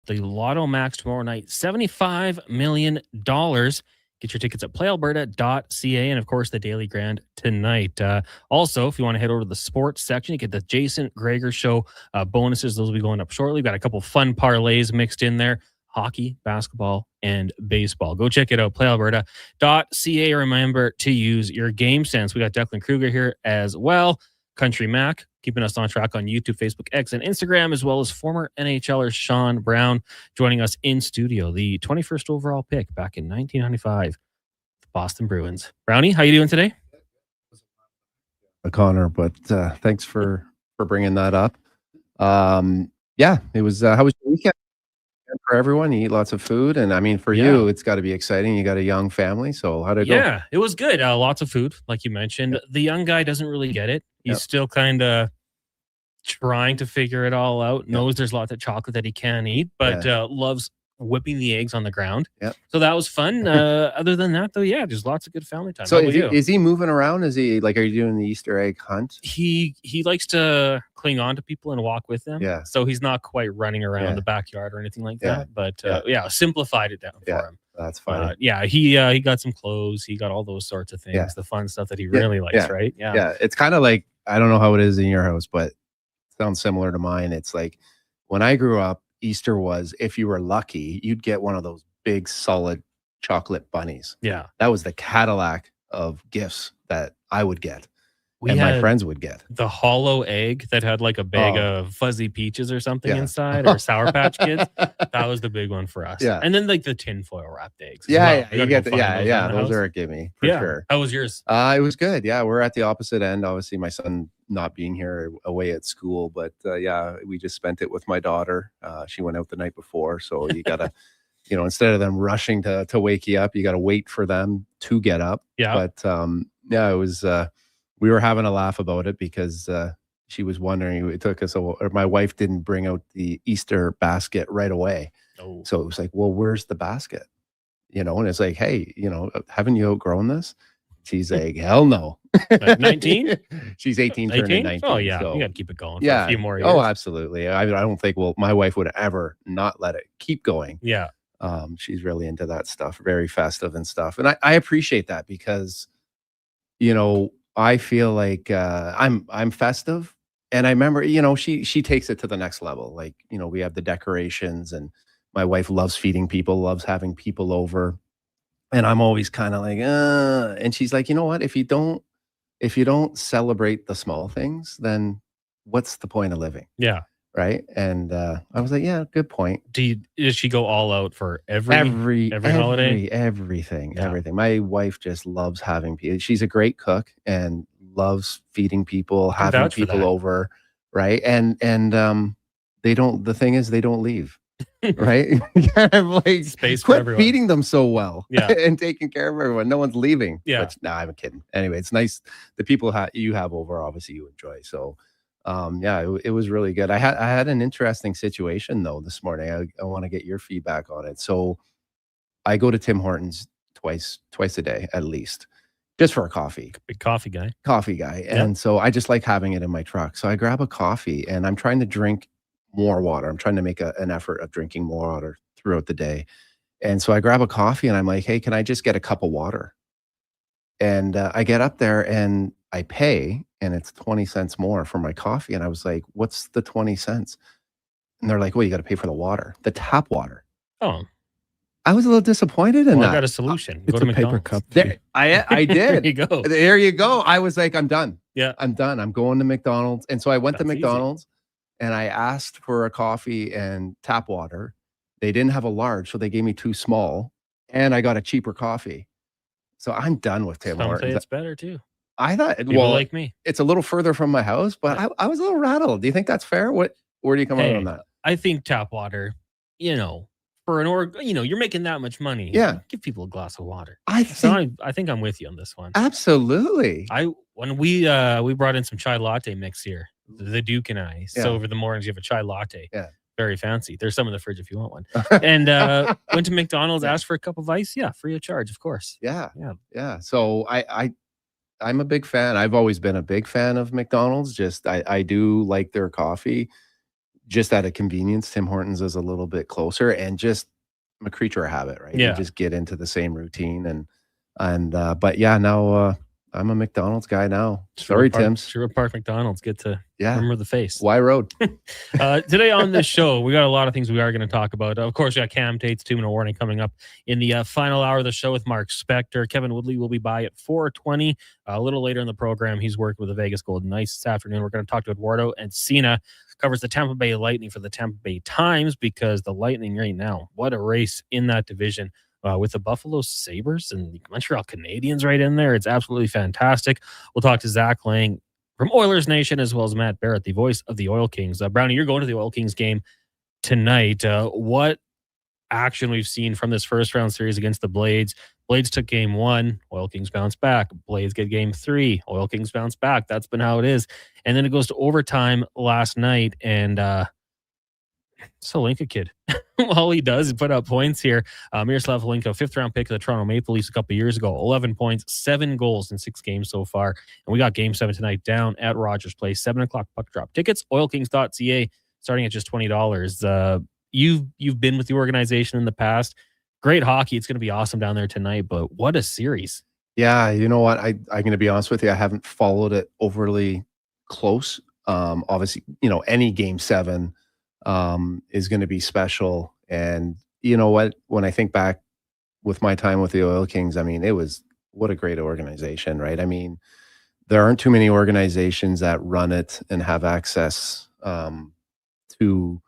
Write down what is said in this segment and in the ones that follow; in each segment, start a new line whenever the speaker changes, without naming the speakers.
The Lotto Max tomorrow night, $75 million. Get your tickets at playalberta.ca, and of course the Daily Grand tonight. Also, if you want to head over to the sports section, you get the Jason Gregor Show bonuses. Those will be going up shortly. We've got a couple fun parlays mixed in there: hockey, basketball, and baseball. Go check it out, playalberta.ca. Remember to use your game sense. We got Declan Kruger here as well. Country Mac, keeping us on track on YouTube, Facebook, X, and Instagram, as well as former NHLer Sean Brown joining us in studio. The 21st overall pick back in 1995, the Boston Bruins. Brownie, how you doing today?
Connor, but thanks for bringing that up. Yeah, it was. How was your weekend? For everyone, you eat lots of food, and I mean, for you, it's got to be exciting. You got a young family, so how'd it go?
Yeah, it was good. Lots of food, like you mentioned. The young guy doesn't really get it. He's still kind of trying to figure it all out. Knows there's lots of chocolate that he can eat, but loves whipping the eggs on the ground. So that was fun. Other than that, though, there's lots of good family time.
So is he moving around? Is he like, are you doing the Easter egg hunt?
He likes to cling on to people and walk with them.
Yeah.
So he's not quite running around the backyard or anything like that. But simplified it down for him.
That's fine.
He got some clothes. He got all those sorts of things.
Yeah.
The fun stuff that he really likes, right?
Yeah. It's kind of like, I don't know how it is in your house, but it sounds similar to mine. It's like when I grew up, Easter was, if you were lucky, you'd get one of those big solid chocolate bunnies.
Yeah.
That was the Cadillac of gifts that I would get. And my friends would get
the hollow egg that had like a bag of fuzzy peaches or something inside, or Sour Patch Kids. That was the big one for us.
Yeah.
And then like the tinfoil wrapped eggs.
You get those are a gimme for sure.
How was yours?
It was good. Yeah, we're at the opposite end. Obviously, my son not being here, away at school, but we just spent it with my daughter. She went out the night before, so you gotta, instead of them rushing to wake you up, you gotta wait for them to get up.
Yeah.
But it was. We were having a laugh about it because she was wondering. It took us my wife didn't bring out the Easter basket right away.
Oh.
So it was like, well, where's the basket? And it's like, hey, haven't you outgrown this? She's like, hell no.
19?
She's 18, turning 19.
Oh, yeah.
So,
you got to keep it going for a few more years.
Oh, absolutely. I don't think, my wife would ever not let it keep going.
Yeah.
She's really into that stuff, very festive and stuff. And I appreciate that because, I feel like I'm festive. And I remember, she takes it to the next level. Like, we have the decorations, and my wife loves feeding people, loves having people over. And I'm always kind of like, and she's like, you know what? If you don't celebrate the small things, then what's the point of living?
Yeah.
Right. And I was like, yeah, good point.
Does she go all out for every holiday?
Everything. My wife just loves having people. She's a great cook and loves feeding people, having people over. Right. And the thing is, they don't leave. Right. Like,
space for
quit
everyone.
Feeding them so well.
Yeah.
And taking care of everyone. No one's leaving.
Yeah.
No, I'm kidding. Anyway, it's nice. The people you have over, obviously you enjoy. So it was really good. I had an interesting situation though this morning. I want to get your feedback on it. So I go to Tim Hortons twice a day at least, just for a coffee.
Big coffee guy.
And so I just like having it in my truck. So I grab a coffee and I'm trying to drink more water. I'm trying to make an effort of drinking more water throughout the day. And so I grab a coffee and I'm like, hey, can I just get a cup of water? And I get up there and I pay, and it's 20 cents more for my coffee. And I was like, what's the 20 cents? And they're like, well, you got to pay for the water, the tap water.
Oh.
I was a little disappointed in that.
I got a solution.
Go to McDonald's. Paper cup.
There, I did.
There you go.
There you go. I was like, I'm done.
Yeah.
I'm done. I'm going to McDonald's. And so I went to
That's
McDonald's and I asked for a coffee and tap water. They didn't have a large, so they gave me 2 small, and I got a cheaper coffee. So I'm done with Tim Hortons.
Some say it's better too.
I thought,
People like me.
It's a little further from my house, but I was a little rattled. Do you think that's fair? Where do you come out on that?
I think tap water, for you're making that much money.
Yeah.
Give people a glass of water.
I
think I'm with you on this one.
Absolutely.
When we brought in some chai latte mix here, the Duke and I.
Yeah.
So over the mornings you have a chai latte.
Yeah.
Very fancy. There's some in the fridge if you want one. And went to McDonald's, asked for a cup of ice. Yeah, free of charge, of course.
Yeah. So I'm a big fan. I've always been a big fan of McDonald's. Just I do like their coffee. just out of convenience, Tim Hortons is a little bit closer, and just I'm a creature of habit, right? You
Yeah.
just get into the same routine, but yeah, now I'm a McDonald's guy now. Sorry, Tim's.
Sherwood Park McDonald's. Get to remember the face.
Y Road.
Today on this show, we got a lot of things we are going to talk about. Of course, we got Cam Tate's 2-minute warning coming up in the final hour of the show with Mark Spector. Kevin Woodley will be by at 4:20. A little later in the program, he's working with the Vegas Golden Knights this afternoon. We're going to talk to Eduardo and Cena. Covers the Tampa Bay Lightning for the Tampa Bay Times, because the Lightning right now, what a race in that division. With the Buffalo Sabres and the Montreal Canadiens right in there. It's absolutely fantastic. We'll talk to Zach Lang from Oilers Nation, as well as Matt Barrett, the voice of the Oil Kings. Brownie, you're going to the Oil Kings game tonight. What action we've seen from this first round series against the Blades. Blades took game 1. Oil Kings bounce back. Blades get game 3. Oil Kings bounce back. That's been how it is. And then it goes to overtime last night, and Holinka kid. All he does is put up points here. Miroslav Holinka, 5th-round pick of the Toronto Maple Leafs a couple years ago. 11 points, 7 goals in 6 games so far. And we got game 7 tonight down at Rogers Place. 7 o'clock puck drop. Tickets, oilkings.ca, starting at just $20. You've been with the organization in the past. Great hockey. It's going to be awesome down there tonight, but what a series.
Yeah, you know what? I'm going to be honest with you. I haven't followed it overly close. Obviously, any game 7 is going to be special. And you know what? When I think back with my time with the Oil Kings, I mean, what a great organization, right? I mean, there aren't too many organizations that run it and have access to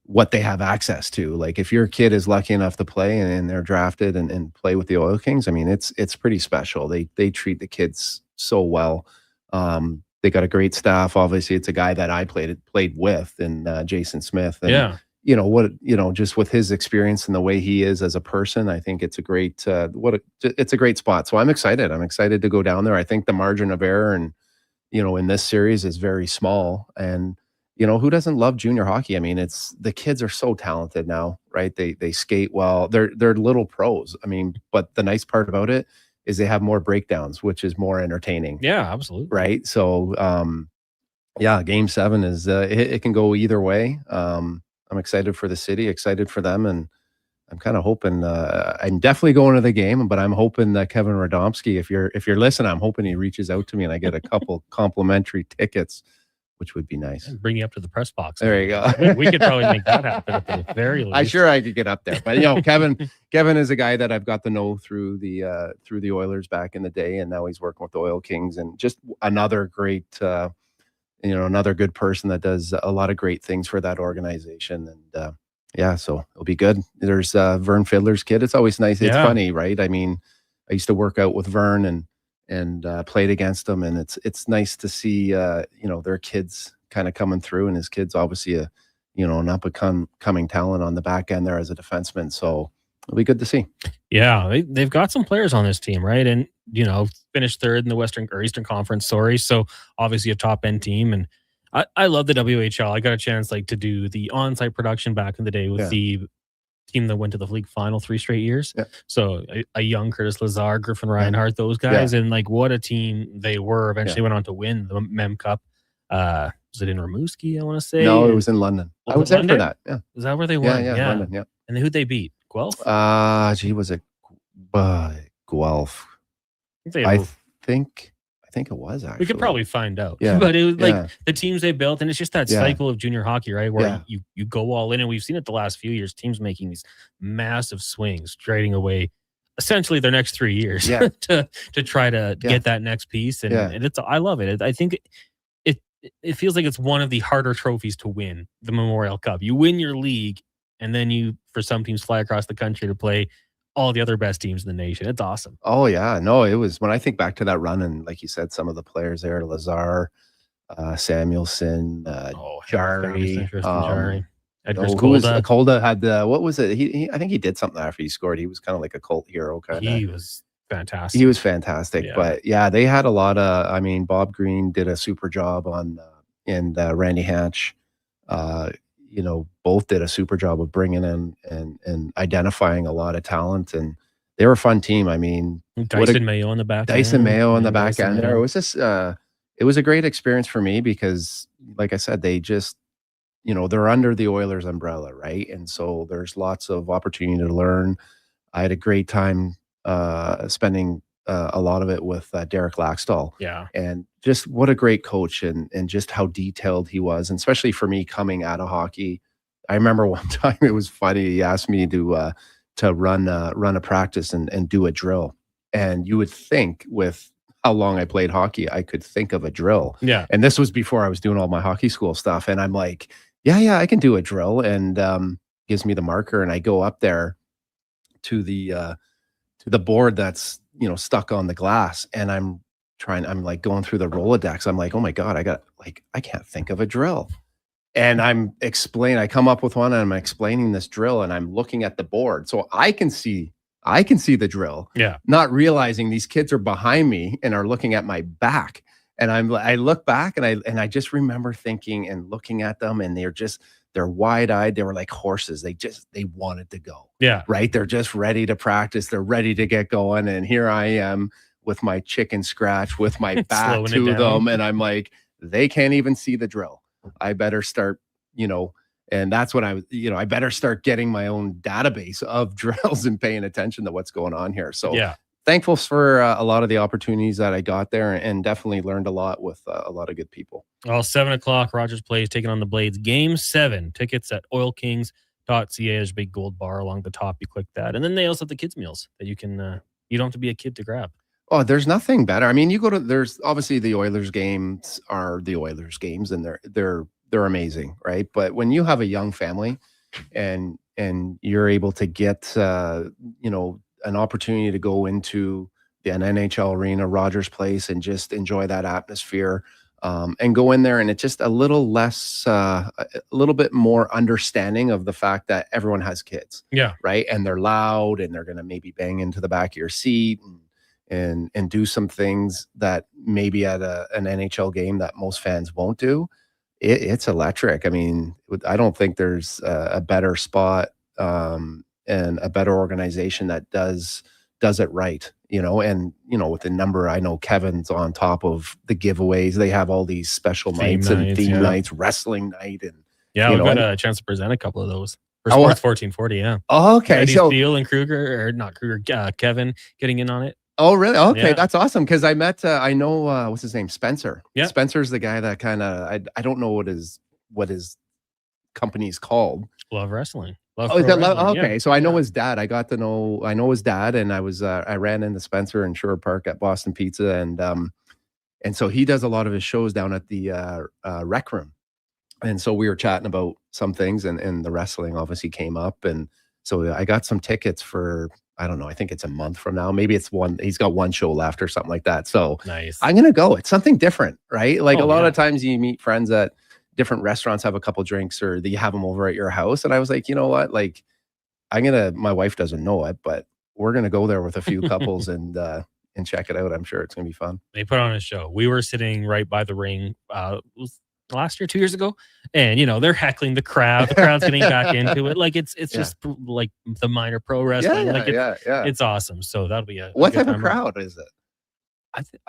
what they have access to. Like, if your kid is lucky enough to play and they're drafted and play with the Oil Kings, I mean, it's pretty special. They treat the kids so well. They got a great staff. Obviously, it's a guy that I played with, and Jason Smith. And, just with his experience and the way he is as a person, I think it's a great it's a great spot. So I'm excited. I'm excited to go down there. I think the margin of error and in this series is very small. And who doesn't love junior hockey? I mean, the kids are so talented now, right? They skate well. They're little pros. I mean, but the nice part about it is they have more breakdowns, which is more entertaining.
Yeah, absolutely.
Right. So, game 7 is, it can go either way. I'm excited for the city, excited for them. And I'm kind of hoping, I'm definitely going to the game, but I'm hoping that Kevin Radomski, if you're listening, I'm hoping he reaches out to me and I get a couple complimentary tickets, which would be nice.
Bring you up to the press box.
There you go.
We could probably make that happen at the very least.
I'm sure I could get up there. But Kevin is a guy that I've got to know through the Oilers back in the day, and now he's working with the Oil Kings, and just another great another good person that does a lot of great things for that organization. And so it'll be good. There's Vern Fiddler's kid. It's always nice. It's funny, right? I mean, I used to work out with Vern and played against them, and it's nice to see their kids kind of coming through, and his kid's obviously an up and coming talent on the back end there as a defenseman. So it'll be good to see. Yeah,
they've got some players on this team, right? And finished 3rd in the Western or Eastern Conference. So obviously a top end team, and I love the WHL. I got a chance to do the on-site production back in the day with the team that went to the league final 3 straight years.
Yeah.
So a young Curtis Lazar, Griffin Reinhart, those guys, and what a team they were. Eventually went on to win the Mem Cup. Was it in Rimouski, I want to say?
No, it was in London. I was there for that. Yeah.
Is that where they won?
Yeah, London, yeah.
And who'd they beat? Guelph?
Was it Guelph? I think it was, actually.
We could probably find out.
Yeah.
But it was the teams they built, and it's just that cycle of junior hockey, right? Where you go all in, and we've seen it the last few years, teams making these massive swings, trading away essentially their next 3 years to try to get that next piece. And I love it. I think it feels like it's one of the harder trophies to win, the Memorial Cup. You win your league, and then you, for some teams, fly across the country to play all the other best teams in the nation. It's awesome.
Oh yeah, no, it was, when I think back to that run, and like you said, some of the players there, Lazar, Samuelson, Jari, Kolda had what was it? He I think he did something after he scored. He was kind of like a cult hero kind of.
He was fantastic.
He was fantastic. But they had a lot of, Bob Green did a super job on and Randy Hatch, both did a super job of bringing in and identifying a lot of talent, and they were a fun team. I mean,
Dyson Mayo on the back
end there. It was just it was a great experience for me because, like I said, they just they're under the Oilers umbrella, right? And so there's lots of opportunity to learn. I had a great time spending a lot of it with Derek Laxdal.
Yeah.
And just what a great coach, and just how detailed he was, and especially for me coming out of hockey. I remember one time it was funny. He asked me to run a practice and do a drill. And you would think with how long I played hockey, I could think of a drill.
Yeah.
And this was before I was doing all my hockey school stuff. And I'm like, yeah, I can do a drill. And gives me the marker, and I go up there to the board that's stuck on the glass, and I'm like going through the Rolodex. I'm like, oh my God, I can't think of a drill. And I come up with one, and I'm explaining this drill, and I'm looking at the board so I can see the drill.
Yeah.
Not realizing these kids are behind me and are looking at my back. And I look back, and I just remember thinking and looking at them, and they're wide-eyed. They were like horses. They wanted to go.
Yeah.
Right. They're just ready to practice. They're ready to get going. And here I am with my chicken scratch with my back to them. And I'm like, they can't even see the drill. I better start, and that's when I better start getting my own database of drills and paying attention to what's going on here. So
yeah.
Thankful for a lot of the opportunities that I got there, and definitely learned a lot with a lot of good people.
Well, 7:00, Rogers Place taking on the Blades. Game 7. Tickets at oilkings.ca. There's a big gold bar along the top. You click that. And then they also have the kids' meals that you can, you don't have to be a kid to grab.
Oh, there's nothing better. I mean, there's obviously the Oilers games are the Oilers games, and they're amazing, right? But when you have a young family and you're able to get, an opportunity to go into an NHL arena, Rogers Place, and just enjoy that atmosphere, and go in there, and it's just a little less, a little bit more understanding of the fact that everyone has kids.
Yeah.
Right. And they're loud, and they're going to maybe bang into the back of your seat and do some things that maybe at an NHL game that most fans won't do. It's electric. I mean, I don't think there's a better spot, and a better organization that does it right, and with the number, I know Kevin's on top of the giveaways. They have all these special nights and theme nights, wrestling night, and
we've got a chance to present a couple of those for Sports 1440. Yeah.
Oh, okay.
So Steele and Kruger, or not Kruger, Kevin getting in on it.
Oh, really? Okay, that's awesome. Because I met, I know, what's his name, Spencer.
Yeah,
Spencer's the guy that kind of, I don't know what his company's called.
Love Wrestling.
Is that Love? Okay, so I know his dad. I know his dad, and I ran into Spencer in Sherwood Park at Boston Pizza, and so he does a lot of his shows down at the rec room, and so we were chatting about some things, and the wrestling obviously came up, and so I got some tickets for, I don't know, I think it's a month from now. Maybe he's got one show left or something like that. So
nice.
I'm going to go. It's something different, right? Like a lot of times you meet friends at different restaurants, have a couple drinks, or you have them over at your house. And I was like, you know what? Like, my wife doesn't know it, but we're going to go there with a few couples and check it out. I'm sure it's going to be fun.
They put on a show. We were sitting right by the ring, last year, 2 years ago, and they're heckling the crowd. The crowd's getting back into it. Like it's just like the minor pro wrestling. It's awesome. So that'll be
what type of crowd is it?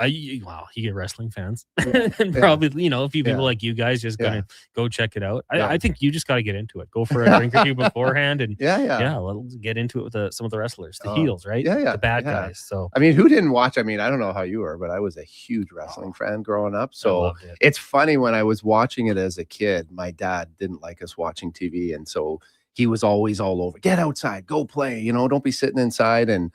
You get wrestling fans, and probably a few people like you guys just gonna go check it out. I think you just got to get into it. Go for a drink or two beforehand, and let's get into it with some of the wrestlers, the heels, right? The bad guys. So
I mean, who didn't watch? I mean, I don't know how you were, but I was a huge wrestling fan growing up. So it's funny, when I was watching it as a kid, my dad didn't like us watching TV, and so he was always all over. Get outside, go play. Don't be sitting inside and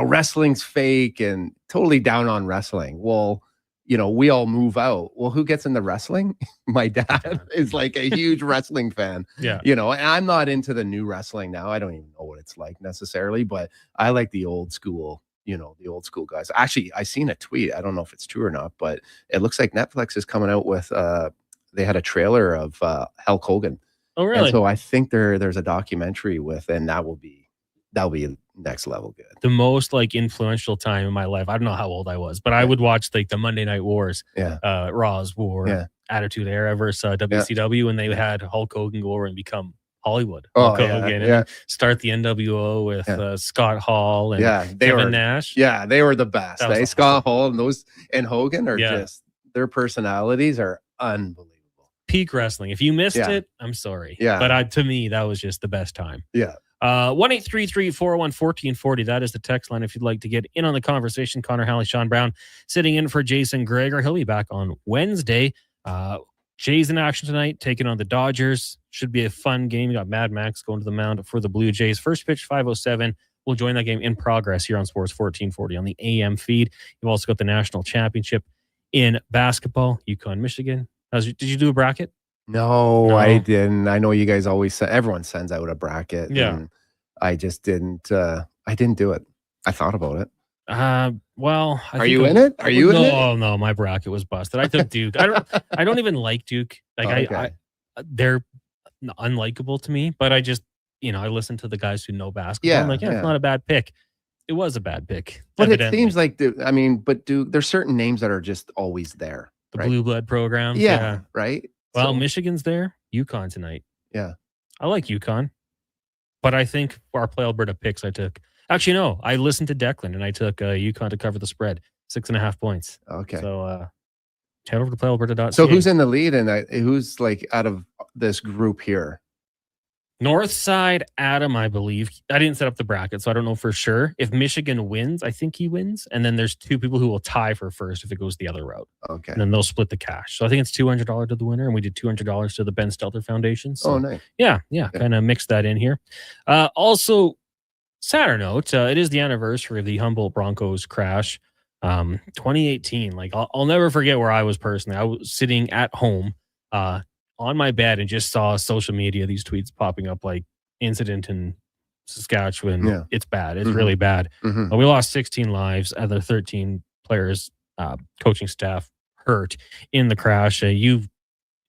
wrestling's fake, and totally down on wrestling. Well, we all move out. Well, who gets into wrestling? My dad is like a huge wrestling fan.
Yeah.
And I'm not into the new wrestling now. I don't even know what it's like necessarily, but I like the old school, the old school guys. Actually, I seen a tweet. I don't know if it's true or not, but it looks like Netflix is coming out with, they had a trailer of Hulk Hogan.
Oh, really?
And so I think there's a documentary and that'll be next level good.
The most influential time in my life, I don't know how old I was, but I would watch the Monday Night Wars, Raw's War, Attitude Era versus WCW, and they had Hulk Hogan go over and become Hollywood Hulk Hogan, and start the NWO with Scott Hall and Kevin Nash.
Yeah, they were the best.
Awesome.
Scott Hall and Hogan are just, their personalities are unbelievable.
peak wrestling. If you missed
Yeah.
it, I'm sorry.
Yeah.
But to me, that was just the best time.
Yeah.
1-833-401-1440. That is the text line if you'd like to get in on the conversation. Connor Halley, Sean Brown sitting in for Jason Gregor. He'll be back on Wednesday. Jays in action tonight, taking on the Dodgers. Should be a fun game. You got Mad Max going to the mound for the Blue Jays. First pitch, 5:07. We'll join that game in progress here on Sports 1440 on the AM feed. You've also got the National Championship in basketball. UConn, Michigan. Did you do a bracket?
No, I didn't. I know you guys always everyone sends out a bracket.
Yeah.
And I just didn't. I didn't do it. I thought about it.
Well,
are you in it? Are you in it?
No, my bracket was busted. I took Duke. I don't even like Duke. Like they're unlikable to me, but I just, I listen to the guys who know basketball.
Yeah,
I'm like, it's not a bad pick. It was a bad pick.
But
evidently.
It seems like but Duke, there's certain names that are just always there.
The blue blood programs.
Yeah. Right.
Well, Michigan's there. UConn tonight.
Yeah.
I like UConn. But I think our Play Alberta picks I took. Actually, no. I listened to Declan and I took UConn to cover the spread. 6.5 points.
Okay.
So head over to playalberta.ca.
So who's in the lead and who's like out of this group here?
Northside Adam, I believe. I didn't set up the bracket, so I don't know for sure. If Michigan wins, I think he wins. And then there's two people who will tie for first if it goes the other route.
Okay.
And then they'll split the cash. So I think it's $200 to the winner, and we did $200 to the Ben Stelter Foundation. So,
nice.
Yeah. Kind of mix that in here. Also, sadder note, it is the anniversary of the Humboldt Broncos crash. 2018. Like, I'll never forget where I was personally. I was sitting at home, on my bed and just saw social media, these tweets popping up like incident in Saskatchewan.
Yeah.
It's bad. It's really bad.
Mm-hmm.
We lost 16 lives. Other 13 players, coaching staff hurt in the crash. You've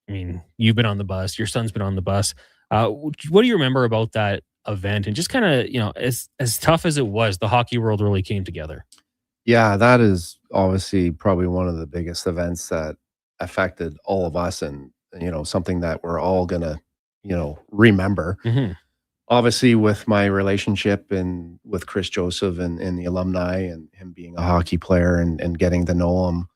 been on the bus. Your son's been on the bus. What do you remember about that event? And just kind of, as tough as it was, the hockey world really came together.
Yeah, that is obviously probably one of the biggest events that affected all of us, and something that we're all gonna remember.
Mm-hmm.
Obviously, with my relationship and with Chris Joseph and the alumni and him being a hockey player and getting to know him,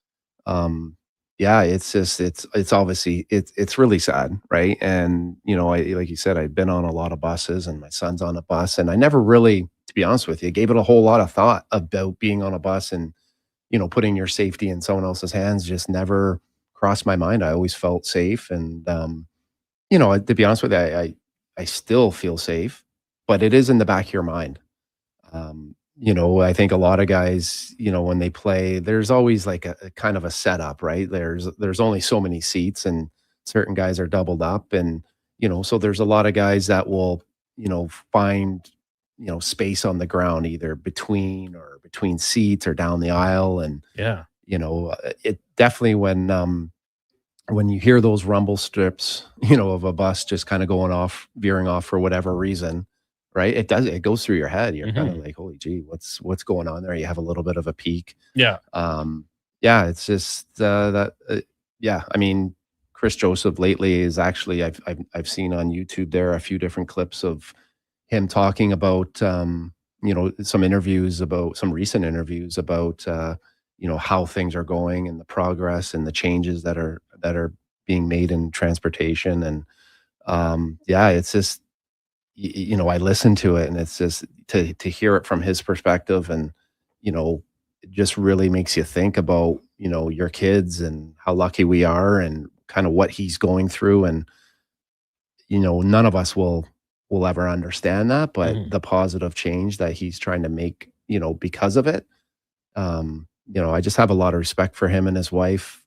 it's just it's obviously it's really sad, right? And like you said, I've been on a lot of buses and my son's on a bus, and I never really, to be honest with you, gave it a whole lot of thought about being on a bus and putting your safety in someone else's hands. Just never crossed my mind. I always felt safe, and to be honest with you, I still feel safe, but it is in the back of your mind. I think a lot of guys, when they play, there's always like a kind of a setup, right? There's only so many seats, and certain guys are doubled up, and so there's a lot of guys that will find space on the ground, either between seats or down the aisle. And it definitely, when you hear those rumble strips, of a bus just kind of veering off for whatever reason, right? It goes through your head. You're kind of like, holy gee, what's going on there? You have a little bit of a peek.
Yeah.
It's just I mean, Chris Joseph lately is actually, I've seen on YouTube there a few different clips of him talking about some recent interviews about how things are going and the progress and the changes that are being made in transportation. And it's just I listen to it, and it's just to hear it from his perspective, and it just really makes you think about your kids and how lucky we are and kind of what he's going through. And none of us will ever understand that, but the positive change that he's trying to make because of it, I just have a lot of respect for him and his wife,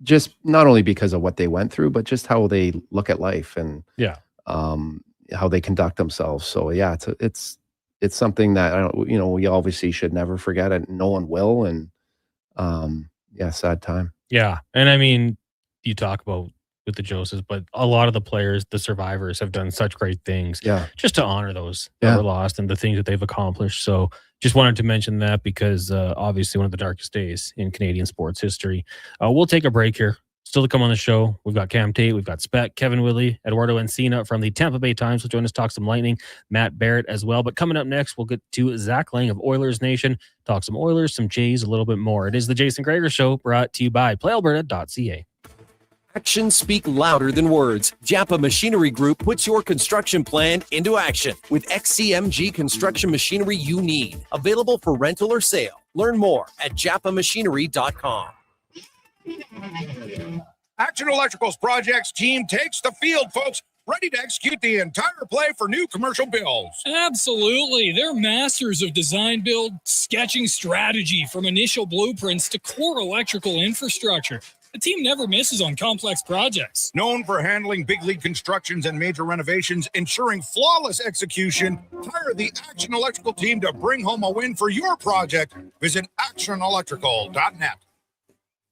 just not only because of what they went through, but just how they look at life and how they conduct themselves. So it's something that we obviously should never forget it. No one will. And sad time.
Yeah. And I mean, you talk about with the Josephs, but a lot of the players, the survivors, have done such great things just to honor those that were lost and the things that they've accomplished. So just wanted to mention that because obviously one of the darkest days in Canadian sports history. We'll take a break here. Still to come on the show, we've got Cam Tate, we've got Spec, Kevin Willey, Eduardo Encina from the Tampa Bay Times will join us, talk some Lightning, Matt Barrett as well. But coming up next, we'll get to Zach Lang of Oilers Nation, talk some Oilers, some Jays, a little bit more. It is the Jason Gregor Show, brought to you by playalberta.ca.
Actions speak louder than words. Japa Machinery Group puts your construction plan into action with XCMG construction machinery you need. Available for rental or sale. Learn more at japamachinery.com.
Action Electrical's projects team takes the field, folks, ready to execute the entire play for new commercial builds.
Absolutely. They're masters of design build, sketching strategy from initial blueprints to core electrical infrastructure. The team never misses on complex projects.
Known for handling big league constructions and major renovations, ensuring flawless execution, hire the Action Electrical team to bring home a win for your project. Visit actionelectrical.net.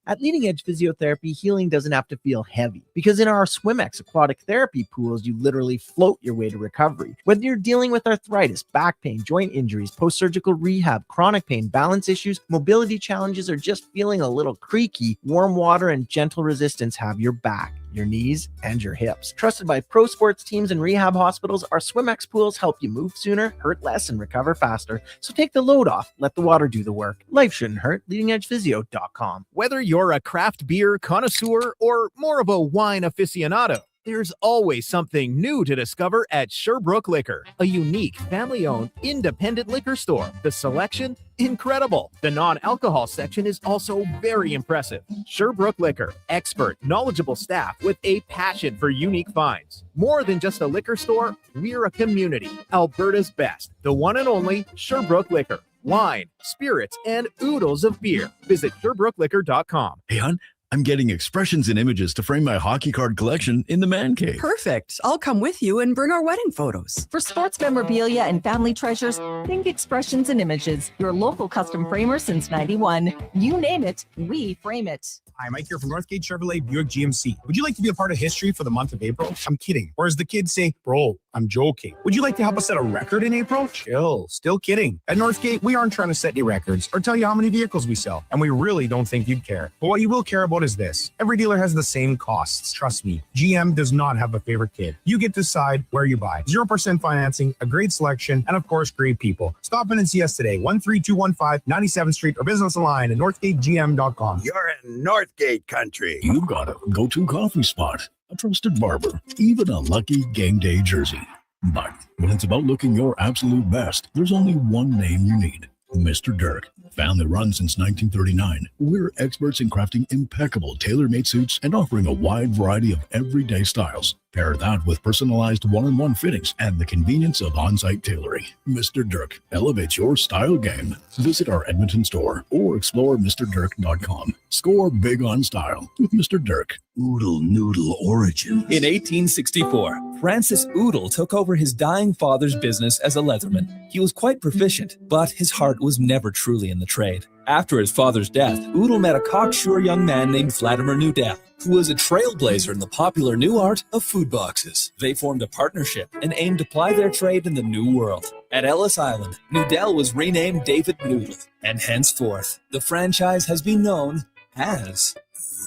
At Leading Edge Physiotherapy, healing doesn't have to feel heavy, because in our SwimX aquatic therapy pools, you literally float your way to recovery. Whether you're dealing with arthritis, back pain, joint injuries, post-surgical rehab, chronic pain, balance issues, mobility challenges, or just feeling a little creaky, warm water and gentle resistance have your back, your knees, and your hips. Trusted by pro sports teams and rehab hospitals, our SwimX pools help you move sooner, hurt less, and recover faster. So take the load off. Let the water do the work. Life shouldn't hurt. LeadingEdgePhysio.com.
Whether you're a craft beer connoisseur or more of a wine aficionado, there's always something new to discover at Sherbrooke Liquor, a unique, family-owned, independent liquor store. The selection? Incredible. The non-alcohol section is also very impressive. Sherbrooke Liquor, expert, knowledgeable staff with a passion for unique finds. More than just a liquor store, we're a community. Alberta's best, the one and only Sherbrooke Liquor. Wine, spirits, and oodles of beer. Visit SherbrookeLiquor.com.
Hey, hon, I'm getting expressions and images to frame my hockey card collection in the man cave.
Perfect. I'll come with you and bring our wedding photos.
For sports memorabilia and family treasures, think Expressions and Images, your local custom framer since 91. You name it, we frame it.
Hi, Mike here from Northgate Chevrolet Buick GMC. Would you like to be a part of history for the month of April? I'm kidding. Or as the kids say, bro, I'm joking. Would you like to help us set a record in April? Chill. Still kidding. At Northgate, we aren't trying to set any records or tell you how many vehicles we sell. And we really don't think you'd care. But what you will care about is this. Every dealer has the same costs. Trust me. GM does not have a favorite kid. You get to decide where you buy. 0% financing, a great selection, and of course, great people. Stop in and see us today. 13215 97th Street or business online at northgategm.com.
You're in Northgate country.
You got a go-to coffee spot, a trusted barber, even a lucky game day jersey. But when it's about looking your absolute best, there's only one name you need. Mr. Dirk. Family run since 1939. We're experts in crafting impeccable tailor-made suits and offering a wide variety of everyday styles. Pair that with personalized one-on-one fittings and the convenience of on-site tailoring. Mr. Dirk elevates your style game. Visit our Edmonton store or explore MrDirk.com. Score big on style with Mr. Dirk.
Oodle Noodle Origins.
In 1864, Francis Oodle took over his dying father's business as a leatherman. He was quite proficient, but his heart was never truly in the trade. After his father's death, Oodle met a cocksure young man named Vladimir Nudel, who was a trailblazer in the popular new art of food boxes. They formed a partnership and aimed to ply their trade in the new world. At Ellis Island, Nudel was renamed David Noodle, and henceforth, the franchise has been known as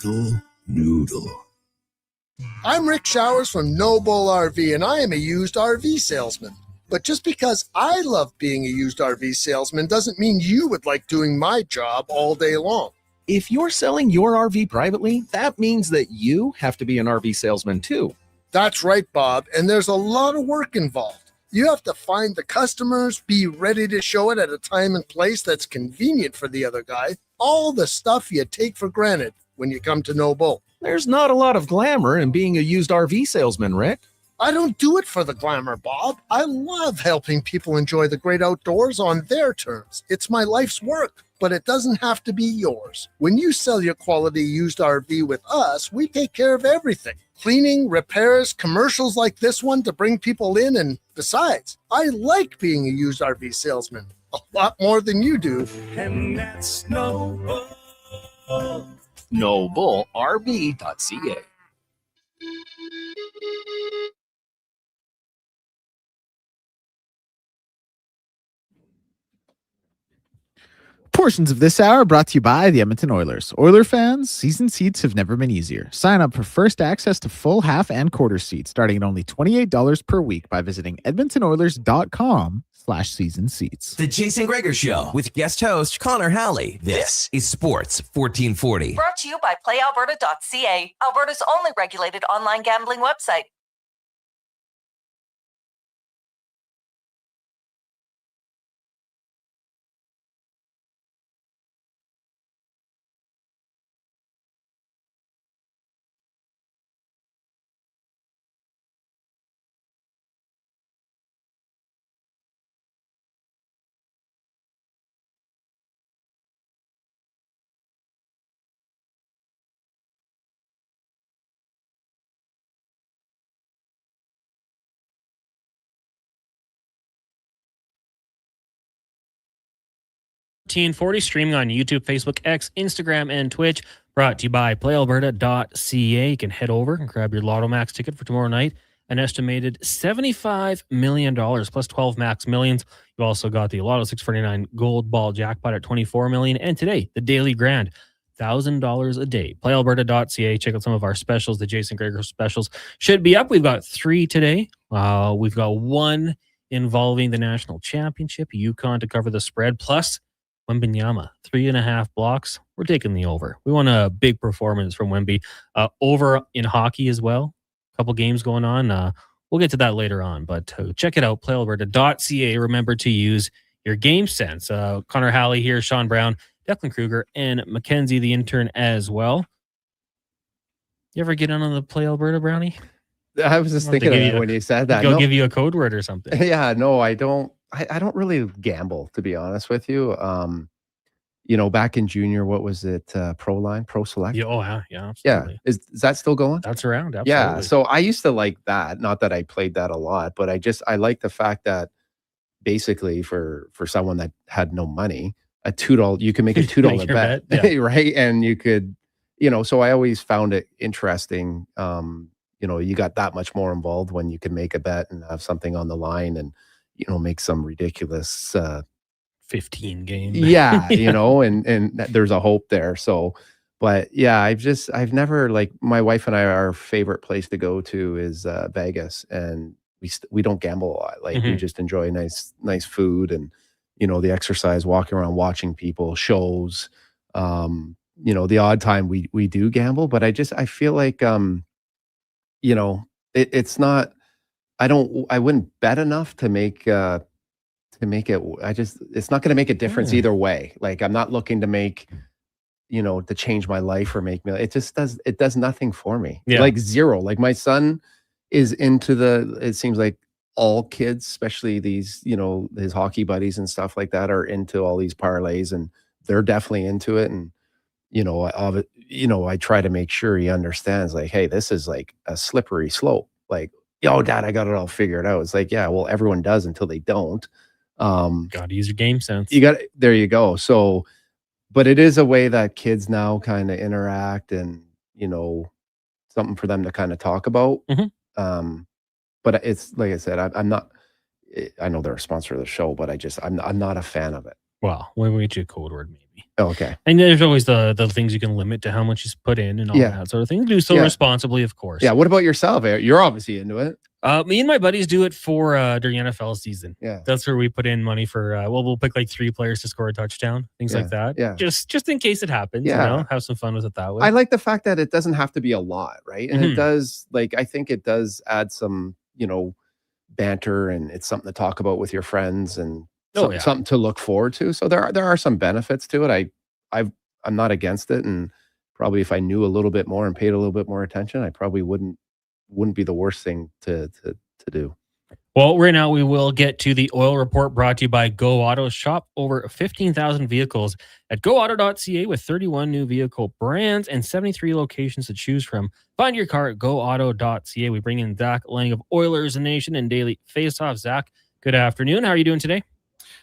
Oodle Noodle.
I'm Rick Showers from No Bull RV, and I am a used RV salesman. But just because I love being a used RV salesman doesn't mean you would like doing my job all day long.
If you're selling your RV privately, that means that you have to be an RV salesman too.
That's right, Bob, and there's a lot of work involved. You have to find the customers, be ready to show it at a time and place that's convenient for the other guy, all the stuff you take for granted when you come to No Bull.
There's not a lot of glamour in being a used RV salesman, Rick.
I don't do it for the glamour, Bob. I love helping people enjoy the great outdoors on their terms. It's my life's work, but it doesn't have to be yours. When you sell your quality used RV with us, we take care of everything. Cleaning, repairs, commercials like this one to bring people in, and besides, I like being a used RV salesman a lot more than you do.
And that's No Bull.
NoBullRV.ca.
Portions of this hour brought to you by the Edmonton Oilers. Oiler fans, season seats have never been easier. Sign up for first access to full, half, and quarter seats starting at only $28 per week by visiting edmontonoilers.com/season seats.
The Jason Gregor Show with guest host Connor Halley. This is Sports 1440.
Brought to you by PlayAlberta.ca, Alberta's only regulated online gambling website.
Streaming on YouTube, Facebook, X, Instagram, and Twitch. Brought to you by PlayAlberta.ca. You can head over and grab your Lotto Max ticket for tomorrow night. An estimated $75 million plus 12 Max Millions. You also got the Lotto 649 Gold Ball jackpot at $24 million. And today, the Daily Grand, $1,000 a day. PlayAlberta.ca. Check out some of our specials. The Jason Gregor specials should be up. We've got 3 today. We've got 1 involving the national championship, Yukon to cover the spread, plus Wembanyama, 3.5 blocks. We're taking the over. We want a big performance from Wemby. Over in hockey as well. A couple games going on. We'll get to that later on, but check it out, playalberta.ca. Remember to use your game sense. Connor Halley here, Sean Brown, Declan Kruger, and Mackenzie, the intern, as well. You ever get on the Play Alberta, Brownie?
I was just thinking of that when you said that.
I'll give you a code word or something.
Yeah, no, I don't. I don't really gamble, to be honest with you. Back in junior, what was it? Pro Select?
Yeah,
yeah.
Absolutely.
Is that still going?
That's around, absolutely.
Yeah, so I used to like that. Not that I played that a lot, but I like the fact that basically for someone that had no money, a $2, you can make a $2 bet,
yeah.
right? And you could, so I always found it interesting. You got that much more involved when you can make a bet and have something on the line and make some ridiculous
15 game.
Yeah, and there's a hope there. So, but yeah, I've never, like, my wife and I, our favorite place to go to is Vegas, and we don't gamble a lot. Like, we just enjoy nice food and the exercise, walking around, watching people, shows. The odd time we do gamble, but I feel like it's not. I wouldn't bet enough to make it. It's not going to make a difference either way. Like, I'm not looking to make, to change my life or make me. It does nothing for me.
Yeah.
Like, zero. Like, my son is into it seems like all kids, especially these, his hockey buddies and stuff like that, are into all these parlays, and they're definitely into it. And I try to make sure he understands, like, hey, this is like a slippery slope. Like, yo, Dad, I got it all figured out. It's like, yeah, well, everyone does until they don't.
Got to use your game sense.
There you go. So, but it is a way that kids now kind of interact, and something for them to kind of talk about. But it's like I said, I'm not. I know they're a sponsor of the show, but I'm not a fan of it.
Well, when we get you a code word, maybe.
Okay.
And there's always the things you can limit to how much you put in and all that sort of thing. Do so responsibly, of course.
Yeah. What about yourself? You're obviously into it.
Me and my buddies do it for during NFL season.
Yeah.
That's where we put in money for, we'll pick like 3 players to score a touchdown, things like that.
Yeah.
Just in case it happens, have some fun with it that way.
I like the fact that it doesn't have to be a lot, right? And it does, like, I think it does add some, banter, and it's something to talk about with your friends, and something to look forward to. So there are some benefits to it. I'm not against it, and probably if I knew a little bit more and paid a little bit more attention, I probably wouldn't be the worst thing to do.
Well, right now we will get to the oil report, brought to you by Go Auto. Shop over 15,000 vehicles at goauto.ca with 31 new vehicle brands and 73 locations to choose from. Find your car at goauto.ca. We bring in Zach Lang of Oilers Nation and Daily Faceoff. Zach, good afternoon. How are you doing today?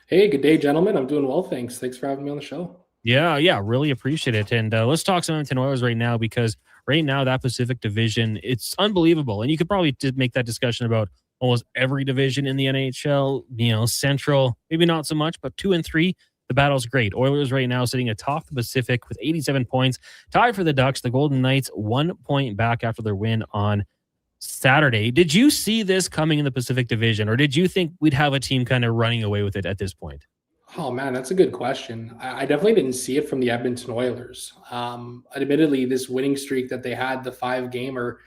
Hey, good day, gentlemen. I'm doing well, thanks. Thanks for having me on the show.
Yeah, really appreciate it. And let's talk some Edmonton Oilers right now, because right now that Pacific Division, it's unbelievable. And you could probably make that discussion about almost every division in the NHL. Central, maybe not so much, but 2 and 3, the battle's great. Oilers right now sitting atop the Pacific with 87 points, tied for the Ducks. The Golden Knights 1 point back after their win on Saturday. Did you see this coming in the Pacific Division, or did you think we'd have a team kind of running away with it at this point?
Oh man, that's a good question. I definitely didn't see it from the Edmonton Oilers. Admittedly, this winning streak that they had, the 5-gamer,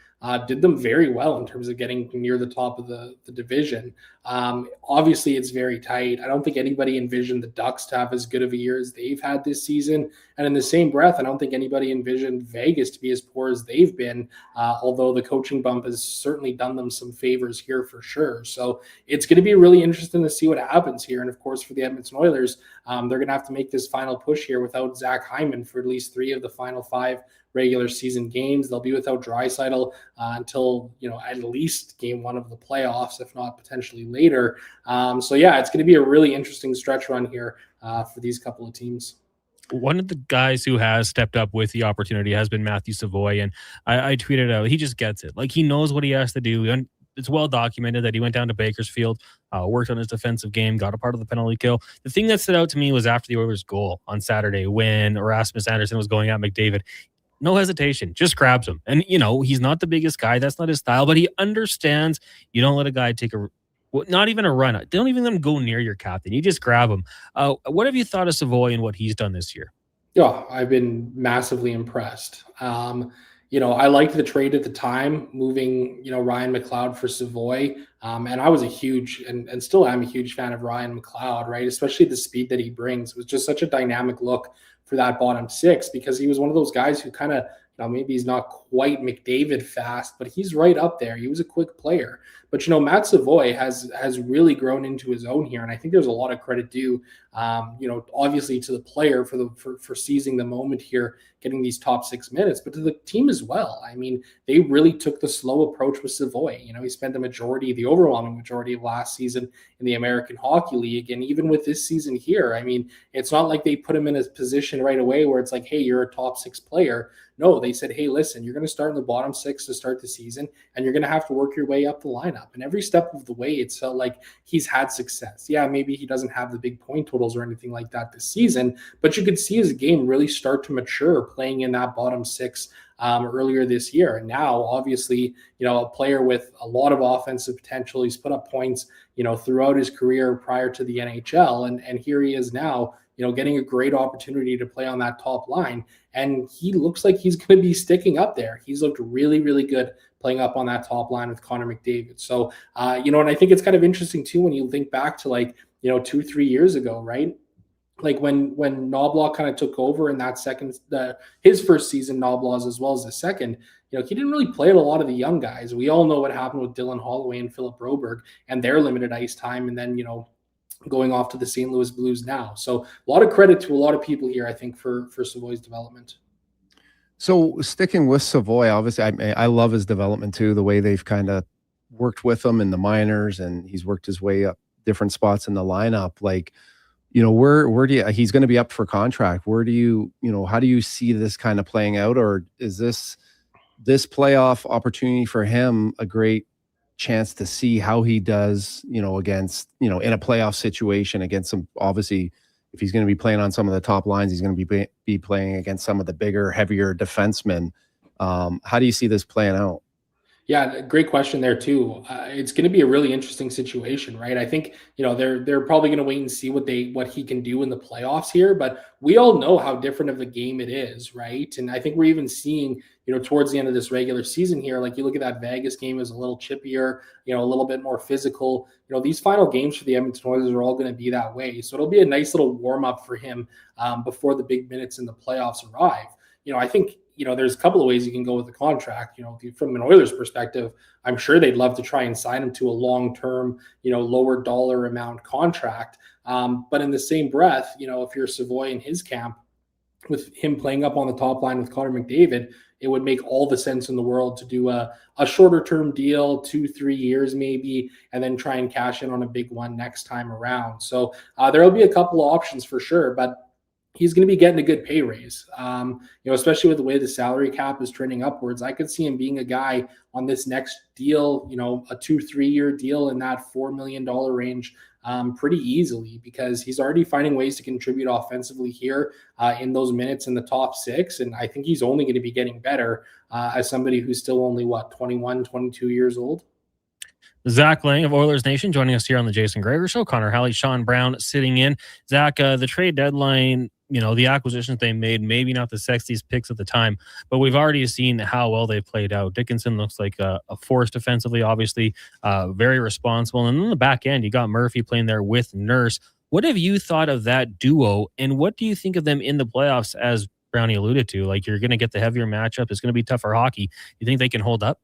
did them very well in terms of getting near the top of the division. Obviously, it's very tight. I don't think anybody envisioned the Ducks to have as good of a year as they've had this season. And in the same breath, I don't think anybody envisioned Vegas to be as poor as they've been, although the coaching bump has certainly done them some favors here for sure. So it's going to be really interesting to see what happens here. And of course, for the Edmonton Oilers, they're going to have to make this final push here without Zach Hyman for at least 3 of the final 5 regular season games. They'll be without Draisaitl until, at least game 1 of the playoffs, if not potentially later. So yeah, it's going to be a really interesting stretch run here for these couple of teams.
One of the guys who has stepped up with the opportunity has been Matthew Savoy. And I tweeted out, he just gets it. Like, he knows what he has to do. And it's well documented that he went down to Bakersfield, worked on his defensive game, got a part of the penalty kill. The thing that stood out to me was after the Oilers' goal on Saturday when Erasmus Anderson was going at McDavid. No hesitation, just grabs him. And, he's not the biggest guy. That's not his style, but he understands you don't let a guy take not even a run. Don't even let him go near your captain. You just grab him. What have you thought of Savoy and what he's done this year?
Yeah, I've been massively impressed. I liked the trade at the time, moving, Ryan McLeod for Savoy. And I was a huge, and still am a huge fan of Ryan McLeod, right? Especially the speed that he brings. It was just such a dynamic look for that bottom 6, because he was one of those guys who kind of, maybe he's not quite McDavid fast, but he's right up there. He was a quick player. But, Matt Savoy has really grown into his own here. And I think there's a lot of credit due, obviously to the player for seizing the moment here, getting these top 6 minutes, but to the team as well. I mean, they really took the slow approach with Savoy. He spent the overwhelming majority of last season in the American Hockey League. And even with this season here, I mean, it's not like they put him in a position right away where it's like, hey, you're a top 6 player. No, they said, hey, listen, you're going to start in the bottom 6 to start the season, and you're going to have to work your way up the lineup. And every step of the way, it's felt like he's had success. Yeah, maybe he doesn't have the big point totals or anything like that this season, but you could see his game really start to mature playing in that bottom 6 earlier this year. And now, obviously, a player with a lot of offensive potential. He's put up points, throughout his career prior to the NHL. And here he is now, getting a great opportunity to play on that top line. And he looks like he's going to be sticking up there. He's looked really, really good playing up on that top line with Connor McDavid. So, and I think it's kind of interesting too, when you think back to 2-3 years ago, right? Like when Knobloch kind of took over in that his first season, Knoblauch's as well as the second, he didn't really play with a lot of the young guys. We all know what happened with Dylan Holloway and Philip Broberg and their limited ice time. And then, going off to the St. Louis Blues now. So a lot of credit to a lot of people here, I think, for Savoy's development.
So sticking with Savoy, obviously, I love his development too, the way they've kind of worked with him in the minors, and he's worked his way up different spots in the lineup. Like, where do you, he's going to be up for contract. Where do you, how do you see this kind of playing out? Or is this playoff opportunity for him a great chance to see how he does, against, in a playoff situation against some, obviously, if he's going to be playing on some of the top lines, he's going to be playing against some of the bigger, heavier defensemen. How do you see this playing out?
Yeah, great question there too. It's going to be a really interesting situation, right? I think, they're probably going to wait and see what he can do in the playoffs here, but we all know how different of a game it is, right? And I think we're even seeing, towards the end of this regular season here, like you look at that Vegas game, is a little chippier, a little bit more physical. These final games for the Edmonton Oilers are all going to be that way. So it'll be a nice little warm up for him before the big minutes in the playoffs arrive. I think, there's a couple of ways you can go with the contract. From an Oilers perspective, I'm sure they'd love to try and sign him to a long-term, lower dollar amount contract. But in the same breath, if you're Savoy in his camp, with him playing up on the top line with Connor McDavid, it would make all the sense in the world to do a shorter-term deal, 2-3 years maybe, and then try and cash in on a big one next time around. So there'll be a couple of options for sure, but he's going to be getting a good pay raise. Especially with the way the salary cap is trending upwards, I could see him being a guy on this next deal, a 2-3 year deal in that $4 million range pretty easily, because he's already finding ways to contribute offensively here in those minutes in the top six. And I think he's only going to be getting better as somebody who's still only 21, 22 years old.
Zach Lang of Oilers Nation joining us here on the Jason Gregor Show. Connor Halley, Sean Brown sitting in. Zach, the trade deadline, the acquisitions they made, maybe not the sexiest picks at the time, but we've already seen how well they played out. Dickinson looks like a force defensively, obviously, very responsible. And on the back end, you got Murphy playing there with Nurse. What have you thought of that duo, and what do you think of them in the playoffs, as Brownie alluded to? Like, you're going to get the heavier matchup. It's going to be tougher hockey. You think they can hold up?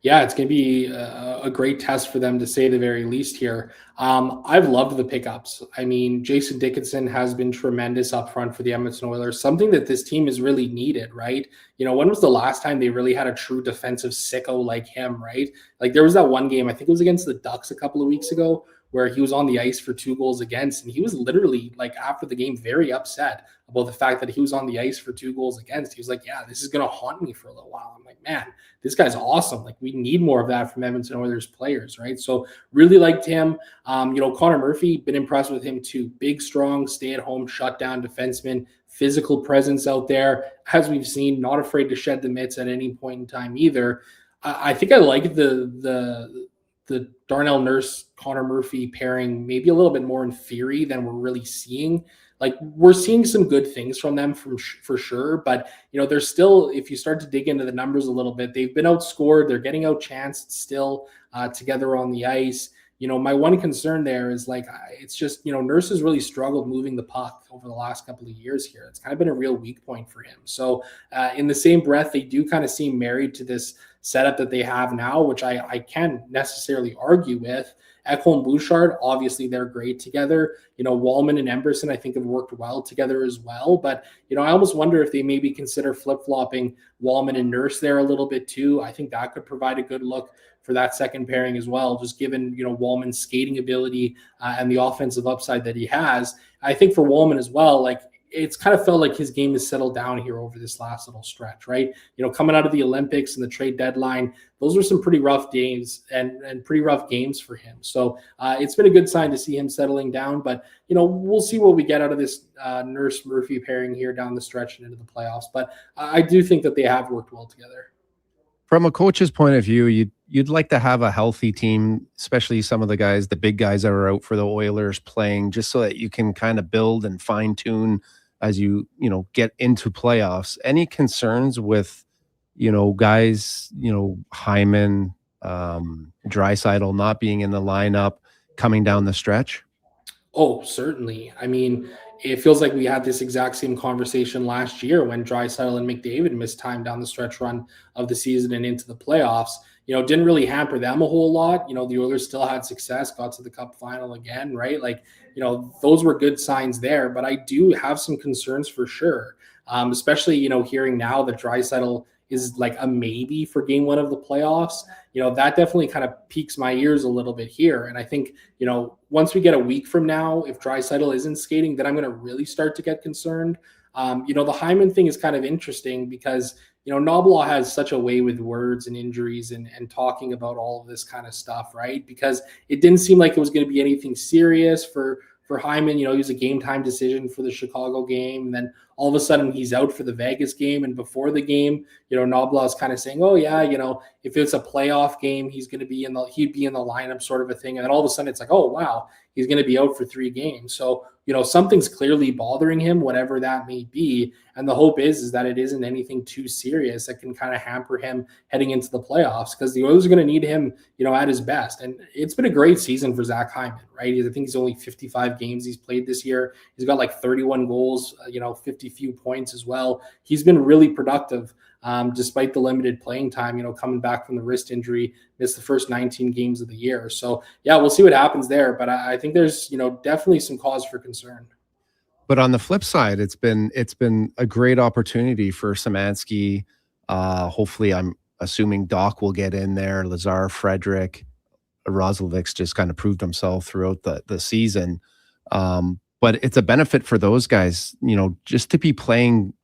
Yeah, it's going to be a great test for them, to say the very least here. I've loved the pickups. I mean, Jason Dickinson has been tremendous up front for the Edmonton Oilers, something that this team has really needed, right? When was the last time they really had a true defensive sicko like him, right? Like, there was that one game, I think it was against the Ducks a couple of weeks ago, where he was on the ice for 2 goals against, and he was literally, like, after the game, very upset about the fact that he was on the ice for 2 goals against. He was like, yeah, this is going to haunt me for a little while. I'm like, man, this guy's awesome. Like, we need more of that from Edmonton Oilers players, right? So really liked him. Connor Murphy, been impressed with him too. Big, strong, stay-at-home, shutdown defenseman, physical presence out there, as we've seen, not afraid to shed the mitts at any point in time either. I think I like the Darnell Nurse, Connor Murphy pairing maybe a little bit more in theory than we're really seeing. Like, we're seeing some good things from them for sure, but there's still, if you start to dig into the numbers a little bit, they've been outscored, they're getting outchanced still together on the ice. My one concern there is, like, it's just, Nurse has really struggled moving the puck over the last couple of years here. It's kind of been a real weak point for him. So in the same breath, they do kind of seem married to this setup that they have now, which I can't necessarily argue with. Ekholm Bouchard, obviously they're great together. Wallman and Emberson, I think, have worked well together as well. But, I almost wonder if they maybe consider flip-flopping Wallman and Nurse there a little bit too. I think that could provide a good look for that second pairing as well, just given, Wallman's skating ability and the offensive upside that he has. I think for Wallman as well, like, it's kind of felt like his game has settled down here over this last little stretch, right? Coming out of the Olympics and the trade deadline, those were some pretty rough days and pretty rough games for him. So it's been a good sign to see him settling down, but, we'll see what we get out of this Nurse Murphy pairing here down the stretch and into the playoffs. But I do think that they have worked well together.
From a coach's point of view, you'd like to have a healthy team, especially some of the guys, the big guys that are out for the Oilers playing, just so that you can kind of build and fine tune as you get into playoffs. Any concerns with guys, Hyman, Draisaitl not being in the lineup coming down the stretch?
Oh, certainly. I mean, it feels like we had this exact same conversation last year when Draisaitl and McDavid missed time down the stretch run of the season and into the playoffs. Didn't really hamper them a whole lot. The Oilers still had success, got to the Cup final again, right? Like, those were good signs there, but I do have some concerns for sure. Especially, hearing now that Draisaitl is like a maybe for game 1 of the playoffs, that definitely kind of piques my ears a little bit here. And I think, once we get a week from now, if Draisaitl isn't skating, then I'm going to really start to get concerned. The Hyman thing is kind of interesting because, Noblaw has such a way with words and injuries and talking about all of this kind of stuff, right? Because it didn't seem like it was going to be anything serious for Hyman. He was a game time decision for the Chicago game. And then all of a sudden he's out for the Vegas game. And before the game, Noblaw is kind of saying, oh yeah, if it's a playoff game, he'd be in the lineup, sort of a thing. And then all of a sudden it's like, oh wow, he's going to be out for 3 games. So, something's clearly bothering him, whatever that may be. And the hope is that it isn't anything too serious that can kind of hamper him heading into the playoffs, because the Oilers are going to need him, at his best. And it's been a great season for Zach Hyman, right? I think he's only 55 games he's played this year. He's got like 31 goals, 50 few points as well. He's been really productive. Despite the limited playing time, coming back from the wrist injury, missed the first 19 games of the year. So yeah, we'll see what happens there. But I think there's, definitely some cause for concern.
But on the flip side, it's been a great opportunity for Szymanski. Hopefully, I'm assuming Doc will get in there. Lazar, Frederick, Roslovic's just kind of proved himself throughout the season. but it's a benefit for those guys, just to be playing,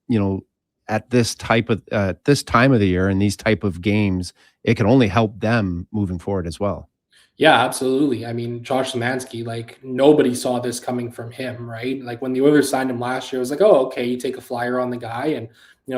at this time of the year and these type of games. It can only help them moving forward as well.
Yeah, absolutely. I mean, Josh Szymanski, like nobody saw this coming from him, right? Like when the Oilers signed him last year, it was like, oh, okay, you take a flyer on the guy and,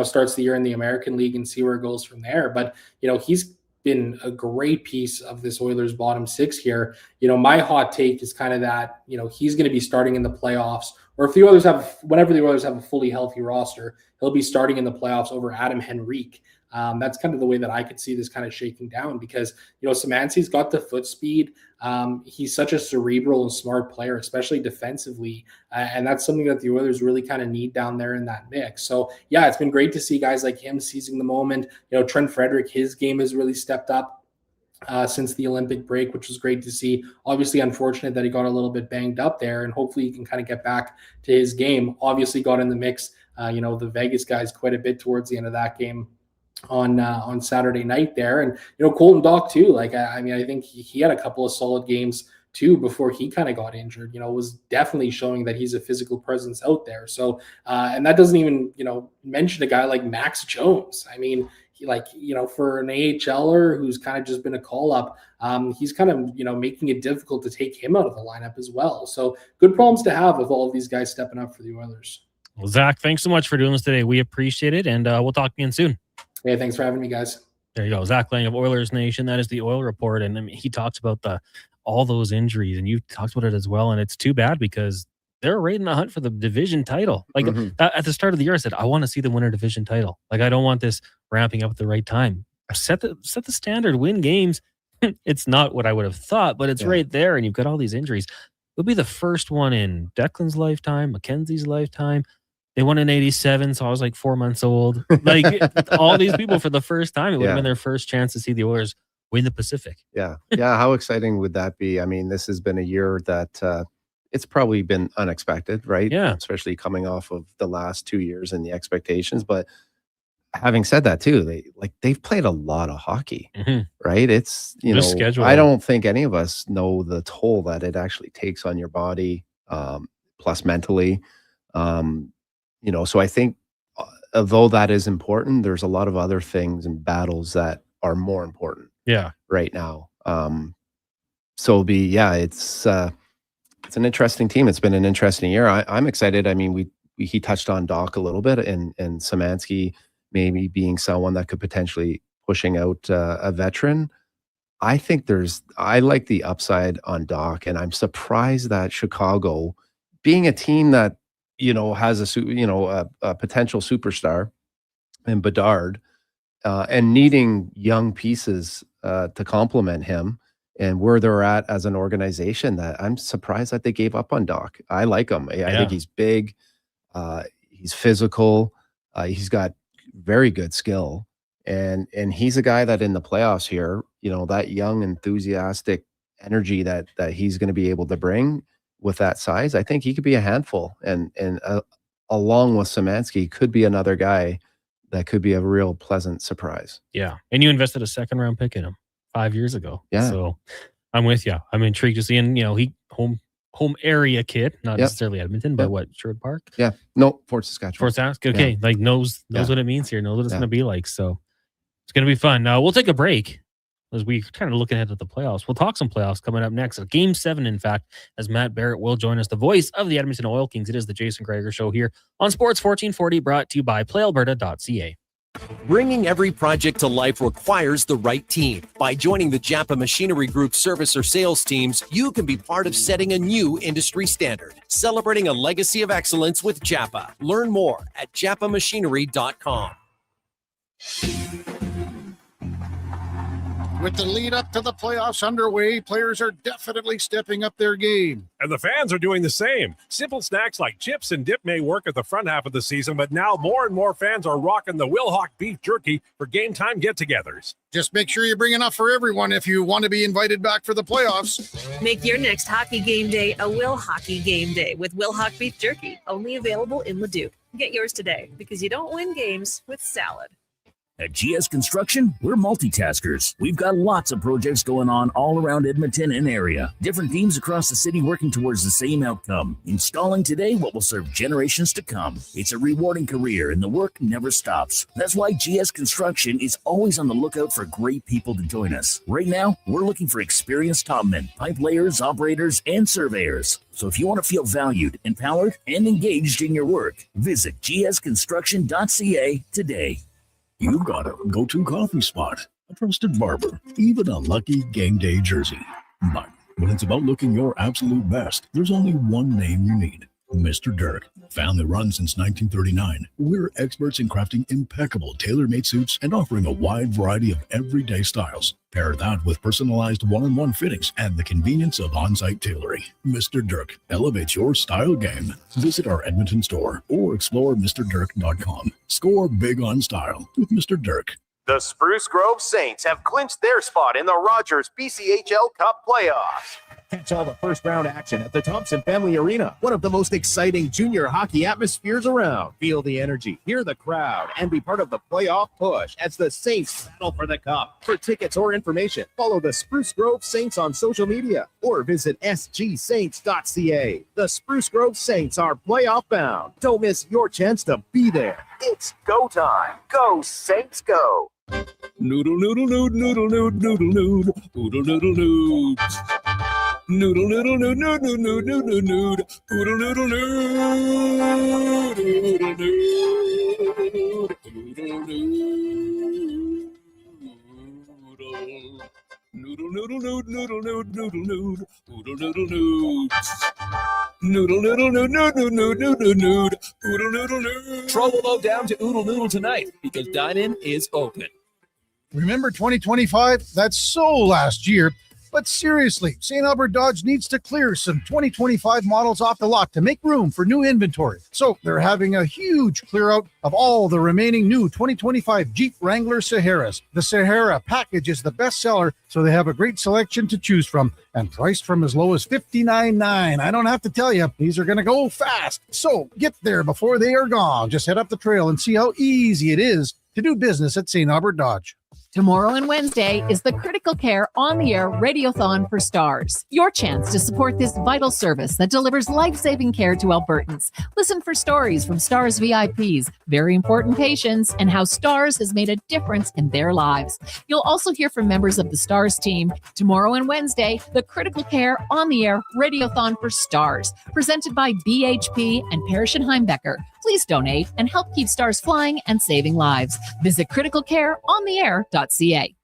starts the year in the American League and see where it goes from there. But, he's been a great piece of this Oilers bottom six here. My hot take is kind of that, he's going to be starting in the playoffs, or whenever the Oilers have a fully healthy roster, he'll be starting in the playoffs over Adam Henrique. That's kind of the way that I could see this kind of shaking down because, Szymanski's got the foot speed. He's such a cerebral and smart player, especially defensively. And that's something that the Oilers really kind of need down there in that mix. So, yeah, it's been great to see guys like him seizing the moment. Trent Frederick, his game has really stepped up since the Olympic break, which was great to see. Obviously, unfortunate that he got a little bit banged up there, and hopefully he can kind of get back to his game. Obviously got in the mix, the Vegas guys quite a bit towards the end of that game on Saturday night there. And, Colton Dach too. Like, I think he had a couple of solid games too before he kind of got injured, was definitely showing that he's a physical presence out there. So, and that doesn't even, mention a guy like Max Jones. I mean, for an AHLer who's kind of just been a call up, he's kind of, making it difficult to take him out of the lineup as well. So good problems to have with all of these guys stepping up for the Oilers.
Well, Zach, thanks so much for doing this today. We appreciate it. And we'll talk again soon.
Hey, thanks for having me, guys.
There you go. Zach Lang of Oilers Nation. That is the Oil Report. And he talks about all those injuries, and you talked about it as well. And it's too bad because they're right in the hunt for the division title. Like at the start of the year, I said, I want to see them win a division title. Like, I don't want this ramping up at the right time. Set the standard, win games. It's not what I would have thought, but it's right there. And you've got all these injuries. It'll be the first one in Declan's lifetime, Mackenzie's lifetime. They won in 87, so I was like 4 months old. Like all these people for the first time, it would have been their first chance to see the Oilers win the Pacific.
Yeah. How exciting would that be? I mean, this has been a year that it's probably been unexpected, right?
Yeah.
Especially coming off of the last 2 years and the expectations. But having said that too, they've played a lot of hockey, right? It's,
schedule.
I don't think any of us know the toll that it actually takes on your body, plus mentally. So I think although that is important, there's a lot of other things and battles that are more important right now. It's an interesting team. It's been an interesting year. I'm excited. I mean, he touched on Dach a little bit and Szymanski maybe being someone that could potentially pushing out a veteran. I think I like the upside on Dach, and I'm surprised that Chicago, being a team that has a potential superstar in Bedard, and needing young pieces to complement him and where they're at as an organization, that I'm surprised that they gave up on Dach. I like him. I think he's big. He's physical. He's got very good skill. And he's a guy that in the playoffs here, that young, enthusiastic energy that he's going to be able to bring with that size, I think he could be a handful. And along with Szymanski, could be another guy that could be a real pleasant surprise.
Yeah. And you invested a second round pick in him 5 years ago.
Yeah.
So I'm with you. I'm intrigued to see, and he home area kid, not necessarily Edmonton, but what, Sherwood Park?
Yeah. No, Fort Saskatchewan.
Fort Saskatchewan. Okay. Like knows what it means here, knows what it's going to be like. So it's going to be fun. Now we'll take a break as we kind of look ahead at the playoffs. We'll talk some playoffs coming up next. Game 7, in fact, as Matt Barrett will join us, the voice of the Edmonton Oil Kings. It is the Jason Gregor Show here on Sports 1440, brought to you by PlayAlberta.ca.
Bringing every project to life requires the right team. By joining the Japa Machinery Group service or sales teams, you can be part of setting a new industry standard. Celebrating a legacy of excellence with Japa. Learn more at japamachinery.com.
With the lead up to the playoffs underway, players are definitely stepping up their game.
And the fans are doing the same. Simple snacks like chips and dip may work at the front half of the season, but now more and more fans are rocking the Wilhauk beef jerky for game time get-togethers.
Just make sure you bring enough for everyone if you want to be invited back for the playoffs.
Make your next hockey game day a Will Hockey game day with Wilhauk beef jerky, only available in Leduc. Get yours today because you don't win games with salad.
At GS Construction, we're multitaskers. We've got lots of projects going on all around Edmonton and area. Different teams across the city working towards the same outcome. Installing today what will serve generations to come. It's a rewarding career and the work never stops. That's why GS Construction is always on the lookout for great people to join us. Right now, we're looking for experienced topmen, pipe layers, operators, and surveyors. So if you want to feel valued, empowered, and engaged in your work, visit gsconstruction.ca today. You've got a go-to coffee spot, a trusted barber, even a lucky game day jersey. But when it's about looking your absolute best, there's only one name you need. Mr. Dirk. Family run since 1939. We're experts in crafting impeccable tailor-made suits and offering a wide variety of everyday styles. Pair that with personalized one-on-one fittings and the convenience of on-site tailoring. Mr. Dirk elevates your style game. Visit our Edmonton store or explore MrDirk.com. Score big on style with Mr. Dirk.
The Spruce Grove Saints have clinched their spot in the Rogers BCHL Cup playoffs. Catch all the first-round action at the Thompson Family Arena, one of the most exciting junior hockey atmospheres around. Feel the energy, hear the crowd, and be part of the playoff push as the Saints battle for the Cup. For tickets or information, follow the Spruce Grove Saints on social media or visit sgsaints.ca. The Spruce Grove Saints are playoff bound. Don't miss your chance to be there. It's go time. Go Saints, go!
Noodle, noodle, nood, noodle, nood, noodle, nood, oodle, noodle, nood. Noodle, noodle, nood, nood, nood, nood, nood, nood, nood, oodle, noodle, nood, oodle, nood, oodle, nood. Noodle, noodle, nood, noodle, nood, noodle, nood, oodle, noodle, nood. Noodle, noodle, nood, nood, nood, nood, nood, nood, nood, oodle, noodle, nood.
Troll low down to Oodle Noodle tonight because dine-in is open.
Remember 2025? That's so last year. But seriously, St. Albert Dodge needs to clear some 2025 models off the lot to make room for new inventory. So they're having a huge clear out of all the remaining new 2025 Jeep Wrangler Saharas. The Sahara package is the best seller, so they have a great selection to choose from and priced from as low as $59.9. I don't have to tell you, these are going to go fast. So get there before they are gone. Just head up the trail and see how easy it is to do business at St. Albert Dodge.
Tomorrow and Wednesday is the Critical Care On the Air Radiothon for Stars. Your chance to support this vital service that delivers life-saving care to Albertans. Listen for stories from Stars VIPs, very important patients, and how Stars has made a difference in their lives. You'll also hear from members of the Stars team. Tomorrow and Wednesday, the Critical Care On the Air Radiothon for Stars, presented by BHP and Parrish and Heimbecker. Please donate and help keep Stars flying and saving lives. Visit criticalcareontheair.ca.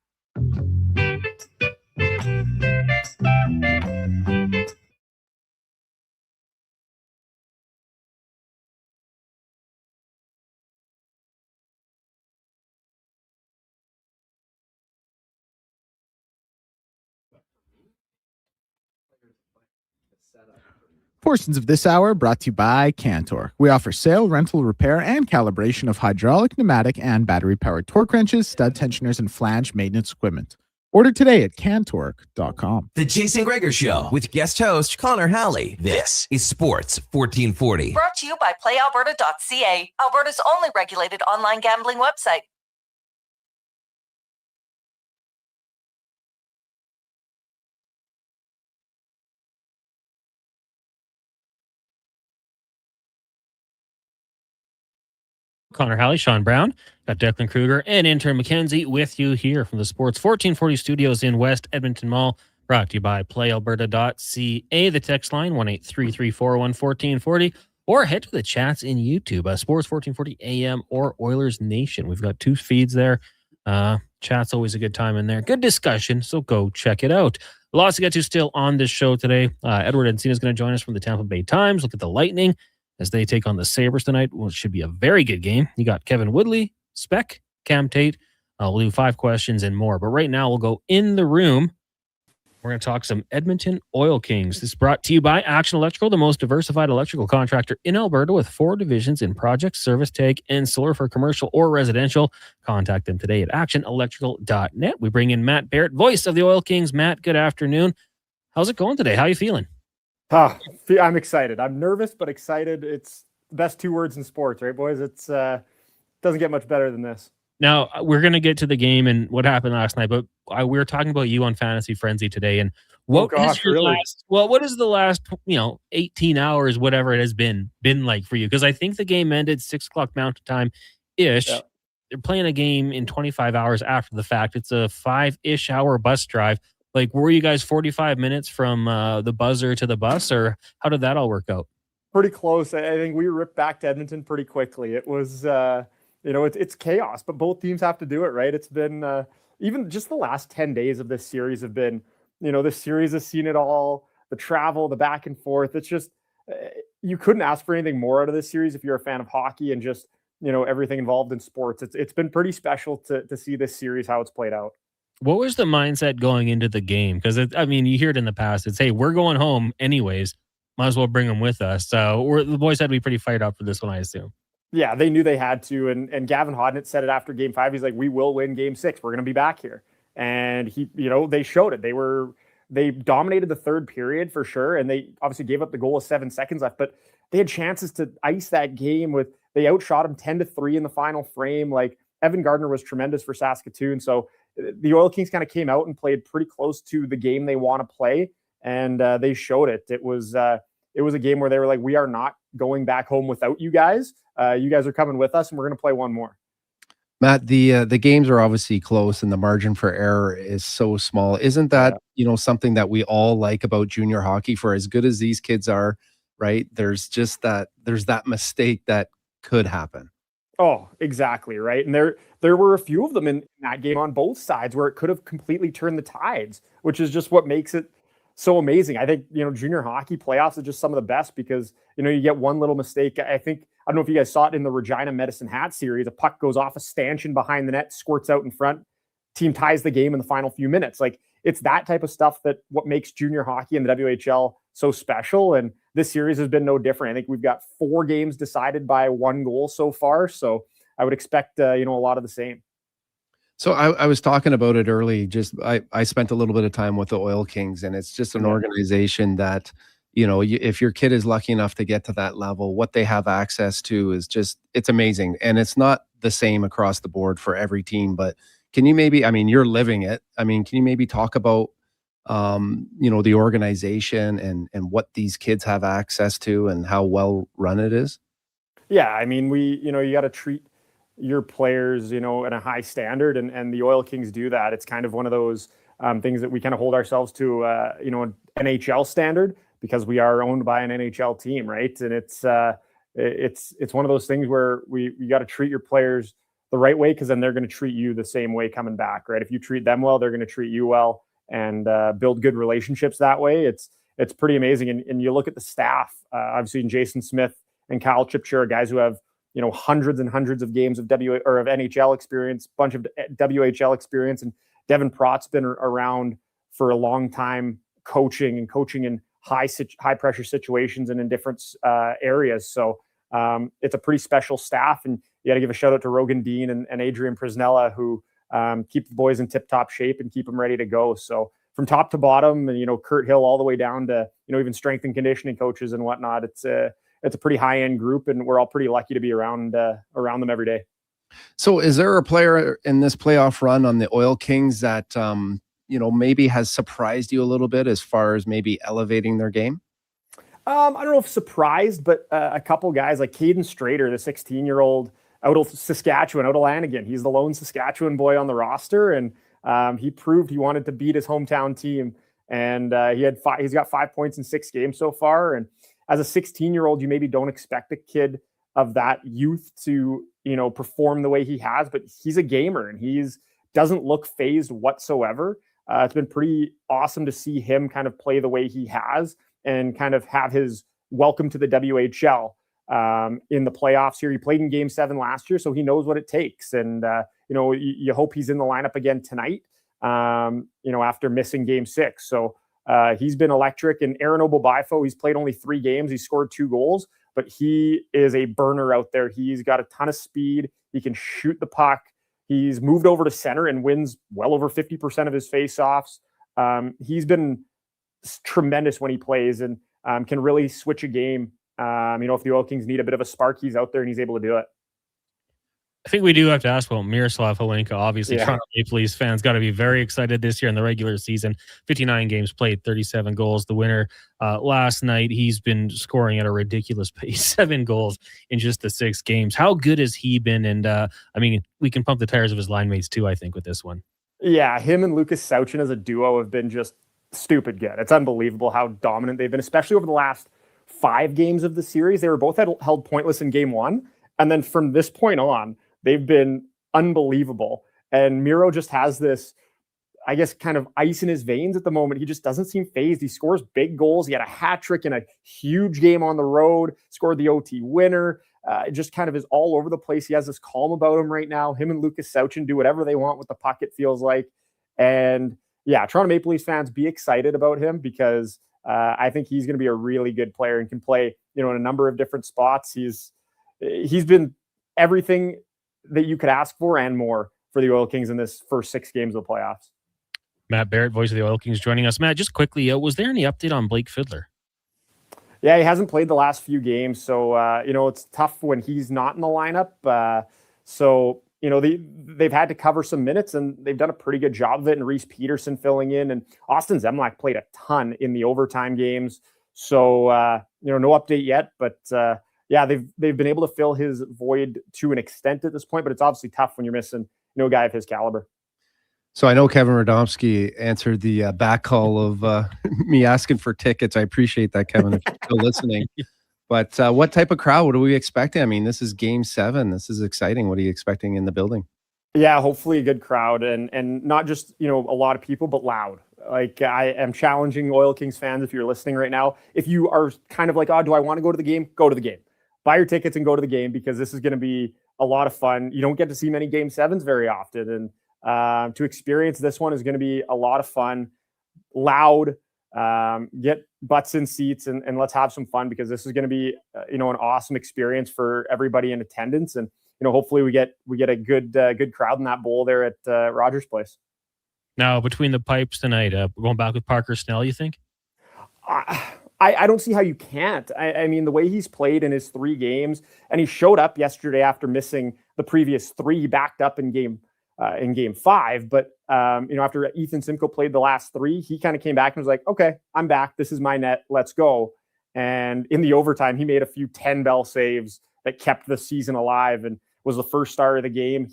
Portions of this hour brought to you by CanTorque. We offer sale, rental, repair, and calibration of hydraulic, pneumatic, and battery-powered torque wrenches, stud tensioners, and flange maintenance equipment. Order today at CanTorque.com.
The Jason Gregor Show with guest host Connor Halley. This is Sports 1440.
Brought to you by PlayAlberta.ca, Alberta's only regulated online gambling website.
Connor Halley, Sean Brown, got Declan Kruger and intern Mackenzie with you here from the Sports 1440 studios in West Edmonton Mall. Brought to you by PlayAlberta.ca. The text line 1-833-401-1440, or head to the chats in YouTube, Sports 1440 AM or Oilers Nation. We've got two feeds there. Chat's always a good time in there. Good discussion, so go check it out. Lots to get to still on this show today. Edward Encina is going to join us from the Tampa Bay Times. Look at the Lightning as they take on the Sabres tonight. Well, it should be a very good game. You got Kevin Woodley, Speck, Cam Tate. We'll do 5 questions and more. But right now, we'll go in the room. We're going to talk some Edmonton Oil Kings. This is brought to you by Action Electrical, the most diversified electrical contractor in Alberta with 4 divisions in project, service, tag, and solar for commercial or residential. Contact them today at actionelectrical.net. We bring in Matt Barrett, voice of the Oil Kings. Matt, good afternoon. How's it going today? How are you feeling?
I'm excited. I'm nervous, but excited. It's the best 2 words in sports, right, boys? It's doesn't get much better than this.
Now we're gonna get to the game and what happened last night, but we were talking about you on Fantasy Frenzy today, and what is
gosh,
your
really?
what is the last 18 hours, whatever it has been like for you? Because I think the game ended 6 o'clock Mountain Time ish.
Yeah.
They're playing a game in 25 hours after the fact. It's a 5-ish hour bus drive. Like, were you guys 45 minutes from the buzzer to the bus, or how did that all work out?
Pretty close. I think we ripped back to Edmonton pretty quickly. It was, it's chaos, but both teams have to do it, right? It's been even just the last 10 days of this series have been, this series has seen it all, the travel, the back and forth. It's just, you couldn't ask for anything more out of this series if you're a fan of hockey and just, everything involved in sports. It's been pretty special to see this series, how it's played out.
What was the mindset going into the game? Because you hear it in the past. It's, hey, we're going home anyways. Might as well bring them with us. So the boys had to be pretty fired up for this one, I assume.
Yeah, they knew they had to. And Gavin Hodnett said it after game 5. He's like, we will win game 6. We're going to be back here. And they showed it. They dominated the third period for sure. And they obviously gave up the goal with 7 seconds left, but they had chances to ice that game they outshot them 10-3 in the final frame. Like, Evan Gardner was tremendous for Saskatoon. So the Oil Kings kind of came out and played pretty close to the game they want to play. And they showed it. It was a game where they were like, we are not going back home without you guys. You guys are coming with us, and we're going to play one more.
Matt, the games are obviously close, and the margin for error is so small. Isn't that something that we all like about junior hockey? For as good as these kids are, right? There's that mistake that could happen.
Oh, exactly, right. And there were a few of them in that game on both sides where it could have completely turned the tides, which is just what makes it so amazing. I think, junior hockey playoffs are just some of the best because, you get one little mistake. I don't know if you guys saw it in the Regina Medicine Hat series. A puck goes off a stanchion behind the net, squirts out in front, team ties the game in the final few minutes. Like, it's that type of stuff that what makes junior hockey in the WHL so special. And this series has been no different. I think we've got 4 games decided by 1 goal so far. So I would expect, a lot of the same.
So I was talking about it early. Just I spent a little bit of time with the Oil Kings, and it's just an organization that, if your kid is lucky enough to get to that level, what they have access to is it's amazing. And it's not the same across the board for every team, but can you maybe, you're living it. Can you maybe talk about, the organization and what these kids have access to and how well run it is?
Yeah. You got to treat your players, at a high standard, and the Oil Kings do that. It's kind of one of those things that we kind of hold ourselves to, an NHL standard, because we are owned by an NHL team, right? And it's one of those things where we got to treat your players the right way, because then they're going to treat you the same way coming back, right? If you treat them well, they're going to treat you well, and build good relationships that way. It's pretty amazing. And you look at the staff, obviously, in Jason Smith and Kyle Chipchura, guys who have hundreds and hundreds of games of NHL experience, bunch of WHL experience, and Devin Prott's been around for a long time, coaching in high pressure situations and in different areas. So it's a pretty special staff, and you got to give a shout out to Rogan Dean and Adrian Prisnella, who keep the boys in tip top shape and keep them ready to go. So from top to bottom, and Kurt Hill all the way down to even strength and conditioning coaches and whatnot, it's a pretty high end group, and we're all pretty lucky to be around them every day.
So is there a player in this playoff run on the Oil Kings that maybe has surprised you a little bit as far as maybe elevating their game?
I don't know if surprised, but a couple guys like Caden Strader, the 16-year-old out of Saskatchewan, out of Lanigan. He's the lone Saskatchewan boy on the roster, and he proved he wanted to beat his hometown team. And he's got 5 points in 6 games so far. And as a 16-year-old, you maybe don't expect a kid of that youth to, perform the way he has, but he's a gamer, and doesn't look phased whatsoever. It's been pretty awesome to see him kind of play the way he has and kind of have his welcome to the WHL in the playoffs here. He played in Game 7 last year, so he knows what it takes. And, you hope he's in the lineup again tonight, after missing Game 6. So he's been electric. And Aaron Obobifo, he's played only 3 games. He scored 2 goals, but he is a burner out there. He's got a ton of speed. He can shoot the puck. He's moved over to center and wins well over 50% of his faceoffs. He's been tremendous when he plays, and can really switch a game. If the Oil Kings need a bit of a spark, he's out there and he's able to do it.
I think we do have to ask about Miroslav Holenka. Obviously,
Yeah.
Toronto Maple Leafs fans got to be very excited this year in the regular season. 59 games played, 37 goals. The winner last night, he's been scoring at a ridiculous pace, 7 goals in just the 6 games. How good has he been? And I mean, we can pump the tires of his line mates too, I think, with this one.
Yeah, him and Lucas Sauchin as a duo have been just stupid good. It's unbelievable how dominant they've been, especially over the last 5 games of the series. They were both held pointless in game 1. And then from this point on, they've been unbelievable. And Miro just has this, I guess, kind of ice in his veins at the moment. He just doesn't seem phased. He scores big goals. He had a hat trick in a huge game on the road, scored the OT winner. Just kind of is all over the place. He has this calm about him right now. Him and Lucas Sauchin do whatever they want with the puck, it feels like. And yeah, Toronto Maple Leafs fans, be excited about him because I think he's going to be a really good player and can play, in a number of different spots. He's been everything that you could ask for and more for the Oil Kings in this first 6 games of the playoffs.
Matt Barrett, voice of the Oil Kings, joining us. Matt, just quickly, was there any update on Blake Fiddler?
Yeah, he hasn't played the last few games, so it's tough when he's not in the lineup. They've had to cover some minutes, and they've done a pretty good job of it. And Reese Peterson filling in, and Austin Zemlak played a ton in the overtime games. So no update yet, but they've been able to fill his void to an extent at this point. But it's obviously tough when you're missing a guy of his caliber.
So I know Kevin Radomski answered the back call of me asking for tickets. I appreciate that, Kevin, if you're still listening. But what type of crowd are we expecting? I mean, this is game 7. This is exciting. What are you expecting in the building?
Yeah, hopefully a good crowd and not just, a lot of people, but loud. Like I am challenging Oil Kings fans, if you're listening right now, if you are kind of like, do I want to go to the game? Go to the game. Buy your tickets and go to the game because this is going to be a lot of fun. You don't get to see many game 7s very often. And to experience this one is going to be a lot of fun, loud, get butts in seats and let's have some fun because this is going to be, an awesome experience for everybody in attendance. And, hopefully we get a good crowd in that bowl there at Rogers Place.
Now, between the pipes tonight, going back with Parker Snell, you think?
I don't see how you can't. I mean, the way he's played in his 3 games, and he showed up yesterday after missing the previous 3. He backed up in game 5. But, after Ethan Simcoe played the last 3, he kind of came back and was like, okay, I'm back. This is my net. Let's go. And in the overtime, he made a few 10-bell saves that kept the season alive and was the first star of the game.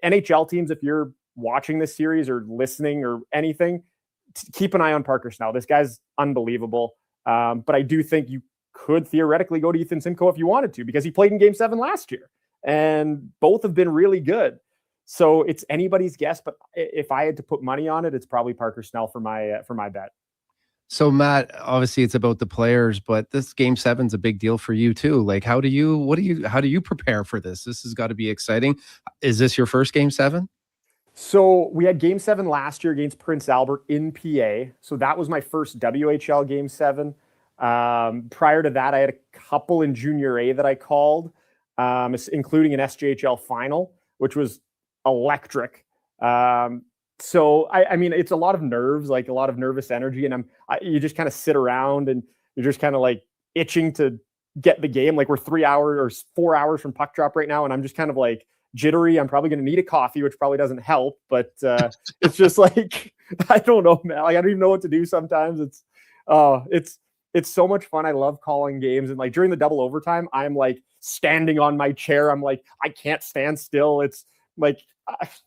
NHL teams, if you're watching this series or listening or anything, keep an eye on Parker Snell. This guy's unbelievable. But I do think you could theoretically go to Ethan Simcoe if you wanted to, because he played in game 7 last year and both have been really good. So it's anybody's guess, but if I had to put money on it, it's probably Parker Snell for my bet.
So Matt, obviously it's about the players, but this game 7's a big deal for you too. Like, how do you prepare for this? This has got to be exciting. Is this your first game 7?
So we had game 7 last year against Prince Albert in PA. So that was my first WHL game 7. Prior to that, I had a couple in junior A that I called, including an SJHL final, which was electric. So I mean, it's a lot of nerves, like a lot of nervous energy. And you just kind of sit around and you're just kind of like itching to get the game. Like we're 3 hours or 4 hours from puck drop right now. And I'm just kind of like jittery. I'm probably going to need a coffee, which probably doesn't help, but it's just like, I don't know, man. Like, I don't even know what to do sometimes. It's so much fun. I love calling games. And like during the double overtime, I'm like standing on my chair. I'm like, I can't stand still. It's like,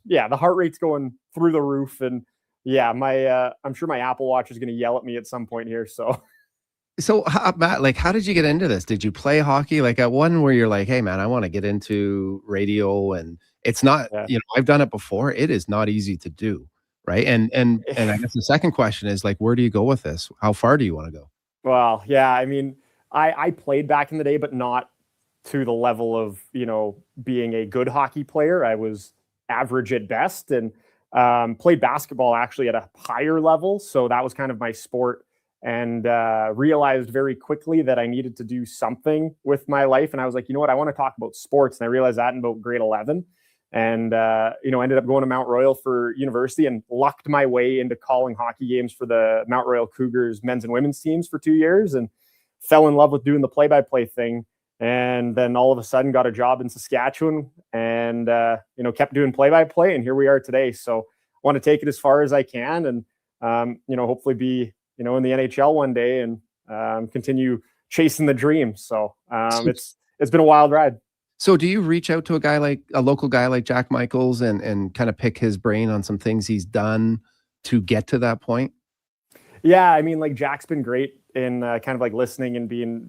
the heart rate's going through the roof. And yeah, I'm sure my Apple Watch is going to yell at me at some point here. So
Matt, like, how did you get into this? Did you play hockey? Like at one where you're like, hey man, I want to get into radio, and it's not, I've done it before. It is not easy to do. Right. And I guess the second question is like, where do you go with this? How far do you want to go?
Well, yeah, I mean, I played back in the day, but not to the level of, being a good hockey player. I was average at best, and played basketball actually at a higher level. So that was kind of my sport, and realized very quickly that I needed to do something with my life. And I was like, you know what, I want to talk about sports. And I realized that in about grade 11, and ended up going to Mount Royal for university and lucked my way into calling hockey games for the Mount Royal Cougars men's and women's teams for 2 years, and fell in love with doing the play-by-play thing. and then all of a sudden got a job in Saskatchewan and, kept doing play-by-play, and here we are today. So I want to take it as far as I can and, hopefully be, in the NHL one day and continue chasing the dream. So it's been a wild ride.
So do you reach out to a local guy like Jack Michaels and kind of pick his brain on some things he's done to get to that point?
Yeah. I mean, like Jack's been great in kind of like listening and being,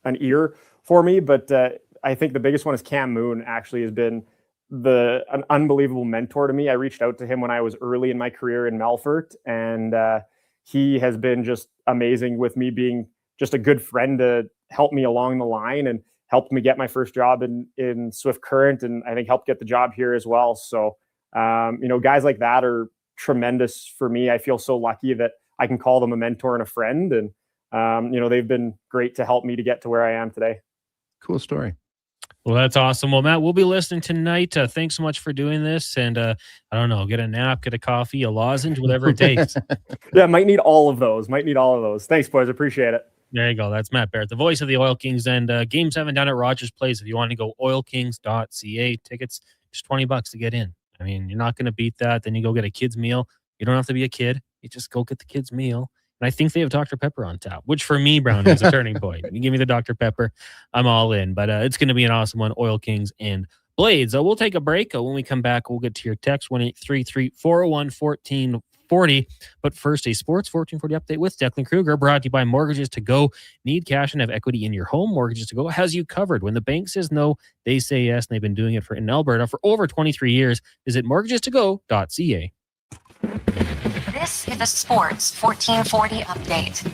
an ear for me. But I think the biggest one is Cam Moon actually has been an unbelievable mentor to me. I reached out to him when I was early in my career in Melfort, and he has been just amazing with me, being just a good friend to help me along the line and helped me get my first job in Swift Current, and I think helped get the job here as well. So, guys like that are tremendous for me. I feel so lucky that I can call them a mentor and a friend, and they've been great to help me to get to where I am today.
Cool story.
Well, that's awesome. Well, Matt, we'll be listening tonight. Thanks so much for doing this. And I don't know, get a nap, get a coffee, a lozenge, whatever it takes.
Yeah, might need all of those. Thanks, boys. Appreciate it.
There you go. That's Matt Barrett, the voice of the Oil Kings. And Game 7 down at Rogers Place. If you want to go, oilkings.ca. Tickets, just $20 to get in. I mean, you're not going to beat that. Then you go get a kid's meal. You don't have to be a kid. You just go get the kid's meal. And I think they have Dr. Pepper on tap, which for me, Brown, is a turning point. You give me the Dr. Pepper, I'm all in. But it's going to be an awesome one, Oil Kings and Blades. We'll take a break. When we come back, we'll get to your text, 1-833-401-1440. But first, a Sports 1440 update with Declan Kruger, brought to you by Mortgages to Go. Need cash and have equity in your home? Mortgages to Go has you covered. When the bank says no, they say yes, and they've been doing it in Alberta for over 23 years. Visit mortgagestogo.ca.
This is the Sports 1440 update.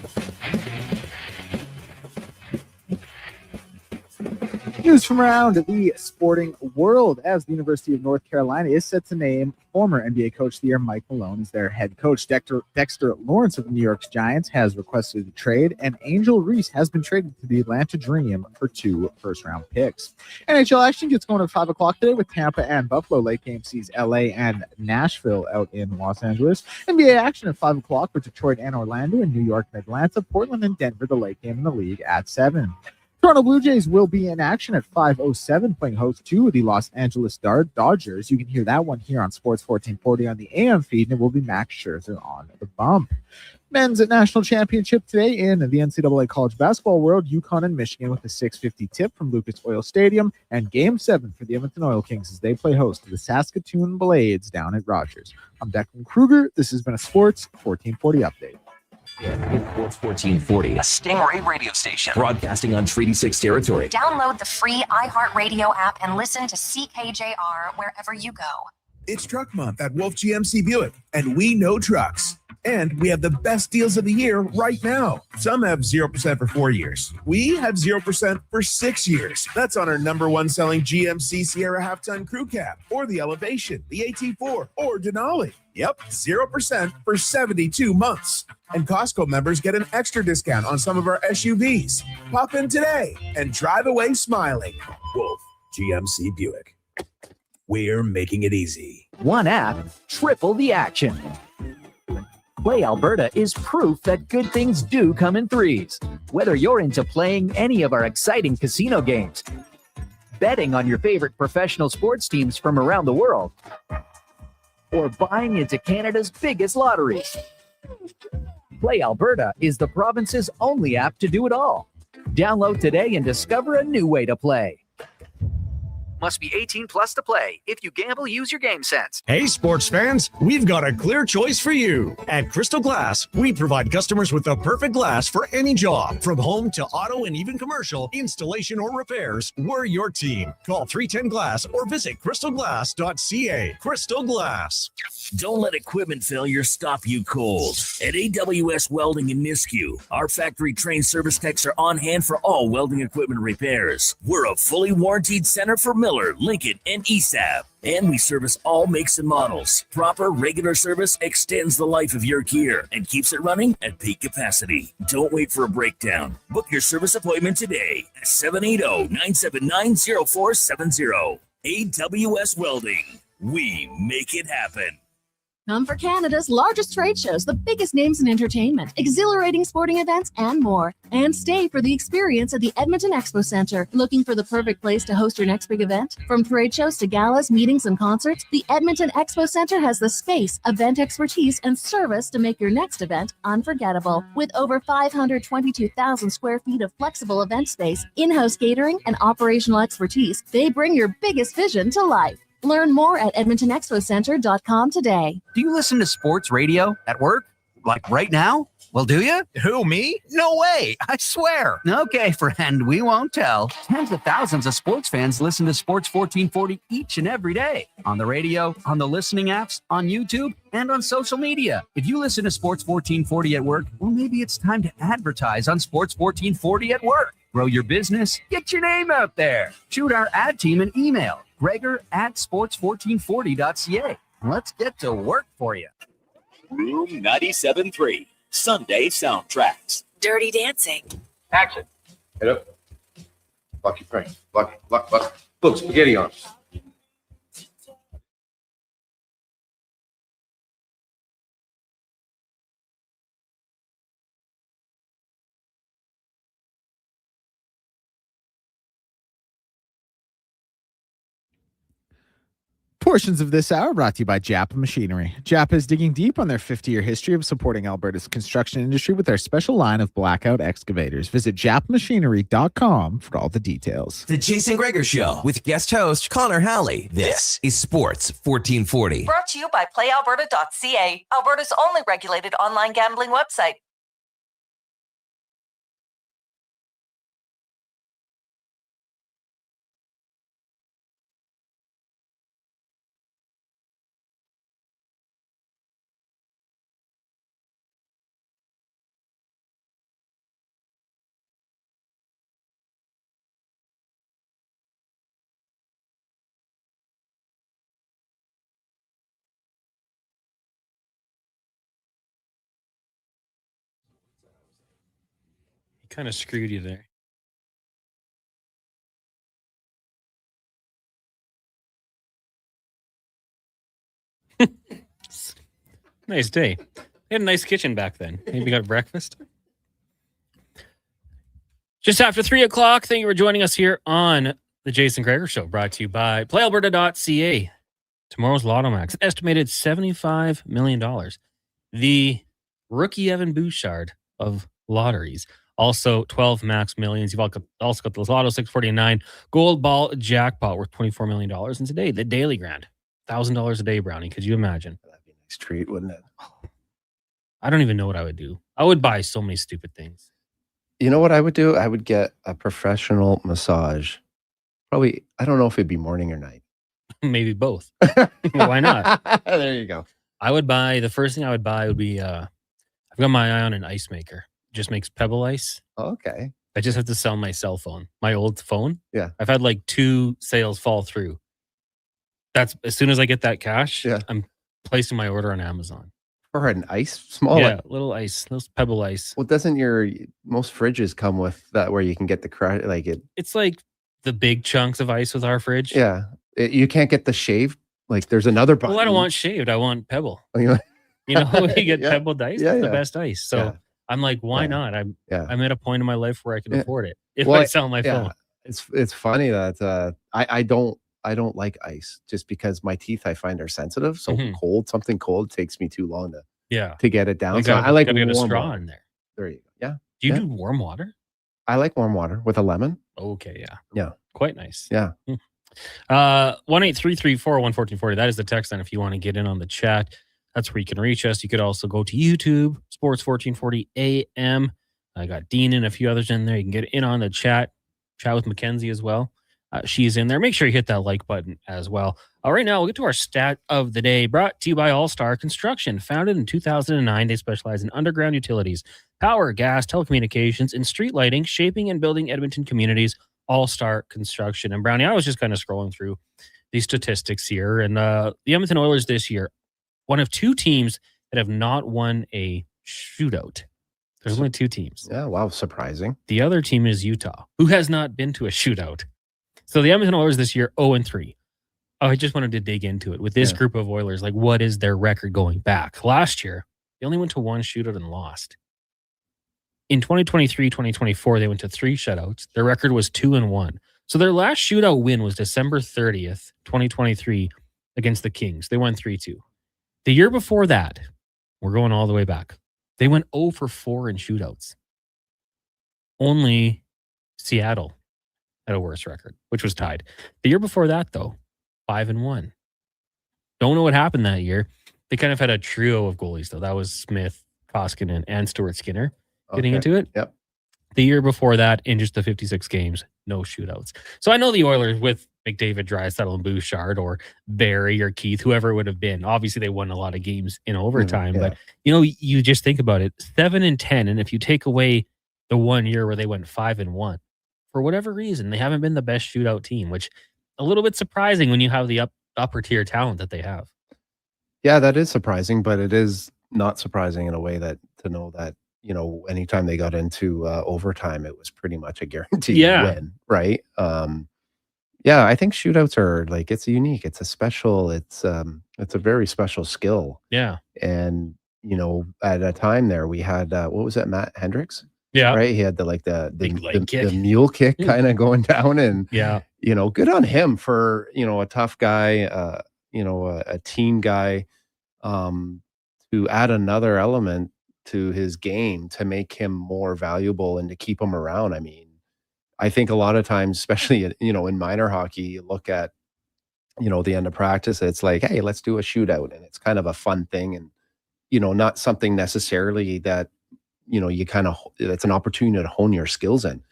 News from around the sporting world, as the University of North Carolina is set to name former NBA Coach of the Year Mike Malone as their head coach. Dexter Lawrence of the New York Giants has requested a trade, and Angel Reese has been traded to the Atlanta Dream for 2 first-round picks. NHL action gets going at 5 o'clock today with Tampa and Buffalo. Late game sees LA and Nashville out in Los Angeles. NBA action at 5 o'clock with Detroit and Orlando, and New York and Atlanta, Portland and Denver, the late game in the league at 7. Toronto Blue Jays will be in action at 5:07, playing host to the Los Angeles Dodgers. You can hear that one here on Sports 1440 on the AM feed, and it will be Max Scherzer on the bump. Men's national championship today in the NCAA college basketball world. UConn and Michigan with a 6:50 tip from Lucas Oil Stadium, and Game 7 for the Edmonton Oil Kings as they play host to the Saskatoon Blades down at Rogers. I'm Declan Kruger. This has been a Sports 1440 update.
Sports 1440, a Stingray radio station broadcasting on Treaty 6 territory.
Download the free iHeartRadio app and listen to CKJR wherever you go.
It's Truck Month at Wolf GMC Buick, and we know trucks. And we have the best deals of the year right now. Some have 0% for 4 years. We have 0% for 6 years. That's on our #1 selling GMC Sierra half-ton crew cab, or the Elevation, the AT4, or Denali. Yep, 0% for 72 months. And Costco members get an extra discount on some of our SUVs. Pop in today and drive away smiling. Wolf GMC Buick. We're making it easy.
One app, triple the action. Play Alberta is proof that good things do come in threes. Whether you're into playing any of our exciting casino games, betting on your favorite professional sports teams from around the world, or buying into Canada's biggest lotteries, Play Alberta is the province's only app to do it all. Download today and discover a new way to play.
Must be 18 plus to play. If you gamble, use your game sense.
Hey, sports fans, we've got a clear choice for you. At Crystal Glass, we provide customers with the perfect glass for any job. From home to auto and even commercial, installation or repairs, we're your team. Call 310-GLASS or visit crystalglass.ca. Crystal Glass.
Don't let equipment failure stop you cold. At AWS Welding in Nisku, our factory-trained service techs are on hand for all welding equipment repairs. We're a fully warranted center for Miller, Lincoln, and ESAB. And we service all makes and models. Proper, regular service extends the life of your gear and keeps it running at peak capacity. Don't wait for a breakdown. Book your service appointment today at 780-979-0470. AWS Welding. We make it happen.
Come for Canada's largest trade shows, the biggest names in entertainment, exhilarating sporting events, and more. And stay for the experience at the Edmonton Expo Centre. Looking for the perfect place to host your next big event? From trade shows to galas, meetings, and concerts, the Edmonton Expo Centre has the space, event expertise, and service to make your next event unforgettable. With over 522,000 square feet of flexible event space, in-house catering, and operational expertise, they bring your biggest vision to life. Learn more at edmontonexpocentre.com today.
Do you listen to sports radio at work? Like right now? Well, do you?
Who, me? No way. I swear.
Okay, friend, we won't tell. Tens of thousands of sports fans listen to Sports 1440 each and every day. On the radio, on the listening apps, on YouTube, and on social media. If you listen to Sports 1440 at work, well, maybe it's time to advertise on Sports 1440 at work. Grow your business. Get your name out there. Shoot our ad team an email. Gregor at sports1440.ca. Let's get to work for you.
Room 97.3, Sunday Soundtracks.
Dirty Dancing.
Action. Head up. Lucky Frank. Lucky. Put spaghetti on.
Portions of this hour brought to you by Japa Machinery. Japa is digging deep on their 50-year history of supporting Alberta's construction industry with their special line of blackout excavators. Visit japamachinery.com for all the details.
The Jason Gregor Show with guest host Connor Halley. This is Sports 1440.
Brought to you by PlayAlberta.ca, Alberta's only regulated online gambling website.
Kind of screwed you there. Nice day. They had a nice kitchen back then. Maybe got breakfast. Just after 3 o'clock, thank you for joining us here on the Jason Gregor Show, brought to you by PlayAlberta.ca. Tomorrow's Lotto Max, an estimated $75 million. The rookie Evan Bouchard of lotteries. Also, 12 max millions. You've also got the Lotto 649 Gold Ball Jackpot worth $24 million. And today, the Daily Grand, $1,000 a day, Brownie. Could you imagine?
That'd be a nice treat, wouldn't it?
I don't even know what I would do. I would buy so many stupid things.
You know what I would do? I would get a professional massage. Probably, I don't know if it'd be morning or night.
Maybe both. Why not?
There you go.
The first thing I would buy would be, I've got my eye on an ice maker. Just makes pebble ice.
Okay.
I just have to sell my cell phone, my old phone.
Yeah.
I've had like 2 sales fall through. That's as soon as I get that cash, I'm placing my order on Amazon.
For an small
little ice, little pebble ice.
Well, doesn't most fridges come with that where you can get the crush
It's like the big chunks of ice with our fridge.
Yeah. You can't get the shaved. Like there's another button.
Well, I don't want shaved. I want pebble.
You
know, you get pebbled ice. It's the best ice. So I'm like, why not? I'm at a point in my life where I can afford it if I sell my phone.
It's funny that I don't like ice just because my teeth I find are sensitive. So something cold takes me too long to get it down. I like
get a
warm
straw
water.
in there.
There you go. Yeah.
Do you do warm water?
I like warm water with a lemon.
Okay, yeah.
Yeah.
Quite nice.
Yeah.
1-833-401-1440. That is the text line if you want to get in on the chat. That's where you can reach us. You could also go to YouTube, Sports 1440 AM. I got Dean and a few others in there. You can get in on the chat with Mackenzie as well. She's in there. Make sure you hit that like button as well. Right now, we'll get to our stat of the day, brought to you by All Star Construction. Founded in 2009, they specialize in underground utilities, power, gas, telecommunications, and street lighting, shaping and building Edmonton communities. All Star Construction. And Brownie, I was just kind of scrolling through these statistics here, and the Edmonton Oilers this year, one of 2 teams that have not won a shootout. There's only 2 teams.
Yeah, wow, surprising.
The other team is Utah, who has not been to a shootout. So the Edmonton Oilers this year, 0-3. Oh, I just wanted to dig into it. With this group of Oilers, like, what is their record going back? Last year, they only went to one shootout and lost. In 2023, 2024, they went to 3 shutouts. Their record was 2-1. So their last shootout win was December 30th, 2023 against the Kings. They won 3-2. The year before that, we're going all the way back, they went 0-4 in shootouts. Only Seattle had a worse record, which was tied. The year before that, though, 5-1. Don't know what happened that year. They kind of had a trio of goalies, though. That was Smith, Koskinen, and Stuart Skinner getting into it.
Yep.
The year before that, in just the 56 games, no shootouts. So I know the Oilers with McDavid, Draisaitl, and Bouchard, or Barry or Keith, whoever it would have been. Obviously, they won a lot of games in overtime. But, you just think about it, 7-10. And if you take away the 1 year where they went 5-1, for whatever reason, they haven't been the best shootout team, which a little bit surprising when you have the upper tier talent that they have.
Yeah, that is surprising, but it is not surprising in a way that to know that, anytime they got into overtime, it was pretty much a guaranteed win, right? I think shootouts are like, it's unique. It's a special, it's a very special skill.
Yeah.
And, at a time there, we had, what was that, Matt Hendricks?
Yeah.
Right? He had the
kick.
mule kick kind of going down, and,
yeah,
good on him for, a tough guy, a team guy, to add another element to his game to make him more valuable and to keep him around. I mean, I think a lot of times, especially, in minor hockey, you look at, the end of practice, it's like, hey, let's do a shootout. And it's kind of a fun thing. And, not something necessarily that, that's an opportunity to hone your skills in.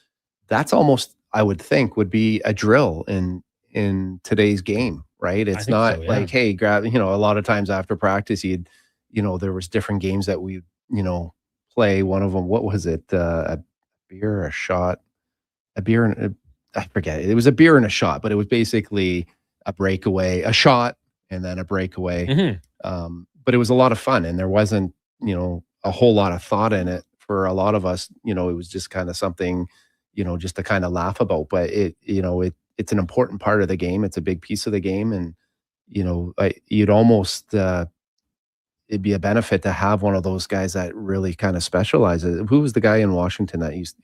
That's almost, I would think, would be a drill in today's game, right? It's not like, hey, grab, a lot of times after practice, there was different games that we, play. One of them, what was it? A beer, a shot, a beer, and I forget. It was a beer and a shot, but it was basically a breakaway, a shot, and then a breakaway.
Mm-hmm.
But it was a lot of fun, and there wasn't, a whole lot of thought in it for a lot of us. It was just kind of something, just to kind of laugh about. But it's an important part of the game. It's a big piece of the game, and you'd almost it'd be a benefit to have one of those guys that really kind of specializes. Who was the guy in Washington that he's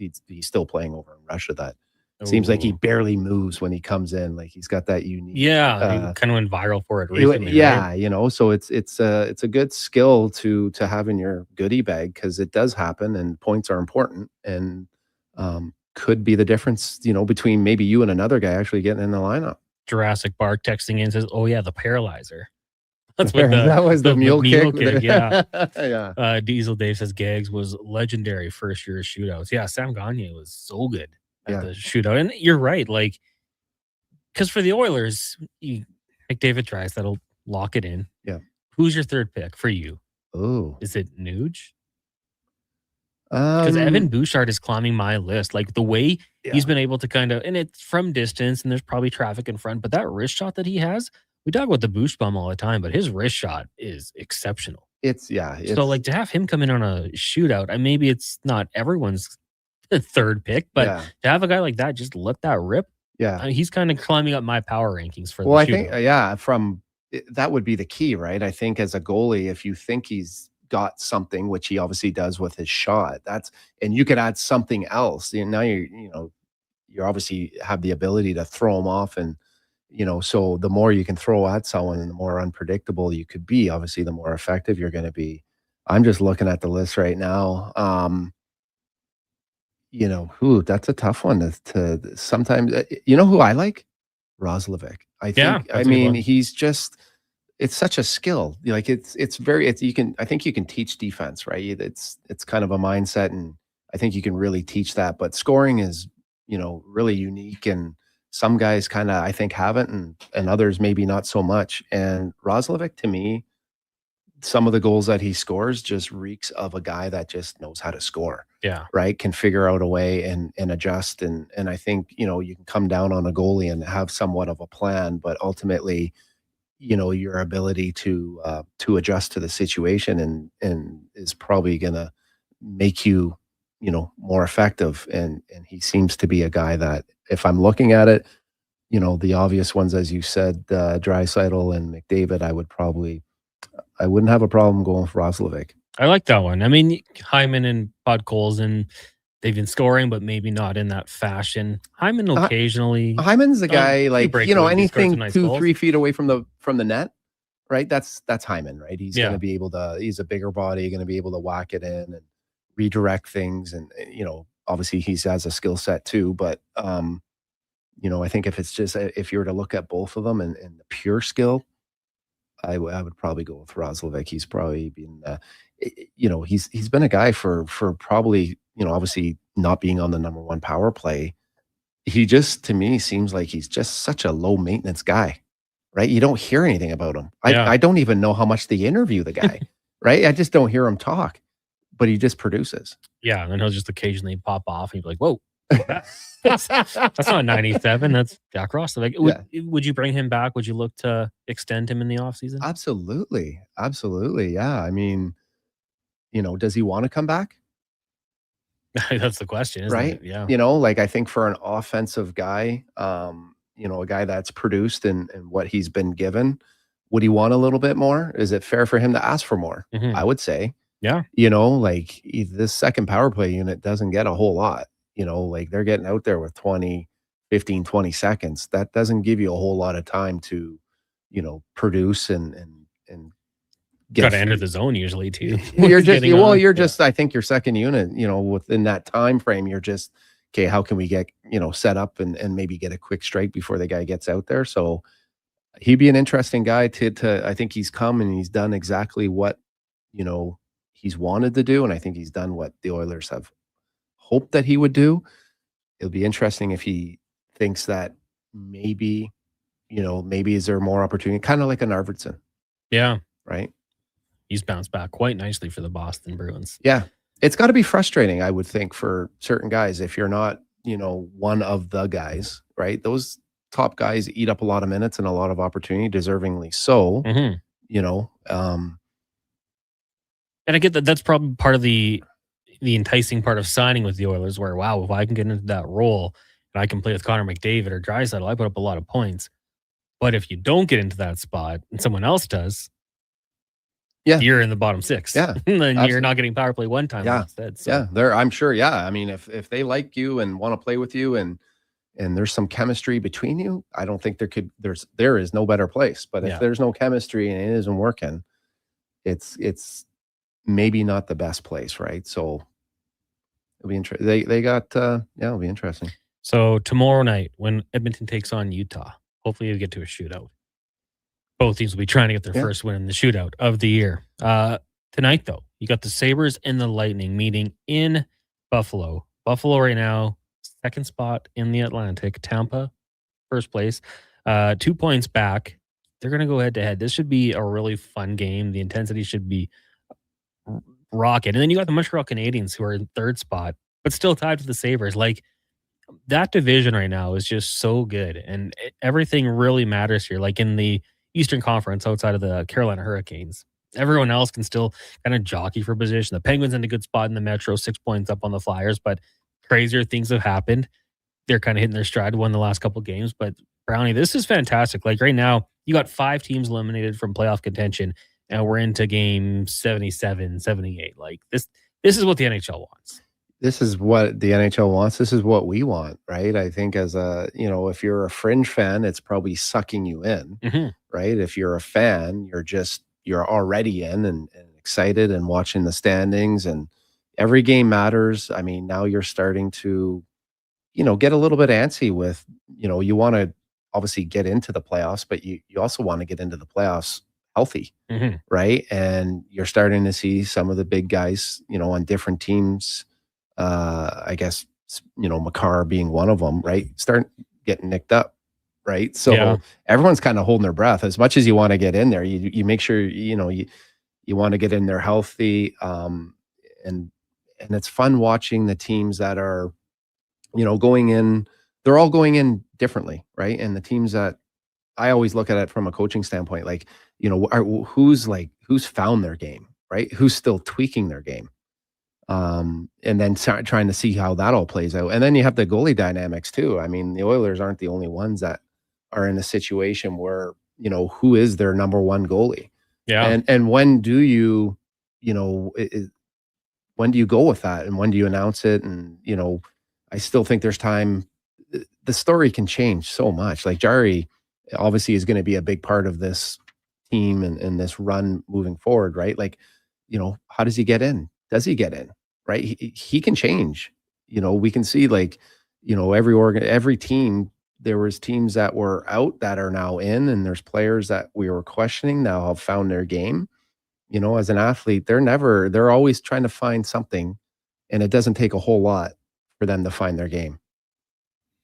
still playing over in Russia that seems like he barely moves when he comes in? Like, he's got that unique.
Yeah, he kind of went viral for it recently.
Yeah,
right?
So it's a good skill to have in your goodie bag, because it does happen, and points are important, and could be the difference, between maybe you and another guy actually getting in the lineup.
Jurassic Bark texting in says, "Oh yeah, the paralyzer." That's
what that was, the mule kick.
Yeah.
Yeah.
Diesel Dave says Gags was legendary first year shootouts. Yeah, Sam Gagner was so good at the shootout. And you're right, like, because for the Oilers, McDavid tries, that'll lock it in.
Yeah.
Who's your third pick for you?
Oh,
is it Nuge? Because Evan Bouchard is climbing my list. Like, the way he's been able to kind of, and it's from distance, and there's probably traffic in front, but that wrist shot that he has, we talk about the Boosh bum all the time, but his wrist shot is exceptional. So, like, to have him come in on a shootout, and maybe it's not everyone's third pick, but to have a guy like that just let that rip, he's kind of climbing up my power rankings for the shootout.
I think, that would be the key, right? I think as a goalie, if you think he's got something, which he obviously does with his shot, and you could add something else. Now you obviously have the ability to throw him off, and so the more you can throw at someone and the more unpredictable you could be, obviously the more effective you're going to be. I'm just looking at the list right now. That's a tough one to sometimes, who I like? Roslovic. I think, he's just, it's such a skill. Like, I think you can teach defense, right? It's kind of a mindset, and I think you can really teach that, but scoring is, really unique, and some guys kind of, I think, haven't, and others maybe not so much. And Roslovic, to me, some of the goals that he scores just reeks of a guy that just knows how to score.
Yeah.
Right. Can figure out a way and adjust. And I think, you can come down on a goalie and have somewhat of a plan, but ultimately, your ability to adjust to the situation and is probably going to make you, more effective. And he seems to be a guy that, if I'm looking at it, the obvious ones, as you said, Draisaitl and McDavid, I wouldn't have a problem going for Roslovic.
I like that one. I mean, Hyman and Podkolzin, they've been scoring, but maybe not in that fashion. Hyman occasionally.
Hyman's the guy, anything
nice
2-3 feet away from the net, right? That's Hyman, right? He's going to be able to. He's a bigger body, going to be able to whack it in and redirect things, and obviously he has a skill set too. But I think if you were to look at both of them and the pure skill, I would probably go with Roslovic. He's probably been, he's been a guy for probably, obviously not being on the number one power play. He just, to me, seems like he's just such a low maintenance guy, right? You don't hear anything about him. I don't even know how much they interview the guy, right? I just don't hear him talk, but he just produces.
Yeah, and then he'll just occasionally pop off and he'd be like, whoa. That's not 97. That's Jack Ross. Would you bring him back? Would you look to extend him in the offseason?
Absolutely. Yeah. I mean, does he want to come back?
That's the question, isn't
right?
it? Yeah.
I think for an offensive guy, a guy that's produced and what he's been given, would he want a little bit more? Is it fair for him to ask for more?
Mm-hmm.
I would say.
Yeah.
This second power play unit doesn't get a whole lot. They're getting out there with 15, 20 seconds. That doesn't give you a whole lot of time to, produce and get.
Got to enter the zone usually too.
I think your second unit, within that time frame, you're just, okay, how can we get, set up and maybe get a quick strike before the guy gets out there? So he'd be an interesting guy to I think he's come and he's done exactly what, he's wanted to do. And I think he's done what the Oilers have hope that he would do. It'll be interesting if he thinks that maybe is there more opportunity, kind of like an Arvidsson.
Yeah.
Right.
He's bounced back quite nicely for the Boston Bruins.
Yeah. It's got to be frustrating, I would think, for certain guys if you're not, one of the guys, right? Those top guys eat up a lot of minutes and a lot of opportunity, deservingly so.
Mm-hmm. And I get that that's probably part of the enticing part of signing with the Oilers, where, wow, if I can get into that role and I can play with Connor McDavid or Draisaitl, I put up a lot of points. But if you don't get into that spot and someone else does, you're in the bottom six.
Yeah.
And then you're not getting power play one time instead. So.
Yeah, I'm sure. Yeah. I mean, if they like you and want to play with you and there's some chemistry between you, I don't think there is no better place. But if there's no chemistry and it isn't working, it's maybe not the best place, right? So it'll be interesting. It'll be interesting.
So tomorrow night when Edmonton takes on Utah, hopefully you get to a shootout. Both teams will be trying to get their first win in the shootout of the year. Tonight, though, you got the Sabres and the Lightning meeting in Buffalo. Buffalo right now, second spot in the Atlantic. Tampa, first place. 2 points back. They're going to go head-to-head. This should be a really fun game. The intensity should be rocket. And then you got the Montreal Canadiens, who are in third spot, but still tied with the Sabres. That division right now is just so good. And everything really matters here. In the Eastern Conference, outside of the Carolina Hurricanes, everyone else can still kind of jockey for position. The Penguins in a good spot in the Metro, 6 points up on the Flyers, but crazier things have happened. They're kind of hitting their stride, won the last couple games. But Brownie, this is fantastic. Right now, you got 5 teams eliminated from playoff contention, and we're into game 77, 78. This is what the NHL wants.
This is what the NHL wants. This is what we want, right? I think as if you're a fringe fan, it's probably sucking you in, right? If you're a fan, you're already in and excited and watching the standings, and every game matters. I mean, now you're starting to, get a little bit antsy with, you want to obviously get into the playoffs, but you also want to get into the playoffs healthy, right? And you're starting to see some of the big guys, on different teams. I guess, Makar being one of them, right? Start getting nicked up, right? So everyone's kind of holding their breath. As much as you want to get in there, you make sure, you want to get in there healthy. And it's fun watching the teams that are, going in, they're all going in differently, right? And the teams that I always look at it from a coaching standpoint, who's found their game, right? Who's still tweaking their game. And then trying to see how that all plays out. And then you have the goalie dynamics too. I mean, the Oilers aren't the only ones that are in a situation where, who is their number one goalie?
Yeah.
And when do you, when do you go with that? And when do you announce it? And, I still think there's time. The story can change so much. Like Jari obviously is going to be a big part of this team and this run moving forward, right? Like, how does he get in? Does he get in? Right? He can change. We can see like, every team, there was teams that were out that are now in, and there's players that we were questioning now have found their game. As an athlete, they're always trying to find something, and it doesn't take a whole lot for them to find their game.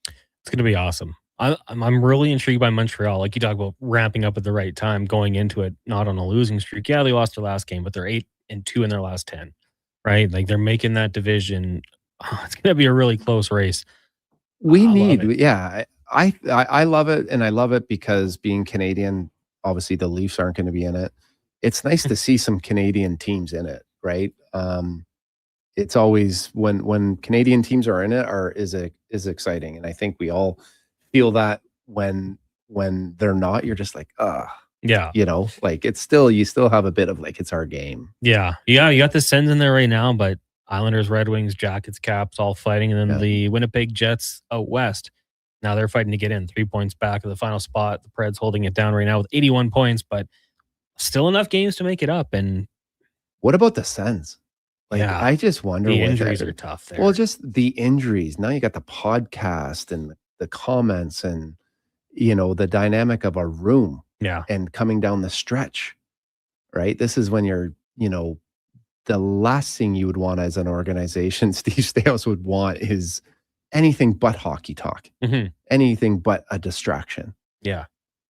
It's going to be awesome. I'm really intrigued by Montreal. Like you talk about ramping up at the right time, going into it, not on a losing streak. Yeah, they lost their last game, but they're 8-2 in their last 10, right? Like they're making that division. Oh, it's going to be a really close race.
I love it. And I love it because being Canadian, obviously the Leafs aren't going to be in it. It's nice to see some Canadian teams in it, right? It's always when Canadian teams are in it is exciting. And I think we all feel that when they're not, you're just like,
yeah,
like it's still, you still have a bit of like, it's our game.
Yeah. You got the Sens in there right now, but Islanders, Red Wings, Jackets, Caps all fighting. And then the Winnipeg Jets out west. Now they're fighting to get in 3 points back of the final spot. The Preds holding it down right now with 81 points, but still enough games to make it up. And
what about the Sens? Like, I just wonder.
The injuries are tough there.
Well, just the injuries. Now you got the podcast and the comments and, the dynamic of a room.
Yeah.
And coming down the stretch, right? This is when you're, the last thing you would want as an organization, Steve Staios would want is anything but hockey talk, anything but a distraction.
Yeah.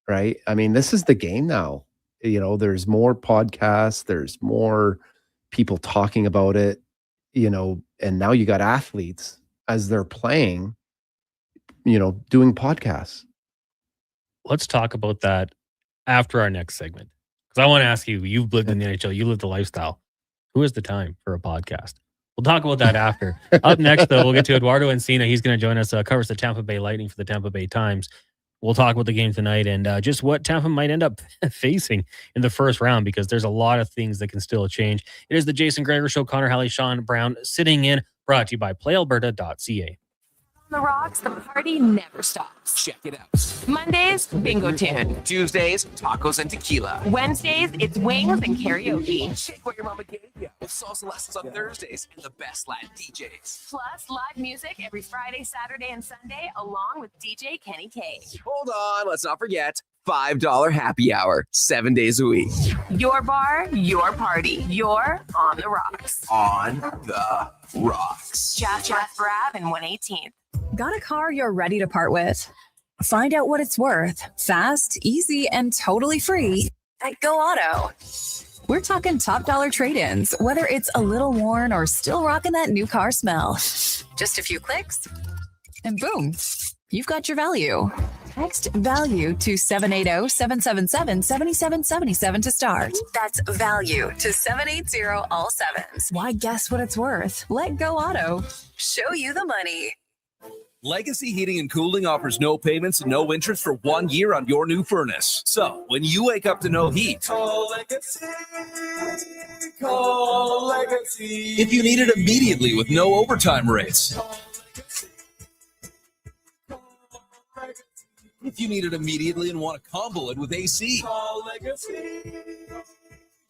Right. I mean, this is the game now. There's more podcasts, there's more people talking about it, and now you got athletes as they're playing, doing podcasts.
Let's talk about that after our next segment. Because I want to ask you, you've lived in the NHL, you lived the lifestyle. Who has the time for a podcast? We'll talk about that after. Up next, though, we'll get to Eduardo Encina. He's going to join us, covers the Tampa Bay Lightning for the Tampa Bay Times. We'll talk about the game tonight and just what Tampa might end up facing in the first round, because there's a lot of things that can still change. It is the Jason Gregor Show. Connor Halley, Sean Brown sitting in, brought to you by PlayAlberta.ca.
On the rocks, the party never stops.
Check it out.
Mondays, bingo tune.
Tuesdays, tacos and tequila.
Wednesdays, it's wings and karaoke.
Shake what your mama gave you. With salsa lessons on Thursdays and the best Latin DJs.
Plus, live music every Friday, Saturday, and Sunday, along with DJ Kenny K.
Hold on, let's not forget $5 happy hour, 7 days a week.
Your bar, your party. You're on the rocks.
On the rocks.
Jeff Brab and 118th.
Got a car you're ready to part with? Find out what it's worth. Fast, easy, and totally free at Go Auto. We're talking top dollar trade-ins, whether it's a little worn or still rocking that new car smell. Just a few clicks, and boom, you've got your value. Text value to 780-777-7777 to start. That's value to 780 all sevens. Why guess what it's worth? Let Go Auto show you the money.
Legacy Heating and Cooling offers no payments and no interest for 1 year on your new furnace. So when you wake up to no heat,
Call Legacy. Call Legacy.
if you need it immediately with no overtime rates, if you need it immediately and want to combo it with AC,
Call Legacy.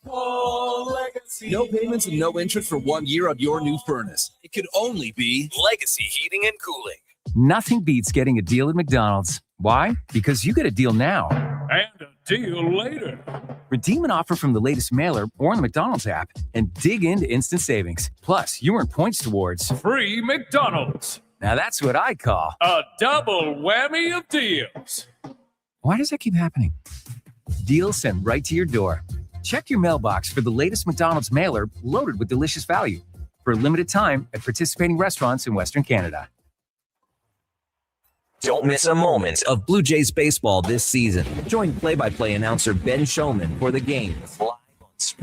Call Legacy.
no payments and no interest for 1 year on your new furnace. It could only be Legacy Heating and Cooling.
Nothing beats getting a deal at McDonald's. Why? Because you get a deal now.
And a deal later.
Redeem an offer from the latest mailer or on the McDonald's app and dig into instant savings. Plus, you earn points towards
Free McDonald's.
Now that's what I call
A double whammy of deals.
Why does that keep happening? Deals sent right to your door. Check your mailbox for the latest McDonald's mailer loaded with delicious value for a limited time at participating restaurants in Western Canada.
Don't miss a moment of Blue Jays baseball this season. Join play-by-play announcer Ben Shulman for the game live on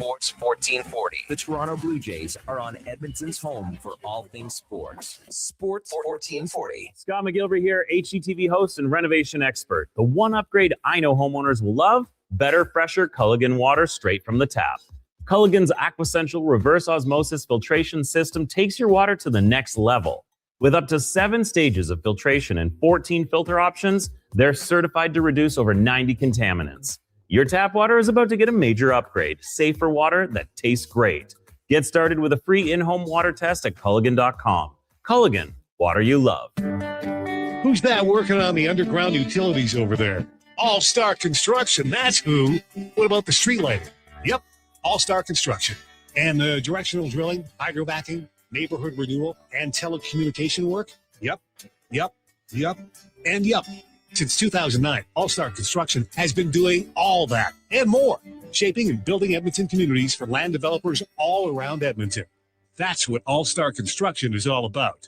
Sports 1440. The Toronto Blue Jays are on Edmonton's home for all things sports. Sports 1440.
Scott McGilvery here, HGTV host and renovation expert. The one upgrade I know homeowners will love: better, fresher Culligan water straight from the tap. Culligan's Aquasential reverse osmosis filtration system takes your water to the next level. With up to 7 stages of filtration and 14 filter options, they're certified to reduce over 90 contaminants. Your tap water is about to get a major upgrade. Safer water that tastes great. Get started with a free in-home water test at Culligan.com. Culligan, water you love.
Who's that working on the underground utilities over there? All-Star Construction, that's who. What about the street lighting? Yep, All-Star Construction. And the directional drilling, hydrovacking, neighborhood renewal, and telecommunication work? Yep. Since 2009, All-Star Construction has been doing all that and more, shaping and building Edmonton communities for land developers all around Edmonton. That's what All-Star Construction is all about.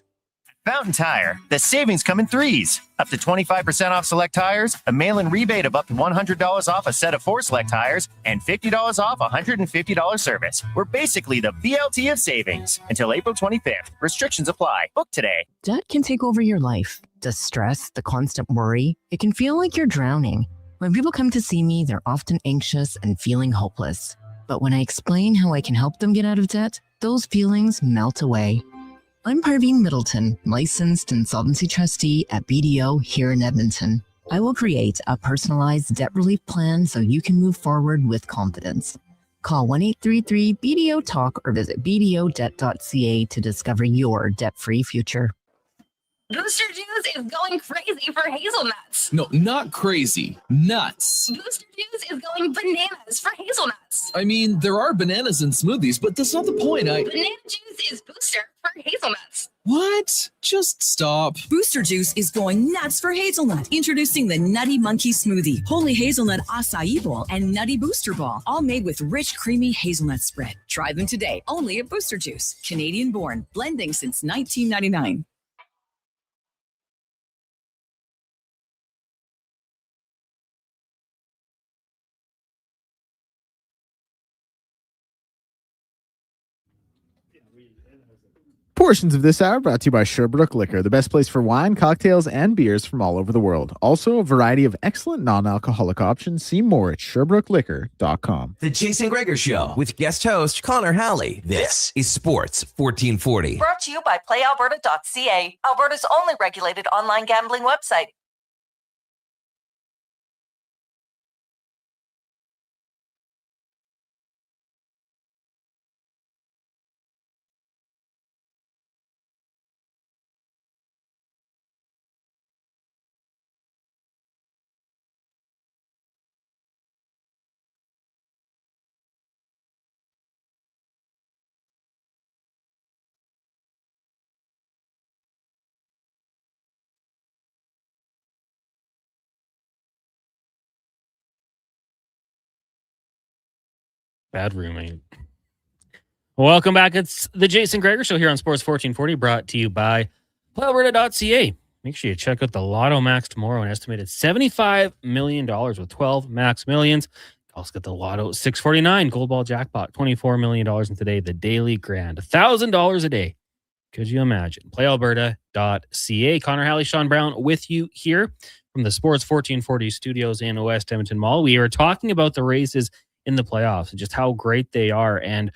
Fountain Tire, the savings come in threes. Up to 25% off select tires, a mail-in rebate of up to $100 off a set of 4 select tires, and $50 off a $150 service. We're basically the BLT of savings. Until April 25th. Restrictions apply. Book today.
Debt can take over your life. The stress, the constant worry, it can feel like you're drowning. When people come to see me, they're often anxious and feeling hopeless. But when I explain how I can help them get out of debt, those feelings melt away. I'm Parveen Middleton, licensed insolvency trustee at BDO here in Edmonton. I will create a personalized debt relief plan so you can move forward with confidence. Call 1-833-BDO-TALK or visit bdodebt.ca to discover your debt-free future.
Booster Juice is going crazy for hazelnuts.
No, not crazy. Nuts.
Booster Juice is going bananas for hazelnuts.
I mean, there are bananas in smoothies, but that's not the point.
Banana juice is booster for hazelnuts.
What? Just stop.
Booster Juice is going nuts for hazelnut. Introducing the Nutty Monkey Smoothie, Holy Hazelnut Acai Bowl, and Nutty Booster Ball, all made with rich, creamy hazelnut spread. Try them today, only at Booster Juice. Canadian born, blending since 1999.
Portions of this hour brought to you by Sherbrooke Liquor, the best place for wine, cocktails, and beers from all over the world. Also, a variety of excellent non-alcoholic options. See more at SherbrookeLiquor.com.
The Jason Gregor Show with guest host Connor Halley. This is Sports 1440.
Brought to you by PlayAlberta.ca, Alberta's only regulated online gambling website.
Bad roommate. Welcome back. It's the Jason Gregor Show here on Sports 1440, brought to you by PlayAlberta.ca. Make sure you check out the Lotto Max tomorrow, an estimated $75 million with 12 Max Millions. Also got the Lotto 649 Gold Ball Jackpot, $24 million, and today the Daily Grand, $1,000 a day. Could you imagine? PlayAlberta.ca. Connor Halley, Sean Brown with you here from the Sports 1440 studios in West Edmonton Mall. We are talking about the races in the playoffs and just how great they are. And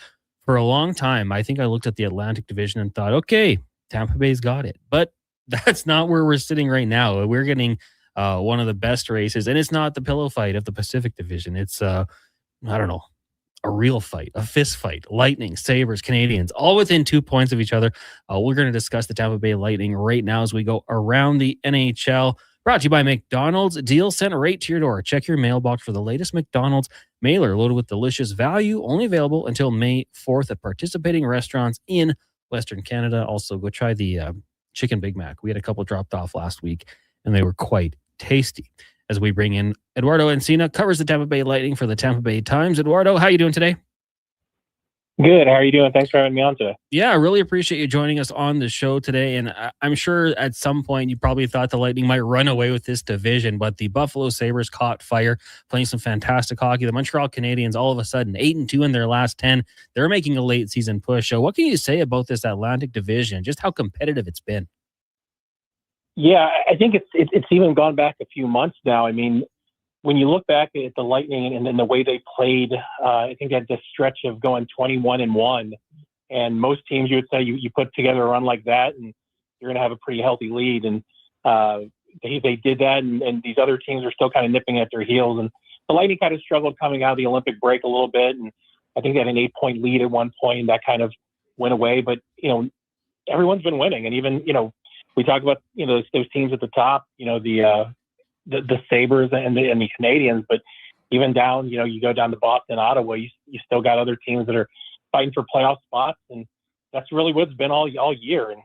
for a long time, I think I looked at the Atlantic Division and thought, okay, Tampa Bay's got it. But that's not where we're sitting right now. We're getting one of the best races, and it's not the pillow fight of the Pacific Division. It's, I don't know, a real fight, a fist fight. Lightning, Sabres, Canadians, all within 2 points of each other. We're going to discuss the Tampa Bay Lightning right now as we go around the NHL. Brought to you by McDonald's. Deal sent right to your door. Check your mailbox for the latest McDonald's mailer loaded with delicious value. Only available until May 4th at participating restaurants in Western Canada. Also, go try the Chicken Big Mac. We had a couple dropped off last week, and they were quite tasty. As we bring in Eduardo Encina, covers the Tampa Bay Lightning for the Tampa Bay Times. Eduardo, how are you doing today?
Good. How are you doing? Thanks for having me on today.
Yeah, I really appreciate you joining us on the show today. And I'm sure at some point you probably thought the Lightning might run away with this division, but the Buffalo Sabres caught fire, playing some fantastic hockey. The Montreal Canadiens, all of a sudden, 8-2 in their last 10. They're making a late season push. So what can you say about this Atlantic division, just how competitive it's been?
Yeah, I think it's even gone back a few months now. I mean, when you look back at the Lightning and then the way they played, I think they had this stretch of going 21-1. And most teams, you would say, you put together a run like that, and you're going to have a pretty healthy lead. And they did that, and these other teams are still kind of nipping at their heels. And the Lightning kind of struggled coming out of the Olympic break a little bit, and I think they had an 8-point lead at one point, and that kind of went away. But everyone's been winning, and even we talk about those teams at the top, the Sabres and the Canadiens, but even down, you go down to Boston, Ottawa, you still got other teams that are fighting for playoff spots, and that's really what it's been all year. And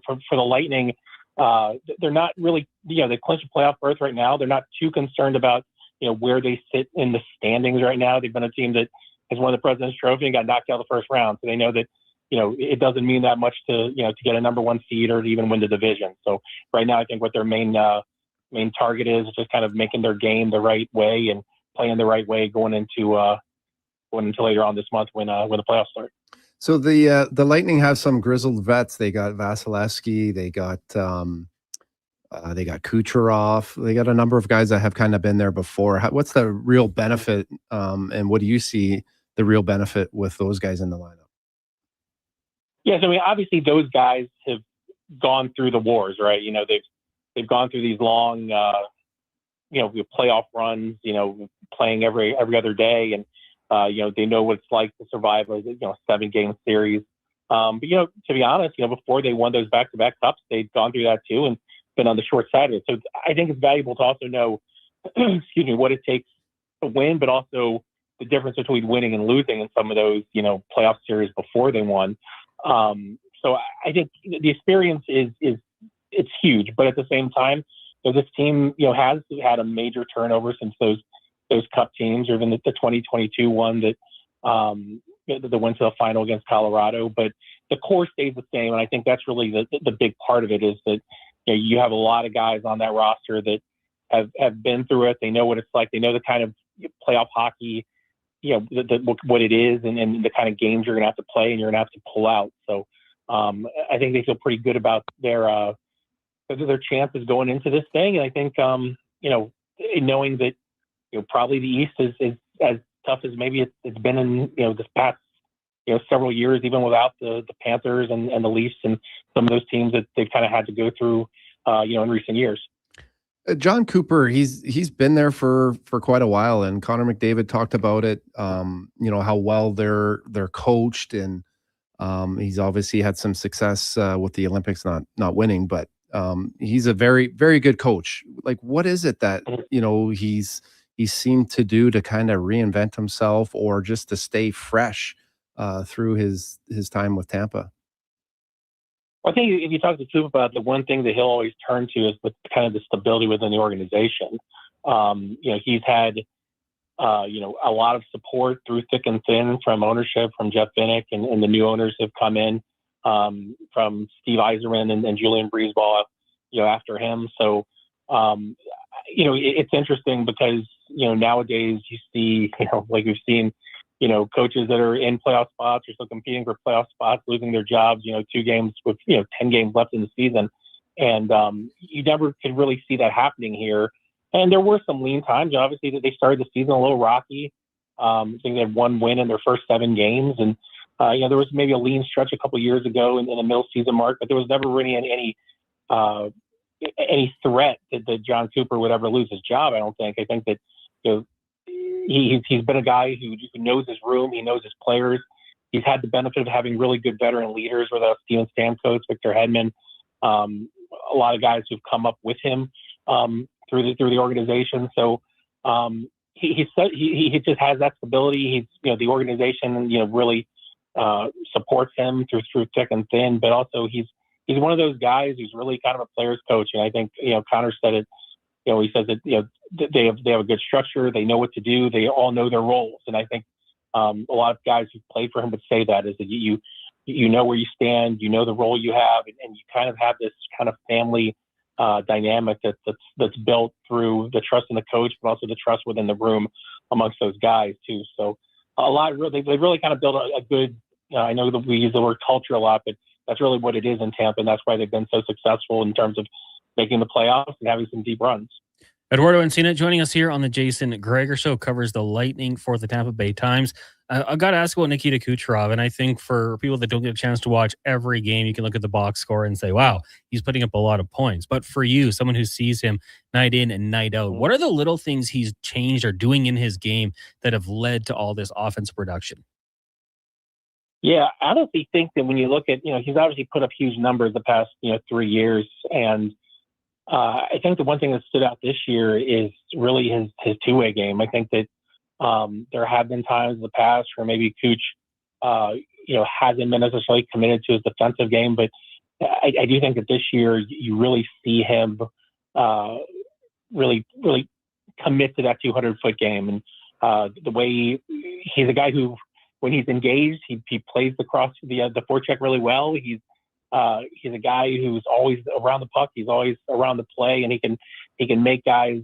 for the Lightning, they're not really, they clinched a playoff berth right now. They're not too concerned about where they sit in the standings right now. They've been a team that has won the President's Trophy and got knocked out the first round, so they know that it doesn't mean that much to get a number one seed or to even win the division. So right now, I think what their main target is just kind of making their game the right way and playing the right way going into later on this month when the playoffs start.
So the Lightning have some grizzled vets. They got Vasilevsky, they got Kucherov, they got a number of guys that have kind of been there before. What's the real benefit, and what do you see the real benefit with those guys in the lineup?
Yes, I mean, obviously those guys have gone through the wars, right? They've gone through these long, playoff runs, playing every other day, and they know what it's like to survive a 7-game series. But to be honest, before they won those back-to-back cups, they'd gone through that too and been on the short side of it. So I think it's valuable to also know, what it takes to win, but also the difference between winning and losing in some of those, playoff series before they won. So I think the experience is it's huge, but at the same time, this team, has had a major turnover since those cup teams, or even the 2022 one that went to the final against Colorado. But the core stays the same, and I think that's really the big part of it is that you have a lot of guys on that roster that have been through it. They know what it's like. They know the kind of playoff hockey, what it is, and the kind of games you're going to have to play and you're going to have to pull out. So I think they feel pretty good about their chances going into this thing. And I think, knowing that, probably the East is as tough as maybe it's been in, this past, several years, even without the Panthers and the Leafs and some of those teams that they've kind of had to go through, in recent years.
John Cooper, he's been there for quite a while, and Connor McDavid talked about it. How well they're coached, and he's obviously had some success with the Olympics, not winning, but he's a very, very good coach. Like, what is it that he seemed to do to kind of reinvent himself, or just to stay fresh through his time with Tampa?
I think if you talk to Coop about the one thing that he'll always turn to is with kind of the stability within the organization. He's had, a lot of support through thick and thin from ownership, from Jeff Vinnick and the new owners have come in, from Steve Yzerman and Julian Breezeball, after him. So, it's interesting because, nowadays you see, like we've seen, coaches that are in playoff spots or still competing for playoff spots, losing their jobs, 2 games with, 10 games left in the season. And you never could really see that happening here. And there were some lean times. Obviously, that they started the season a little rocky. I think they had 1 win in their first 7 games. And, there was maybe a lean stretch a couple of years ago in the middle season mark, but there was never really any threat that John Cooper would ever lose his job. I don't think. I think that, he's been a guy who knows his room. He knows his players. He's had the benefit of having really good veteran leaders, whether that's Steven Stamkos, Victor Hedman, a lot of guys who've come up with him through the organization. So he just has that stability. He's the organization really supports him through thick and thin, but also he's one of those guys who's really kind of a player's coach. And I think Connor said it. He says that they have a good structure. They know what to do. They all know their roles. And I think A lot of guys who played for him would say that, is that you know where you stand, you know the role you have, and you kind of have this kind of family dynamic that's built through the trust in the coach, but also the trust within the room amongst those guys too. So they really kind of built a good. I know that we use the word culture a lot, but that's really what it is in Tampa, and that's why they've been so successful in terms of making the playoffs and having some deep runs.
Eduardo Encina joining us here on the Jason Gregor Show, covers the Lightning for the Tampa Bay Times. I've got to ask about Nikita Kucherov, and I think for people that don't get a chance to watch every game, you can look at the box score and say, wow, he's putting up a lot of points. But for you, someone who sees him night in and night out, what are the little things he's changed or doing in his game that have led to all this offensive production?
Yeah, I honestly think that when you look at, he's obviously put up huge numbers the past, 3 years. And I think the one thing that stood out this year is really his two-way game. I think that there have been times in the past where maybe Cooch, hasn't been necessarily committed to his defensive game, but I do think that this year you really see him really, really commit to that 200-foot game. And the way he's a guy who, when he's engaged, he plays the forecheck really well. He's a guy who's always around the puck. He's always around the play, and he can make guys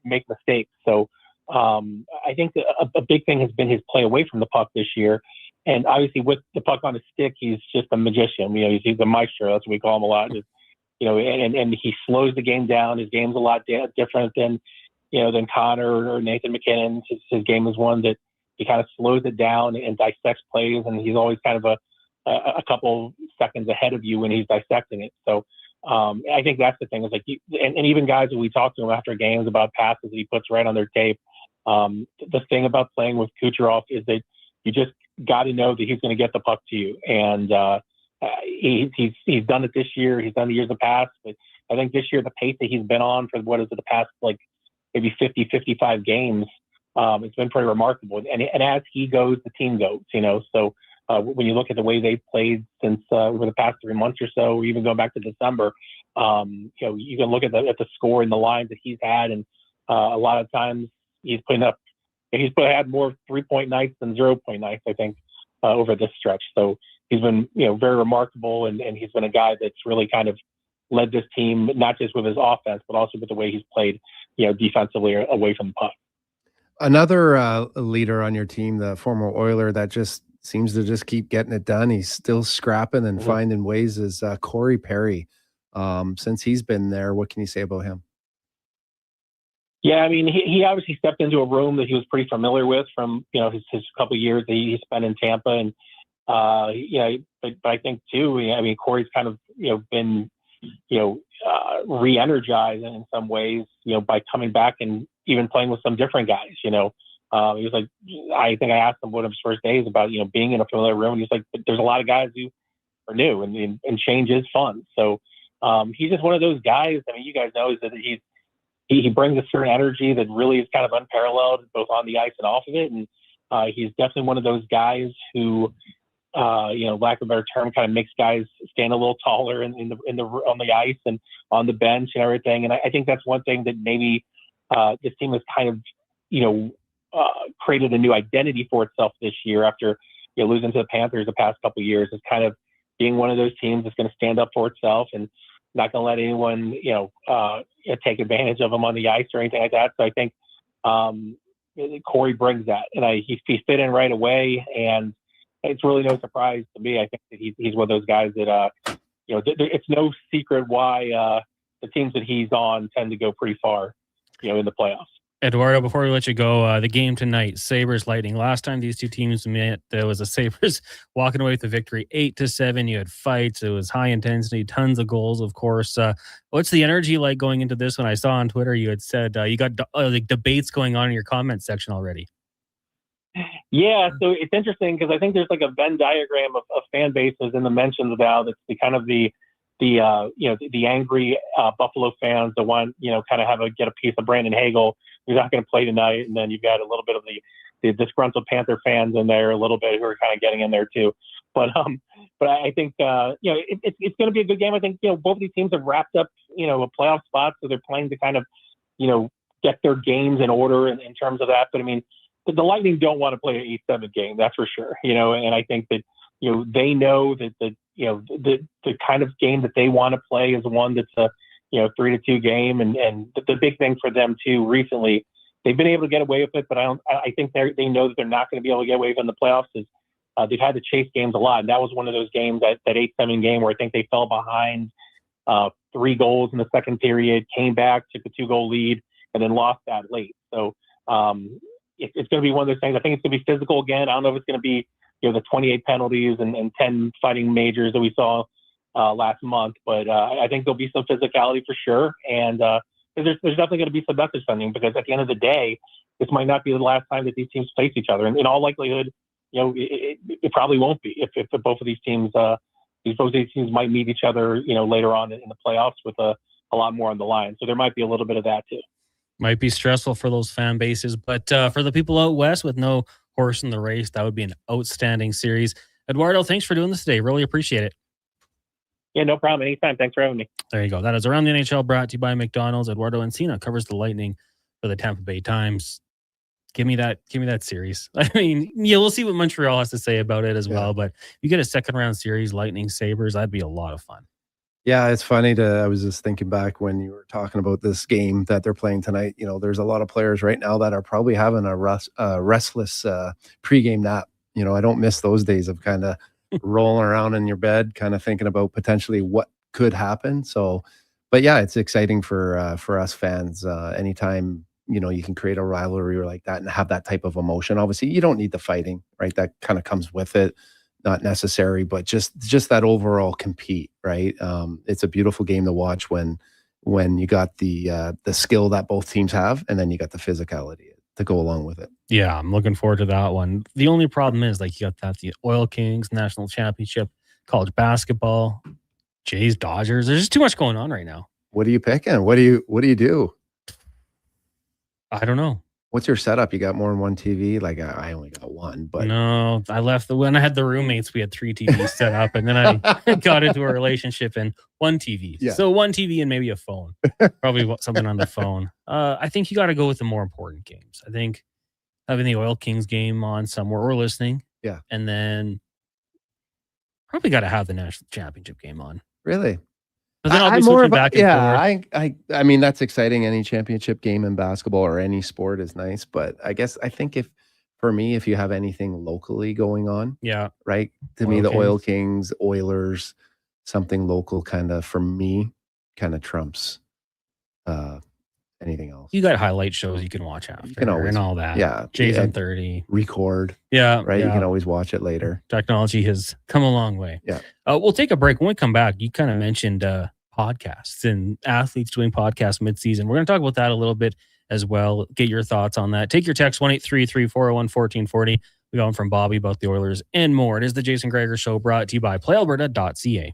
make mistakes. So I think a big thing has been his play away from the puck this year. And obviously with the puck on his stick, he's just a magician. He's a maestro. That's what we call him a lot. And he slows the game down. His game's a lot different than Connor or Nathan McKinnon. His game is one that he kind of slows it down and dissects plays, and he's always kind of a couple seconds ahead of you when he's dissecting it. So I think that's the thing, is like, and even guys that we talk to him after games about passes that he puts right on their tape. The thing about playing with Kucherov is that you just got to know that he's going to get the puck to you. And he's done it this year. He's done the years of past, but I think this year, the pace that he's been on for the past, maybe 50, 55 games, it's been pretty remarkable. And as he goes, the team goes, so when you look at the way they've played since over the past 3 months or so, or even going back to December, you can look at the score and the lines that he's had. And a lot of times he's had more 3-point nights than 0-point nights, I think, over this stretch. So he's been, very remarkable. And he's been a guy that's really kind of led this team, not just with his offense, but also with the way he's played, defensively away from the puck.
Another leader on your team, the former Oiler that just seems to just keep getting it done. He's still scrapping and finding ways, is Corey Perry. Since he's been there, what can you say about him?
Yeah, I mean, he obviously stepped into a room that he was pretty familiar with from, his couple of years that he spent in Tampa. And, but I think too, Corey's kind of, been, re-energized in some ways, by coming back and even playing with some different guys, he was like, I think I asked him one of his first days about, being in a familiar room. And he's like, there's a lot of guys who are new and change is fun. So he's just one of those guys. I mean, you guys know that he brings a certain energy that really is kind of unparalleled, both on the ice and off of it. And he's definitely one of those guys who, lack of a better term, kind of makes guys stand a little taller on the ice and on the bench and everything. And I think that's one thing that maybe this team has kind of, created a new identity for itself this year after losing to the Panthers the past couple of years, is kind of being one of those teams that's going to stand up for itself and not going to let anyone, take advantage of them on the ice or anything like that. So I think Corey brings that, and he fit in right away, and it's really no surprise to me. I think that he's one of those guys that, it's no secret why the teams that he's on tend to go pretty far, in the playoffs.
Eduardo, before we let you go, the game tonight, Sabres Lightning. Last time these two teams met, there was a Sabres walking away with the victory 8-7. You had fights. It was high intensity, tons of goals, of course. What's the energy like going into this one? I saw on Twitter you had said you got debates going on in your comment section already.
Yeah, so it's interesting because I think there's like a Venn diagram of fan bases in the mentions now. That's kind of the angry Buffalo fans that want, kind of get a piece of Brandon Hagel, who's not going to play tonight. And then you've got a little bit of the disgruntled Panther fans in there, a little bit, who are kind of getting in there too. But I think, it's going to be a good game. I think, both of these teams have wrapped up, a playoff spot. So they're playing to kind of, get their games in order in terms of that. But I mean, the Lightning don't want to play an 8-7 game, that's for sure. And I think that, they know that the kind of game that they want to play is one that's a, 3-2 game. And the big thing for them too, recently, they've been able to get away with it, but I think they know that they're not going to be able to get away with it in the playoffs. They've had to chase games a lot. And that was one of those games, that 8-7 game where I think they fell behind 3 goals in the second period, came back, took a 2-goal lead, and then lost that late. So it's going to be one of those things. I think it's going to be physical again. I don't know if it's going to be, the 28 penalties and 10 fighting majors that we saw last month, but I think there'll be some physicality for sure. And there's definitely going to be some message sending, because at the end of the day, this might not be the last time that these teams face each other. And in all likelihood, it probably won't be if both of these teams, might meet each other, later on in the playoffs with a lot more on the line. So there might be a little bit of that too.
Might be stressful for those fan bases, but for the people out west with no horse in the race, that would be an outstanding series. Eduardo, thanks for doing this today. Really appreciate it.
Yeah, no problem. Anytime. Thanks for having me.
There you go. That is Around the NHL, brought to you by McDonald's. Eduardo Encina covers the Lightning for the Tampa Bay Times. Give me that series. I mean, we'll see what Montreal has to say about it as well, but you get a second round series, Lightning Sabres, that'd be a lot of fun.
Yeah, it's funny I was just thinking back when you were talking about this game that they're playing tonight. There's a lot of players right now that are probably having a restless pregame nap. I don't miss those days of kind of rolling around in your bed, kind of thinking about potentially what could happen. So, but yeah, it's exciting for us fans. Anytime, you can create a rivalry like that and have that type of emotion. Obviously, you don't need the fighting, right? That kind of comes with it. Not necessary, but just that overall compete, right? It's a beautiful game to watch when you got the skill that both teams have, and then you got the physicality to go along with it.
Yeah, I'm looking forward to that one. The only problem is, you got the Oil Kings National Championship, college basketball, Jays, Dodgers. There's just too much going on right now.
What are you picking? What do you do?
I don't know.
What's your setup? You got more than one TV? I only got one, but
no, I left when I had the roommates, we had 3 TVs set up, and then I got into a relationship and 1 TV.
Yeah.
So 1 TV and maybe a phone, probably something on the phone. I think you got to go with the more important games. I think having the Oil Kings game on somewhere or listening.
Yeah.
And then probably got to have the national championship game on.
Really?
But then I'll be switching back and forth.
I mean, that's exciting. Any championship game in basketball or any sport is nice, but I think if you have anything locally going on,
yeah,
right. To me, the Oil Kings, Oilers, something local kind of for me kind of trumps anything else.
You got highlight shows you can watch after, and all that.
Yeah,
Jason 30
record.
Yeah,
right.
Yeah.
You can always watch it later.
Technology has come a long way.
Yeah.
We'll take a break. When we come back, you kind of mentioned podcasts and athletes doing podcasts mid-season. We're going to talk about that a little bit as well. Get your thoughts on that. Take your text 1-833-401-1440. We got one from Bobby about the Oilers and more. It is the Jason Gregor Show, brought to you by PlayAlberta.ca.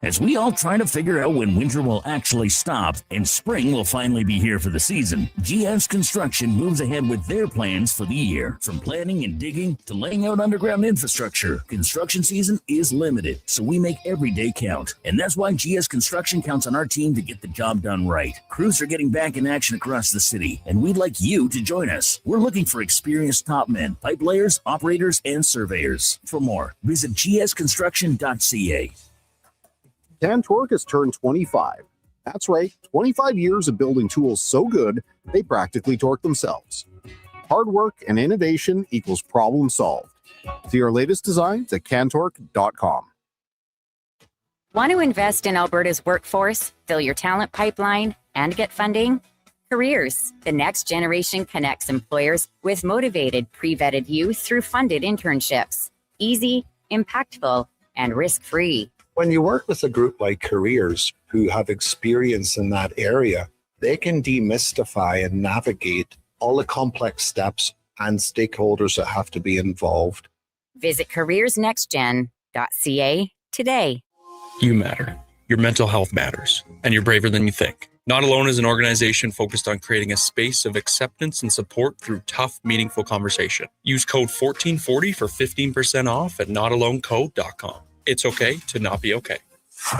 As we all try to figure out when winter will actually stop and spring will finally be here for the season, GS Construction moves ahead with their plans for the year. From planning and digging to laying out underground infrastructure, construction season is limited, so we make every day count. And that's why GS Construction counts on our team to get the job done right. Crews are getting back in action across the city, and we'd like you to join us. We're looking for experienced top men, pipe layers, operators, and surveyors. For more, visit gsconstruction.ca.
CanTorque has turned 25. That's right, 25 years of building tools so good, they practically torque themselves. Hard work and innovation equals problem solved. See our latest designs at CanTorque.com.
Want to invest in Alberta's workforce, fill your talent pipeline, and get funding? Careers, the next generation connects employers with motivated, pre-vetted youth through funded internships. Easy, impactful, and risk-free.
When you work with a group like Careers who have experience in that area, they can demystify and navigate all the complex steps and stakeholders that have to be involved.
Visit careersnextgen.ca today.
You matter. Your mental health matters, and you're braver than you think. Not Alone is an organization focused on creating a space of acceptance and support through tough, meaningful conversation. Use code 1440 for 15% off at notalonecode.com. It's okay to not be okay.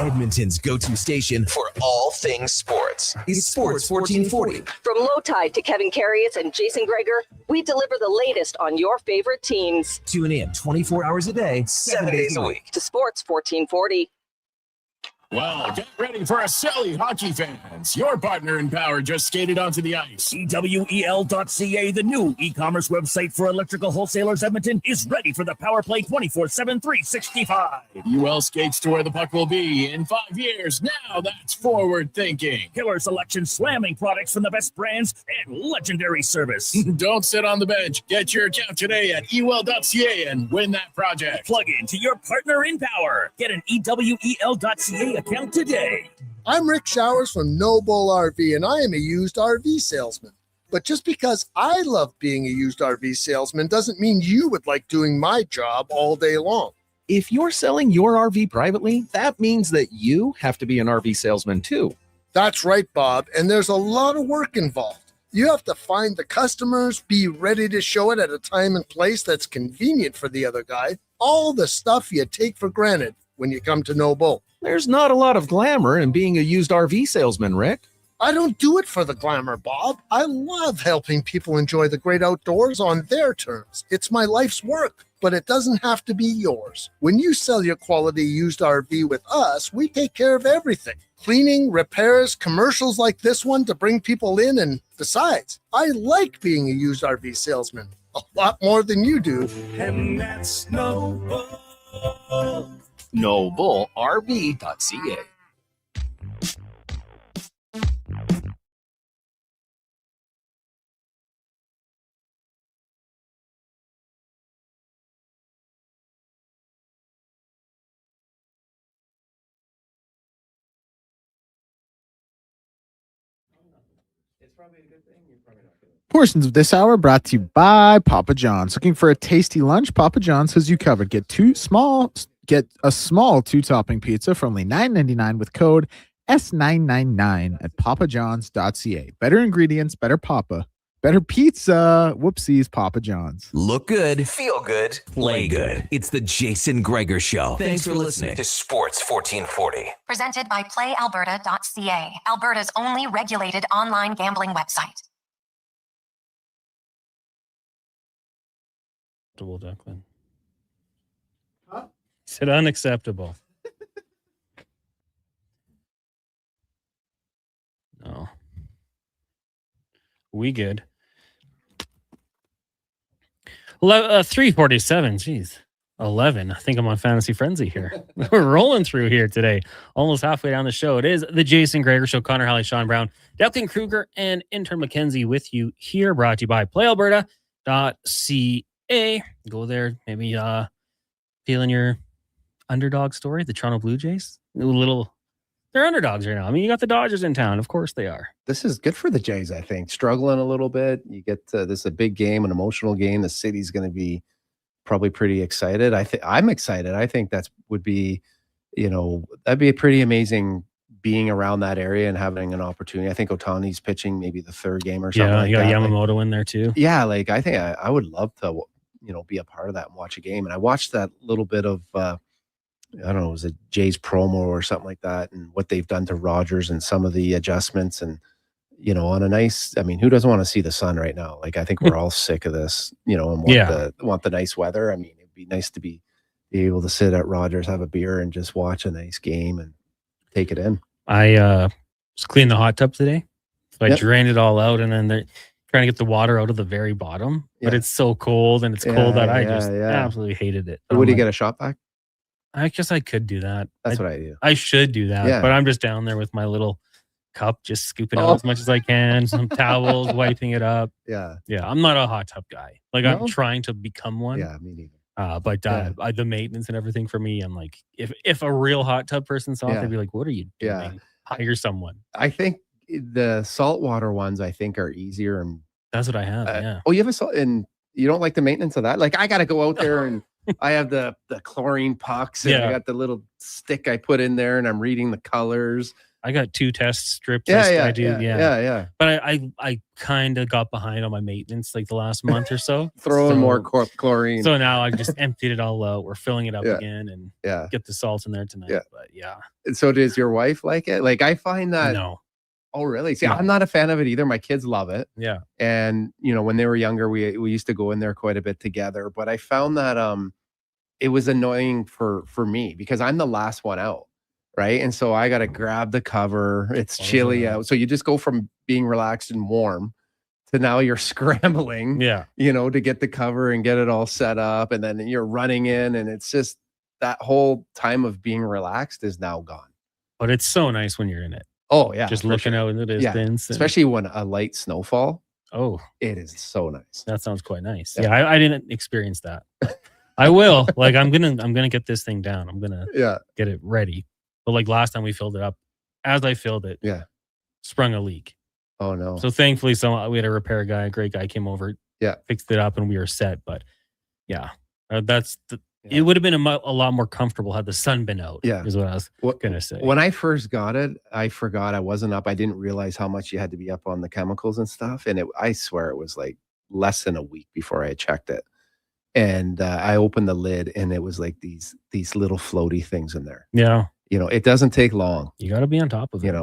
Edmonton's go-to station for all things sports. It's Sports 1440.
From Low Tide to Kevin Carrius and Jason Gregor, we deliver the latest on your favorite teams.
Tune in 24 hours a day, 7 days a week.
To Sports 1440.
Well, get ready for a silly hockey fans. Your partner in power just skated onto the ice.
EWEL.ca, the new e-commerce website for electrical wholesalers Edmonton, is ready for the power play 24/7, 365.
UL skates to where the puck will be in 5 years. Now that's forward thinking.
Killer selection, slamming products from the best brands, and legendary service.
Don't sit on the bench. Get your account today at EWEL.ca and win that project.
Plug into your partner in power. Get an EWEL.ca account today.
I'm Rick Showers from No Bull RV, and I am a used RV salesman. But just because I love being a used RV salesman doesn't mean you would like doing my job all day long.
If you're selling your RV privately, that means that you have to be an RV salesman too.
That's right, Bob, and there's a lot of work involved. You have to find the customers, be ready to show it at a time and place that's convenient for the other guy, all the stuff you take for granted when you come to No Bull.
There's not a lot of glamour in being a used RV salesman, Rick.
I don't do it for the glamour, Bob. I love helping people enjoy the great outdoors on their terms. It's my life's work, but it doesn't have to be yours. When you sell your quality used RV with us, we take care of everything. Cleaning, repairs, commercials like this one to bring people in, and besides, I like being a used RV salesman a lot more than you do.
And that's No Bull.
NoBullRV.ca.
Portions of this hour brought to you by Papa John's. Looking for a tasty lunch? Papa John's has you covered. Get a small 2-topping pizza for only $9.99 with code S999 at papajohns.ca. Better ingredients, better Papa, better pizza. Whoopsies, Papa John's.
Look good, feel good, play good. It's the Jason Gregor Show. Thanks for listening to Sports 1440.
Presented by PlayAlberta.ca, Alberta's only regulated online gambling website.
Declan. Huh? Said unacceptable. No. We good. 347. Jeez. 11. I think I'm on Fantasy Frenzy here. We're rolling through here today. Almost halfway down the show. It is the Jason Gregor Show. Connor Halley, Sean Brown, Declan Kruger, and intern Mackenzie with you here. Brought to you by PlayAlberta.ca. Go there. Maybe feeling your underdog story. The Toronto Blue Jays. They're underdogs right now. I mean, you got the Dodgers in town. Of course they are.
This is good for the Jays, I think. Struggling a little bit. You get this is a big game, an emotional game. The city's going to be probably pretty excited. I'm excited. I think would be, that'd be a pretty amazing being around that area and having an opportunity. I think Ohtani's pitching maybe the third game or something.
Yeah,
like
you got
that.
Yamamoto in there too.
Yeah, I think I would love to, be a part of that and watch a game. And I watched that little bit of, I don't know, it was a Jays promo or something like that, and what they've done to Rogers and some of the adjustments. And, on a nice, who doesn't want to see the sun right now? I think we're all sick of this, and want the nice weather. It'd be nice to be able to sit at Rogers, have a beer, and just watch a nice game and take it in.
I was cleaning the hot tub today. So I drained it all out, and then they're trying to get the water out of the very bottom. But it's so cold, and it's cold that I just absolutely hated it.
Would you get a shot back?
I guess I could do that.
That's what I do.
I should do that, but I'm just down there with my little cup, just scooping out as much as I can, some towels, wiping it up.
Yeah.
I'm not a hot tub guy. I'm trying to become one.
Yeah, me neither.
But the maintenance and everything for me, I'm like, if a real hot tub person saw it, they'd be like, "What are you doing?
Yeah.
Hire someone."
I think the saltwater ones, are easier, and
that's what I have. Yeah.
Oh, you have a salt, and you don't like the maintenance of that? I got to go out there and I have the chlorine pucks, and I got the little stick I put in there, and I'm reading the colors.
I got 2 test strips.
Yeah,
I do.
yeah.
But I kind of got behind on my maintenance like the last month or so.
Throw in
So-
more chlorine.
So now I just emptied it all out. We're filling it up again and get the salt in there tonight.
Yeah.
But yeah.
And so does your wife like it? Like I find that.
No.
Oh, really? See,
No.
I'm not a fan of it either. My kids love it.
Yeah.
And when they were younger, we used to go in there quite a bit together. But I found that it was annoying for me because I'm the last one out. Right. And so I got to grab the cover. It's chilly out. So you just go from being relaxed and warm to now you're scrambling, to get the cover and get it all set up. And then you're running in. And it's just that whole time of being relaxed is now gone.
But it's so nice when you're in it.
Oh, yeah.
Just looking out in the distance.
Especially when a light snowfall.
Oh,
it is so nice.
That sounds quite nice. Yeah, I didn't experience that. I will. Like I'm gonna get this thing down. I'm gonna get it ready. But like last time we filled it up, as I filled it, sprung a leak.
Oh no!
So thankfully, we had a repair guy, a great guy, came over, fixed it up, and we were set. But it would have been a lot more comfortable had the sun been out.
Yeah,
is what I was gonna say.
When I first got it, I forgot I wasn't up. I didn't realize how much you had to be up on the chemicals and stuff. And I swear it was like less than a week before I checked it. And I opened the lid, and it was like these little floaty things in there.
Yeah.
It doesn't take long.
You got to be on top of it.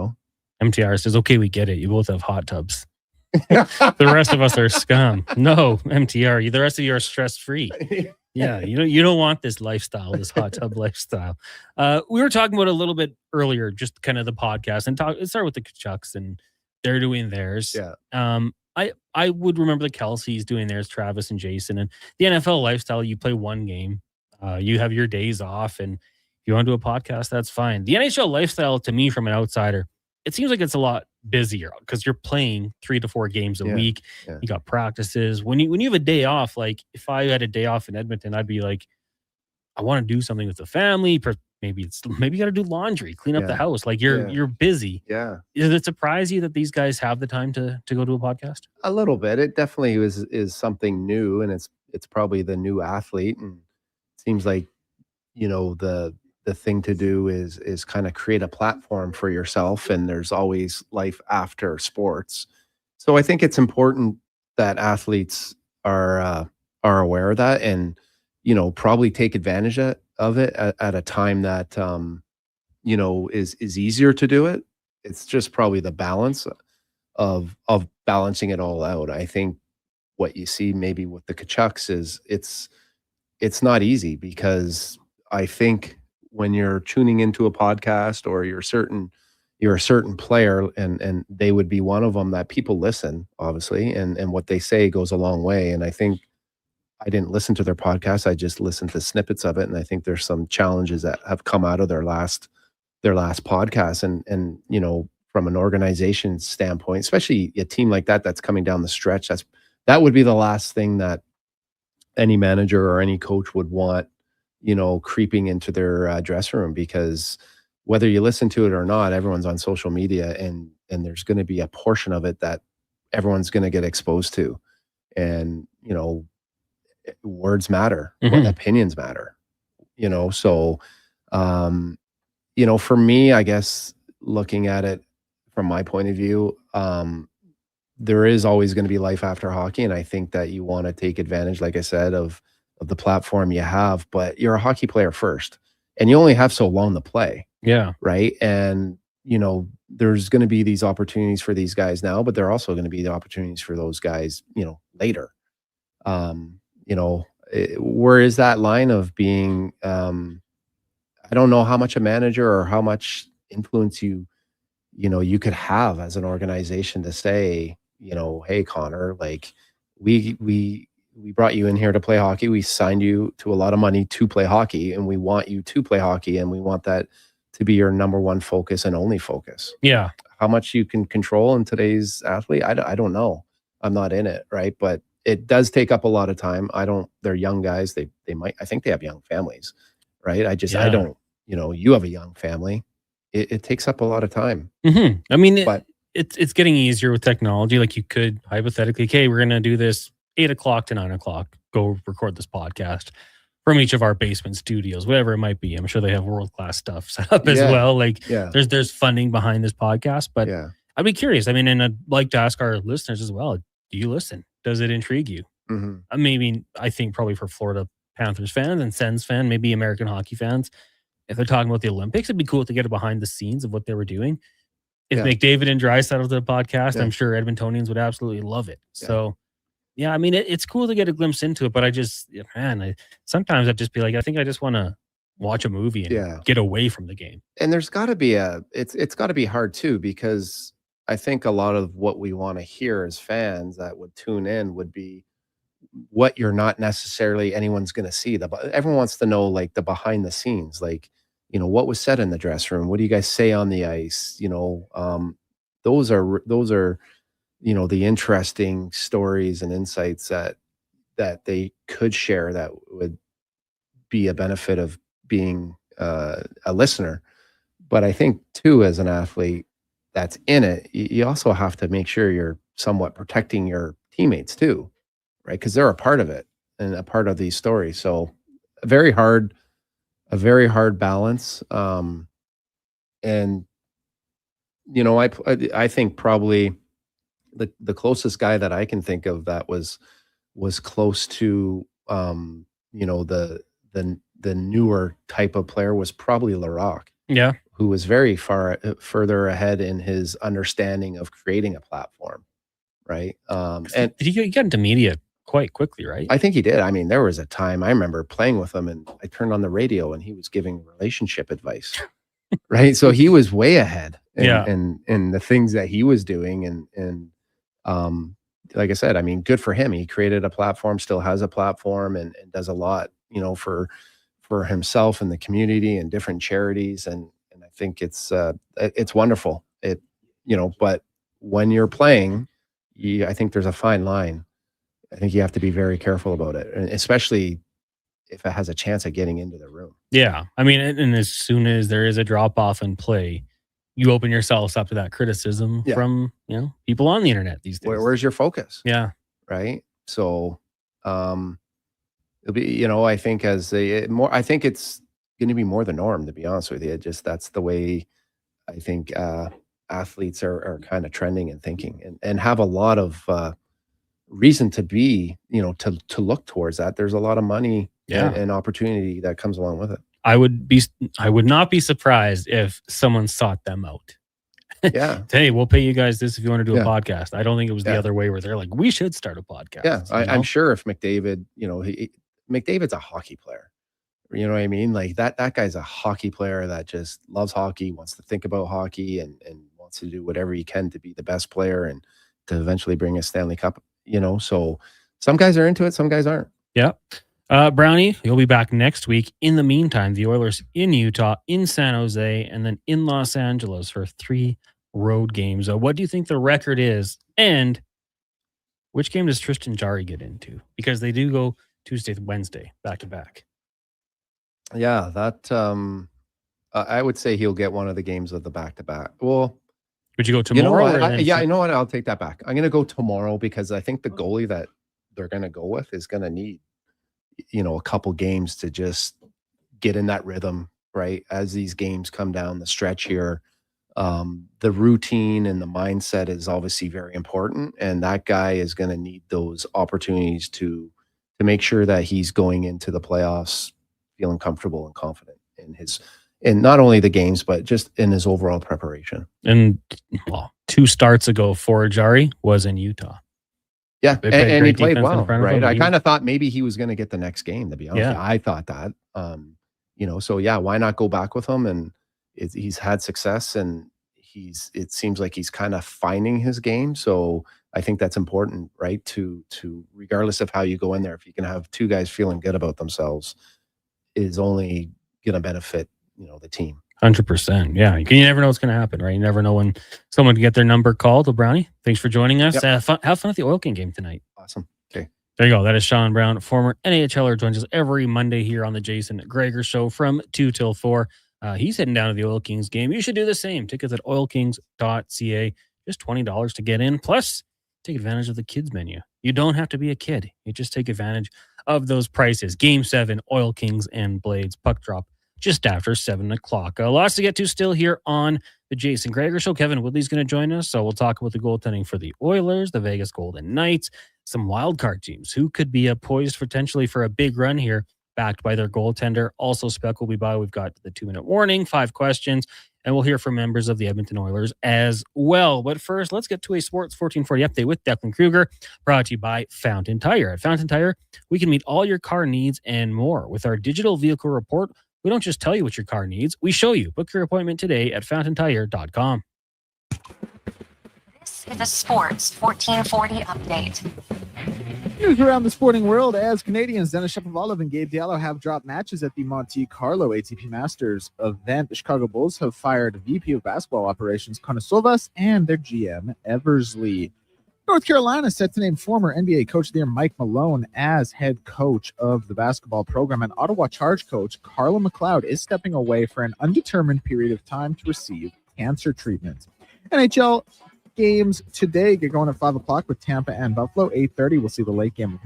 MTR says, okay, we get it. You both have hot tubs. The rest of us are scum. No, MTR, the rest of you are stress-free. Yeah, you don't want this lifestyle, this hot tub lifestyle. We were talking about it a little bit earlier, just kind of the podcast, and let's start with the Kachucks, and they're doing theirs.
Yeah.
I would remember the Kelseys doing theirs, Travis and Jason, and the NFL lifestyle. You play one game, you have your days off, and if you want to do a podcast, that's fine. The NHL lifestyle, to me, from an outsider, it seems like it's a lot busier because you're playing 3 to 4 games a week.
Yeah.
You got practices. When you have a day off, like if I had a day off in Edmonton, I'd be like, I want to do something with the family. Maybe you got to do laundry, clean up the house. Like you're busy.
Yeah.
Does it surprise you that these guys have the time to go to a podcast?
A little bit. It definitely is something new, and it's probably the new athlete, and it seems like the thing to do is kind of create a platform for yourself, and there's always life after sports. So I think it's important that athletes are aware of that, and probably take advantage of it at a time that is easier to do it. It's just probably the balance of balancing it all out. I think what you see maybe with the Kachucks is it's not easy, because I think when you're tuning into a podcast or you're a certain player, and they would be one of them that people listen, obviously, and what they say goes a long way. And I think I didn't listen to their podcast. I just listened to snippets of it. And I think there's some challenges that have come out of their last podcast. And from an organization standpoint, especially a team like that's coming down the stretch, that would be the last thing that any manager or any coach would want, creeping into their dressing room, because whether you listen to it or not, everyone's on social media, and there's going to be a portion of it that everyone's going to get exposed to. And, words matter, opinions matter, so, for me, I guess, looking at it from my point of view, there is always going to be life after hockey. And I think that you want to take advantage, like I said, of the platform you have, but you're a hockey player first, and you only have so long to play.
Yeah.
Right. And, there's going to be these opportunities for these guys now, but there are also going to be the opportunities for those guys, later. Where is that line of being, I don't know how much a manager or how much influence you could have as an organization to say, hey, Connor, like we brought you in here to play hockey. We signed you to a lot of money to play hockey, and we want you to play hockey, and we want that to be your number one focus and only focus.
Yeah.
How much you can control in today's athlete, I don't know. I'm not in it, right? But it does take up a lot of time. They're young guys. I think they have young families, right? I don't, you have a young family. It takes up a lot of time.
Mm-hmm. I mean, it's getting easier with technology. Like you could hypothetically, okay, we're going to do this 8 o'clock to 9 o'clock, go record this podcast from each of our basement studios, whatever it might be. I'm sure they have world-class stuff set up as well. Like there's funding behind this podcast, but I'd be curious. I mean, and I'd like to ask our listeners as well. Do you listen? Does it intrigue you? Maybe, I think probably for Florida Panthers fans and Sens fans, maybe American hockey fans, if they're talking about the Olympics, it'd be cool to get a behind the scenes of what they were doing. If McDavid and Draisaitl did a podcast, I'm sure Edmontonians would absolutely love it. So, yeah, I mean, it's cool to get a glimpse into it, but sometimes I'd just be like, I think I just want to watch a movie and get away from the game.
And there's got to be it's got to be hard too, because I think a lot of what we want to hear as fans that would tune in would be what you're not necessarily anyone's going to see. Everyone wants to know like the behind the scenes, like, what was said in the dressing room? What do you guys say on the ice? Those are the interesting stories and insights that they could share that would be a benefit of being a listener. But I think too, as an athlete that's in it, you also have to make sure you're somewhat protecting your teammates too, right? Because they're a part of it and a part of these stories. So a very hard balance. And I think probably the closest guy that I can think of that was close to the newer type of player was probably Larocque.
Yeah.
Who was very further ahead in his understanding of creating a platform, right? And
he got into media quite quickly, right?
I think he did. I mean, there was a time I remember playing with him, and I turned on the radio, and he was giving relationship advice, right? So he was way ahead, in the things that he was doing, and like I said, I mean, good for him. He created a platform, still has a platform, and does a lot, for himself and the community and different charities, and I think it's wonderful. But when you're playing, I think there's a fine line. I think you have to be very careful about it, and especially if it has a chance of getting into the room.
Yeah. I mean, and as soon as there is a drop off in play, you open yourselves up to that criticism from, people on the internet these days.
Where's your focus?
Yeah.
Right. So, it'll be, I think I think it's going to be more the norm, to be honest with you. That's the way I think, athletes are kind of trending and thinking, and have a lot of, reason to be, to look towards that. There's a lot of money and opportunity that comes along with it.
I would not be surprised if someone sought them out.
Yeah.
Hey, we'll pay you guys this if you want to do a podcast. I don't think it was the other way where they're like, we should start a podcast.
Yeah. I'm sure if McDavid, McDavid's a hockey player. You know what I mean? Like that guy's a hockey player that just loves hockey, wants to think about hockey, and wants to do whatever he can to be the best player and to eventually bring a Stanley Cup. So some guys are into it, some guys aren't.
Yeah. Brownie, you'll be back next week. In the meantime, the Oilers in Utah, in San Jose, and then in Los Angeles for 3 road games. What do you think the record is? And which game does Tristan Jarry get into? Because they do go Tuesday, Wednesday, back to back.
Yeah, that I would say he'll get one of the games of the back to back. Well,
would you go tomorrow?
You know what? I'll take that back. I'm going to go tomorrow because I think the goalie that they're going to go with is going to need, a couple games to just get in that rhythm, right? As these games come down the stretch here, the routine and the mindset is obviously very important. And that guy is going to need those opportunities to make sure that he's going into the playoffs feeling comfortable and confident in not only the games, but just in his overall preparation.
And 2 starts ago for Jarry was in Utah.
Yeah, and he played well, right? I kind
of
of thought maybe he was going to get the next game, to be honest. Yeah. I thought that, so yeah, why not go back with him? And he's had success, and it seems like he's kind of finding his game. So I think that's important, right? To regardless of how you go in there, if you can have 2 guys feeling good about themselves, is only going to benefit, the team.
100%. Yeah. You never know what's going to happen, right? You never know when someone can get their number called. Well, Brownie, thanks for joining us. Yep. Have fun at the Oil King game tonight.
Awesome. Okay.
There you go. That is Sean Brown, former NHLer, joins us every Monday here on the Jason Gregor Show from 2 till 4. He's heading down to the Oil Kings game. You should do the same. Tickets at oilkings.ca. Just $20 to get in. Plus, take advantage of the kids menu. You don't have to be a kid. You just take advantage of those prices. Game 7, Oil Kings and Blades, puck drop just after 7 o'clock. Lots to get to still here on the Jason Gregor Show. Kevin Woodley's going to join us, so we'll talk about the goaltending for the Oilers, the Vegas Golden Knights, some wildcard teams who could be poised potentially for a big run here, backed by their goaltender. Also, Spec will be by. We've got the 2-minute warning, 5 questions, and we'll hear from members of the Edmonton Oilers as well. But first, let's get to a Sports 1440 update with Declan Kruger, brought to you by Fountain Tire. At Fountain Tire, we can meet all your car needs and more. With our digital vehicle report, we don't just tell you what your car needs, we show you. Book your appointment today at fountaintire.com.
This is a Sports 1440 update.
News around the sporting world as Canadians Dennis Shapovalov and Gabe Diallo have dropped matches at the Monte Carlo ATP Masters event. The Chicago Bulls have fired VP of Basketball Operations Konosovas and their GM Eversley. North Carolina is set to name former NBA coach there Mike Malone as head coach of the basketball program, and Ottawa Charge coach Carla McLeod is stepping away for an undetermined period of time to receive cancer treatment. NHL games today get going at 5 o'clock with Tampa and Buffalo. 8:30, we'll see the late game with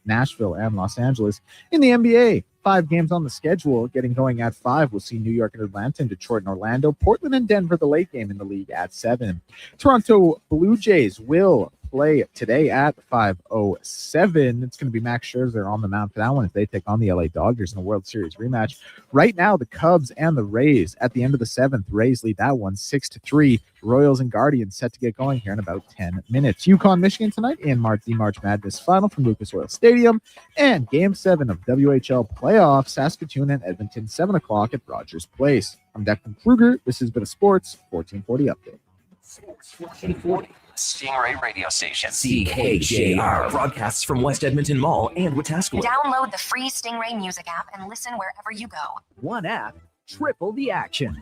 Nashville and Los Angeles. In the NBA, 5 games on the schedule getting going at 5. We'll see New York and Atlanta, and Detroit and Orlando. Portland and Denver, the late game in the league at 7. Toronto Blue Jays will play today at 5:07. It's going to be Max Scherzer on the mound for that one as they take on the LA Dodgers in a World Series rematch. Right now, the Cubs and the Rays at the end of the 7th. Rays lead that one 6-3. Royals and Guardians set to get going here in about 10 minutes. UConn, Michigan tonight in March Madness final from Lucas Oil Stadium. And Game 7 of WHL playoffs, Saskatoon and Edmonton, 7 o'clock at Rogers Place. I'm Declan Kruger. This has been a Sports 1440 update.
Sports 1440. Stingray Radio Station.
CKJR broadcasts from West Edmonton Mall and Wetaskiwin.
Download the free Stingray music app and listen wherever you go.
One app, triple the action.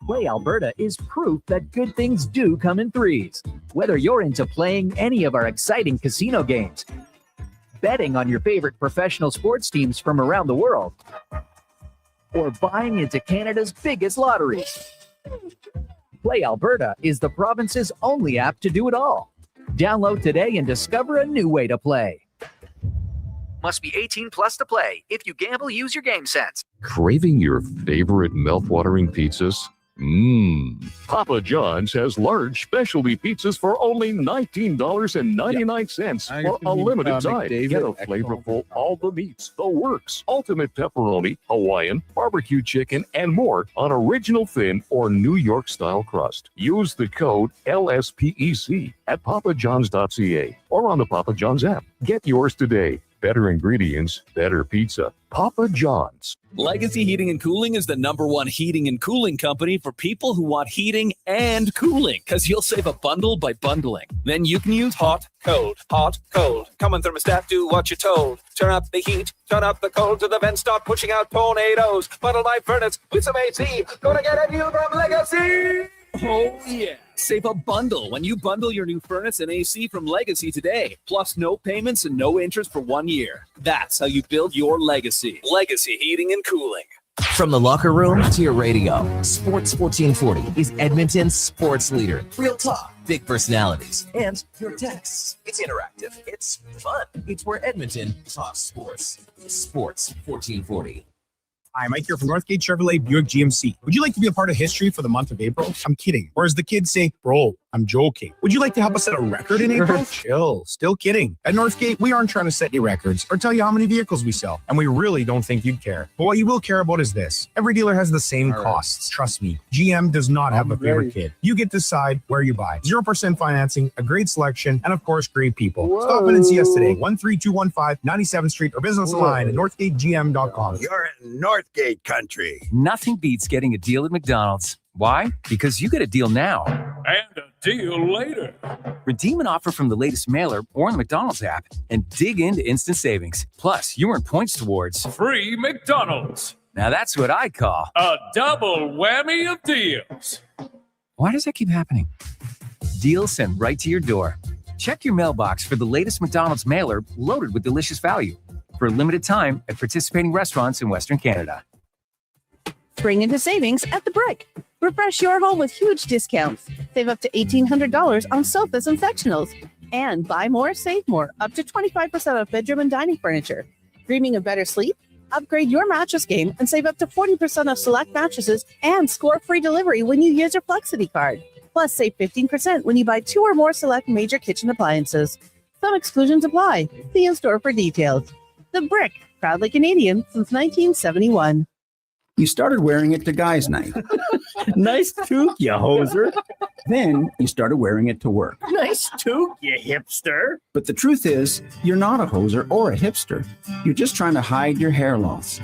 Play Alberta is proof that good things do come in threes. Whether you're into playing any of our exciting casino games, betting on your favorite professional sports teams from around the world, or buying into Canada's biggest lotteries, Play Alberta is the province's only app to do it all. Download today and discover a new way to play. Must be 18 plus to play. If you gamble, use your game sense.
Craving your favorite mouth-watering pizzas? Papa John's has large specialty pizzas for only $19.99 for a limited time. Get a flavorful all the meats, the works, ultimate pepperoni, Hawaiian, barbecue chicken, and more on original thin or New York style crust. Use the code LSPEC at papajohns.ca or on the Papa John's app. Get yours today. Better ingredients, better pizza. Papa John's.
Legacy Heating and Cooling is the #1 heating and cooling company for people who want heating and cooling, because you'll save a bundle by bundling. Then you can use hot, cold, hot, cold. Come on, thermostat, do what you're told. Turn up the heat, turn up the cold to the vents, start pushing out tornadoes. Bundle my furnace with some AC. Gonna get a new from Legacy. Oh, yeah. Save a bundle when you bundle your new furnace and AC from Legacy today. Plus no payments and no interest for 1 year. That's how you build your legacy. Legacy Heating and Cooling.
From the locker room to your radio, Sports 1440 is Edmonton's sports leader. Real talk, big personalities, and your texts. It's interactive. It's fun. It's where Edmonton talks sports. Sports 1440.
Hi, Mike here from Northgate Chevrolet Buick GMC. Would you like to be a part of history for the month of April? I'm kidding. Or as the kids say, bro, I'm joking. Would you like to help us set a record in April? Chill. Still kidding. At Northgate, we aren't trying to set any records or tell you how many vehicles we sell. And we really don't think you'd care. But what you will care about is this. Every dealer has the same costs. Trust me. GM does not have a favorite kid. You get to decide where you buy. 0% financing, a great selection, and of course, great people. Whoa. Stop in and see us today. 13215 97th Street or business online at northgategm.com.
You're in Northgate country.
Nothing beats getting a deal at McDonald's. Why? Because you get a deal now.
And a deal later.
Redeem an offer from the latest mailer or in the McDonald's app and dig into instant savings. Plus, you earn points towards
free McDonald's.
Now that's what I call
a double whammy of deals.
Why does that keep happening? Deals sent right to your door. Check your mailbox for the latest McDonald's mailer loaded with delicious value. For a limited time at participating restaurants in Western Canada.
Spring into savings at The Brick. Refresh your home with huge discounts. Save up to $1,800 on sofas and sectionals. And buy more, save more, up to 25% off bedroom and dining furniture. Dreaming of better sleep? Upgrade your mattress game and save up to 40% off select mattresses and score free delivery when you use your Flexity card. Plus, save 15% when you buy 2 or more select major kitchen appliances. Some exclusions apply. See in store for details. The Brick, proudly Canadian since 1971.
You started wearing it to guys' night. Nice toque, you hoser. Then you started wearing it to work.
Nice toque, you hipster.
But the truth is, you're not a hoser or a hipster. You're just trying to hide your hair loss.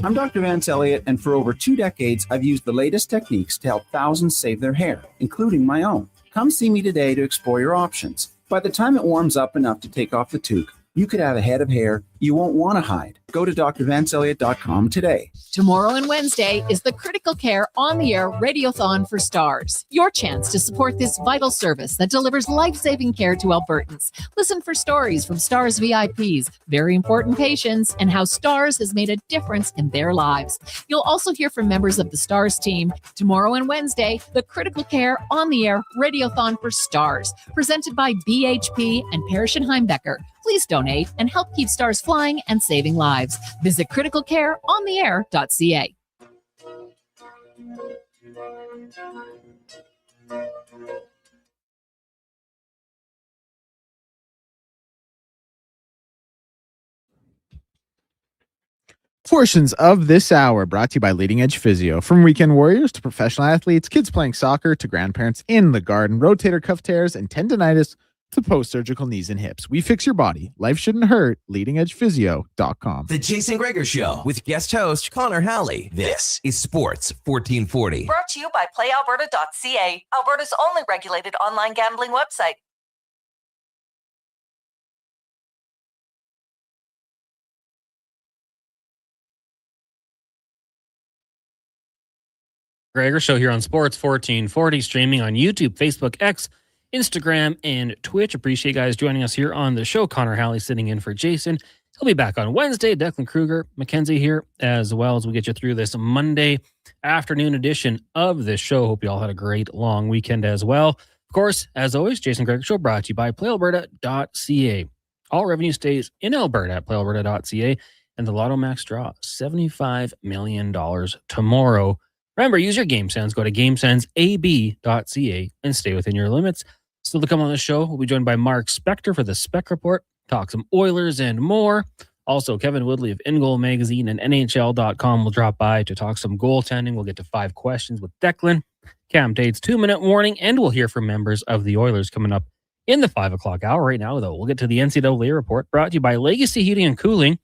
I'm Dr. Vance Elliott, and for over 2 decades, I've used the latest techniques to help thousands save their hair, including my own. Come see me today to explore your options. By the time it warms up enough to take off the toque, you could have a head of hair you won't want to hide. Go to drvanceelliott.com today.
Tomorrow and Wednesday is the Critical Care On the Air Radiothon for Stars. Your chance to support this vital service that delivers life-saving care to Albertans. Listen for stories from Stars VIPs, very important patients, and how Stars has made a difference in their lives. You'll also hear from members of the Stars team. Tomorrow and Wednesday, the Critical Care On the Air Radiothon for Stars, presented by BHP and Parrish and Heimbecker. Please donate and help keep Stars flying and saving lives. Visit criticalcareontheair.ca.
Portions of this hour brought to you by Leading Edge Physio. From weekend warriors to professional athletes, kids playing soccer to grandparents in the garden, rotator cuff tears and tendonitis to post-surgical knees and hips. We fix your body. Life shouldn't hurt. LeadingEdgePhysio.com.
The Jason Gregor Show with guest host Connor Halley. This is Sports 1440.
Brought to you by PlayAlberta.ca, Alberta's only regulated online gambling website.
Gregor Show here on Sports 1440, streaming on YouTube, Facebook, X, Instagram, and Twitch. Appreciate you guys joining us here on the show. Connor Halley sitting in for Jason. He'll be back on Wednesday. Declan Kruger, Mackenzie here, as well as we get you through this Monday afternoon edition of this show. Hope you all had a great long weekend as well. Of course, as always, Jason Gregor Show brought to you by PlayAlberta.ca. All revenue stays in Alberta at PlayAlberta.ca, and the Lotto Max draw $75 million tomorrow. Remember, use your GameSense. Go to GameSenseAB.ca and stay within your limits. Still to come on the show, we'll be joined by Mark Spector for the Spec Report, talk some Oilers and more. Also, Kevin Woodley of In Goal Magazine and NHL.com will drop by to talk some goaltending. We'll get to 5 questions with Declan, Cam Tate's 2-minute warning, and we'll hear from members of the Oilers coming up in the 5 o'clock hour. Right now, though, we'll get to the NCAA report brought to you by Legacy Heating and Cooling.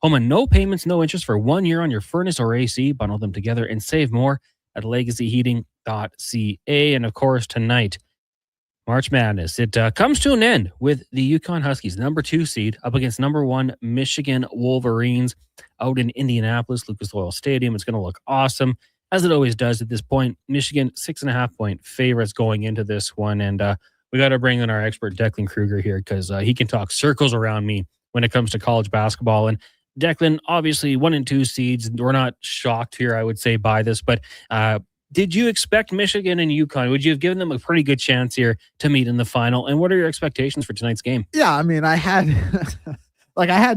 Home and no payments, no interest for 1 year on your furnace or AC. Bundle them together and save more at legacyheating.ca. And of course, tonight, March Madness. It comes to an end with the Yukon Huskies, number 2 seed, up against number 1 Michigan Wolverines out in Indianapolis, Lucas Oil Stadium. It's going to look awesome, as it always does at this point. Michigan, 6.5-point favorites going into this one. And we got to bring in our expert, Declan Kruger, here, because he can talk circles around me when it comes to college basketball. And Declan, obviously 1 and 2 seeds. We're not shocked here, I would say, by this, but did you expect Michigan and UConn? Would you have given them a pretty good chance here to meet in the final? And what are your expectations for tonight's game?
Yeah, I mean, I had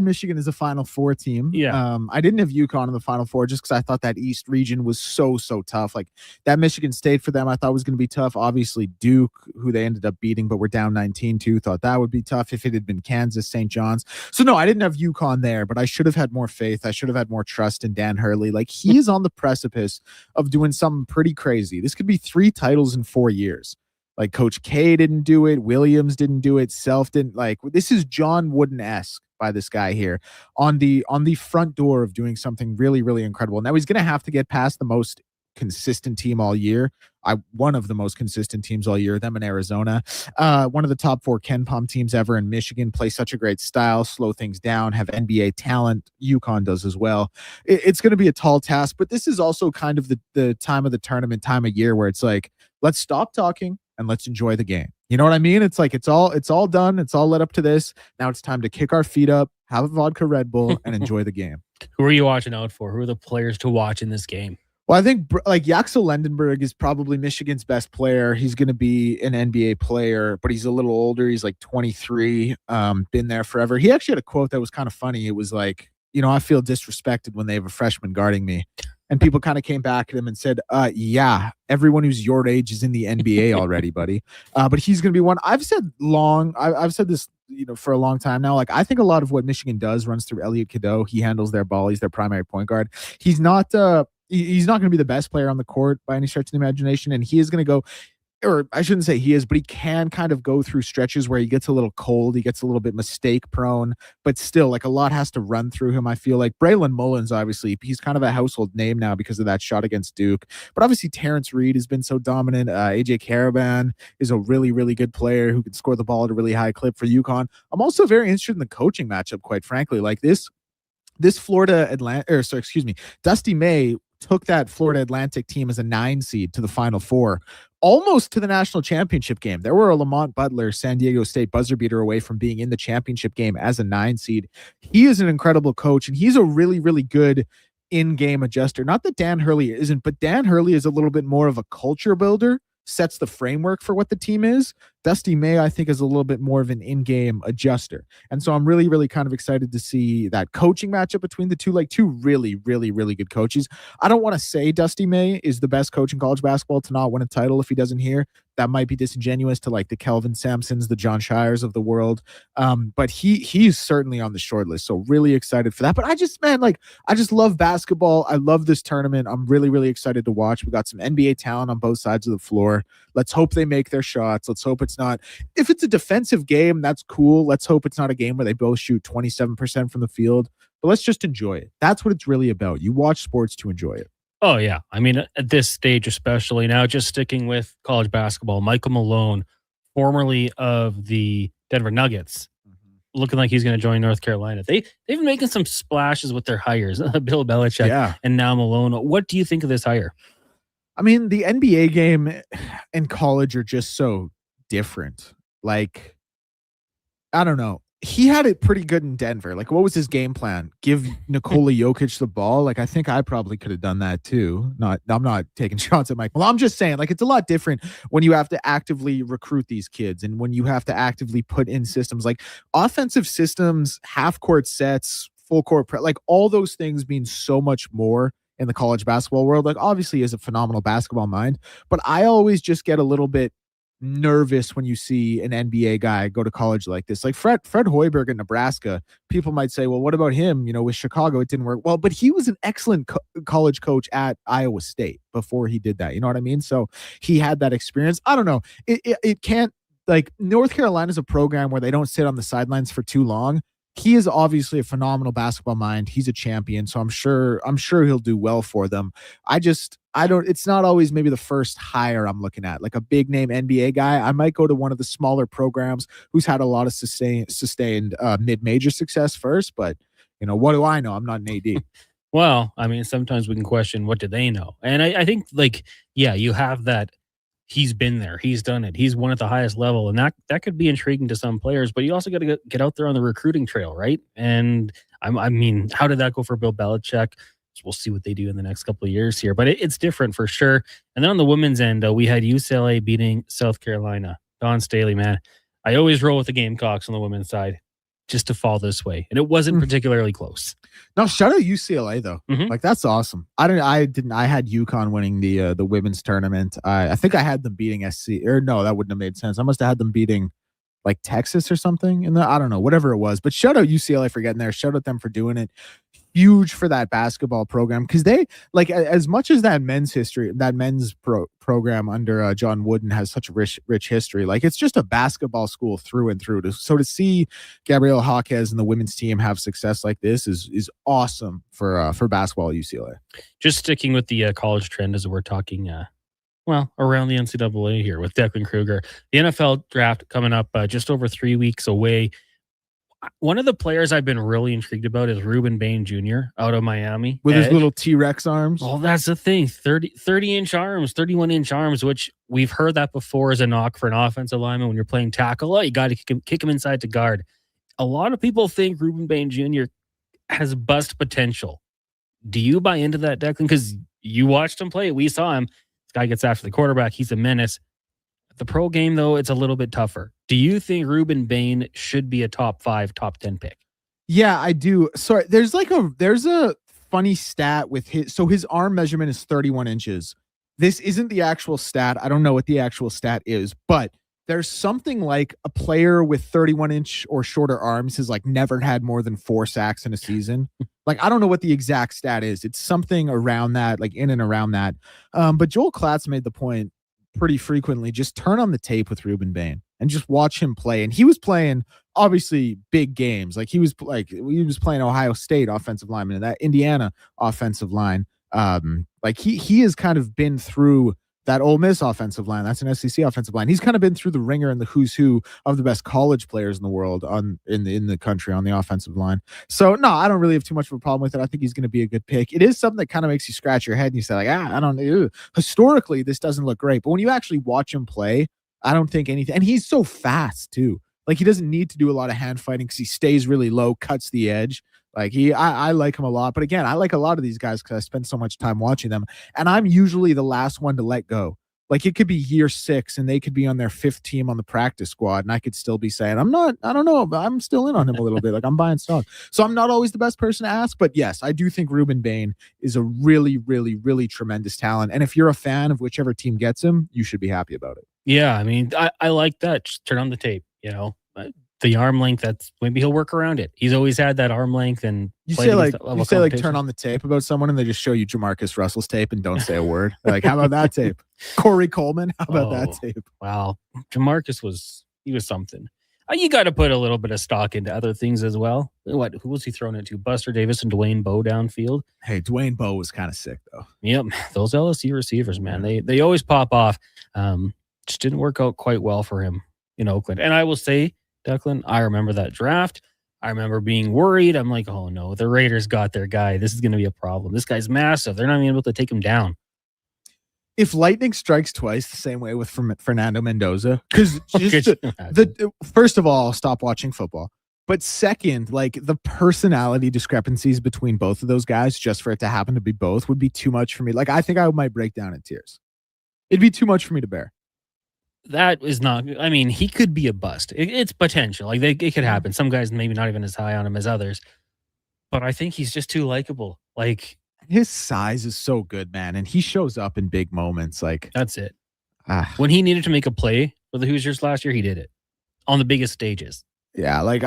Michigan as a Final Four team.
Yeah.
I didn't have UConn in the Final Four just because I thought that East region was so tough. Like that Michigan State for them, I thought was going to be tough. Obviously Duke, who they ended up beating, but we're down 19-2, thought that would be tough if it had been Kansas, St. John's. So no, I didn't have UConn there, but I should have had more faith. I should have had more trust in Dan Hurley. Like he is on the precipice of doing something pretty crazy. This could be 3 titles in 4 years. Like Coach K didn't do it. Williams didn't do it. Self didn't. Like this is John Wooden-esque by this guy here on the front door of doing something really incredible. Now he's going to have to get past the most consistent team all year. One of the most consistent teams all year, them in Arizona. One of the top 4 KenPom teams ever in Michigan, play such a great style, slow things down, have NBA talent. UConn does as well. It's going to be a tall task, but this is also kind of the time of the tournament, time of year where it's like, let's stop talking and let's enjoy the game. You know what I mean? It's like, it's all done. It's all led up to this. Now it's time to kick our feet up, have a vodka Red Bull, and enjoy the game.
Who are you watching out for? Who are the players to watch in this game?
Well, I think like Yaxel Lendenberg is probably Michigan's best player. He's going to be an NBA player, but he's a little older. He's like 23, been there forever. He actually had a quote that was kind of funny. It was like, I feel disrespected when they have a freshman guarding me. And people kind of came back at him and said, yeah, everyone who's your age is in the NBA already, buddy. But he's going to be one. I've said this, for a long time now. Like, I think a lot of what Michigan does runs through Elliot Cadeau. He handles their ball. He's their primary point guard. He's not going to be the best player on the court by any stretch of the imagination. And he is going to go, or I shouldn't say he is, but he can kind of go through stretches where he gets a little cold. He gets a little bit mistake prone, but still, like, a lot has to run through him. I feel like Braylon Mullins, obviously, he's kind of a household name now because of that shot against Duke. But obviously, Terrence Reed has been so dominant. AJ Caravan is a really, really good player who can score the ball at a really high clip for UConn. I'm also very interested in the coaching matchup, quite frankly. Like this Dusty May took that Florida Atlantic team as a 9 seed to the Final Four, almost to the national championship game. There were a Lamont Butler, San Diego State buzzer beater away from being in the championship game as a 9 seed. He is an incredible coach, and he's a really, really good in-game adjuster. Not that Dan Hurley isn't, but Dan Hurley is a little bit more of a culture builder, sets the framework for what the team is. Dusty May, I think, is a little bit more of an in-game adjuster. And so I'm really, really kind of excited to see that coaching matchup between the two, like two really, really, really good coaches. I don't want to say Dusty May is the best coach in college basketball to not win a title if he doesn't here. That might be disingenuous to like the Kelvin Sampsons, the John Shires of the world. But he's certainly on the short list. So really excited for that. But I just love basketball. I love this tournament. I'm really, really excited to watch. We got some NBA talent on both sides of the floor. Let's hope they make their shots. Let's hope it's not, if it's a defensive game, that's cool. Let's hope it's not a game where they both shoot 27% from the field, but let's just enjoy it. That's what it's really about. You watch sports to enjoy it.
Oh, yeah. I mean, at this stage, especially now, just sticking with college basketball, Michael Malone, formerly of the Denver Nuggets, looking like he's going to join North Carolina. They've been making some splashes with their hires, Bill Belichick and now Malone. What do you think of this hire?
I mean, the NBA game and college are just so different. Like, I don't know. He had it pretty good in Denver. Like, what was his game plan? Give Nikola Jokic the ball? Like, I think I probably could have done that too. I'm not taking shots at Mike. Well, I'm just saying, like, it's a lot different when you have to actively recruit these kids and when you have to actively put in systems like offensive systems, half court sets, full court press. Like, all those things mean so much more in the college basketball world. Like, obviously he has a phenomenal basketball mind, but I always just get a little bit nervous when you see an NBA guy go to college like this. Like Fred Hoiberg in Nebraska, people might say, well, what about him? With Chicago, it didn't work. Well, but he was an excellent college coach at Iowa State before he did that. You know what I mean? So he had that experience. I don't know. It can't, like, North Carolina is a program where they don't sit on the sidelines for too long. He is obviously a phenomenal basketball mind. He's a champion, so I'm sure he'll do well for them. It's not always maybe the first hire I'm looking at, like a big name NBA guy. I might go to one of the smaller programs who's had a lot of sustained mid-major success first, but what do I know? I'm not an AD.
Well, I mean, sometimes we can question what do they know. And I think, like, yeah, you have that. He's been there. He's done it. He's won at the highest level. And that could be intriguing to some players, but you also got to get out there on the recruiting trail, right? And I mean, how did that go for Bill Belichick? We'll see what they do in the next couple of years here, but it's different for sure. And then on the women's end, we had UCLA beating South Carolina. Dawn Staley, man. I always roll with the Gamecocks on the women's side just to fall this way. And it wasn't particularly close.
No, shout out UCLA though. Like, that's awesome. I had UConn winning the women's tournament. I think I had them beating SC, or no, that wouldn't have made sense. I must have had them beating like Texas or something I don't know, whatever it was. But shout out UCLA for getting there. Shout out them for doing it. Huge for that basketball program, because they, like, as much as that men's program under John Wooden has such a rich history. Like, it's just a basketball school through and through. So to see Gabrielle Jaquez and the women's team have success like this is awesome for basketball at UCLA.
Just sticking with the college trend as we're talking around the NCAA here with Declan Kruger. The NFL draft coming up just over 3 weeks away. One of the players I've been really intrigued about is Ruben Bain Jr. out of Miami.
With his little T-Rex arms.
Well, that's the thing. 30-inch arms, 31-inch arms, which we've heard that before as a knock for an offensive lineman when you're playing tackle. You got to kick him inside to guard. A lot of people think Ruben Bain Jr. has bust potential. Do you buy into that, Declan? Because you watched him play. We saw him. This guy gets after the quarterback. He's a menace. The pro game, though, it's a little bit tougher. Do you think Ruben Bain should be a top 5, top 10 pick?
Yeah, I do. Sorry, there's a funny stat with his arm measurement is 31 inches. This isn't the actual stat. I don't know what the actual stat is, but there's something like a player with 31-inch or shorter arms has like never had more than 4 sacks in a season. Like, I don't know what the exact stat is. It's something around that, like in and around that. But Joel Klatt made the point pretty frequently, just turn on the tape with Ruben Bain and just watch him play. And he was playing obviously big games. Like he was playing Ohio State offensive lineman and that Indiana offensive line. Like he has kind of been through that Ole Miss offensive line. That's an SEC offensive line. He's kind of been through the ringer and the who's who of the best college players in the world in the country on the offensive line. So no, I don't really have too much of a problem with it. I think he's going to be a good pick. It is something that kind of makes you scratch your head and you say like, I don't know. Historically, this doesn't look great, but when you actually watch him play, I don't think anything. And he's so fast too. Like he doesn't need to do a lot of hand fighting because he stays really low, cuts the edge. Like I like him a lot. But again, I like a lot of these guys because I spend so much time watching them. And I'm usually the last one to let go. Like it could be year 6 and they could be on their 5th team on the practice squad. And I could still be saying, I don't know, but I'm still in on him a little bit. Like I'm buying stock. So I'm not always the best person to ask. But yes, I do think Ruben Bain is a really, really, really tremendous talent. And if you're a fan of whichever team gets him, you should be happy about it.
Yeah, I mean, I like that. Just turn on the tape, the arm length, that's maybe he'll work around it. He's always had that arm length. And
you say like turn on the tape about someone and they just show you Jamarcus Russell's tape and don't say a word. Like, how about that tape? Corey Coleman, how about that tape?
Wow. Jamarcus was something. You got to put a little bit of stock into other things as well. Who was he throwing it to? Buster Davis and Dwayne Bowe downfield.
Hey, Dwayne Bowe was kind of sick though.
Yep. Those LSU receivers, man, they always pop off. Just didn't work out quite well for him in Oakland. And I will say, Declan, I remember that draft. I remember being worried. I'm like, oh no, the Raiders got their guy. This is going to be a problem. This guy's massive. They're not even able to take him down.
If lightning strikes twice the same way with Fernando Mendoza, because first of all, stop watching football. But second, like the personality discrepancies between both of those guys, just for it to happen to be both, would be too much for me. Like I think I might break down in tears. It'd be too much for me to bear.
That is not, I mean, he could be a bust. It's potential. Like it could happen. Some guys maybe not even as high on him as others, but I think he's just too likable. Like
his size is so good, man. And he shows up in big moments. Like
that's it. When he needed to make a play for the Hoosiers last year, he did it on the biggest stages.
Yeah. Like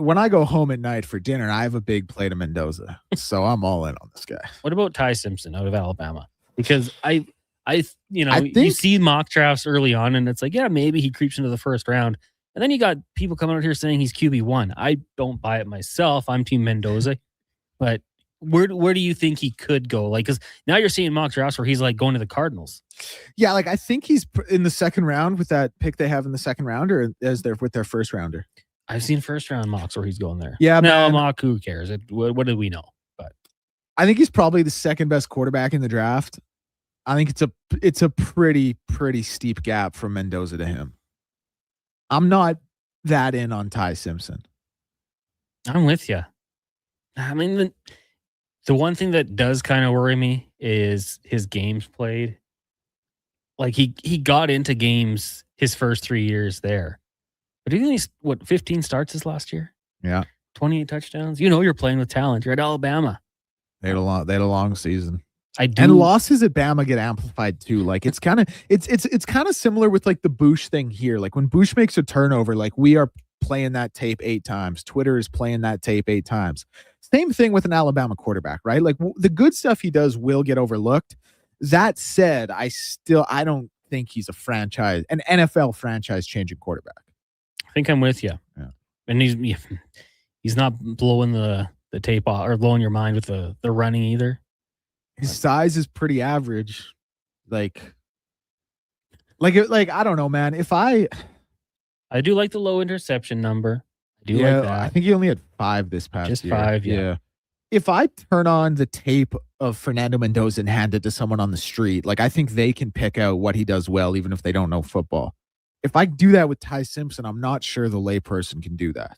when I go home at night for dinner, I have a big plate of Mendoza. So I'm all in on this guy.
What about Ty Simpson out of Alabama? Because you see mock drafts early on and it's like, yeah, maybe he creeps into the first round. And then you got people coming out here saying he's QB1. I don't buy it myself. I'm Team Mendoza. But where do you think he could go? Like, because now you're seeing mock drafts where he's like going to the Cardinals.
Yeah, like I think he's in the second round with that pick they have in the second round, or with their first rounder.
I've seen first round mocks where he's going there.
Yeah,
no mock. Who cares? What do we know? But
I think he's probably the second best quarterback in the draft. I think it's a pretty steep gap from Mendoza to him. I'm not that in on Ty Simpson.
I'm with you. I mean, the one thing that does kind of worry me is his games played. Like he got into games his first 3 years there. But didn't he, 15 starts his last year?
Yeah.
28 touchdowns. You're playing with talent. You're at Alabama.
They had a long season. And losses at Bama get amplified too. Like it's kind of similar with like the Bush thing here. Like when Bush makes a turnover, like we are playing that tape 8 times. Twitter is playing that tape 8 times. Same thing with an Alabama quarterback, right? Like the good stuff he does will get overlooked. That said, I don't think he's an NFL franchise changing quarterback.
I think I'm with you.
Yeah.
And he's not blowing the tape off or blowing your mind with the running either.
His size is pretty average. Like I don't know, man.
I do like the low interception number. I do like that.
I think he only had 5 this past
Just
year.
5, yeah.
If I turn on the tape of Fernando Mendoza and hand it to someone on the street, like I think they can pick out what he does well, even if they don't know football. If I do that with Ty Simpson, I'm not sure the layperson can do that.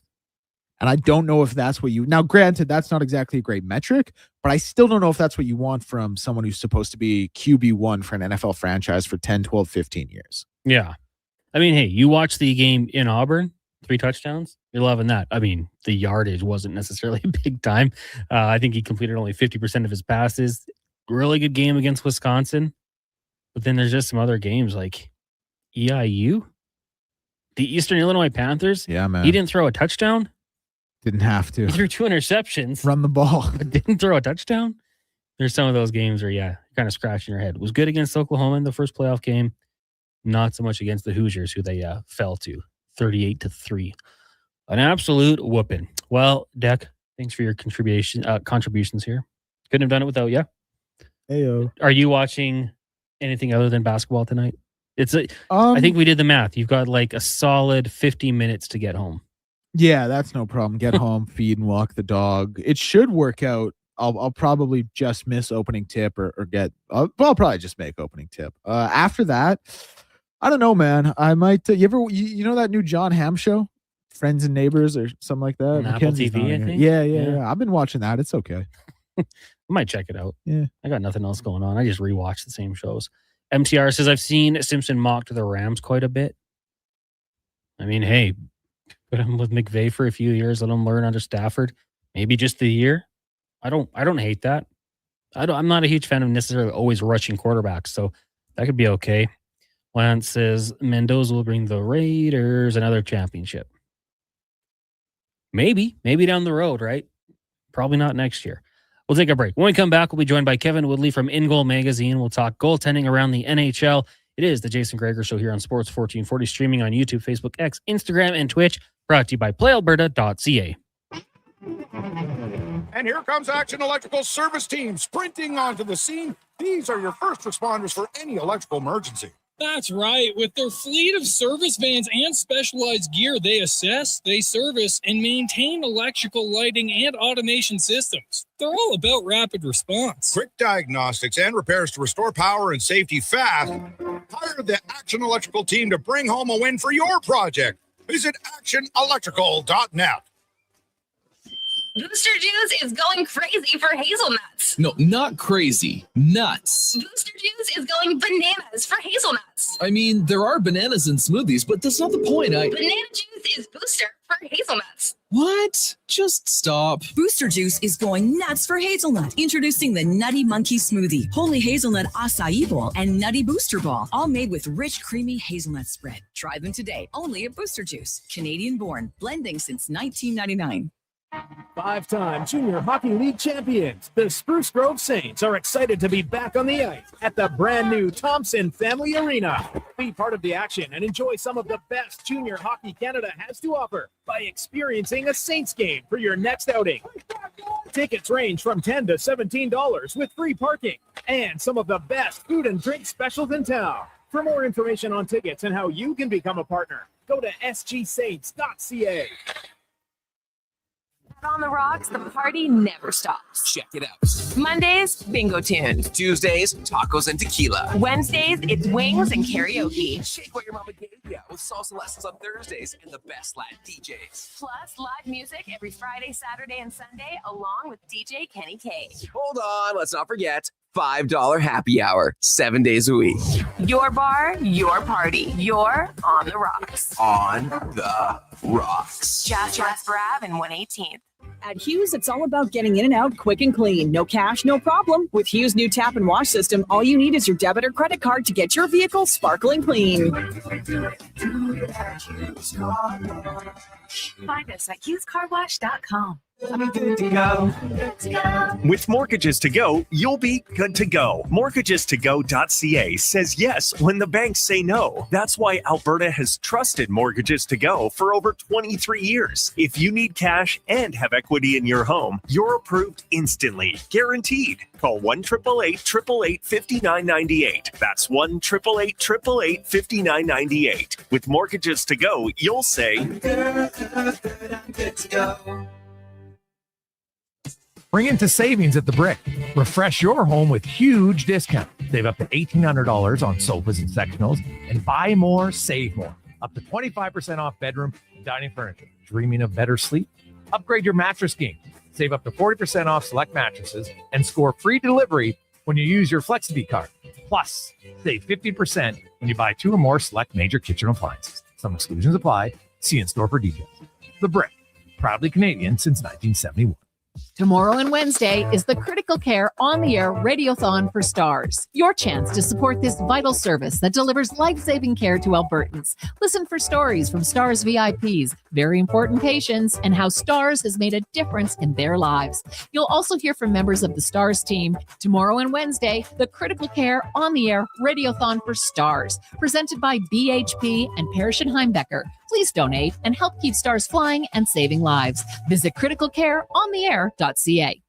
And I don't know if that's what you, now granted, that's not exactly a great metric, but I still don't know if that's what you want from someone who's supposed to be QB1 for an NFL franchise for 10, 12, 15 years.
Yeah. I mean, hey, you watch the game in Auburn, 3 touchdowns. You're loving that. I mean, the yardage wasn't necessarily big time. I think he completed only 50% of his passes. Really good game against Wisconsin. But then there's just some other games like EIU, the Eastern Illinois Panthers.
Yeah, man.
He didn't throw a touchdown.
Didn't have to.
He threw 2 interceptions.
Run the ball.
But didn't throw a touchdown. There's some of those games where, yeah, you're kind of scratching your head. Was good against Oklahoma in the first playoff game. Not so much against the Hoosiers, who they fell to 38-3. An absolute whooping. Well, Deck, thanks for your contributions here. Couldn't have done it without you.
Heyo.
Are you watching anything other than basketball tonight? I think we did the math. You've got like a solid 50 minutes to get home.
Yeah, that's no problem. Get home, feed and walk the dog. It should work out. I'll probably just miss opening tip or I'll probably just make opening tip. After that, I don't know, man. I might. You know that new John Hamm show, Friends and Neighbors or something like that?
On Apple TV, I think.
Yeah. I've been watching that. It's okay.
I might check it out.
Yeah.
I got nothing else going on. I just rewatch the same shows. MTR says, I've seen Simpson mock to the Rams quite a bit. I mean, hey, put him with McVay for a few years. Let him learn under Stafford. Maybe just a year. I don't hate that. I'm not a huge fan of necessarily always rushing quarterbacks, so that could be okay. Lance says Mendoza will bring the Raiders another championship. Maybe down the road, right? Probably not next year. We'll take a break. When we come back, we'll be joined by Kevin Woodley from In Goal Magazine. We'll talk goaltending around the NHL. It is the Jason Gregor Show here on Sports 1440, streaming on YouTube, Facebook, X, Instagram, and Twitch. Brought to you by PlayAlberta.ca.
And here comes Action Electrical Service Team sprinting onto the scene. These are your first responders for any electrical emergency.
That's right. With their fleet of service vans and specialized gear, they assess, they service, and maintain electrical lighting and automation systems. They're all about rapid response.
Quick diagnostics and repairs to restore power and safety fast. Hire the Action Electrical team to bring home a win for your project. Visit actionelectrical.net.
Booster Juice is going crazy for hazelnuts.
No, not crazy. Nuts.
Booster Juice is going bananas for hazelnuts.
I mean, there are bananas in smoothies, but that's not the point.
Banana juice is booster for hazelnuts.
What? Just stop.
Booster Juice is going nuts for hazelnut. Introducing the Nutty Monkey Smoothie, Holy Hazelnut Acai Bowl, and Nutty Booster Ball, all made with rich, creamy hazelnut spread. Try them today, only at Booster Juice. Canadian born, blending since 1999.
5-time Junior Hockey League champions, the Spruce Grove Saints, are excited to be back on the ice at the brand new Thompson Family Arena. Be part of the action and enjoy some of the best junior hockey Canada has to offer by experiencing a Saints game for your next outing. Tickets range from $10 to $17 with free parking and some of the best food and drink specials in town. For more information on tickets and how you can become a partner, go to sgsaints.ca.
On the Rocks, the party never stops.
Check it out.
Mondays, bingo tunes.
Tuesdays, tacos and tequila.
Wednesdays, it's wings and karaoke.
Shake what your mama gave ya with salsa lessons on Thursdays and the best Latin DJs.
Plus, live music every Friday, Saturday, and Sunday, along with DJ Kenny K.
Hold on, let's not forget $5 happy hour, 7 days a week.
Your bar, your party. You're on the Rocks.
On the Rocks.
Just West Ave and 118th.
At Hughes, it's all about getting in and out quick and clean. No cash, no problem. With Hughes' new tap and wash system, all you need is your debit or credit card to get your vehicle sparkling clean.
Find us at HughesCarWash.com.
With Mortgages to Go, you'll be good to go. Mortgagestogo.ca says yes when the banks say no. That's why Alberta has trusted Mortgages to Go for over 23 years. If you need cash and have equity in your home, you're approved instantly, guaranteed. Call 1-888-888-5998. That's 1-888-888-5998. With Mortgages to Go, you'll say, good to go.
Bring into savings at the Brick. Refresh your home with huge discount. Save up to $1,800 on sofas and sectionals, and buy more, save more. Up to 25% off bedroom and dining furniture. Dreaming of better sleep?
Upgrade your mattress game. Save up to 40% off select mattresses and score free delivery when you use your Flexity card. Plus, save 50% when you buy 2 or more select major kitchen appliances. Some exclusions apply. See in-store for details. The Brick, proudly Canadian since 1971.
Tomorrow and Wednesday is the Critical Care On the Air Radiothon for Stars. Your chance to support this vital service that delivers life-saving care to Albertans. Listen for stories from Stars VIPs, very important patients, and how Stars has made a difference in their lives. You'll also hear from members of the Stars team. Tomorrow and Wednesday, the Critical Care On the Air Radiothon for Stars, presented by BHP and Parrish and Heimbecker. Please donate and help keep Stars flying and saving lives. Visit criticalcareontheair.ca.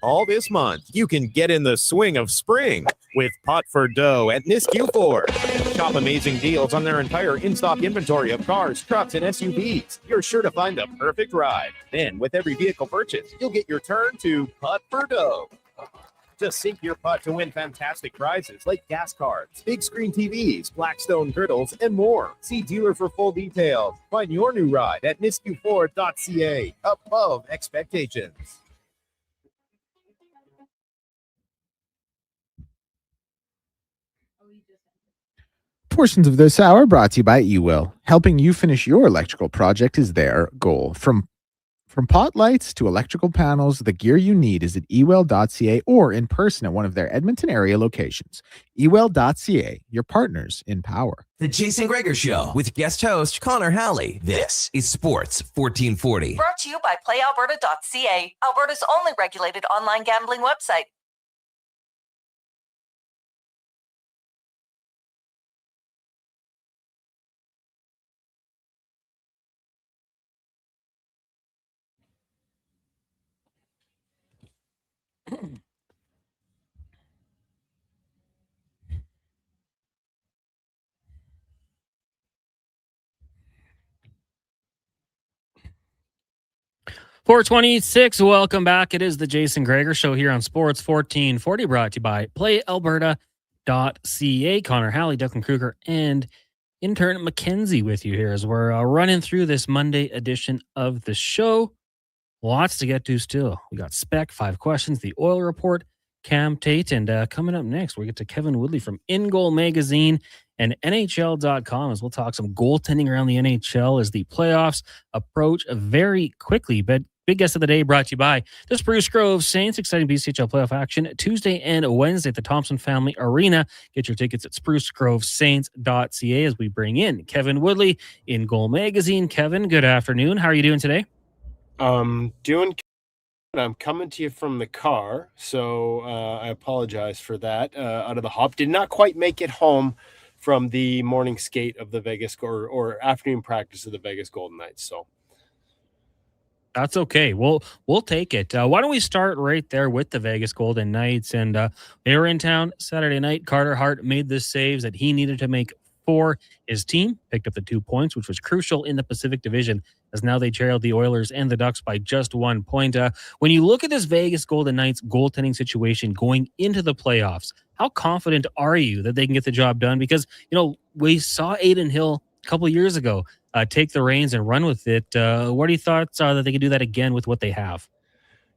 All this month, you can get in the swing of spring with Pot for Dough at Nisku Ford. Shop amazing deals on their entire in-stock inventory of cars, trucks, and SUVs. You're sure to find the perfect ride. Then, with every vehicle purchase, you'll get your turn to Pot for Dough. Just sink your putt to win fantastic prizes like gas cards, big screen TVs, Blackstone griddles, and more. See dealer for full details. Find your new ride at niskuford.ca. Above expectations.
Portions of this hour brought to you by eWill. Helping you finish your electrical project is their goal. From pot lights to electrical panels, the gear you need is at ewill.ca or in person at one of their Edmonton area locations. ewill.ca, your partners in power.
The Jason Gregor Show with guest host Connor Halley. This is Sports 1440.
Brought to you by PlayAlberta.ca, Alberta's only regulated online gambling website.
.426, welcome back. It is the Jason Gregor Show here on Sports 1440, brought to you by PlayAlberta.ca. Connor Halley, Declan Kruger, and intern Mackenzie with you here as we're running through this Monday edition of the show. Lots to get to still. We got Spec, 5 questions, the oil report, Cam Tate, and coming up next, we get to Kevin Woodley from In Goal Magazine and NHL.com as we'll talk some goaltending around the NHL as the playoffs approach very quickly. But big guest of the day brought to you by the Spruce Grove Saints. Exciting BCHL playoff action Tuesday and Wednesday at the Thompson Family Arena. Get your tickets at sprucegrovesaints.ca as we bring in Kevin Woodley, In Goal Magazine. Kevin, good afternoon. How are you doing today?
Doing good. I'm coming to you from the car, so I apologize for that. Out of the hop, did not quite make it home from the morning skate of the Vegas or afternoon practice of the Vegas Golden Knights. So
that's okay. We'll take it. Why don't we start right there with the Vegas Golden Knights? And they were in town Saturday night. Carter Hart made the saves that he needed to make for his team, picked up the 2 points, which was crucial in the Pacific Division, as now they trailed the Oilers and the Ducks by just 1 point. When you look at this Vegas Golden Knights goaltending situation going into the playoffs, how confident are you that they can get the job done? Because, we saw Adin Hill a couple of years ago take the reins and run with it. What are your thoughts that they can do that again with what they have?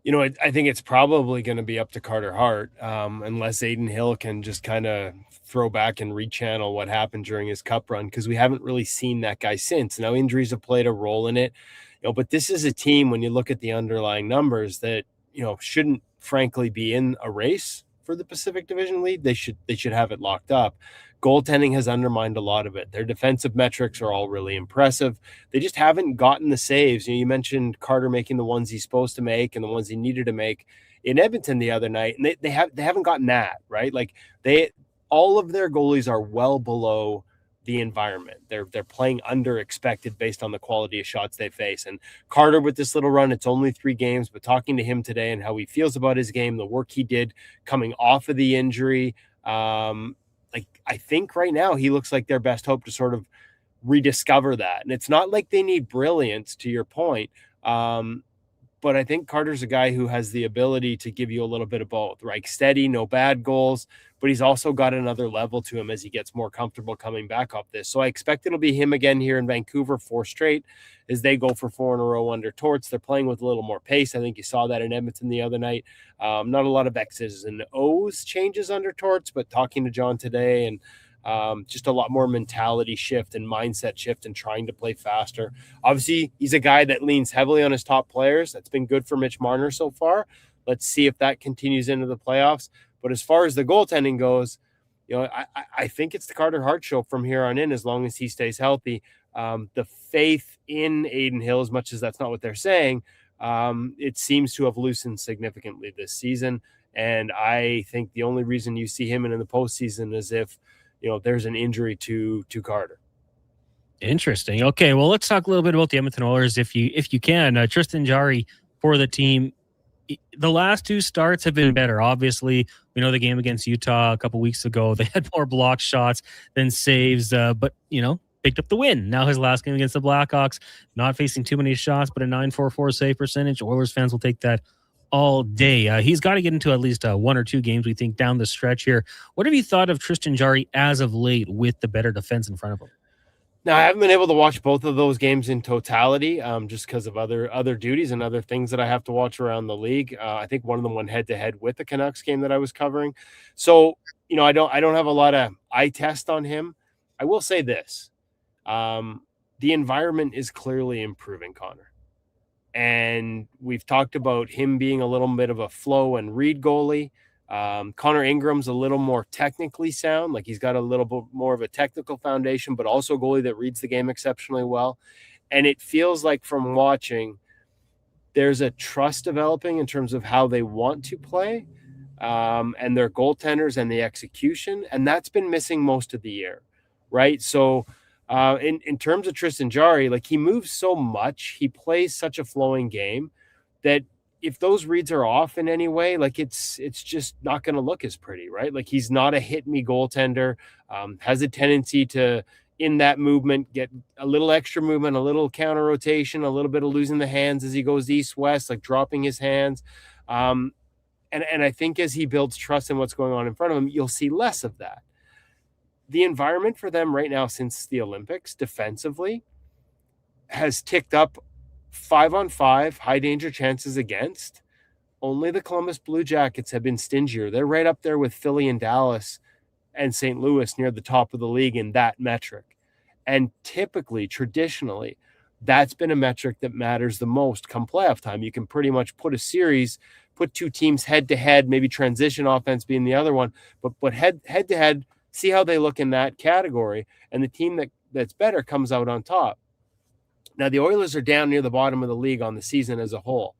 I think it's probably going to be up to Carter Hart, unless Adin Hill can just kind of throw back and rechannel what happened during his cup run, because we haven't really seen that guy since. Now, injuries have played a role in it, but this is a team, when you look at the underlying numbers, that shouldn't frankly be in a race for the Pacific Division lead. They should have it locked up. Goaltending has undermined a lot of it. Their defensive metrics are all really impressive. They just haven't gotten the saves. You mentioned Carter making the ones he's supposed to make and the ones he needed to make in Edmonton the other night, and they haven't gotten that right. Like all of their goalies are well below the environment. They're playing under expected based on the quality of shots they face. And Carter, with this little run, it's only 3 games, but talking to him today and how he feels about his game, the work he did coming off of the injury, I think right now he looks like their best hope to sort of rediscover that. And it's not like they need brilliance, to your point, but but I think Carter's a guy who has the ability to give you a little bit of both, right? Steady, no bad goals, but he's also got another level to him as he gets more comfortable coming back off this. So I expect it'll be him again here in Vancouver, 4 straight, as they go for 4 in a row under Torts. They're playing with a little more pace. I think you saw that in Edmonton the other night. Not a lot of X's and O's changes under Torts, but talking to John today and just a lot more mentality shift and mindset shift and trying to play faster. Obviously, he's a guy that leans heavily on his top players. That's been good for Mitch Marner so far. Let's see if that continues into the playoffs. But as far as the goaltending goes, I think it's the Carter Hart show from here on in, as long as he stays healthy. The faith in Adin Hill, as much as that's not what they're saying, it seems to have loosened significantly this season. And I think the only reason you see him in the postseason is if there's an injury to Carter.
Interesting. Okay, well, let's talk a little bit about the Edmonton Oilers, if you can. Tristan Jarry for the team. The last 2 starts have been better. Obviously, we know the game against Utah a couple weeks ago, they had more blocked shots than saves, but picked up the win. Now his last game against the Blackhawks, not facing too many shots, but a .944 save percentage. Oilers fans will take that all day. He's got to get into at least 1 or 2 games, we think, down the stretch here. What have you thought of Tristan Jarry as of late with the better defense in front of him?
Now, I haven't been able to watch both of those games in totality, just because of other duties and other things that I have to watch around the league. I think one of them went head-to-head with the Canucks game that I was covering. So, I don't have a lot of eye test on him. I will say this. The environment is clearly improving, Connor. And we've talked about him being a little bit of a flow and read goalie. Connor Ingram's a little more technically sound. Like, he's got a little bit more of a technical foundation, but also a goalie that reads the game exceptionally well. And it feels like from watching, there's a trust developing in terms of how they want to play, and their goaltenders and the execution. And that's been missing most of the year, right? So, in terms of Tristan Jarry, like, he moves so much, he plays such a flowing game that if those reads are off in any way, like, it's just not going to look as pretty, right? Like, he's not a hit me goaltender, has a tendency to, in that movement, get a little extra movement, a little counter rotation, a little bit of losing the hands as he goes east-west, like dropping his hands. And I think as he builds trust in what's going on in front of him, you'll see less of that. The environment for them right now since the Olympics defensively has ticked up 5-on-5 high danger chances against. Only the Columbus Blue Jackets have been stingier. They're right up there with Philly and Dallas and St. Louis near the top of the league in that metric. And typically, traditionally, that's been a metric that matters the most come playoff time. You can pretty much put a series, put 2 teams head to head, maybe transition offense being the other one, but head to head, see how they look in that category, and the team that's better comes out on top. Now, the Oilers are down near the bottom of the league on the season as a whole,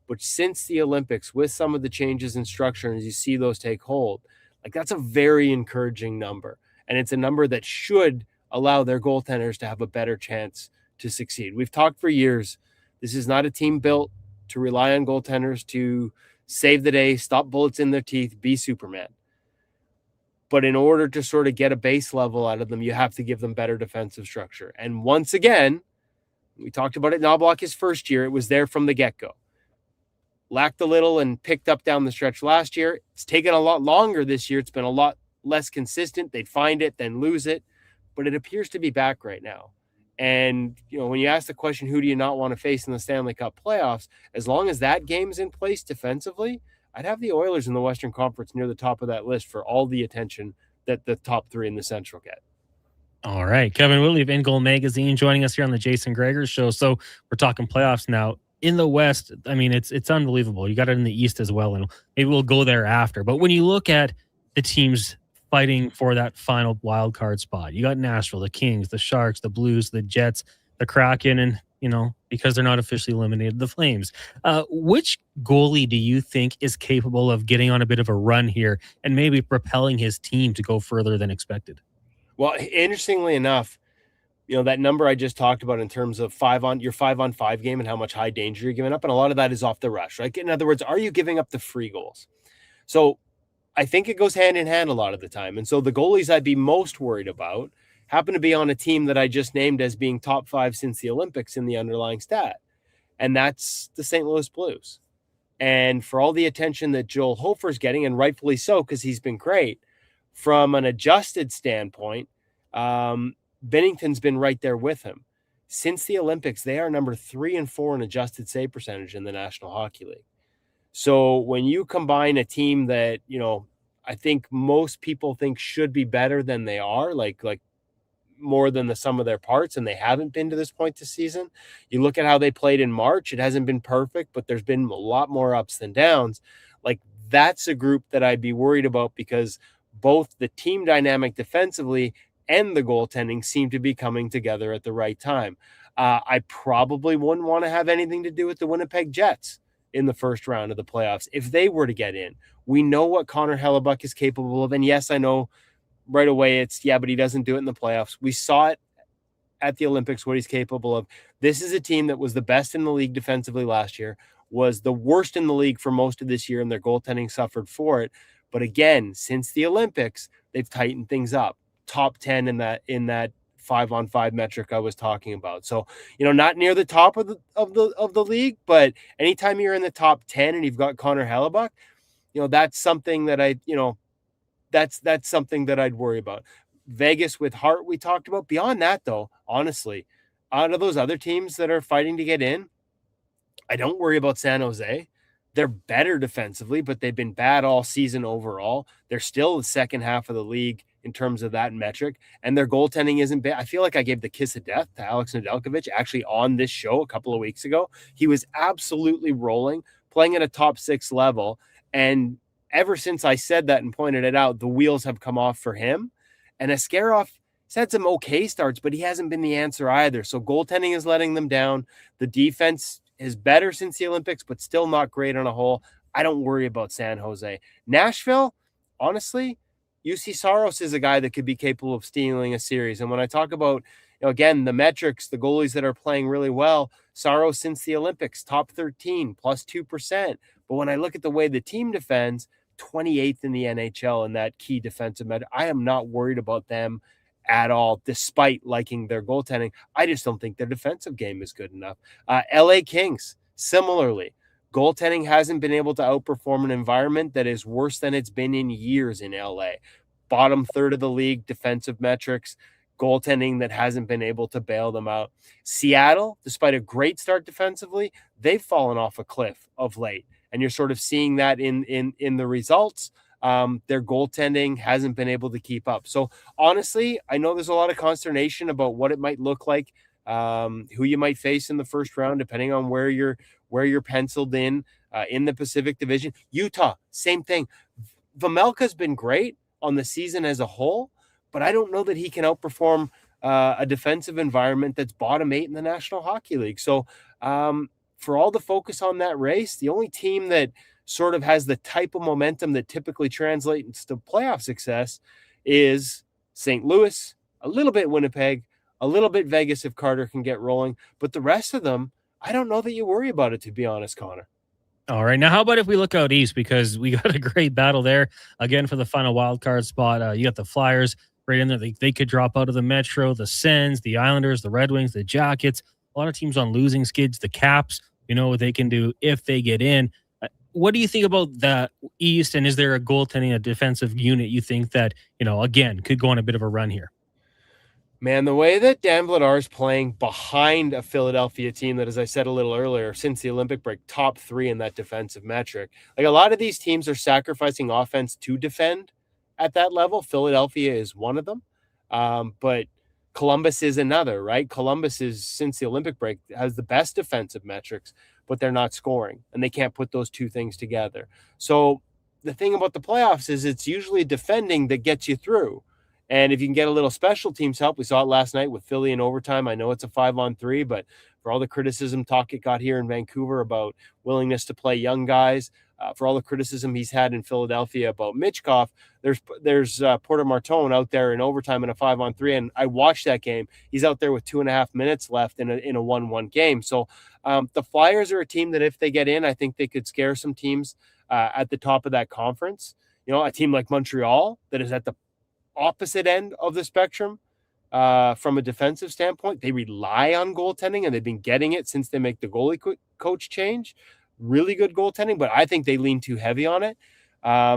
but since the Olympics, with some of the changes in structure, and as you see those take hold, like, that's a very encouraging number, and it's a number that should allow their goaltenders to have a better chance to succeed. We've talked for years, this is not a team built to rely on goaltenders to save the day, stop bullets in their teeth, be Superman. But in order to sort of get a base level out of them, you have to give them better defensive structure. And once again, we talked about it, Knobloch his first year, it was there from the get-go. Lacked a little and picked up down the stretch last year. It's taken a lot longer this year. It's been a lot less consistent. They'd find it, then lose it. But it appears to be back right now. And, when you ask the question, who do you not want to face in the Stanley Cup playoffs, as long as that game's in place defensively, I'd have the Oilers in the Western Conference near the top of that list for all the attention that the top 3 in the Central get.
All right. Kevin Whitley of In Goal Magazine joining us here on the Jason Gregor Show. So we're talking playoffs now. In the West, I mean, it's unbelievable. You got it in the East as well, and maybe we'll go there after. But when you look at the teams fighting for that final wild card spot, you got Nashville, the Kings, the Sharks, the Blues, the Jets, the Kraken, and, because they're not officially eliminated, the Flames. Which goalie do you think is capable of getting on a bit of a run here and maybe propelling his team to go further than expected?
Well, interestingly enough, that number I just talked about in terms of 5-on-5 game and how much high danger you're giving up, and a lot of that is off the rush, right? In other words, are you giving up the free goals? So I think it goes hand in hand a lot of the time. And so the goalies I'd be most worried about happen to be on a team that I just named as being top 5 since the Olympics in the underlying stat. and that's the St. Louis Blues. And for all the attention that Joel Hofer's getting, and rightfully so, because he's been great, from an adjusted standpoint, Binnington's been right there with him. Since the Olympics, they are number 3 and 4 in adjusted save percentage in the National Hockey League. So when you combine a team that, I think most people think should be better than they are, like more than the sum of their parts, and they haven't been to this point this season. You look at how they played in March. It hasn't been perfect, but there's been a lot more ups than downs. Like, that's a group that I'd be worried about, because both the team dynamic defensively and the goaltending seem to be coming together at the right time. I probably wouldn't want to have anything to do with the Winnipeg Jets in the first round of the playoffs if they were to get in. We know what Connor Hellebuck is capable of, and yes, I know right away but he doesn't do it in the playoffs. We saw it at the Olympics, what he's capable of. This is a team that was the best in the league defensively last year, was the worst in the league for most of this year, and their goaltending suffered for it. But again, since the Olympics, they've tightened things up. Top 10 in that 5-on-5 metric I was talking about. So, not near the top of the league, but anytime you're in the top 10 and you've got Connor Hellebuck, that's something that that's something that I'd worry about. Vegas with Hart, we talked about. Beyond that, though, honestly, out of those other teams that are fighting to get in, I don't worry about San Jose. They're better defensively, but they've been bad all season overall. They're still the second half of the league in terms of that metric, and their goaltending isn't bad. I feel like I gave the kiss of death to Alex Nedeljkovic actually on this show a couple of weeks ago. He was absolutely rolling, playing at a top 6 level, and ever since I said that and pointed it out, the wheels have come off for him. And Askarov has had some okay starts, but he hasn't been the answer either. So goaltending is letting them down. The defense is better since the Olympics, but still not great on a whole. I don't worry about San Jose. Nashville, honestly, UC Saros is a guy that could be capable of stealing a series. And when I talk about, again, the metrics, the goalies that are playing really well, Saros since the Olympics, top 13, plus 2%. But when I look at the way the team defends, 28th in the NHL in that key defensive measure, I am not worried about them at all, despite liking their goaltending. I just don't think their defensive game is good enough. LA Kings, similarly, goaltending hasn't been able to outperform an environment that is worse than it's been in years in LA. Bottom third of the league, defensive metrics, goaltending that hasn't been able to bail them out. Seattle, despite a great start defensively, they've fallen off a cliff of late. And you're sort of seeing that in the results. Their goaltending hasn't been able to keep up. So honestly, I know there's a lot of consternation about what it might look like, who you might face in the first round, depending on where you're penciled in the Pacific Division. Utah, same thing. Vejmelka's been great on the season as a whole, but I don't know that he can outperform a defensive environment that's bottom 8 in the National Hockey League. So for all the focus on that race, the only team that sort of has the type of momentum that typically translates to playoff success is St. Louis, a little bit Winnipeg, a little bit Vegas if Carter can get rolling. But the rest of them, I don't know that you worry about it, to be honest, Connor.
All right. Now, how about if we look out east? Because we got a great battle there again for the final wild card spot. You got the Flyers right in there. They could drop out of the Metro, the Sens, the Islanders, the Red Wings, the Jackets. A lot of teams on losing skids, the Caps, what they can do if they get in. What do you think about the East? And is there a goaltending, a defensive unit you think that, again, could go on a bit of a run here?
Man, the way that Dan Vladar is playing behind a Philadelphia team that, as I said a little earlier, since the Olympic break, top 3 in that defensive metric. Like, a lot of these teams are sacrificing offense to defend at that level. Philadelphia is one of them. But Columbus is another, right? Columbus is, since the Olympic break, has the best defensive metrics, but they're not scoring, and they can't put those two things together. So the thing about the playoffs is it's usually defending that gets you through. And if you can get a little special teams help, we saw it last night with Philly in overtime. I know it's a 5-on-3, but for all the criticism Tocchet got here in Vancouver about willingness to play young guys, for all the criticism he's had in Philadelphia about Michkov, there's Porter Martone out there in overtime in a 5-on-3, and I watched that game. He's out there with 2.5 minutes left in a 1-1 game. So the Flyers are a team that if they get in, I think they could scare some teams at the top of that conference. A team like Montreal that is at the opposite end of the spectrum from a defensive standpoint. They rely on goaltending, and they've been getting it since they make the goalie coach change. Really good goaltending, but I think they lean too heavy on it.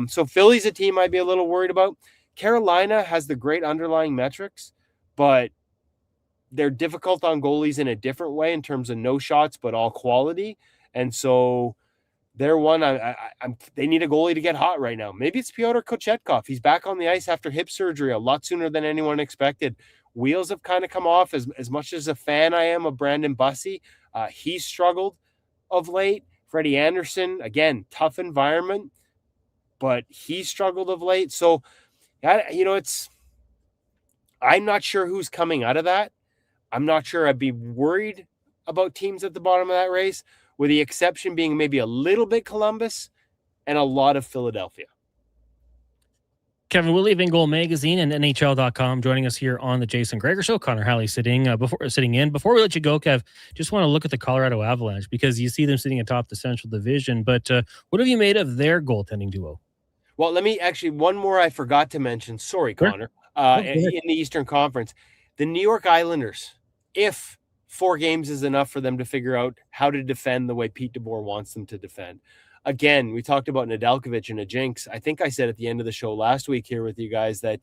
So Philly's a team I'd be a little worried about. Carolina has the great underlying metrics, but they're difficult on goalies in a different way in terms of no shots, but all quality. And so they're one. They need a goalie to get hot right now. Maybe it's Pyotr Kochetkov. He's back on the ice after hip surgery a lot sooner than anyone expected. Wheels have kind of come off. As much as a fan I am of Brandon Bussey, he's struggled of late. Freddie Anderson, again, tough environment, but he struggled of late. So, I'm not sure who's coming out of that. I'm not sure I'd be worried about teams at the bottom of that race, with the exception being maybe a little bit Columbus and a lot of Philadelphia.
Kevin Willey of In Goal Magazine and NHL.com joining us here on the Jason Gregor Show. Connor Halley sitting in. Before we let you go, Kev, just want to look at the Colorado Avalanche because you see them sitting atop the Central Division. But what have you made of their goaltending duo?
Well, let me actually, one more I forgot to mention. Sorry, Connor. In the Eastern Conference, the New York Islanders, if 4 games is enough for them to figure out how to defend the way Pete DeBoer wants them to defend. Again, we talked about Nedeljkovic and a jinx. I think I said at the end of the show last week here with you guys that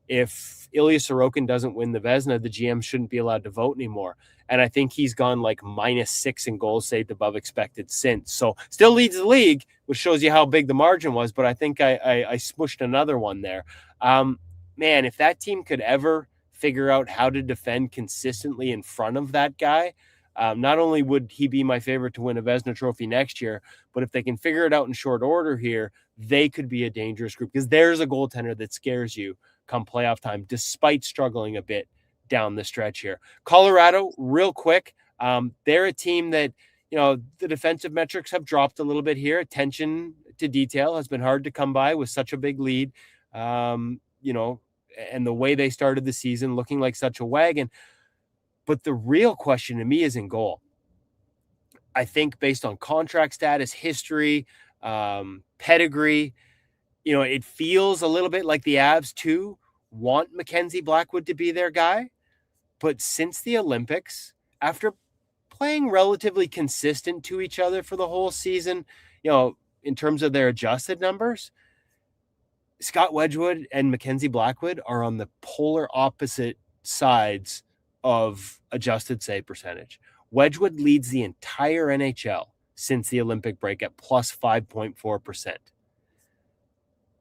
if Ilya Sorokin doesn't win the Vezina, the GM shouldn't be allowed to vote anymore. And I think he's gone like -6 in goals saved above expected since. So still leads the league, which shows you how big the margin was. But I think I smushed another one there. Man, if that team could ever figure out how to defend consistently in front of that guy, not only would he be my favorite to win a Vezina trophy next year, but if they can figure it out in short order here, they could be a dangerous group because there's a goaltender that scares you come playoff time, despite struggling a bit down the stretch here. Colorado, real quick, they're a team that, the defensive metrics have dropped a little bit here. Attention to detail has been hard to come by with such a big lead, and the way they started the season looking like such a wagon. But the real question to me is in goal. I think based on contract status, history, pedigree, it feels a little bit like the Avs too want Mackenzie Blackwood to be their guy. But since the Olympics, after playing relatively consistent to each other for the whole season, in terms of their adjusted numbers, Scott Wedgwood and Mackenzie Blackwood are on the polar opposite sides of adjusted save percentage. Wedgwood leads the entire NHL since the Olympic break at plus 5.4%.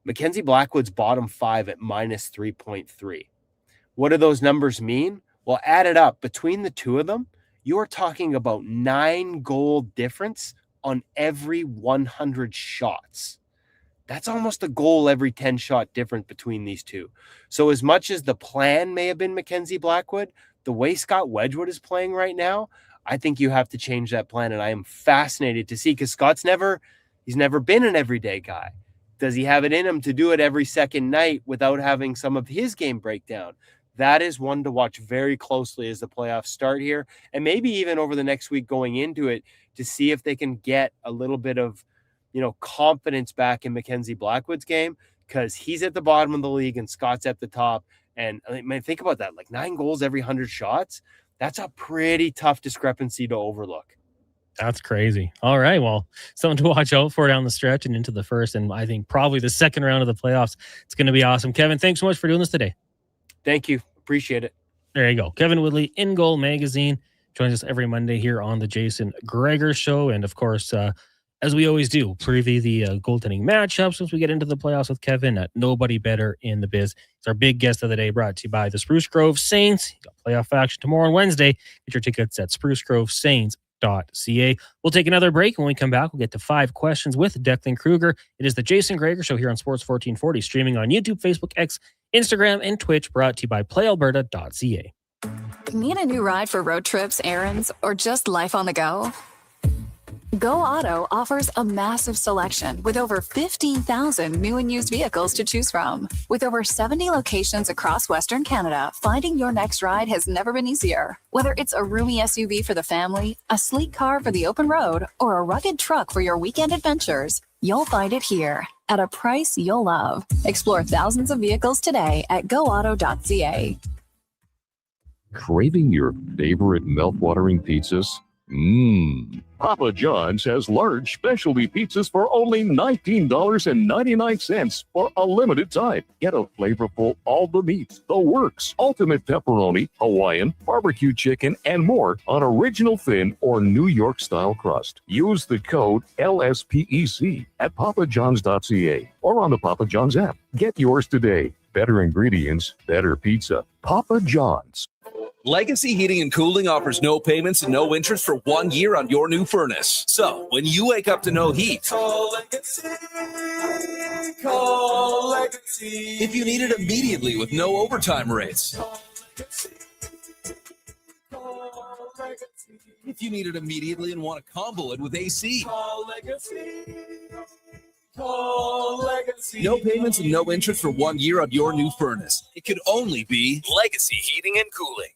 Mackenzie Blackwood's bottom 5 at minus 3.3. What do those numbers mean? Well, added up between the two of them, you're talking about 9 goal difference on every 100 shots. That's almost a goal every 10 shot difference between these two. So as much as the plan may have been Mackenzie Blackwood, the way Scott Wedgwood is playing right now, I think you have to change that plan. And I am fascinated to see, because he's never been an everyday guy. Does he have it in him to do it every second night without having some of his game breakdown? That is one to watch very closely as the playoffs start here. And maybe even over the next week going into it to see if they can get a little bit of, confidence back in Mackenzie Blackwood's game, because he's at the bottom of the league and Scott's at the top. And I mean, think about that, like 9 goals every 100 shots. That's a pretty tough discrepancy to overlook.
That's crazy. All right. Well, something to watch out for down the stretch and into the first, and I think probably the second round of the playoffs. It's going to be awesome. Kevin, thanks so much for doing this today.
Thank you. Appreciate it.
There you go. Kevin Woodley, In Goal Magazine, joins us every Monday here on the Jason Gregor Show. And of course, as we always do, preview the goaltending matchups once we get into the playoffs with Kevin. Nobody better in the biz. It's our big guest of the day, brought to you by the Spruce Grove Saints. You got playoff action tomorrow and Wednesday. Get your tickets at sprucegrovesaints.ca. We'll take another break. When we come back, we'll get to 5 questions with Declan Kruger. It is the Jason Gregor Show here on Sports 1440, streaming on YouTube, Facebook, X, Instagram, and Twitch, brought to you by playalberta.ca.
Need a new ride for road trips, errands, or just life on the go? Go Auto offers a massive selection with over 15,000 new and used vehicles to choose from. With over 70 locations across Western Canada, finding your next ride has never been easier. Whether it's a roomy SUV for the family, a sleek car for the open road, or a rugged truck for your weekend adventures, you'll find it here at a price you'll love. Explore thousands of vehicles today at goauto.ca.
Craving your favorite mouth-watering pizzas?
Papa John's has large specialty pizzas for only $19.99 for a limited time. Get a flavorful all the meats, the works, ultimate pepperoni, Hawaiian, barbecue chicken, and more on original thin or New York style crust. Use the code LSPEC at papajohns.ca or on the Papa John's app. Get yours today. Better ingredients, better pizza. Papa John's.
Legacy Heating and Cooling offers no payments and no interest for 1 year on your new furnace. So, when you wake up to no heat, call Legacy. Call Legacy. If you need it immediately with no overtime rates. Call Legacy. Call Legacy. If you need it immediately and want to combo it with AC. Call Legacy. Call Legacy. No payments and no interest for 1 year on your new furnace. It could only be Legacy Heating and Cooling.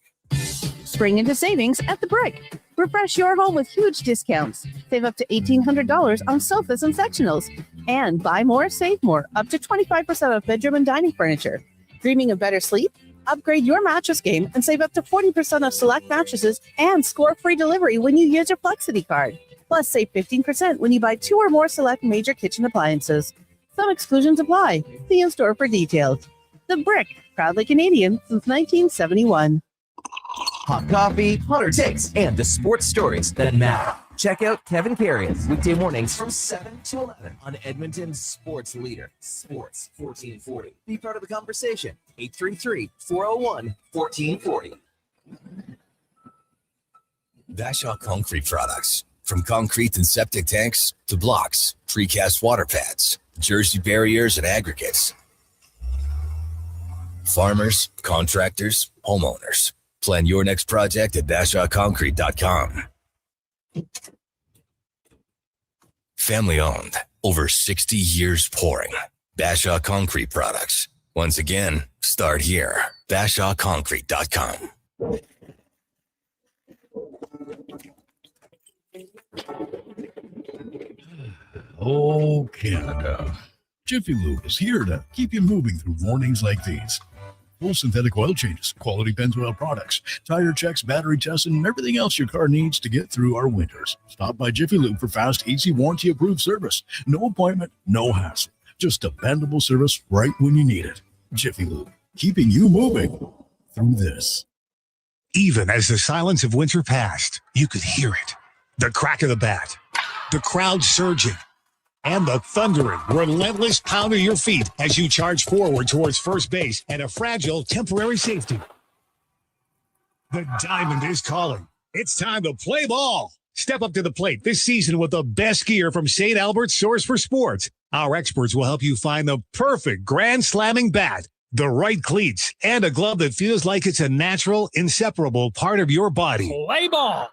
Spring into savings at The Brick. Refresh your home with huge discounts. Save up to $1,800 on sofas and sectionals. And buy more, save more, up to 25% off bedroom and dining furniture. Dreaming of better sleep? Upgrade your mattress game and save up to 40% off select mattresses and score free delivery when you use your Flexity card. Plus, save 15% when you buy 2 or more select major kitchen appliances. Some exclusions apply. See in store for details. The Brick, proudly Canadian since 1971.
Hot coffee, hotter takes, and the sports stories that matter. Check out Kevin Carrion weekday mornings from 7 to 11 on Edmonton's sports leader, Sports 1440. Be part of the conversation. 833-401-1440.
Bashaw Concrete Products. From concrete and septic tanks to blocks, precast water pads, Jersey barriers and aggregates. Farmers, contractors, homeowners. Plan your next project at BashawConcrete.com. Family owned, over 60 years pouring. Bashaw Concrete Products. Once again, start here. BashawConcrete.com.
Oh, Canada. Jiffy Lube is here to keep you moving through mornings like these. Full synthetic oil changes, quality Pennzoil products, tire checks, battery tests, and everything else your car needs to get through our winters. Stop by Jiffy Lube for fast, easy, warranty-approved service. No appointment, no hassle. Just dependable service right when you need it. Jiffy Lube, keeping you moving through this.
Even as the silence of winter passed, you could hear it. The crack of the bat, the crowd surging, and the thundering, relentless pound of your feet as you charge forward towards first base and a fragile temporary safety. The diamond is calling. It's time to play ball. Step up to the plate this season with the best gear from St. Albert's Source for Sports. Our experts will help you find the perfect grand slamming bat, the right cleats, and a glove that feels like it's a natural, inseparable part of your body.
Play ball.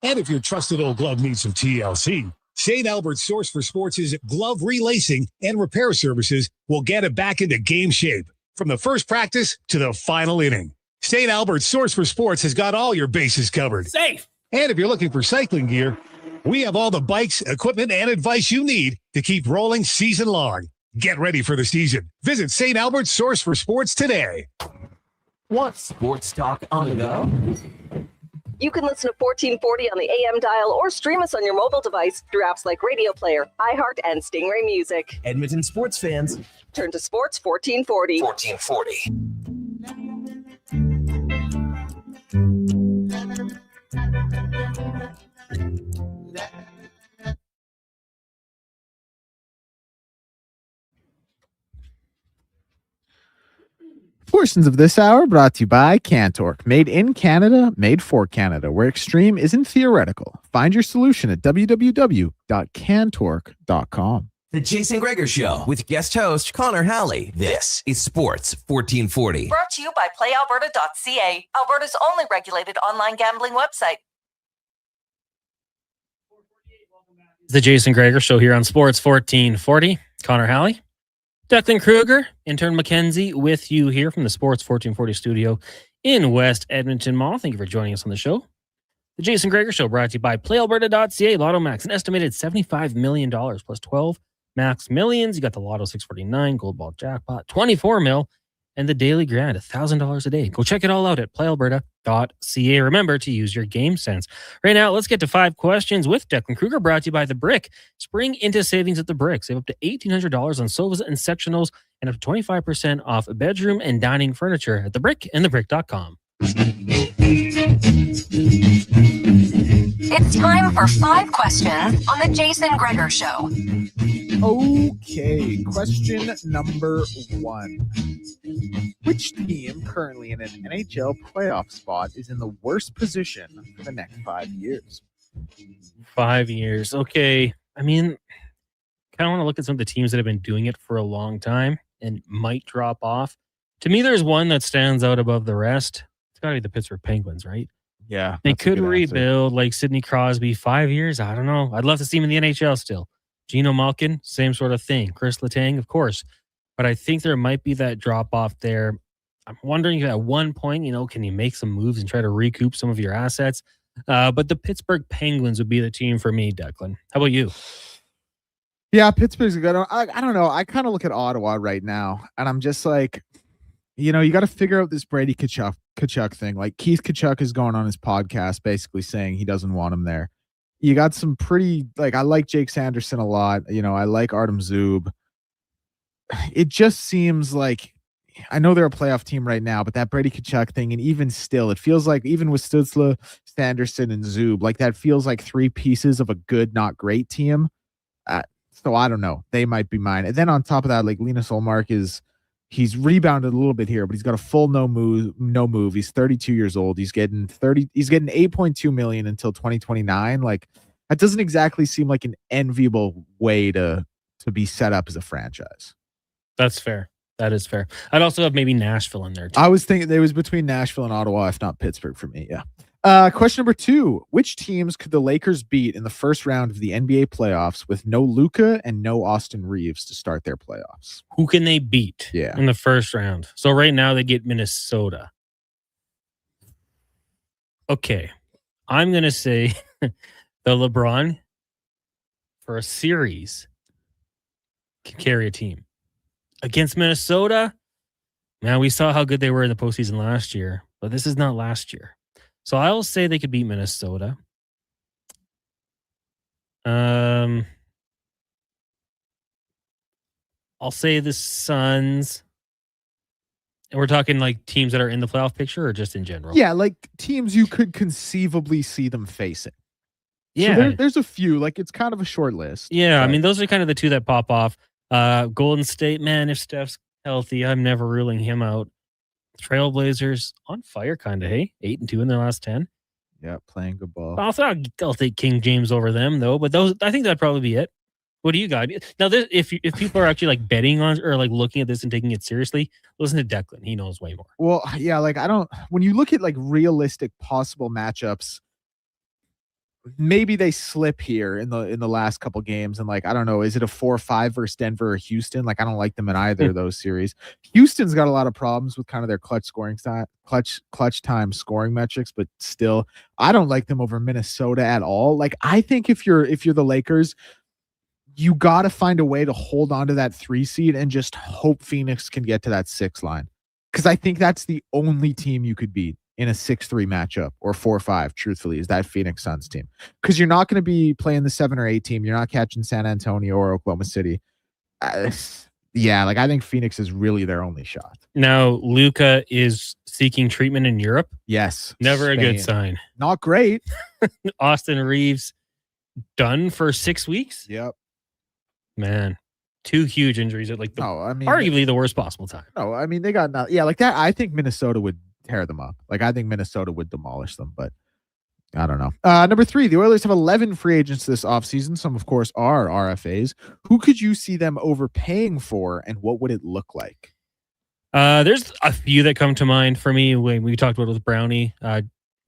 And if your trusted old glove needs some TLC, St. Albert's Source for Sports' glove relacing and repair services will get it back into game shape from the first practice to the final inning. St. Albert's Source for Sports has got all your bases covered.
Safe.
And if you're looking for cycling gear, we have all the bikes, equipment, and advice you need to keep rolling season long. Get ready for the season. Visit St. Albert's Source for Sports today.
Want sports talk on the go?
You can listen to 1440 on the AM dial or stream us on your mobile device through apps like Radio Player, iHeart, and Stingray Music.
Edmonton sports fans,
turn to Sports 1440.
1440.
Portions of this hour brought to you by CanTorque. Made in Canada, made for Canada, where extreme isn't theoretical. Find your solution at www.cantorque.com.
The Jason Gregor Show with guest host Connor Halley. This is Sports 1440.
Brought to you by PlayAlberta.ca, Alberta's only regulated online gambling website.
The Jason Gregor Show here on Sports 1440. Connor Halley, Declan Kruger, intern Mackenzie with you here from the Sports 1440 studio in West Edmonton Mall. Thank you for joining us on the show. The Jason Gregor Show brought to you by PlayAlberta.ca. Lotto Max, an estimated $75 million plus 12 max millions. You got the Lotto 649, Gold Ball Jackpot, 24 mil, and the Daily Grand, $1,000 a day. Go check it all out at playalberta.ca. Remember to use your game sense. Right now, let's get to 5 questions with Declan Kruger, brought to you by The Brick. Spring into savings at The Brick. Save up to $1,800 on sofas and sectionals and up to 25% off bedroom and dining furniture at The Brick and thebrick.com.
It's time for 5 questions on the Jason Gregor Show.
Okay, question number 1. Which team currently in an NHL playoff spot is in the worst position for the next 5 years?
5 years. Okay. I mean, kind of want to look at some of the teams that have been doing it for a long time and might drop off. To me, there's one that stands out above the rest. It's got to be the Pittsburgh Penguins, right?
Yeah.
They could rebuild like Sidney Crosby. 5 years. I don't know. I'd love to see him in the NHL still. Geno Malkin, same sort of thing. Chris Letang, of course. But I think there might be that drop off there. I'm wondering if at one point, can you make some moves and try to recoup some of your assets? But the Pittsburgh Penguins would be the team for me, Declan. How about you?
Yeah, Pittsburgh's good. I don't know. I kind of look at Ottawa right now, and I'm just like, you got to figure out this Brady Tkachuk thing. Like Keith Tkachuk is going on his podcast basically saying he doesn't want him there. You got some pretty, I like Jake Sanderson a lot. I like Artem Zub. It just seems like, I know they're a playoff team right now, but that Brady Tkachuk thing, and even still, it feels like even with Stützle, Sanderson, and Zub, that feels like 3 pieces of a good, not great team. So I don't know. They might be mine. And then on top of that, Linus Ullmark he's rebounded a little bit here, but he's got a full no move. He's 32 years old. He's getting $8.2 million until 2029. That doesn't exactly seem like an enviable way to be set up as a franchise.
That's fair. That is fair. I'd also have maybe Nashville in there too.
I was thinking it was between Nashville and Ottawa, if not Pittsburgh for me. Yeah. Question number 2. Which teams could the Lakers beat in the first round of the NBA playoffs with no Luka and no Austin Reeves to start their playoffs?
Who can they beat in the first round? So right now they get Minnesota. Okay. I'm going to say the LeBron for a series can carry a team. Against Minnesota, man, we saw how good they were in the postseason last year, but this is not last year. So I will say they could beat Minnesota. I'll say the Suns. And we're talking teams that are in the playoff picture or just in general?
Yeah, teams you could conceivably see them facing.
Yeah.
So there's a few. It's kind of a short list.
Yeah, I mean, those are kind of the 2 that pop off. Golden State, man, if Steph's healthy, I'm never ruling him out. Trailblazers on fire, kind of. Hey, 8-2 in their last 10.
Yeah, playing good ball.
I'll take King James over them though. But I think that'd probably be it. What do you got now? If people are actually betting on or looking at this and taking it seriously, listen to Declan. He knows way more.
Well, yeah, I don't. When you look at realistic possible matchups, maybe they slip here in the last couple games, and I don't know, is it a 4-5 versus Denver or Houston? I don't like them in either of those series. Houston's got a lot of problems with kind of their clutch time scoring metrics, but still, I don't like them over Minnesota at all. I think if you're the Lakers, you got to find a way to hold on to that 3 seed and just hope Phoenix can get to that 6 line, because I think that's the only team you could beat in a 6-3 matchup or 4-5, truthfully, is that Phoenix Suns team. Because you're not going to be playing the 7 or 8 team. You're not catching San Antonio or Oklahoma City. I think Phoenix is really their only shot.
Now, Luka is seeking treatment in Europe.
Yes.
Never
Spain.
A good sign.
Not great.
Austin Reeves done for 6 weeks.
Yep.
Man. 2 huge injuries at arguably the worst possible time.
No, I mean, they got not. Yeah, that. I think Minnesota would tear them up. I think Minnesota would demolish them, but I don't know. Number 3, the Oilers have 11 free agents this offseason. Some, of course, are RFAs. Who could you see them overpaying for, and what would it look like?
There's a few that come to mind for me. When we talked about it with Brownie,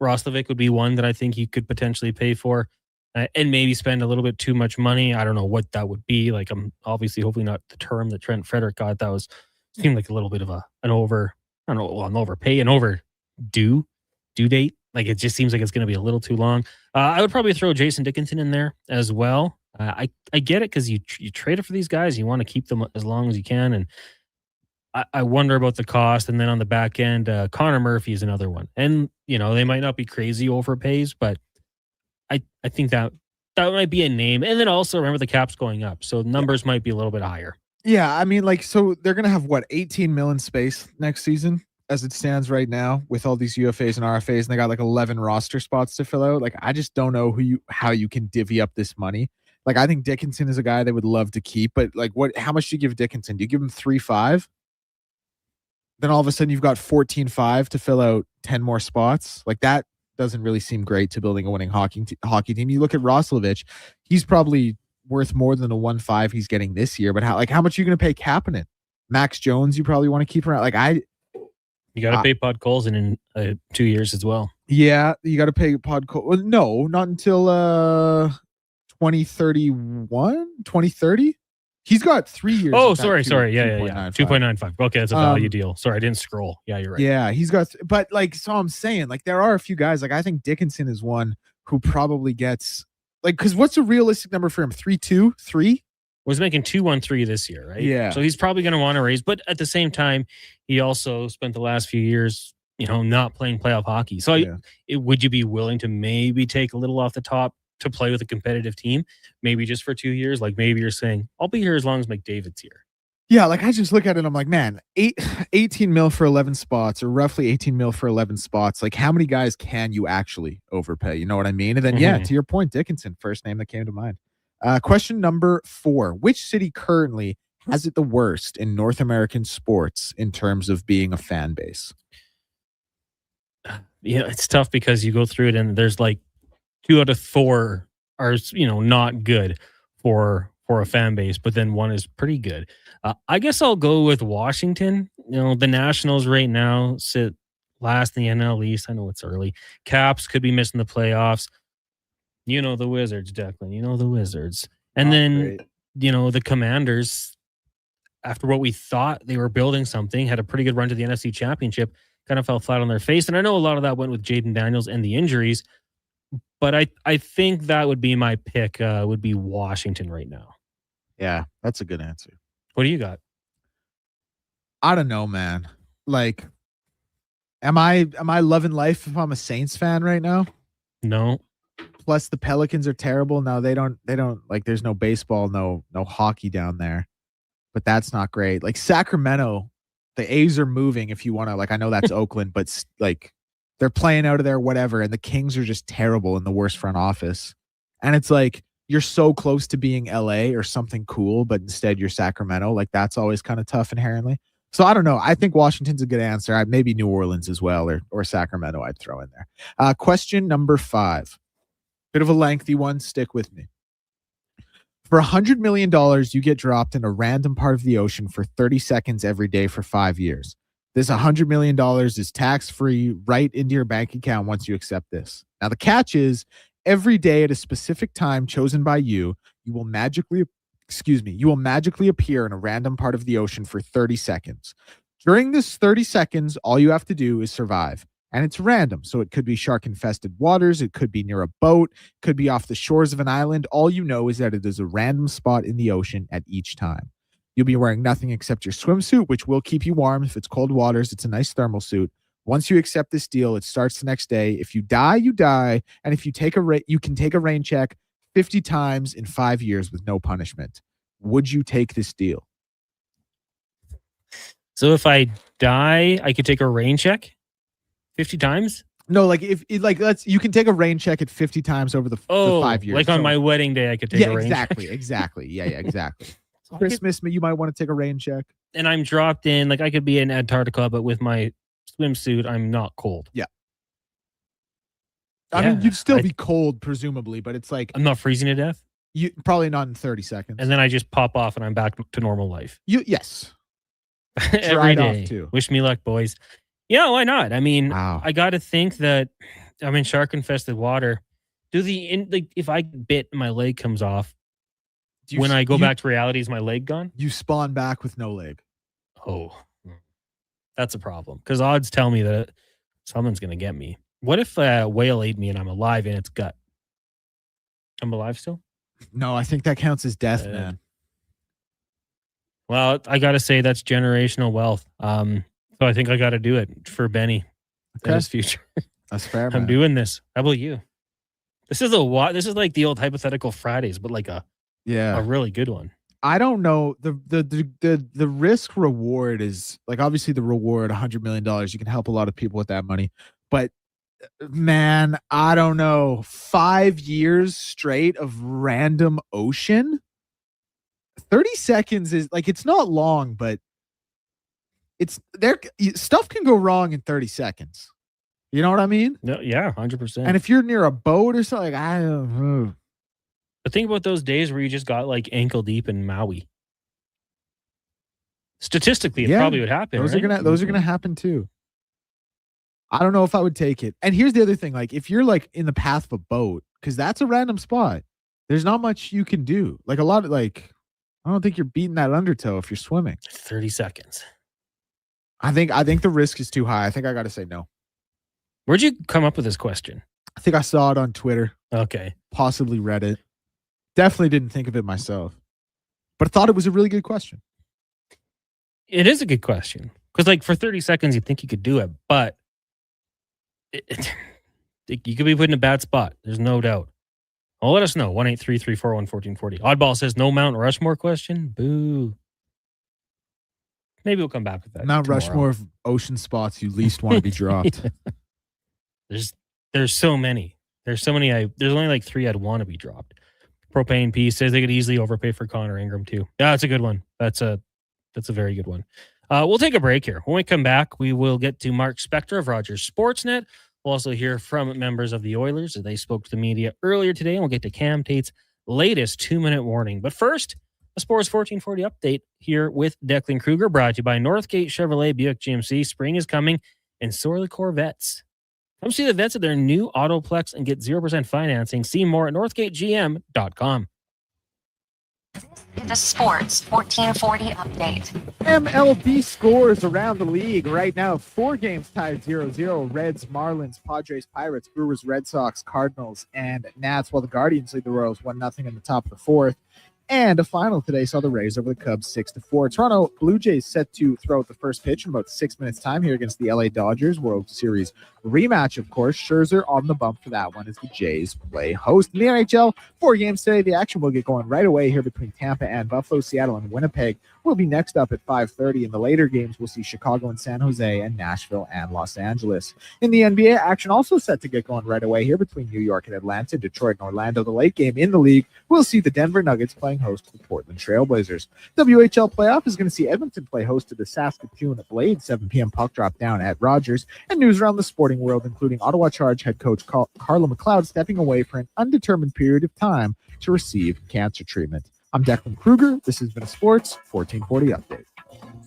Roslovic would be one that I think you could potentially pay for and maybe spend a little bit too much money. I don't know what that would be. I'm obviously hopefully not the term that Trent Frederick got. That seemed like a little bit of an overpay, an overdue date. It just seems like it's going to be a little too long. I would probably throw Jason Dickinson in there as well. I get it because you trade it for these guys. You want to keep them as long as you can. And I wonder about the cost. And then on the back end, Connor Murphy is another one. And, they might not be crazy overpays, but I think that might be a name. And then also remember the cap's going up. So numbers might be a little bit higher.
Yeah, I mean, so they're going to have, 18 mil in space next season as it stands right now with all these UFAs and RFAs, and they got 11 roster spots to fill out. I just don't know how you can divvy up this money. I think Dickinson is a guy they would love to keep, but how much do you give Dickinson? Do you give him 3.5? Then all of a sudden you've got 14.5 to fill out 10 more spots. That doesn't really seem great to building a winning hockey team. You look at Roslovic, he's probably worth more than the 1.5 he's getting this year, but how much are you going to pay Kapanen? Max Jones, you probably want to keep around.
You got to pay Podkolzin in 2 years as well.
Yeah, you got to pay Podkolzin. Well, no, not until 2031, 2030. He's got 3 years.
Oh, sorry. Yeah. 2.95. Okay, that's a value deal. Sorry, I didn't scroll. Yeah, you're right.
Yeah, he's got, but so I'm saying, there are a few guys. I think Dickinson is one who probably gets, because what's a realistic number for him? 3.2, 3?
Was making 2.13 this year, right?
Yeah.
So he's probably going to want to raise, but at the same time, he also spent the last few years, not playing playoff hockey. So would you be willing to maybe take a little off the top to play with a competitive team, maybe just for 2 years? Maybe you're saying, I'll be here as long as McDavid's here.
Yeah, I just look at it, I'm like, man, 18 mil for 11 spots, or roughly 18 mil for 11 spots. How many guys can you actually overpay? You know what I mean? And then, to your point, Dickinson, first name that came to mind. Question number 4. Which city currently has it the worst in North American sports in terms of being a fan base?
Yeah, it's tough because you go through it and there's 2 out of 4 are, not good for a fan base, but then 1 is pretty good. I guess I'll go with Washington. The Nationals right now sit last in the NL East. I know it's early. Caps could be missing the playoffs. The Wizards, Declan. The Wizards. And then, the Commanders, after what we thought they were building something, had a pretty good run to the NFC Championship, kind of fell flat on their face. And I know a lot of that went with Jaden Daniels and the injuries, but I think that would be my pick, would be Washington right now.
Yeah, that's a good answer.
What do you got?
I don't know, man. Am I loving life if I'm a Saints fan right now?
No.
Plus the Pelicans are terrible. Now they don't there's no baseball, no hockey down there. But that's not great. Sacramento, the A's are moving if you want to, I know that's Oakland, but they're playing out of there, whatever. And the Kings are just terrible in the worst front office. And it's you're so close to being LA or something cool, but instead you're Sacramento. That's always kind of tough inherently. So I don't know. I think Washington's a good answer. Maybe New Orleans as well, or Sacramento I'd throw in there. Question number 5. Bit of a lengthy one. Stick with me. For $100 million, you get dropped in a random part of the ocean for 30 seconds every day for 5 years. This $100 million is tax-free right into your bank account once you accept this. Now, the catch is every day at a specific time chosen by you, you will magically appear in a random part of the ocean for 30 seconds. During this 30 seconds, all you have to do is survive. And it's random. So it could be shark-infested waters. It could be near a boat. It could be off the shores of an island. All you know is that it is a random spot in the ocean at each time. You'll be wearing nothing except your swimsuit, which will keep you warm. If it's cold waters, it's a nice thermal suit. Once you accept this deal, it starts the next day. If you die, you die. And if you you can take a rain check 50 times in 5 years with no punishment. Would you take this deal?
So if I die, I could take a rain check 50 times?
No, you can take a rain check at 50 times over the 5 years.
On my wedding day, I could take a rain check.
Exactly. Yeah, exactly. Christmas, you might want to take a rain check.
And I'm dropped in, I could be in Antarctica, but with my swimsuit, I'm not cold.
Yeah. I mean, you'd still be cold, presumably, but it's
I'm not freezing to death?
You probably not in 30 seconds.
And then I just pop off and I'm back to normal life.
Yes.
Every day. Too. Wish me luck, boys. Yeah, why not? I mean, I got to think that I'm in shark-infested water. If I get bit and my leg comes off, when I go back to reality, is my leg gone?
You spawn back with no leg.
Oh, that's a problem. Because odds tell me that someone's going to get me. What if a whale ate me and I'm alive in its gut? I'm alive still?
No, I think that counts as death, man.
Well, I got to say that's generational wealth. So I think I got to do it for Benny.
Okay.
In his future.
That's fair,
I'm
man.
doing this. How about you? This is like the old hypothetical Fridays, but like a really good one.
I don't know. The risk reward is like, obviously the reward, $100 million. You can help a lot of people with that money. But man, I don't know. 5 years straight of random ocean. 30 seconds is like, it's not long, but it's there. Stuff can go wrong in 30 seconds. You know what I mean?
No, yeah, 100%.
And if you're near a boat or something, like, I don't know.
But think about those days where you just got like ankle deep in Maui. Statistically, it probably would happen.
Those
right?
are gonna happen too. I don't know if I would take it. And here's the other thing: like, if you're like in the path of a boat, because that's a random spot, there's not much you can do. Like a lot of like, I don't think you're beating that undertow if you're swimming.
30 seconds.
I think the risk is too high. I think I got to say no.
Where'd you come up with this question?
I think I saw it on Twitter.
Okay.
Possibly Reddit. Definitely didn't think of it myself, but I thought it was a really good question.
It is a good question because, like, for 30 seconds, you think you could do it, but you could be put in a bad spot. There's no doubt. Well, let us know. 1-833-401-1440. Oddball says no Mount Rushmore question. Boo. Maybe we'll come back with that.
Mount
tomorrow.
Rushmore of ocean spots you least want to be dropped.
There's so many. There's so many. There's only like 3 I'd want to be dropped. Propane P says they could easily overpay for Connor Ingram too. Yeah, that's a good one. That's a very good one. We'll take a break here. When we come back, we will get to Mark Spector of Rogers Sportsnet. We'll also hear from members of the Oilers as they spoke to the media earlier today, and we'll get to Cam Tate's latest 2-minute warning. But first, a Sports 1440 update here with Declan Kruger, brought to you by Northgate Chevrolet Buick GMC. Spring is coming, and so are the Corvettes. Come see the vets at their new Autoplex and get 0% financing. See more at northgategm.com.
The Sports 1440 update.
MLB scores around the league right now. 4 games tied 0-0. Reds, Marlins, Padres, Pirates, Brewers, Red Sox, Cardinals, and Nats, while the Guardians lead the Royals 1-0 in the top of the 4th. And a final today saw the Rays over the Cubs 6-4. Toronto Blue Jays set to throw out the first pitch in about 6 minutes' time here against the LA Dodgers. World Series rematch, of course. Scherzer on the bump for that one as the Jays play host. In the NHL, 4 games today. The action will get going right away here between Tampa and Buffalo. Seattle and Winnipeg will be next up at 5:30. In the later games, we'll see Chicago and San Jose and Nashville and Los Angeles. In the NBA, action also set to get going right away here between New York and Atlanta, Detroit and Orlando. The late game in the league, we'll see the Denver Nuggets playing host to the Portland Trailblazers. WHL playoff is going to see Edmonton play host to the Saskatoon Blades. 7 p.m. puck drop down at Rogers. And news around the sporting world, including Ottawa Charge head coach Carla McLeod stepping away for an undetermined period of time to receive cancer treatment. I'm Declan Kruger. This has been a Sports 1440 update.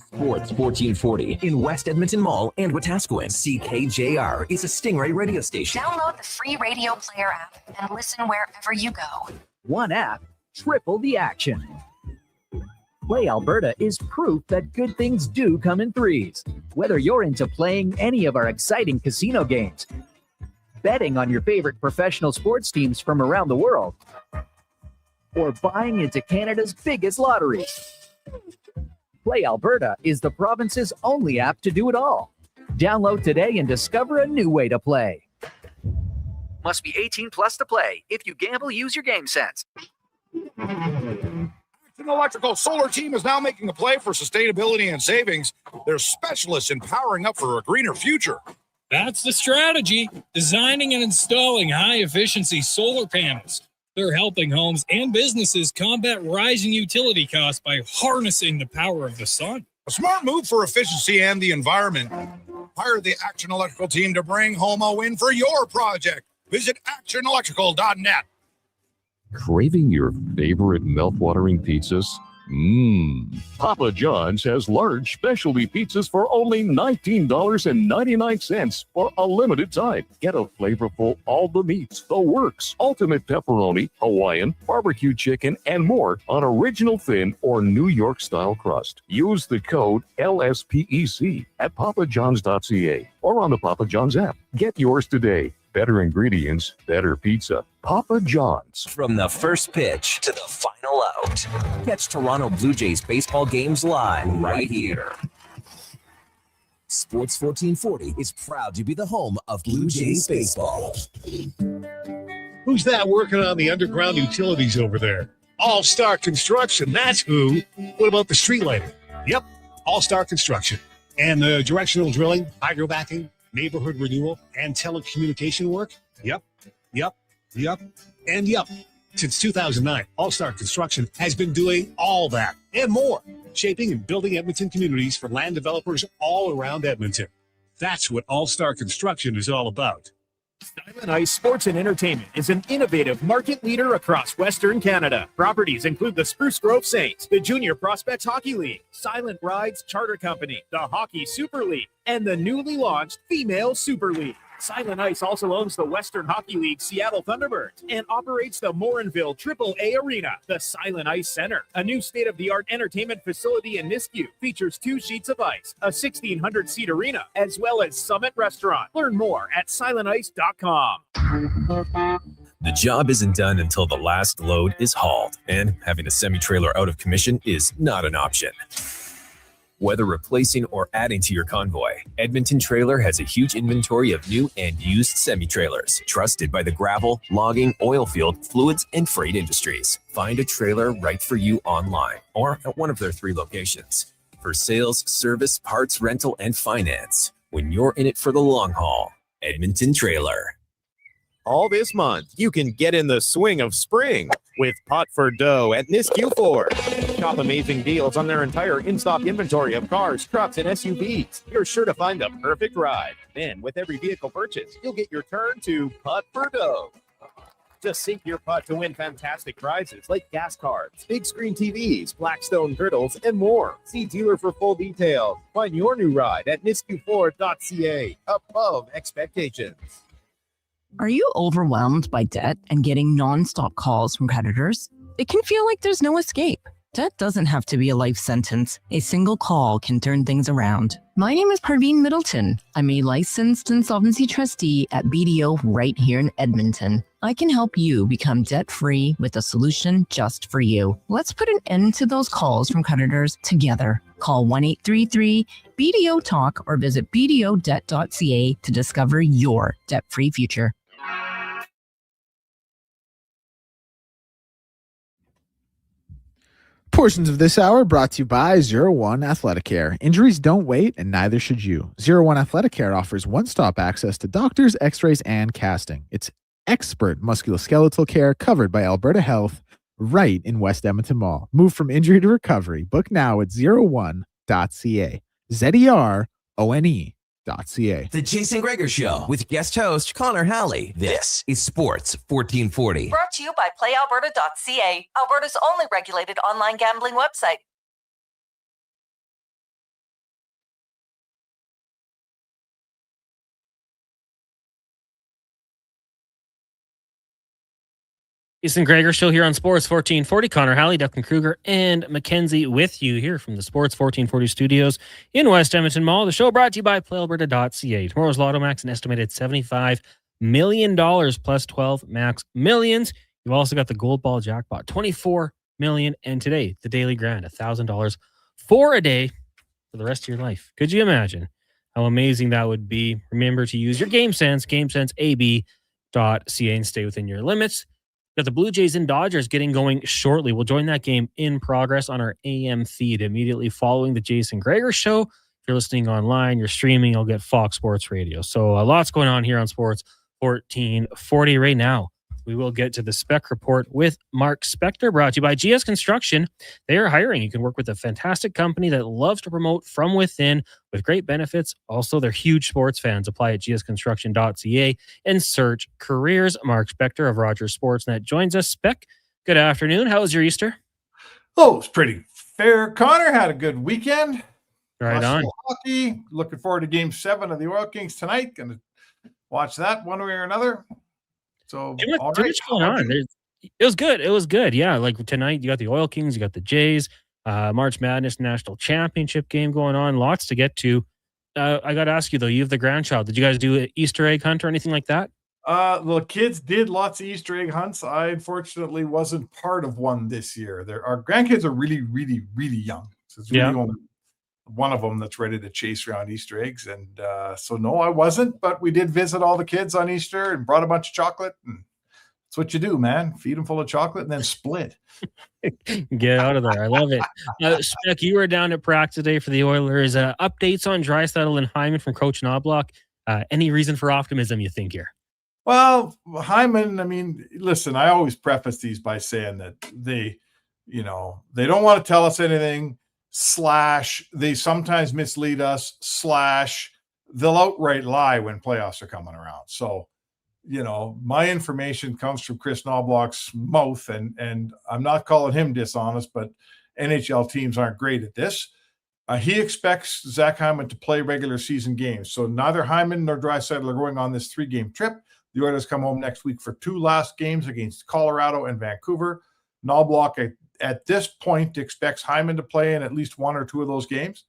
Sports 1440 in West Edmonton Mall and Wetaskiwin. CKJR is a Stingray radio station.
Download the free radio player app and listen wherever you go.
One app, triple the action. Play Alberta is proof that good things do come in threes. Whether you're into playing any of our exciting casino games, betting on your favorite professional sports teams from around the world, or buying into Canada's biggest lottery, Play Alberta is the province's only app to do it all. Download today and discover a new way to play.
Must be 18 plus to play. If you gamble, use your game sense.
An electrical solar team is now making a play for sustainability and savings. They're specialists in powering up for a greener future.
That's the strategy. Designing and installing high-efficiency solar panels. They're helping homes and businesses combat rising utility costs by harnessing the power of the sun.
A smart move for efficiency and the environment. Hire the Action Electrical team to bring home a win for your project. Visit actionelectrical.net.
Craving your favorite mouth-watering pizzas? Papa John's has large specialty pizzas for only $19.99 for a limited time. Get a flavorful all the meats, the works, ultimate pepperoni, Hawaiian, barbecue chicken, and more on original thin or New York style crust. Use the code LSPEC at papajohns.ca or on the Papa John's app. Get yours today. Better ingredients, better pizza. Papa John's.
From the first pitch to the final out. Catch Toronto Blue Jays baseball games live right here. Sports 1440 is proud to be the home of Blue Jays baseball.
Who's that working on the underground utilities over there? All-Star Construction, that's who. What about the street lighting? Yep, All-Star Construction. And the directional drilling, hydrovacking, neighborhood renewal, and telecommunication work? Yep. And yep. Since 2009, All-Star Construction has been doing all that and more, shaping and building Edmonton communities for land developers all around Edmonton. That's what All-Star Construction is all about.
Silent Ice Sports and Entertainment is an innovative market leader across Western Canada. Properties include the Spruce Grove Saints, the Junior Prospects Hockey League, Silent Rides Charter Company, the Hockey Super League, and the newly launched Female Super League. Silent Ice also owns the Western Hockey League Seattle Thunderbirds and operates the Morinville AAA Arena. The Silent Ice Center, a new state-of-the-art entertainment facility in Nisku, features 2 sheets of ice, a 1,600-seat arena, as well as Summit Restaurant. Learn more at silentice.com.
The job isn't done until the last load is hauled, and having a semi-trailer out of commission is not an option. Whether replacing or adding to your convoy, Edmonton Trailer has a huge inventory of new and used semi-trailers, trusted by the gravel, logging, oil field, fluids, and freight industries. Find a trailer right for you online or at one of their 3 locations. For sales, service, parts, rental, and finance, when you're in it for the long haul, Edmonton Trailer.
All this month, you can get in the swing of spring with Pot for Dough at Nisku Ford. Shop amazing deals on their entire in-stock inventory of cars, trucks, and SUVs. You're sure to find the perfect ride. Then, with every vehicle purchase, you'll get your turn to Pot for Dough. Just sink your putt to win fantastic prizes like gas cards, big screen TVs, Blackstone girdles, and more. See dealer for full details. Find your new ride at niskuford.ca. Above expectations.
Are you overwhelmed by debt and getting nonstop calls from creditors? It can feel like there's no escape. Debt doesn't have to be a life sentence. A single call can turn things around. My name is Parveen Middleton. I'm a licensed insolvency trustee at BDO right here in Edmonton. I can help you become debt-free with a solution just for you. Let's put an end to those calls from creditors together. Call 1-833-BDO-TALK or visit bdodebt.ca to discover your debt-free future.
Portions of this hour brought to you by 01 Athletic Care. Injuries don't wait, and neither should you. 01 Athletic Care offers one-stop access to doctors, x-rays, and casting. It's expert musculoskeletal care covered by Alberta Health right in West Edmonton Mall. Move from injury to recovery. Book now at 01.ca. ZERONE.ca.
The Jason Gregor Show with guest host Connor Halley. This is Sports 1440.
Brought to you by PlayAlberta.ca, Alberta's only regulated online gambling website.
Jason Gregor Show here on Sports 1440. Connor Halley, Declan Kruger, and Mackenzie with you here from the Sports 1440 studios in West Edmonton Mall. The show brought to you by PlayAlberta.ca. Tomorrow's Lotto Max, an estimated $75 million plus 12 max millions. You've also got the Gold Ball jackpot, $24 million. And today, the Daily Grand, $1,000 for a day for the rest of your life. Could you imagine how amazing that would be? Remember to use your GameSense, GameSenseAB.ca, and stay within your limits. Got the Blue Jays and Dodgers getting going shortly. We'll join that game in progress on our AM feed immediately following the Jason Gregor Show. If you're listening online, you're streaming, you'll get Fox Sports Radio. So a lot's going on here on Sports 1440 right now. We will get to the Spec Report with Mark Spector, brought to you by GS Construction. They are hiring. You can work with a fantastic company that loves to promote from within with great benefits. Also, they're huge sports fans. Apply at gsconstruction.ca and search careers. Mark Spector of Rogers Sportsnet joins us. Spec, good afternoon. How was your Easter?
Oh, it was pretty fair. Connor had a good weekend.
Right on.
Hockey. Looking forward to Game 7 of the Oil Kings tonight. Going to watch that one way or another. So
too much going on. It was good. It was good. Yeah, like tonight you got the Oil Kings, you got the Jays, March Madness National Championship game going on. Lots to get to. I got to ask you though. You have the grandchild. Did you guys do an Easter egg hunt or anything like that?
The kids did lots of Easter egg hunts. I unfortunately wasn't part of one this year. Our grandkids are really, really, really young. So it's really only one of them that's ready to chase around Easter eggs. And so no, I wasn't, but we did visit all the kids on Easter and brought a bunch of chocolate. And that's what you do, man. Feed them full of chocolate and then split.
Get out of there. I love it. Speck, you were down at practice today for the Oilers. Updates on Draisaitl and Hyman from Coach Knobloch. Any reason for optimism, you think, here?
Well, Hyman, I mean, listen, I always preface these by saying that they don't want to tell us anything, / they sometimes mislead us, / they'll outright lie when playoffs are coming around. So, my information comes from Chris Knobloch's mouth, and I'm not calling him dishonest, but NHL teams aren't great at this. He expects Zach Hyman to play regular season games. So neither Hyman nor Draisaitl are going on this 3-game trip. The Oilers come home next week for 2 last games against Colorado and Vancouver. Knobloch at this point expects Hyman to play in at least 1 or 2 of those games.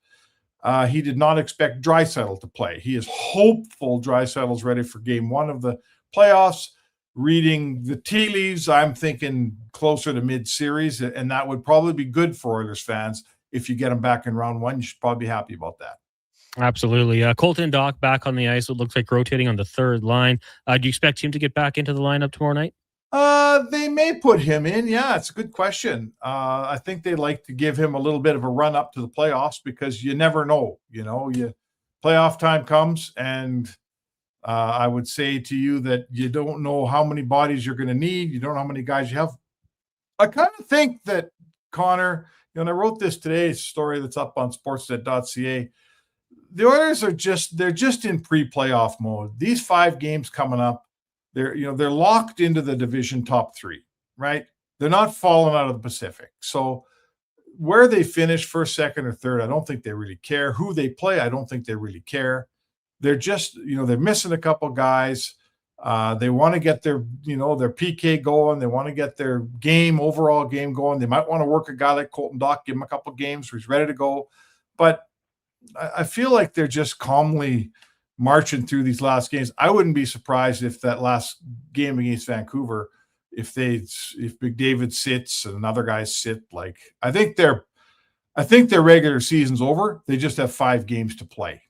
He did not expect Draisaitl to play. He is hopeful Draisaitl's ready for game 1 of the playoffs. Reading the tea leaves, I'm thinking closer to mid-series, and that would probably be good for Oilers fans. If you get him back in round 1, you should probably be happy about that.
Absolutely. Colton Dach back on the ice. It looks like rotating on the 3rd line. Do you expect him to get back into the lineup tomorrow night?
They may put him in. Yeah, it's a good question. I think they like to give him a little bit of a run up to the playoffs because you never know. Playoff time comes, and I would say to you that you don't know how many bodies you're going to need. You don't know how many guys you have. I kind of think that, Connor, and I wrote this today, a story that's up on sportsnet.ca. The Oilers are just in pre-playoff mode. These 5 games coming up, they're locked into the division top 3, right? They're not falling out of the Pacific. So where they finish first, second, or third, I don't think they really care. Who they play, I don't think they really care. They're just, they're missing a couple guys. They want to get their PK going. They want to get their overall game going. They might want to work a guy like Colton Dach, give him a couple games where he's ready to go. But I feel like they're just calmly marching through these last games. I wouldn't be surprised if that last game against Vancouver, if McDavid sits and another guy sit. Like I think their regular season's over. They just have 5 games to play.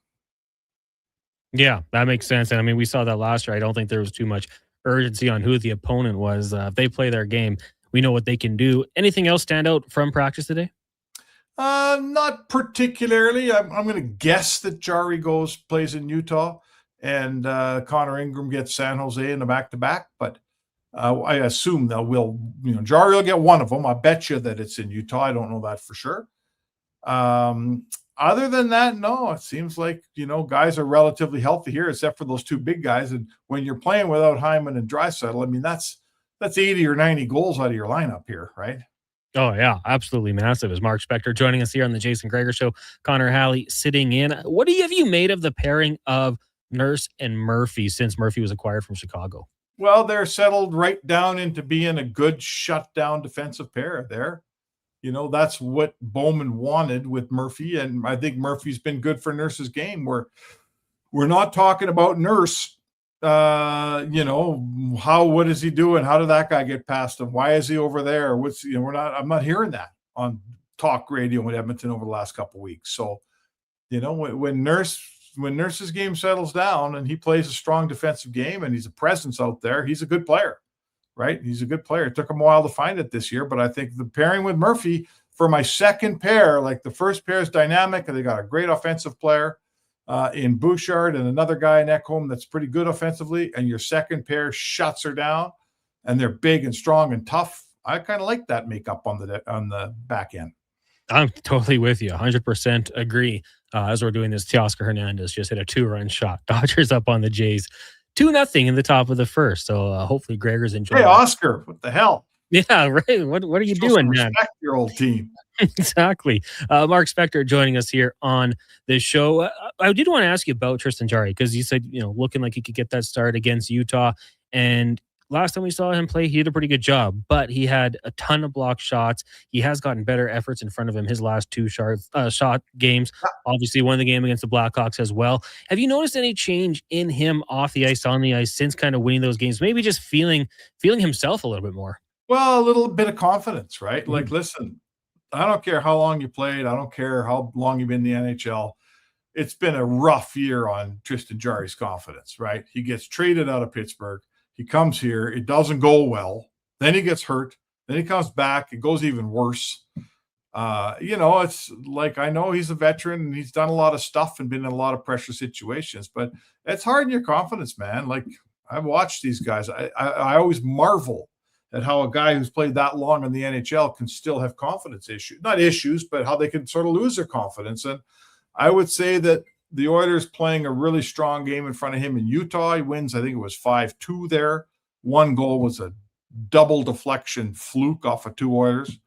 Yeah, that makes sense. And I mean, we saw that last year. I don't think there was too much urgency on who the opponent was. If they play their game, we know what they can do. Anything else stand out from practice today?
Not particularly. I'm going to guess that Jari plays in Utah, and Connor Ingram gets San Jose in the back-to-back. But I assume Jari will get one of them. I bet you that it's in Utah. I don't know that for sure. Other than that, no, it seems like, guys are relatively healthy here, except for those 2 big guys. And when you're playing without Hyman and Draisaitl, I mean, that's 80 or 90 goals out of your lineup here, right?
Oh, yeah, absolutely massive. As Mark Spector joining us here on the Jason Gregor Show, Connor Halley sitting in. What have you made of the pairing of Nurse and Murphy since Murphy was acquired from Chicago?
Well, they're settled right down into being a good shutdown defensive pair there. That's what Bowman wanted with Murphy, and I think Murphy's been good for Nurse's game. We're not talking about Nurse. What is he doing? How did that guy get past him? Why is he over there? I'm not hearing that on talk radio in Edmonton over the last couple of weeks. So, when Nurse's game settles down and he plays a strong defensive game and he's a presence out there, he's a good player. Right? He's a good player. It took him a while to find it this year, but I think the pairing with Murphy for my second pair, like the first pair is dynamic, and they got a great offensive player in Bouchard and another guy in Ekholm that's pretty good offensively, and your second pair shuts her down, and they're big and strong and tough. I kind of like that makeup on the back end.
I'm totally with you. 100% agree. As we're doing this, Teoscar Hernandez just hit a 2-run shot. Dodgers up on the Jays. 2-0 in the top of the first. So hopefully Gregor's enjoying.
Hey, Oscar, what the hell?
Yeah, right. What are you doing, man?
Respect your old team.
Exactly. Mark Spector joining us here on this show. I did want to ask you about Tristan Jarry because you said, looking like he could get that start against Utah. And last time we saw him play, he did a pretty good job, but he had a ton of block shots. He has gotten better efforts in front of him his last two shot games. Obviously, won the game against the Blackhawks as well. Have you noticed any change in him off the ice, on the ice, since kind of winning those games? Maybe just feeling himself a little bit more.
Well, a little bit of confidence, right? Like, listen, I don't care how long you played. I don't care how long you've been in the NHL. It's been a rough year on Tristan Jarry's confidence, right? He gets traded out of Pittsburgh. He comes here. It doesn't go well. Then he gets hurt. Then he comes back. It goes even worse. It's like, I know he's a veteran and he's done a lot of stuff and been in a lot of pressure situations, but it's hard in your confidence, man. Like, I've watched these guys. I always marvel at how a guy who's played that long in the NHL can still have confidence issues. Not issues, but how they can sort of lose their confidence. And I would say that the Oilers playing a really strong game in front of him in Utah. He wins, I think it was 5-2 there. One goal was a double deflection fluke off of two Oilers.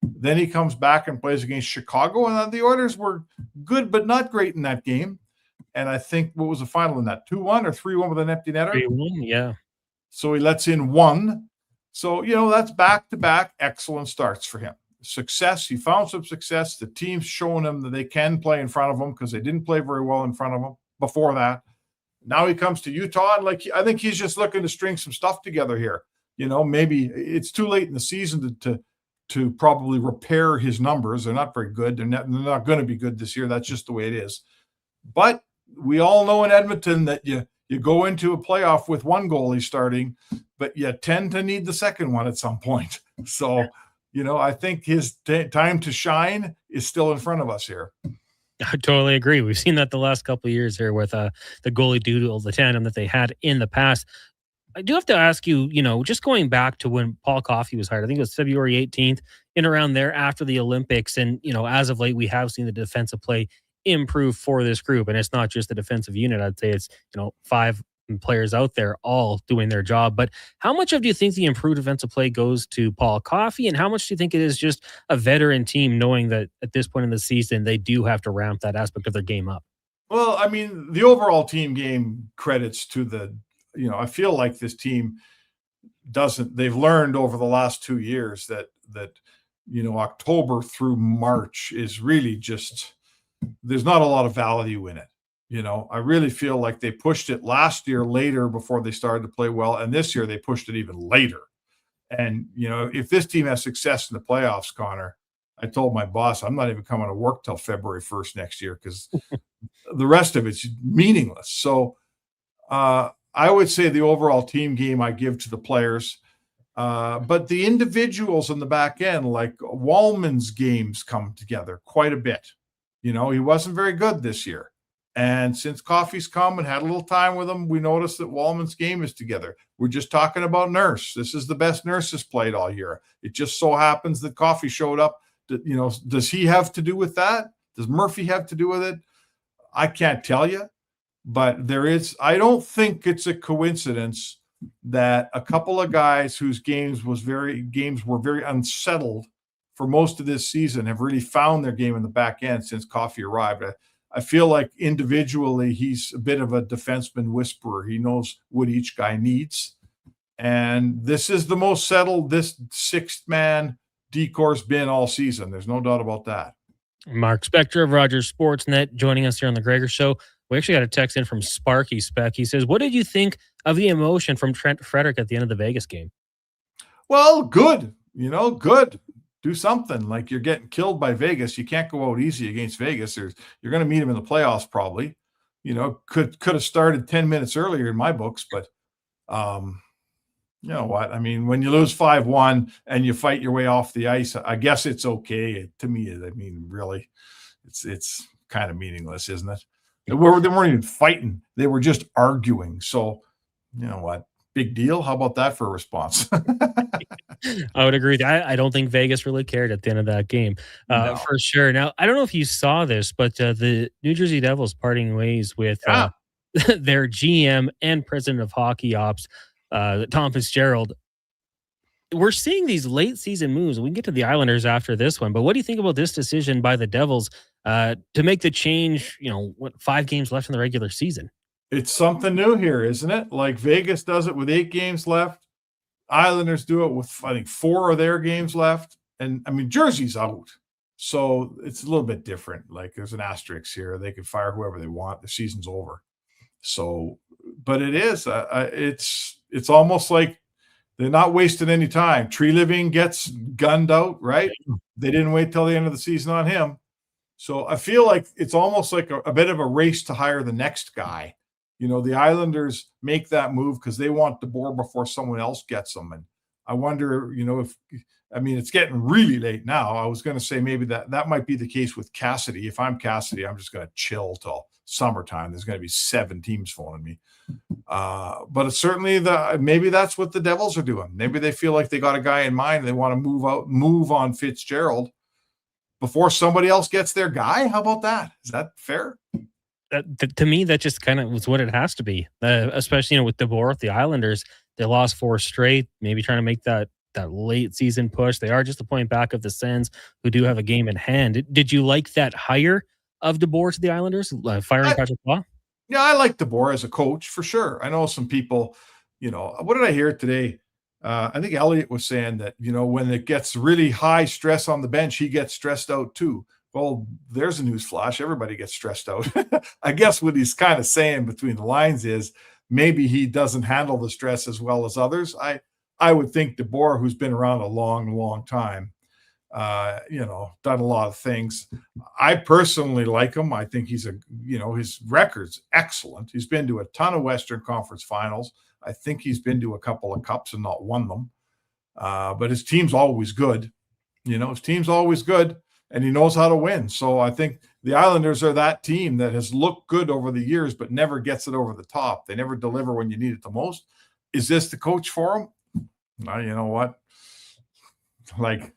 Then he comes back and plays against Chicago, and the Oilers were good but not great in that game. And I think, what was the final in that? 2-1 or 3-1 with an empty netter?
3-1, yeah.
So he lets in one. So, that's back-to-back excellent starts for him. Success. He found some success. The team's showing him that they can play in front of him because they didn't play very well in front of him before that. Now he comes to Utah, and I think he's just looking to string some stuff together here. Maybe it's too late in the season to probably repair his numbers. They're not very good. They're not going to be good this year. That's just the way it is. But we all know in Edmonton that you go into a playoff with one goalie starting, but you tend to need the second one at some point. So, I think his time to shine is still in front of us here.
I totally agree. We've seen that the last couple of years here with the goalie duo, the tandem that they had in the past. I do have to ask you, just going back to when Paul Coffey was hired, I think it was February 18th, in around there after the Olympics. And, as of late, we have seen the defensive play improve for this group. And it's not just the defensive unit. I'd say it's, 5 players out there all doing their job. But how much do you think the improved defensive play goes to Paul Coffey, and how much do you think it is just a veteran team knowing that at this point in the season they do have to ramp that aspect of their game up?
Well, I mean, the overall team game credits to I feel like this team they've learned over the last 2 years that October through March is really just, there's not a lot of value in it. I really feel like they pushed it last year later before they started to play well. And this year they pushed it even later. And, if this team has success in the playoffs, Connor, I told my boss, I'm not even coming to work till February 1st next year because the rest of it's meaningless. So I would say the overall team game I give to the players. But the individuals in the back end, like Wallman's games come together quite a bit. He wasn't very good this year. And since Coffey's come and had a little time with him, we noticed that Wallman's game is together. We're just talking about Nurse. This is the best Nurse has played all year. It just so happens that Coffey showed up. Does he have to do with that? Does Murphy have to do with it? I can't tell you. But I don't think it's a coincidence that a couple of guys whose games were very unsettled for most of this season have really found their game in the back end since Coffey arrived. I feel like individually he's a bit of a defenseman whisperer. He knows what each guy needs. And this is the most settled this sixth man decore's been all season. There's no doubt about that.
Mark Spector of Rogers Sportsnet joining us here on the Gregor Show. We actually got a text in from Sparky Spec. He says, what did you think of the emotion from Trent Frederick at the end of the Vegas game?
Well, good. Good. Do something. Like, you're getting killed by Vegas. You can't go out easy against Vegas. You're going to meet him in the playoffs probably. Could have started 10 minutes earlier in my books, but you know what? I mean, when you lose 5-1 and you fight your way off the ice, I guess it's okay. To me, really, it's kind of meaningless, isn't it? They weren't even fighting. They were just arguing. So, you know what? Big deal. How about that for a response?
I would agree. I don't think Vegas really cared at the end of that game, for sure. Now, I don't know if you saw this, but the New Jersey Devils parting ways with their GM and president of hockey ops, Tom Fitzgerald. We're seeing these late season moves. We can get to the Islanders after this one, but what do you think about this decision by the Devils to make the change, 5 games left in the regular season?
It's something new here, isn't it? Like Vegas does it with 8 games left. Islanders do it with, I think, 4 of their games left. And I mean, Jersey's out. So it's a little bit different. Like there's an asterisk here. They can fire whoever they want. The season's over. So, but it is, it's almost like they're not wasting any time. Tree Living gets gunned out, right? They didn't wait till the end of the season on him. So I feel like it's almost like a bit of a race to hire the next guy. You know, the Islanders make that move because they want DeBoer before someone else gets them. And I wonder, you know, it's getting really late now. I was going to say maybe that might be the case with Cassidy. If I'm Cassidy, I'm just going to chill till summertime. There's going to be 7 teams phoning me. But it's certainly maybe that's what the Devils are doing. Maybe they feel like they got a guy in mind and they want to move on Fitzgerald before somebody else gets their guy. How about that? Is that fair?
To me, that just kind of was what it has to be. Especially, you know, with DeBoer, the Islanders, they lost 4 straight. Maybe trying to make that late season push. They are just a point back of the Sens, who do have a game in hand. Did you like that hire of DeBoer to the Islanders, firing Patrick Law?
Yeah, I like DeBoer as a coach for sure. I know some people, you know, what did I hear today? I think Elliott was saying that, you know, when it gets really high stress on the bench, he gets stressed out too. Well, there's a news flash. Everybody gets stressed out. I guess what he's kind of saying between the lines is maybe he doesn't handle the stress as well as others. I would think DeBoer, who's been around a long, long time, you know, done a lot of things. I personally like him. I think he's his record's excellent. He's been to a ton of Western Conference finals. I think he's been to a couple of cups and not won them. But his team's always good. You know, his team's always good, and he knows how to win. So I think the Islanders are that team that has looked good over the years, but never gets it over the top. They never deliver when you need it the most. Is this the coach for them? Well, you know what? Like,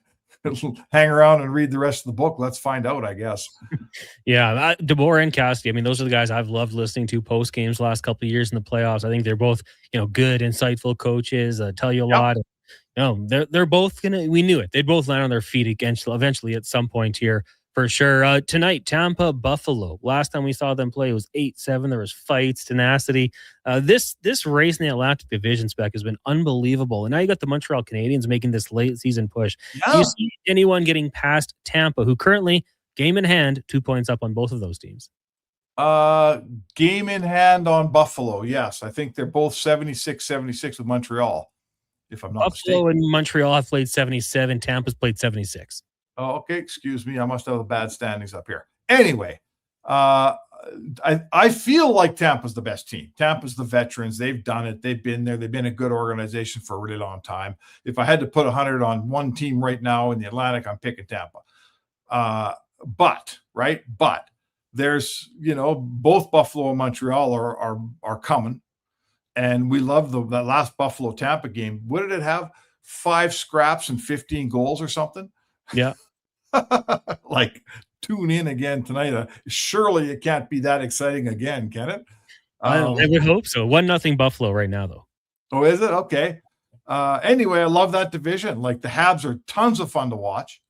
hang around and read the rest of the book. Let's find out, I guess.
Yeah, DeBoer and Cassidy. I mean, those are the guys I've loved listening to post games the last couple of years in the playoffs. I think they're both, you know, good, insightful coaches. Tell you a lot. You know, they're both gonna. We knew it. They'd both land on their feet eventually at some point here for sure. Tonight, Tampa, Buffalo. Last time we saw them play, it was 8-7. There was fights, tenacity. This race in the Atlantic Division spec has been unbelievable. And now you got the Montreal Canadiens making this late season push. Yeah. Do you see anyone getting past Tampa, who currently, game in hand, 2 points up on both of those teams?
Game in hand on Buffalo, yes. I think they're both 76-76 with Montreal, if I'm not mistaken.
Buffalo and Montreal have played 77. Tampa's played 76.
Oh, okay. Excuse me. I must have the bad standings up here. Anyway, I feel like Tampa's the best team. Tampa's the veterans. They've done it. They've been there. They've been a good organization for a really long time. If I had to put 100 on one team right now in the Atlantic, I'm picking Tampa. But there's, you know, both Buffalo and Montreal are coming. And we love that last Buffalo Tampa game. What did it have? 5 scraps and 15 goals or something?
Yeah.
Like, tune in again tonight. Surely it can't be that exciting again, can it?
I would hope so. 1-0 Buffalo right now, though.
Oh, is it? Okay. Anyway, I love that division. Like, the Habs are tons of fun to watch,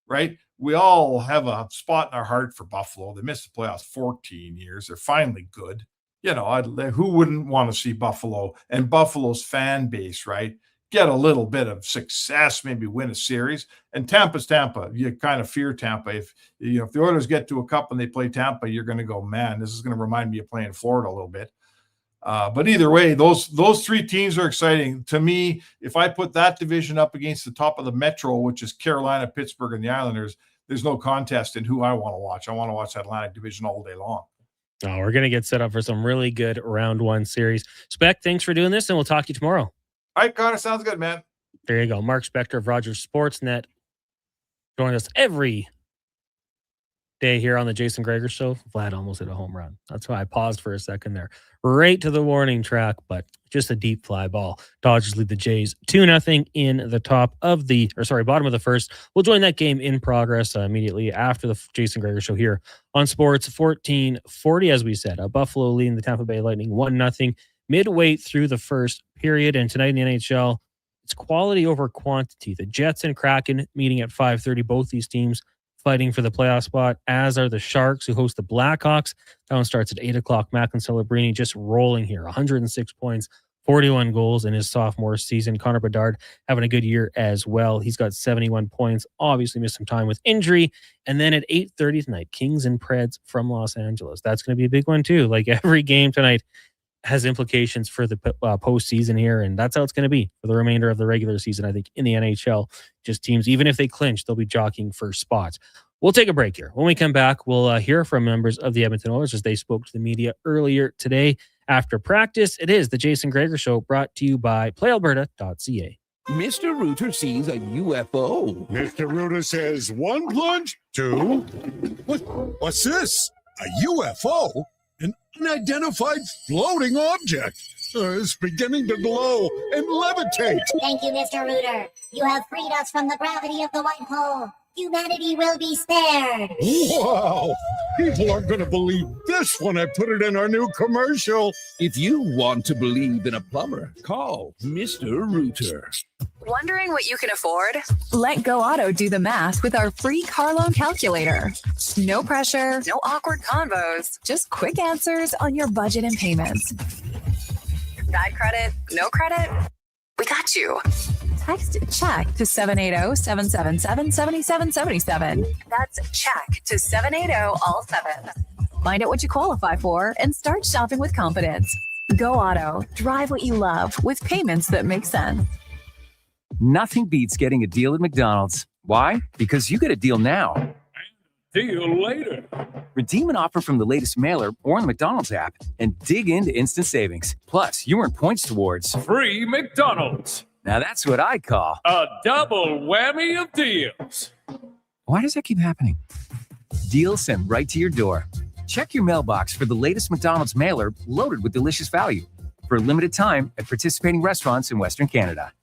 right? We all have a spot in our heart for Buffalo. They missed the playoffs 14 years. They're finally good. You know, who wouldn't want to see Buffalo and Buffalo's fan base, right? Get a little bit of success, maybe win a series. And Tampa's Tampa. You kind of fear Tampa. If the Oilers get to a cup and they play Tampa, you're going to go, man, this is going to remind me of playing Florida a little bit. But either way, those 3 teams are exciting. To me, if I put that division up against the top of the Metro, which is Carolina, Pittsburgh, and the Islanders, there's no contest in who I want to watch. I want to watch that Atlantic Division all day long.
Oh, we're going to get set up for some really good round 1 series. Spec, thanks for doing this, and we'll talk to you tomorrow.
All right, Connor, sounds good, man.
There you go. Mark Spector of Rogers Sportsnet join us every day here on the Jason Gregor Show. Vlad almost hit a home run. That's why I paused for a second there. Right to the warning track, but just a deep fly ball. Dodgers lead the Jays 2-0 in the bottom of the first. We'll join that game in progress immediately after the Jason Gregor Show here on Sports 1440. As we said, Buffalo leading the Tampa Bay Lightning 1-0 midway through the first period. And tonight in the NHL, it's quality over quantity. The Jets and Kraken meeting at 5:30. Both these teams fighting for the playoff spot, as are the Sharks, who host the Blackhawks. That one starts at 8 o'clock. Macklin Celebrini just rolling here. 106 points, 41 goals in his sophomore season. Connor Bedard having a good year as well. He's got 71 points, obviously missed some time with injury. And then at 8:30 tonight, Kings and Preds from Los Angeles. That's going to be a big one too. Like every game tonight has implications for the postseason here, and that's how it's going to be for the remainder of the regular season, I think, in the NHL. Just teams, even if they clinch, they'll be jockeying for spots. We'll take a break here. When we come back, we'll hear from members of the Edmonton Oilers as they spoke to the media earlier today after practice. It is the Jason Gregor Show, brought to you by PlayAlberta.ca.
Mr. Rooter sees a UFO.
Mr. Rooter says 1 plunge, 2. What's this? A UFO? An unidentified floating object. It's beginning to glow and levitate.
Thank you, Mr. Rooter. You have freed us from the gravity of the white hole. Humanity will be spared.
Wow! People aren't going to believe this when I put it in our new commercial.
If you want to believe in a plumber, call Mr. Rooter.
Wondering what you can afford? Let Go Auto do the math with our free car loan calculator. No pressure, no awkward convos, just quick answers on your budget and payments. Bad credit? No credit? We got you. Text CHECK to 780-777-7777. That's CHECK to 780-all-7. Find out what you qualify for and start shopping with confidence. Go Auto. Drive what you love with payments that make sense.
Nothing beats getting a deal at McDonald's. Why? Because you get a deal now.
Deal later.
Redeem an offer from the latest mailer or on the McDonald's app and dig into instant savings. Plus, you earn points towards
Free McDonald's.
Now that's what I call
a double whammy of deals.
Why does that keep happening? Deals sent right to your door. Check your mailbox for the latest McDonald's mailer loaded with delicious value for a limited time at participating restaurants in Western Canada.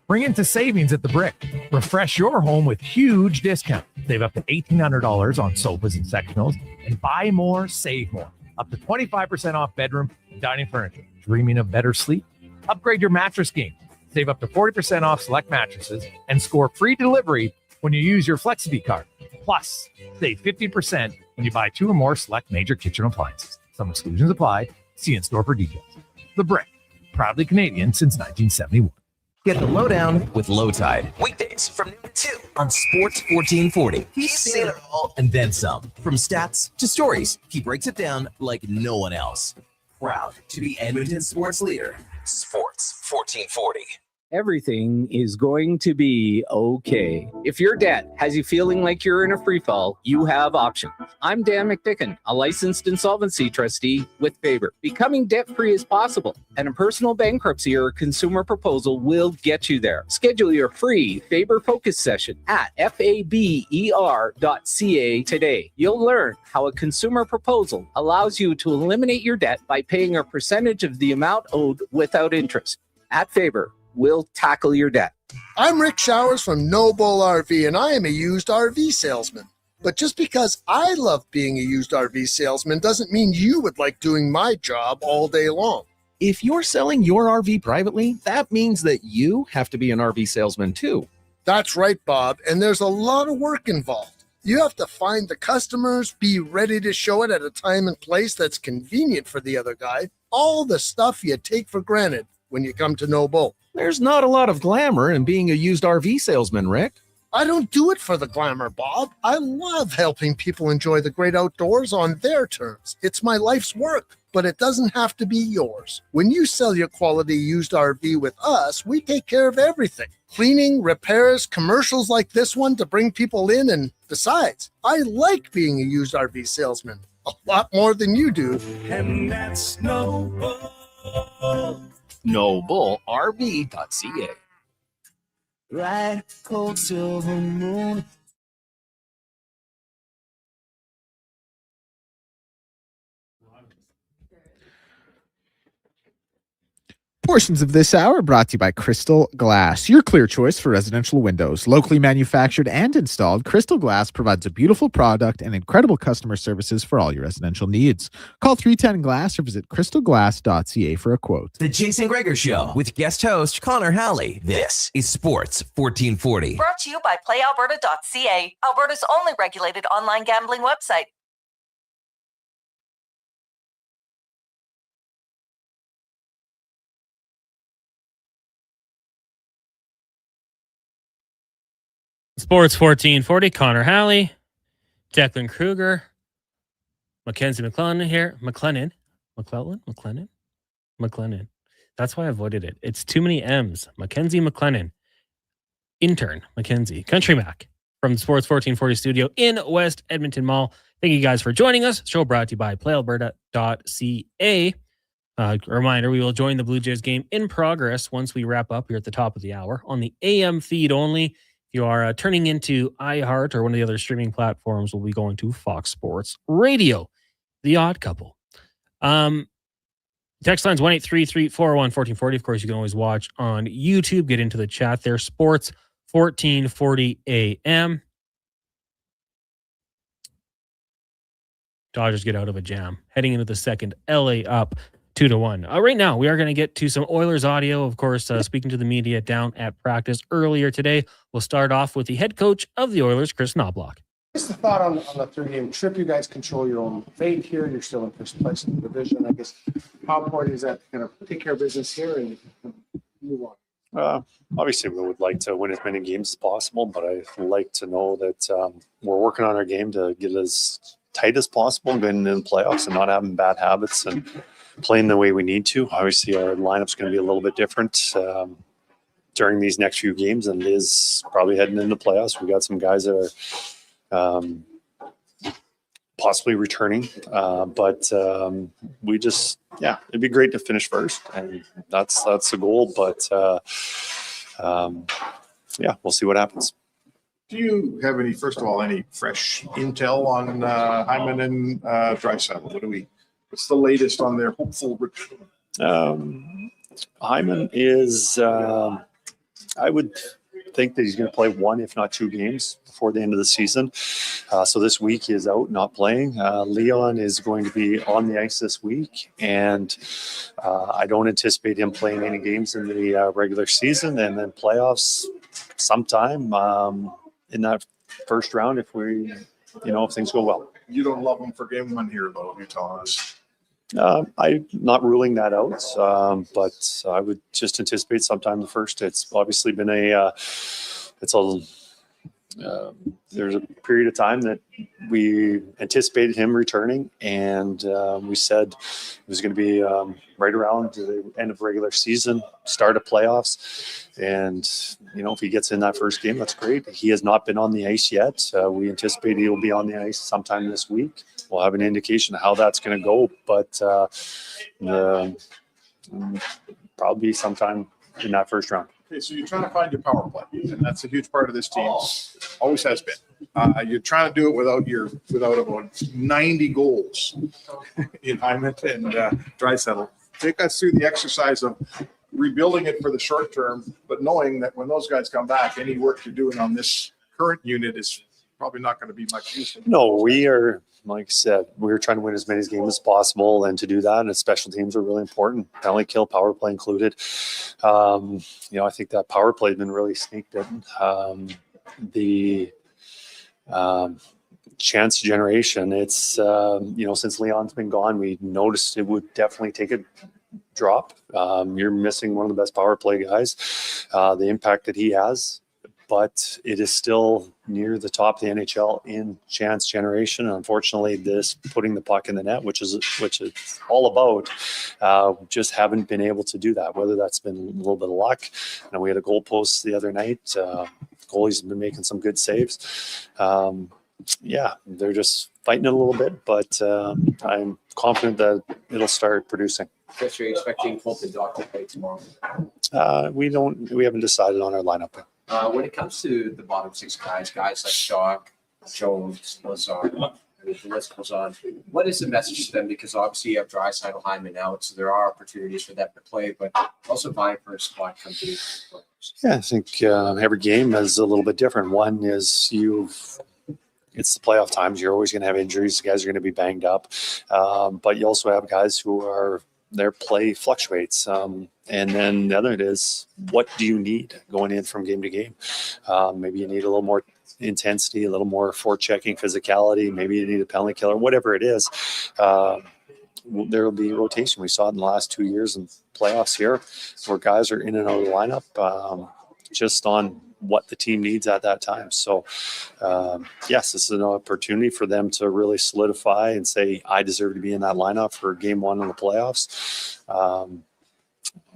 Bring into savings at the Brick. Refresh your home with huge discount. Save up to $1,800 on sofas and sectionals, and buy more, save more. Up to 25% off bedroom and dining furniture. Dreaming of better sleep? Upgrade your mattress game. Save up to 40% off select mattresses and score free delivery when you use your Flexity card. Plus, save 50% when you buy 2 or more select major kitchen appliances. Some exclusions apply. See in store for details. The Brick, proudly Canadian since 1971.
Get the lowdown with Low Tide. Weekdays from noon to 2 on Sports 1440. He's seen it all and then some. From stats to stories, he breaks it down like no one else. Proud to be Edmonton's sports leader. Sports 1440.
Everything is going to be okay. If your debt has you feeling like you're in a free fall, you have options. I'm Dan McDicken, a licensed insolvency trustee with Faber. Becoming debt-free is possible, and a personal bankruptcy or a consumer proposal will get you there. Schedule your free Faber Focus session at faber.ca today. You'll learn how a consumer proposal allows you to eliminate your debt by paying a percentage of the amount owed without interest. At Faber, we'll tackle your debt.
I'm Rick Showers from No Bull RV, and I am a used RV salesman. But just because I love being a used RV salesman doesn't mean you would like doing my job all day long.
If you're selling your RV privately, that means that you have to be an RV salesman too.
That's right, Bob, and there's a lot of work involved. You have to find the customers, be ready to show it at a time and place that's convenient for the other guy, all the stuff you take for granted when you come to No Bull.
There's not a lot of glamour in being a used RV salesman, Rick.
I don't do it for the glamour, Bob. I love helping people enjoy the great outdoors on their terms. It's my life's work, but it doesn't have to be yours. When you sell your quality used RV with us, we take care of everything. Cleaning, repairs, commercials like this one to bring people in, and besides, I like being a used RV salesman a lot more than you do.
And that's No Bull.
NoBullRV.ca.
Right, cold silver moon.
Portions of this hour brought to you by Crystal Glass, your clear choice for residential windows. Locally manufactured and installed, Crystal Glass provides a beautiful product and incredible customer services for all your residential needs. Call 310 Glass or visit crystalglass.ca for a quote.
The Jason Gregor Show with guest host Connor Halley. This is Sports 1440.
Brought to you by PlayAlberta.ca, Alberta's only regulated online gambling website.
Sports 1440, Connor Halley, Declan Kruger, Mackenzie McClellan here. McClellan. That's why I avoided it. It's too many M's. Mackenzie McClellan. Intern, Mackenzie. Country Mac from the Sports 1440 studio in West Edmonton Mall. Thank you guys for joining us. Show brought to you by playalberta.ca. Reminder, we will join the Blue Jays game in progress once we wrap up here at the top of the hour on the AM feed only. If you are turning into iHeart or one of the other streaming platforms, we'll be going to Fox Sports Radio, The Odd Couple. Text line's 1-833-401-1440. Of course, you can always watch on YouTube. Get into the chat there. Sports 1440 AM. Dodgers get out of a jam. Heading into the second, LA up 2-1. Right now, we are going to get to some Oilers audio. Of course, speaking to the media down at practice earlier today. We'll start off with the head coach of the Oilers, Chris Knobloch.
What's the thought on the 3-game trip? You guys control your own fate here. You're still in first place in the division. I guess how important is that to kind of take care of business here and move on?
Obviously, we would like to win as many games as possible, but I like to know that we're working on our game to get as tight as possible and getting in the playoffs and not having bad habits and playing the way we need to. Obviously, our lineup's going to be a little bit different during these next few games than it is probably heading into playoffs. We got some guys that are possibly returning, but we just, it'd be great to finish first, and that's the goal. But we'll see what happens.
Do you have any fresh intel on Hyman and Draisaitl? What's the latest on their hopeful return?
Hyman is, I would think that he's going to play one, if not two games before the end of the season. So this week he is out, not playing. Leon is going to be on the ice this week, and I don't anticipate him playing any games in the regular season, and then playoffs sometime in that first round if we, if things go well.
You don't love him for game one here, though, you're telling us.
I'm not ruling that out, but I would just anticipate sometime the first. It's obviously been there's a period of time that we anticipated him returning, and we said it was going to be right around the end of regular season, start of playoffs. And, if he gets in that first game, that's great. He has not been on the ice yet. We anticipate he will be on the ice sometime this week. We'll have an indication of how that's going to go, but probably sometime in that first round.
Okay, so you're trying to find your power play, and that's a huge part of this team. Always has been. You're trying to do it without about 90 goals in Hyman and Draisaitl. Take us through the exercise of rebuilding it for the short term, but knowing that when those guys come back, any work you're doing on this current unit is probably not going to be much use.
No, we are, like I said, we're trying to win as many games as possible, and to do that, and special teams are really important. Penalty kill, power play included. I think that power play has been really sneaked in. The chance generation, it's since Leon's been gone, we noticed it would definitely take a drop. You're missing one of the best power play guys. The impact that he has, but it is still near the top of the NHL in chance generation. Unfortunately, this putting the puck in the net, which is all about, just haven't been able to do that. Whether that's been a little bit of luck. We had a goal post the other night. Goalies have been making some good saves. They're just fighting it a little bit, but I'm confident that it'll start producing.
Chris, are you expecting Hope and Doc to play tomorrow?
We haven't decided on our lineup.
When it comes to the bottom six guys like Shock, Jones, Lazard, the list goes on, what is the message to them? Because obviously you have Draisaitl, Hyman out, so there are opportunities for them to play, but also vying for a spot company.
Yeah, I think every game is a little bit different. One is it's the playoff times. You're always going to have injuries. The guys are going to be banged up. But you also have guys who their play fluctuates. And then the other is, what do you need going in from game to game? Maybe you need a little more intensity, a little more forechecking physicality. Maybe you need a penalty killer, whatever it is. There will be rotation. We saw it in the last 2 years in playoffs here, where guys are in and out of the lineup just on what the team needs at that time. So, yes, this is an opportunity for them to really solidify and say, I deserve to be in that lineup for game one in the playoffs.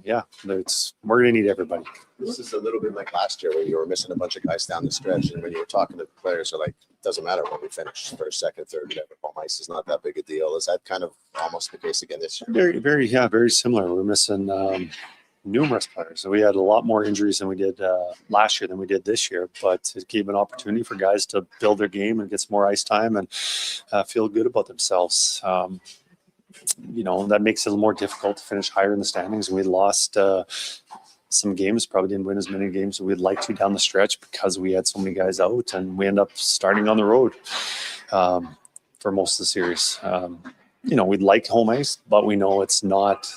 We're going to need everybody.
This is a little bit like last year where you were missing a bunch of guys down the stretch. And when you were talking to the players, they're like, doesn't matter when we finish first, second, third, whatever. Home ice is not that big a deal. Is that kind of almost the case again this year?
Very similar. We're missing numerous players. So we had a lot more injuries than we did last year than we did this year, but it gave an opportunity for guys to build their game and get some more ice time and feel good about themselves. That makes it a little more difficult to finish higher in the standings. We lost some games, probably didn't win as many games as we'd like to down the stretch because we had so many guys out, and we end up starting on the road for most of the series. We'd like home ice, but we know it's not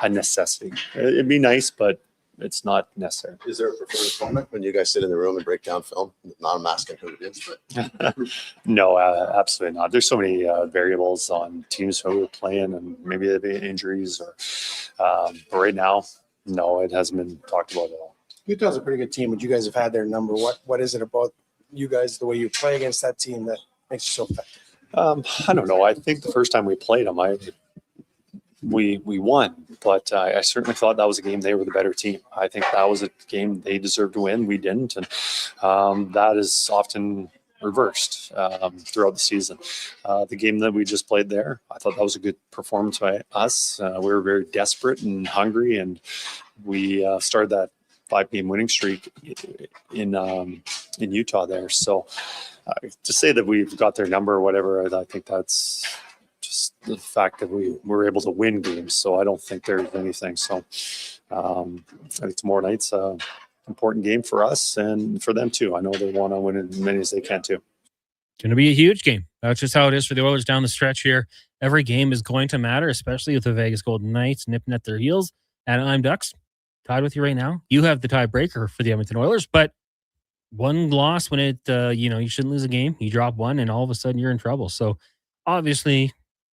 a necessity. It'd be nice, but it's not necessary.
Is there a preferred opponent when you guys sit in the room and break down film? Not I'm asking who it is, but
No, absolutely not. There's so many variables on teams who we're playing, and maybe there'd be injuries but right now, no, it hasn't been talked about at all.
Utah's a pretty good team, but you guys have had their number. What is it about you guys, the way you play against that team, that makes you so effective?
I don't know. I think the first time we played them, we won, but I certainly thought that was a game they were the better team. I think that was a game they deserved to win. We didn't, and that is often reversed throughout the season. The game that we just played there, I thought that was a good performance by us. We were very desperate and hungry, and we started that 5-game winning streak in Utah there. So to say that we've got their number or whatever, I think that's just the fact that we were able to win games. So I don't think there's anything. So I think tomorrow night's an important game for us and for them too. I know they want to win as many as they can too.
Going to be a huge game. That's just how it is for the Oilers down the stretch here. Every game is going to matter, especially with the Vegas Golden Knights nipping at their heels. Anaheim Ducks tied with you right now. You have the tiebreaker for the Edmonton Oilers, but one loss when it, you shouldn't lose a game. You drop one and all of a sudden you're in trouble. So obviously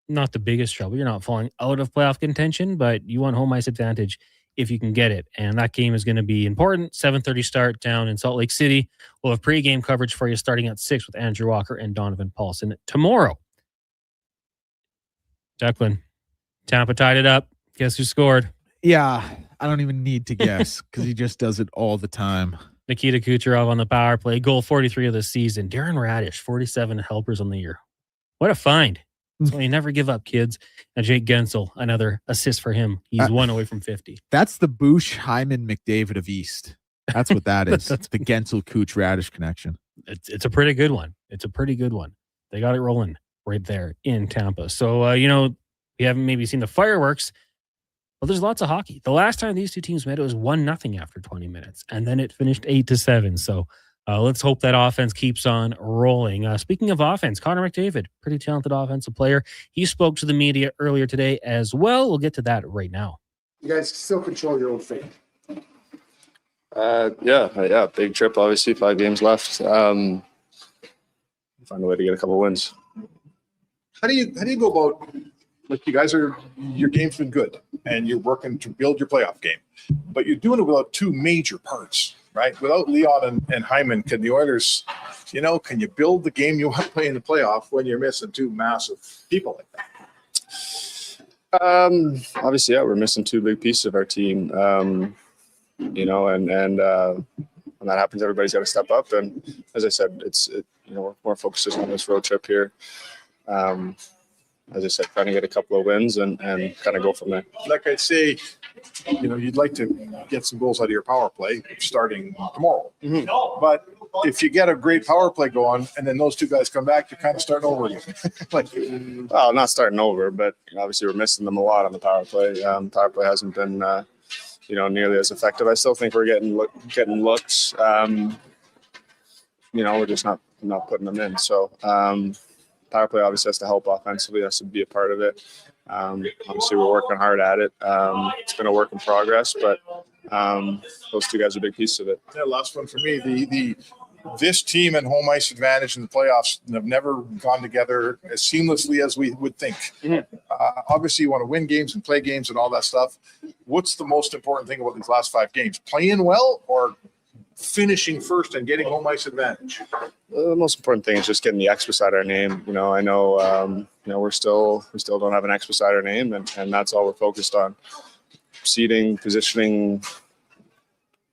not the biggest trouble. You're not falling out of playoff contention, but you want home ice advantage if you can get it. And that game is going to be important. 7:30 start down in Salt Lake City. We'll have pregame coverage for you starting at 6 with Andrew Walker and Donovan Paulson tomorrow. Declan, Tampa tied it up. Guess who scored?
Yeah, I don't even need to guess because he just does it all the time.
Nikita Kucherov on the power play. Goal 43 of the season. Darren Radish, 47 helpers on the year. What a find. So you never give up, kids. And Jake Gensel, another assist for him. He's one away from 50.
That's the Bush, Hyman, McDavid of East. That's what that is. That's the Gensel, Cooch, Radish connection.
It's a pretty good one. It's a pretty good one. They got it rolling right there in Tampa. So, you haven't maybe seen the fireworks. Well, there's lots of hockey. The last time these two teams met, it was 1-0 after 20 minutes. And then it finished 8-7. So let's hope that offense keeps on rolling. Speaking of offense, Connor McDavid, pretty talented offensive player. He spoke to the media earlier today as well. We'll get to that right now.
You guys still control your own fate.
Yeah. Big trip, obviously. 5 games left. Find a way to get a couple wins.
How do you go about, like, you guys your game's been good and you're working to build your playoff game, but you're doing it without 2 major parts, right? Without Leon and Hyman, can the Oilers, can you build the game you want to play in the playoff when you're missing 2 massive people like that?
Obviously, yeah, we're missing 2 big pieces of our team. And when that happens, everybody's got to step up. And as I said, we're more focused on this road trip here. As I said, trying to get a couple of wins and kind of go from there.
Like I say, you'd like to get some goals out of your power play starting tomorrow. Mm-hmm. But if you get a great power play going and then those 2 guys come back, you're kind of starting over again.
Well, not starting over, but obviously we're missing them a lot on the power play. Power play hasn't been, nearly as effective. I still think we're getting looks. We're just not putting them in. So, power play obviously has to help offensively. Has to be a part of it. Obviously, we're working hard at it. It's been a work in progress, but those 2 guys are a big piece of it.
Yeah, last one for me. This team and home ice advantage in the playoffs have never gone together as seamlessly as we would think. Mm-hmm. Obviously, you want to win games and play games and all that stuff. What's the most important thing about these last 5 games? Playing well or finishing first and getting home ice advantage?
The most important thing is just getting the X beside our name. I know, we still don't have an X beside our name, and that's all we're focused on. Seating, positioning,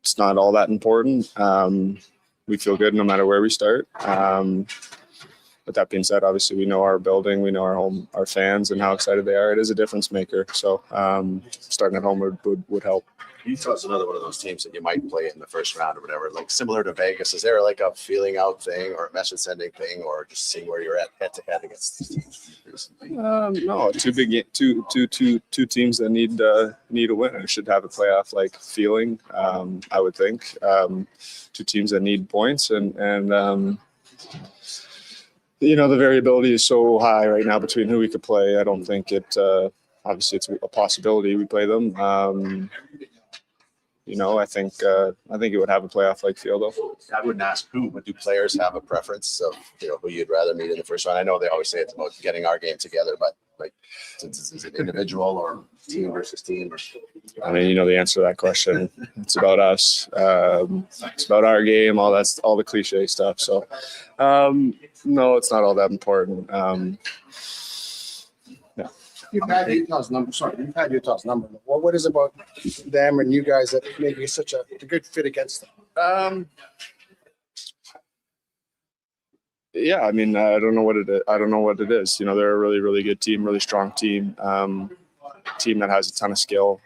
it's not all that important. We feel good no matter where we start. But that being said, obviously we know our building, we know our home, our fans, and how excited they are. It is a difference maker. So starting at home would help.
Utah's another one of those teams that you might play in the first round or whatever. Like similar to Vegas, is there like a feeling out thing or a message sending thing, or just seeing where you're at head to head against these teams recently?
No, two teams that need a winner should have a playoff like feeling. I would think two teams that need points and the variability is so high right now between who we could play. I don't think it. Obviously, it's a possibility we play them. I think it would have a playoff like feel though.
I wouldn't ask who, but do players have a preference of who you'd rather meet in the first round? I know they always say it's about getting our game together, but like, is it individual or team versus team?
I mean, the answer to that question. It's about us. It's about our game. All the cliche stuff. So, no, it's not all that important.
You've had Utah's number. You've had Utah's number. What is it about them and you guys that make you such a good fit against them?
Yeah, I mean, I don't know what it is. They're a really, really good team, really strong team. Team that has a ton of skill.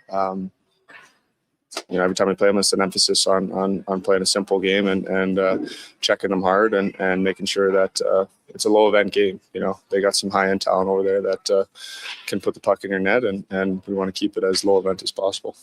Every time we play them, it's an emphasis on playing a simple game and checking them hard and making sure that it's a low event game. They got some high end talent over there that can put the puck in your net, and we want to keep it as low event as possible.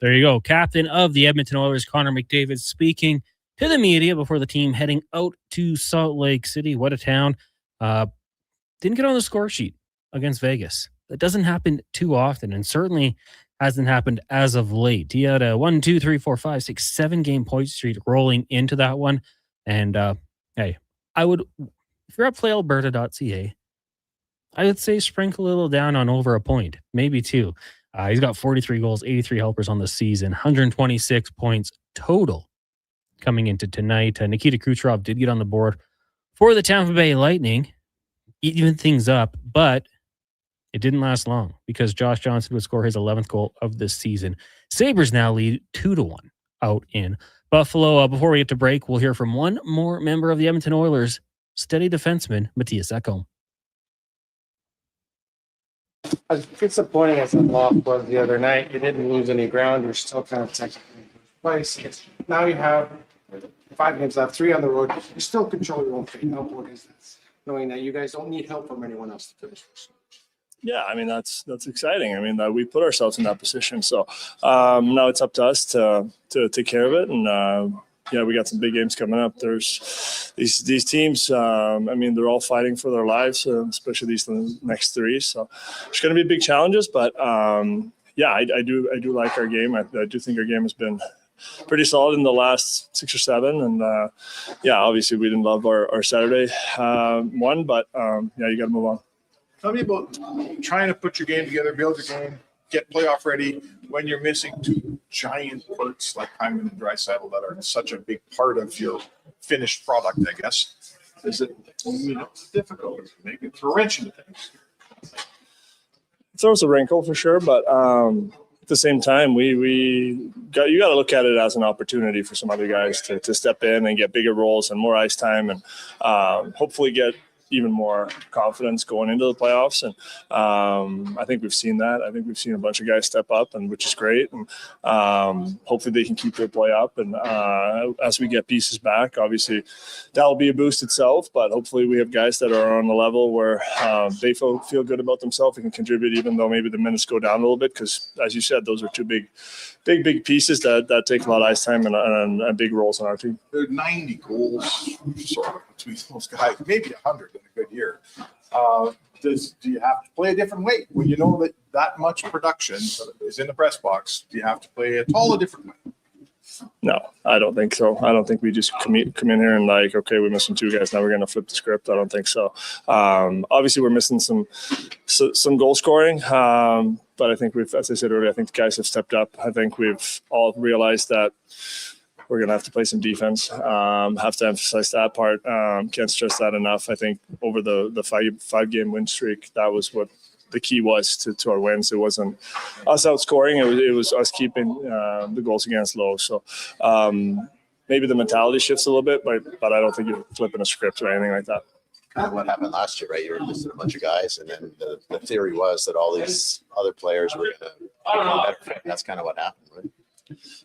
There you go. Captain of the Edmonton Oilers, Connor McDavid, speaking to the media before the team heading out to Salt Lake City. What a town. Didn't get on the score sheet against Vegas. That doesn't happen too often, and certainly hasn't happened as of late. He had a 7 game point streak rolling into that one. And hey, if you're at playalberta.ca, I would say sprinkle a little down on over a point, maybe 2. He's got 43 goals, 83 helpers on the season, 126 points total coming into tonight. Nikita Kucherov did get on the board for the Tampa Bay Lightning, even things up, but it didn't last long because Josh Johnson would score his 11th goal of this season. Sabres now lead 2-1 out in Buffalo. Before we get to break, we'll hear from one more member of the Edmonton Oilers, steady defenseman Matthias Ekholm.
As disappointing as the loss was the other night, you didn't lose any ground. You're still kind of technically in first place. Now you have 5 games left, 3 on the road. You still control your own fate. How important is this? Knowing that you guys don't need help from anyone else to finish this.
Yeah, I mean, that's exciting. I mean, we put ourselves in that position. So now it's up to us to take care of it. And, we got some big games coming up. There's these teams, I mean, they're all fighting for their lives, especially these next 3. So there's going to be big challenges. But, I do like our game. I do think our game has been pretty solid in the last 6 or 7. And, obviously we didn't love our Saturday one. But, you got to move on.
Tell me about trying to put your game together, build your game, get playoff ready when you're missing 2 giant parts like Hyman and Draisaitl that are such a big part of your finished product, I guess. Is it difficult? Maybe throw a wrench into things.
It throws a wrinkle for sure, but at the same time, you got to look at it as an opportunity for some other guys to step in and get bigger roles and more ice time and hopefully get even more confidence going into the playoffs. And I think we've seen that. I think we've seen a bunch of guys step up, and which is great. And hopefully they can keep their play up. And as we get pieces back, obviously that'll be a boost itself. But hopefully we have guys that are on the level where they feel good about themselves and can contribute, even though maybe the minutes go down a little bit. Because as you said, those are 2 big pieces that take a lot of ice time and big roles on our team.
There are 90 goals sort of between those guys, maybe 100 in a good year. Do you have to play a different way when you know that much production is in the press box? Do you have to play it all a different way?
No, I don't think so. I don't think we just come in here and like, okay, we're missing 2 guys. Now we're going to flip the script. I don't think so. Obviously, we're missing some goal scoring. But I think as I said earlier, I think the guys have stepped up. I think we've all realized that we're going to have to play some defense. Have to emphasize that part. Can't stress that enough. I think over the five game win streak, that was what the key was to our wins. It wasn't us outscoring. It was us keeping the goals against low. So maybe the mentality shifts a little bit, but I don't think you're flipping a script or anything like that.
Kind of what happened last year, right? You were missing a bunch of guys, and then the theory was that all these other players were going to become better fit. That's kind of what happened, right?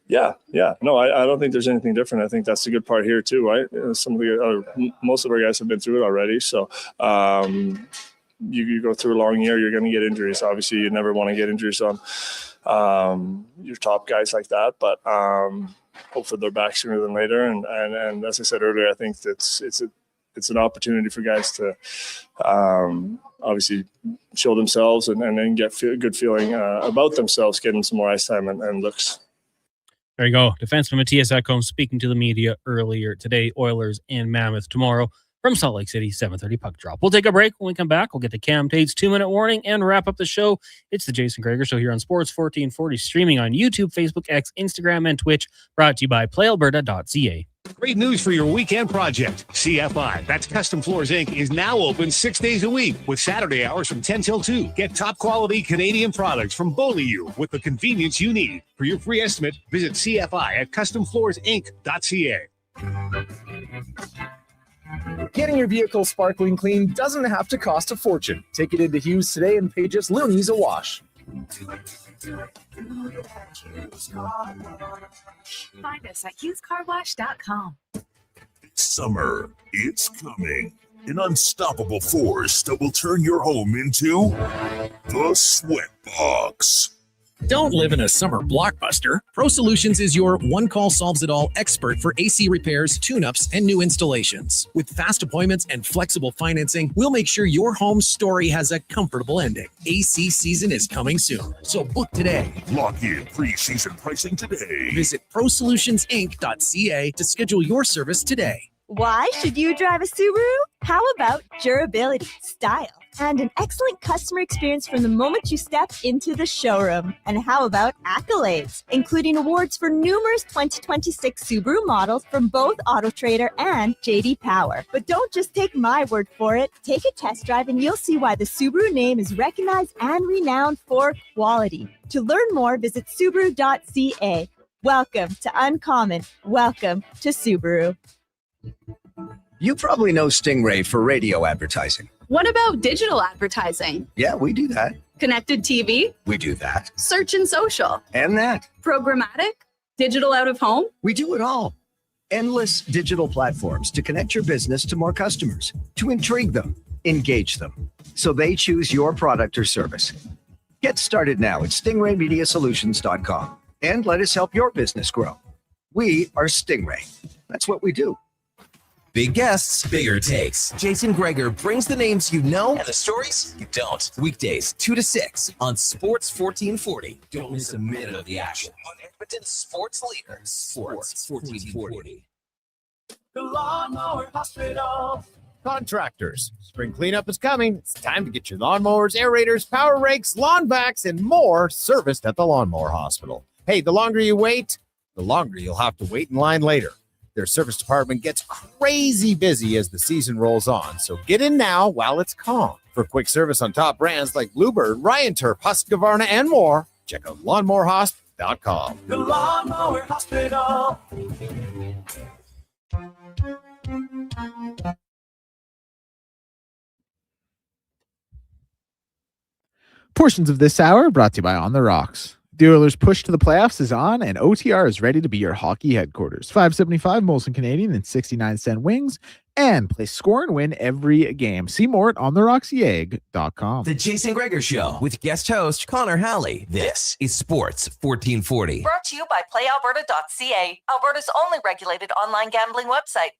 Yeah. No, I don't think there's anything different. I think that's the good part here too, right? Most of our guys have been through it already. So you go through a long year, you're going to get injuries. Obviously, you never want to get injuries on your top guys like that, but hopefully they're back sooner than later. And as I said earlier, I think it's an opportunity for guys to obviously show themselves and then get a good feeling about themselves, getting some more ice time and looks.
There you go. Defenseman Matthias Ekholm speaking to the media earlier today. Oilers and Mammoth tomorrow from Salt Lake City, 7:30 puck drop. We'll take a break. When we come back, we'll get to Cam Tate's 2-minute warning and wrap up the show. It's the Jason Gregor Show here on Sports 1440, streaming on YouTube, Facebook, X, Instagram, and Twitch. Brought to you by PlayAlberta.ca.
Great news for your weekend project. CFI, that's Custom Floors Inc., is now open 6 days a week with Saturday hours from 10 till 2. Get top quality Canadian products from Beaulieu with the convenience you need. For your free estimate, visit CFI at customfloorsinc.ca.
Getting your vehicle sparkling clean doesn't have to cost a fortune. Take it into Hughes today and pay just loonies a wash.
Find us at HughesCarWash.com.
Summer, it's coming. An unstoppable force that will turn your home into the Sweatbox.
Don't live in a summer blockbuster. Pro Solutions is your one-call-solves-it-all expert for AC repairs, tune-ups, and new installations. With fast appointments and flexible financing, we'll make sure your home story has a comfortable ending. AC season is coming soon, so book today.
Lock in pre-season pricing today.
Visit prosolutionsinc.ca to schedule your service today.
Why should you drive a Subaru? How about durability, style, and an excellent customer experience from the moment you step into the showroom? And how about accolades, including awards for numerous 2026 Subaru models from both AutoTrader and JD Power? But don't just take my word for it. Take a test drive and you'll see why the Subaru name is recognized and renowned for quality. To learn more, visit Subaru.ca. Welcome to Uncommon. Welcome to Subaru.
You probably know Stingray for radio advertising.
What about digital advertising?
Yeah, we do that.
Connected TV?
We do that.
Search and social?
And that.
Programmatic? Digital out of home?
We do it all. Endless digital platforms to connect your business to more customers, to intrigue them, engage them, so they choose your product or service. Get started now at stingraymediasolutions.com and let us help your business grow. We are Stingray. That's what we do.
Big guests, bigger takes. Jason Gregor brings the names you know and the stories you don't. Weekdays, 2 to 6 on Sports 1440. Don't miss a minute of the action on Edmonton's sports leader, Sports 1440.
The Lawnmower Hospital. Contractors, spring cleanup is coming. It's time to get your lawnmowers, aerators, power rakes, lawn vacs, and more serviced at the Lawnmower Hospital. Hey, the longer you wait, the longer you'll have to wait in line later. Their service department gets crazy busy as the season rolls on, so get in now while it's calm. For quick service on top brands like Bluebird, Ryan Turf, Husqvarna, and more, check out lawnmowerhosp.com.
The Lawnmower Hospital.
Portions of this hour brought to you by On the Rocks. The Oilers' push to the playoffs is on, and OTR is ready to be your hockey headquarters. $5.75 Molson Canadian and 69-cent wings, and play score and win every game. See more at ontherocksegg.com.
The Jason Gregor Show with guest host Connor Halley. This is Sports 1440.
Brought to you by PlayAlberta.ca, Alberta's only regulated online gambling website.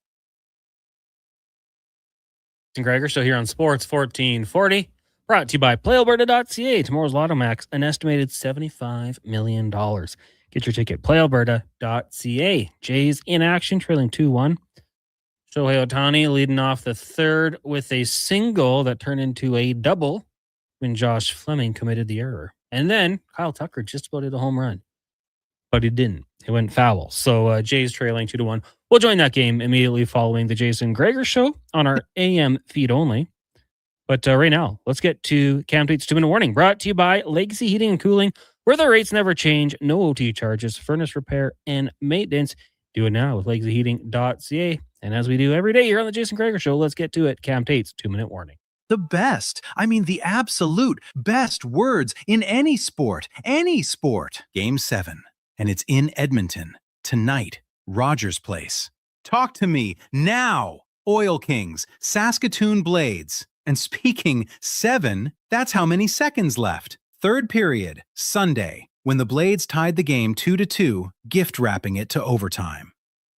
Jason Gregor Show here on Sports 1440. Brought to you by PlayAlberta.ca. Tomorrow's Lotto Max, an estimated $75 million. Get your ticket, PlayAlberta.ca. Jays in action, trailing 2-1. Shohei Ohtani leading off the third with a single that turned into a double when Josh Fleming committed the error. And then Kyle Tucker just about hit a home run. but he didn't. It went foul. So Jays trailing 2-1. We'll join that game immediately following the Jason Gregor show on our AM feed only. But right now, let's get to Cam Tate's 2-minute warning, brought to you by Legacy Heating and Cooling, where the rates never change, no OT charges, furnace repair, and maintenance. Do it now with legacyheating.ca. And as we do every day here on the Jason Gregor show, let's get to it. Cam Tate's 2-minute warning.
The best. I mean, the absolute best words in any sport. Any sport. Game 7. And it's in Edmonton. Tonight. Rogers Place. Talk to me now. Oil Kings. Saskatoon Blades. And speaking 7, that's how many seconds left. Third period. Sunday. When the Blades tied the game 2-2, gift wrapping it to overtime.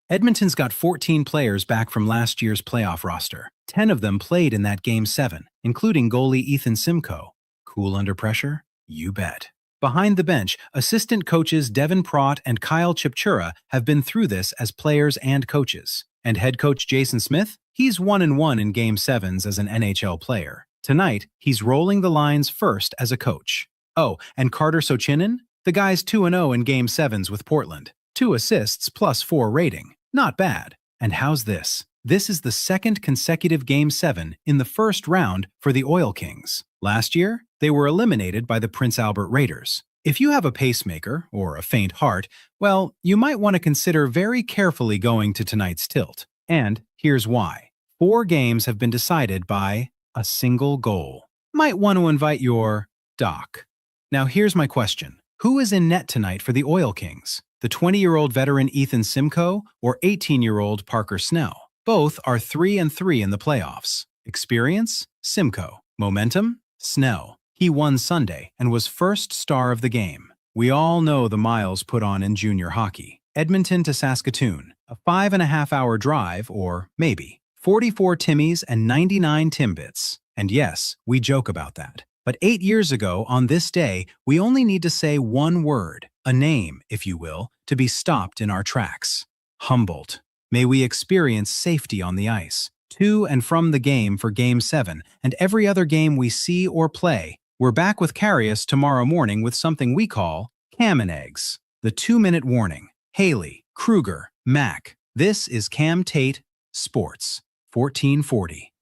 Edmonton's got 14 players back from last year's playoff roster. 10 of them played in that Game 7, including goalie Ethan Simcoe. Cool under pressure? You bet. Behind the bench, assistant coaches Devin Prott and Kyle Chipchura have been through this as players and coaches. And head coach Jason Smith? He's 1-1 in Game 7s as an NHL player. Tonight, he's rolling the lines first as a coach. Oh, and Carter Sochinen? The guy's 2-0 in Game 7s with Portland. 2 assists plus 4 rating. Not bad. And how's this? This is the second consecutive Game 7 in the first round for the Oil Kings. Last year, they were eliminated by the Prince Albert Raiders. If you have a pacemaker or a faint heart, well, you might want to consider very carefully going to tonight's tilt. And here's why. 4 games have been decided by a single goal. Might want to invite your doc. Now here's my question. Who is in net tonight for the Oil Kings? The 20-year-old veteran Ethan Simcoe or 18-year-old Parker Snell? Both are 3-3 in the playoffs. Experience? Simcoe. Momentum? Snell. He won Sunday and was first star of the game. We all know the miles put on in junior hockey. Edmonton to Saskatoon, a 5.5-hour drive, or maybe 44 Timmies and 99 Timbits. And yes, we joke about that. But 8 years ago, on this day, we only need to say one word, a name, if you will, to be stopped in our tracks. Humboldt. May we experience safety on the ice, to and from the game for Game 7, and every other game we see or play. We're back with Carius tomorrow morning with something we call Cam and Eggs. The 2-minute warning. Haley, Kruger, Mac. This is Cam Tate, Sports, 1440.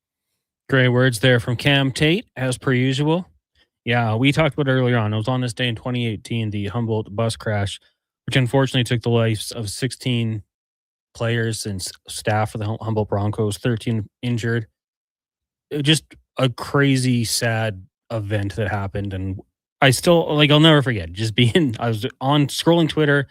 Great words there from Cam Tate, as per usual. Yeah, we talked about it earlier on. It was on this day in 2018, the Humboldt bus crash, which unfortunately took the lives of 16 players and staff for the Humboldt Broncos, 13 injured. It was just a crazy, sad event that happened. And I still, I'll never forget just I was on scrolling Twitter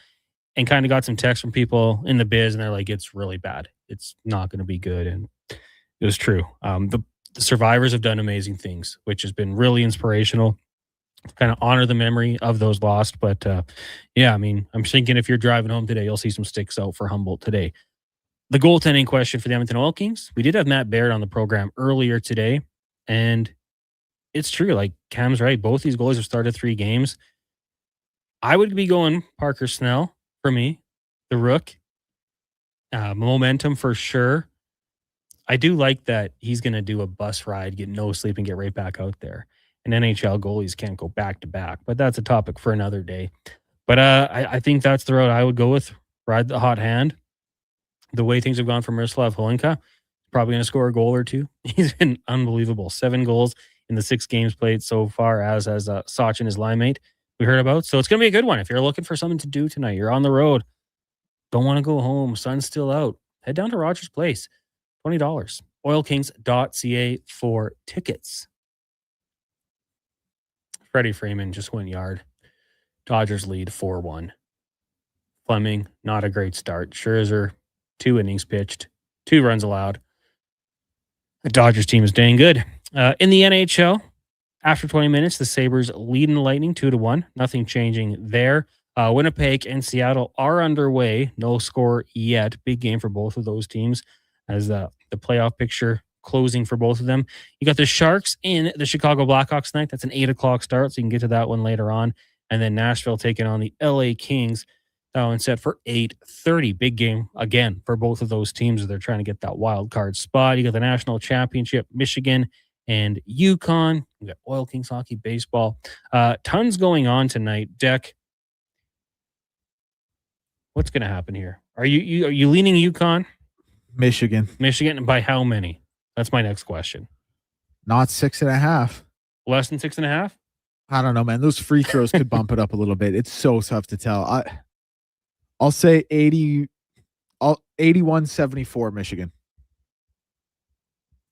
and kind of got some texts from people in the biz, and they're like, it's really bad. It's not going to be good. And it was true. The survivors have done amazing things, which has been really inspirational to kind of honor the memory of those lost. But yeah, I mean, I'm thinking if you're driving home today, you'll see some sticks out for Humboldt today. The goaltending question for the Edmonton Oil Kings. We did have Matt Baird on the program earlier today, and it's true. Like Cam's right. Both these goalies have started 3 games. I would be going Parker Snell for me, the rook. Momentum for sure. I do like that he's going to do a bus ride, get no sleep, and get right back out there. And NHL goalies can't go back to back, but that's a topic for another day. But I think that's the road I would go with. Ride the hot hand. The way things have gone for Miroslav Holinka, probably going to score a goal or 2. He's been unbelievable. 7 goals in the 6 games played so far, as Sachin, his line mate, we heard about. So it's going to be a good one. If you're looking for something to do tonight, you're on the road, don't want to go home, sun's still out, head down to Rogers Place. $20. Oilkings.ca for tickets. Freddie Freeman just went yard. Dodgers lead 4-1. Fleming, not a great start. Scherzer, 2 innings pitched, 2 runs allowed. The Dodgers team is dang good. In the NHL, after 20 minutes, the Sabres lead in the Lightning 2-1. Nothing changing there. Winnipeg and Seattle are underway. No score yet. Big game for both of those teams as the playoff picture closing for both of them. You got the Sharks in the Chicago Blackhawks tonight. That's an 8:00 start, so you can get to that one later on. And then Nashville taking on the LA Kings. That one set for 8:30. Big game again for both of those teams as they're trying to get that wild card spot. You got the National Championship, Michigan and UConn. You got Oil Kings hockey, baseball. Tons going on tonight. Deck, What's going to happen here? Are you leaning UConn?
Michigan.
Michigan, and by how many? That's my next question.
Not 6.5.
Less than 6.5?
I don't know, man. Those free throws could bump it up a little bit. It's so tough to tell. I'll say 81-74 Michigan.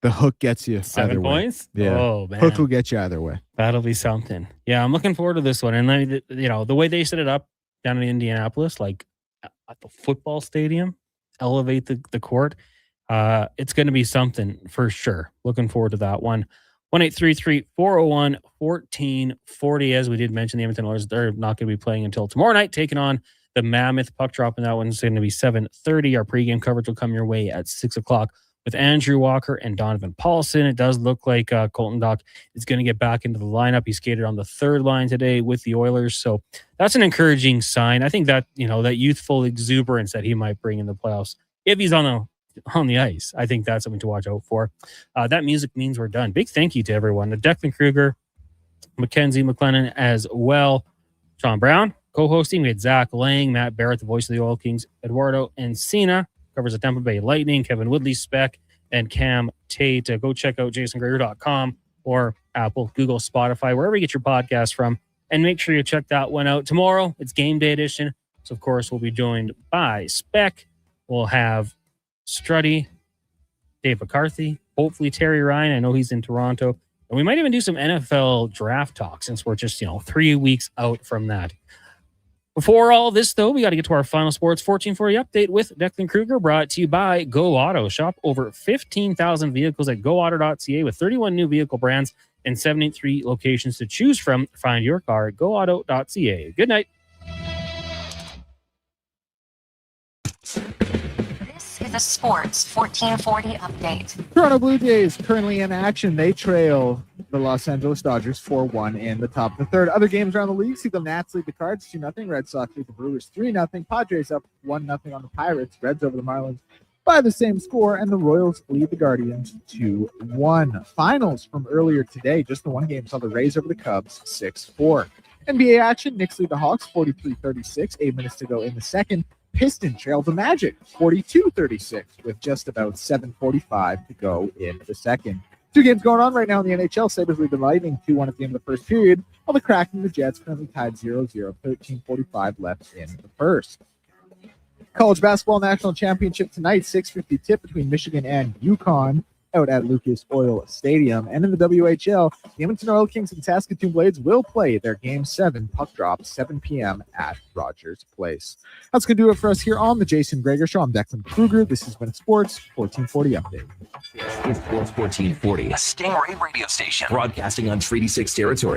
The hook gets you
7 points?
Way. Yeah.
Oh, man.
Hook will get you either way.
That'll be something. Yeah, I'm looking forward to this one. And, the way they set it up down in Indianapolis, like at the football stadium, elevate the court, it's going to be something for sure. Looking forward to that one. 1-833-401-1440. As we did mention, the Edmonton Oilers, they're not going to be playing until tomorrow night, taking on the Mammoth. Puck drop in that one's going to be 7:30. Our pregame coverage will come your way at 6 o'clock with Andrew Walker and Donovan Paulson. It does look like Colton Dock is going to get back into the lineup. He skated on the third line today with the Oilers. So that's an encouraging sign. I think that, that youthful exuberance that he might bring in the playoffs, if he's on the ice, I think that's something to watch out for. That music means we're done. Big thank you to everyone. To Declan Kruger, Mackenzie McLennan as well. Sean Brown, co-hosting. We had Zach Lang, Matt Barrett, the voice of the Oil Kings, Eduardo Encina, covers the Tampa Bay Lightning, Kevin Woodley, Speck, and Cam Tate. Go check out jasongregor.com or Apple, Google, Spotify, wherever you get your podcast from. And make sure you check that one out. Tomorrow, it's game day edition. So, of course, we'll be joined by Speck. We'll have Struddy, Dave McCarthy, hopefully Terry Ryan. I know he's in Toronto. And we might even do some NFL draft talk since we're just, 3 weeks out from that. Before all this, though, we got to get to our final Sports 1440 update with Declan Kruger, brought to you by Go Auto. Shop over 15,000 vehicles at goauto.ca with 31 new vehicle brands and 73 locations to choose from. Find your car at goauto.ca. Good night.
This is a Sports 1440 update.
Toronto Blue Jays currently in action. They trail the Los Angeles Dodgers 4-1 in the top of the third. Other games around the league see the Nats lead the Cards 2-0. Red Sox lead the Brewers 3-0. Padres up 1-0 on the Pirates. Reds over the Marlins by the same score, and the Royals lead the Guardians 2-1. Finals from earlier today, just the one game saw the Rays over the Cubs 6-4. NBA action, Knicks lead the Hawks 43-36. 8 minutes to go in the second. Pistons trail the Magic 42-36 with just about 7:45 to go in the second. Two games going on right now in the NHL. Sabres lead the Lightning 2-1 at the end of the first period, while the Kraken and the Jets currently tied 0-0, 13:45 left in the first. College Basketball National Championship tonight, 6:50 tip between Michigan and UConn out at Lucas Oil Stadium. And in the WHL, the Edmonton Oil Kings and Saskatoon Blades will play their Game 7 puck drop 7 p.m. at Rogers Place. That's going to do it for us here on the Jason Gregor Show. I'm Declan Kruger. This has been Sports 1440 Update.
It's Sports 1440, a Stingray radio station broadcasting on Treaty 6 territory.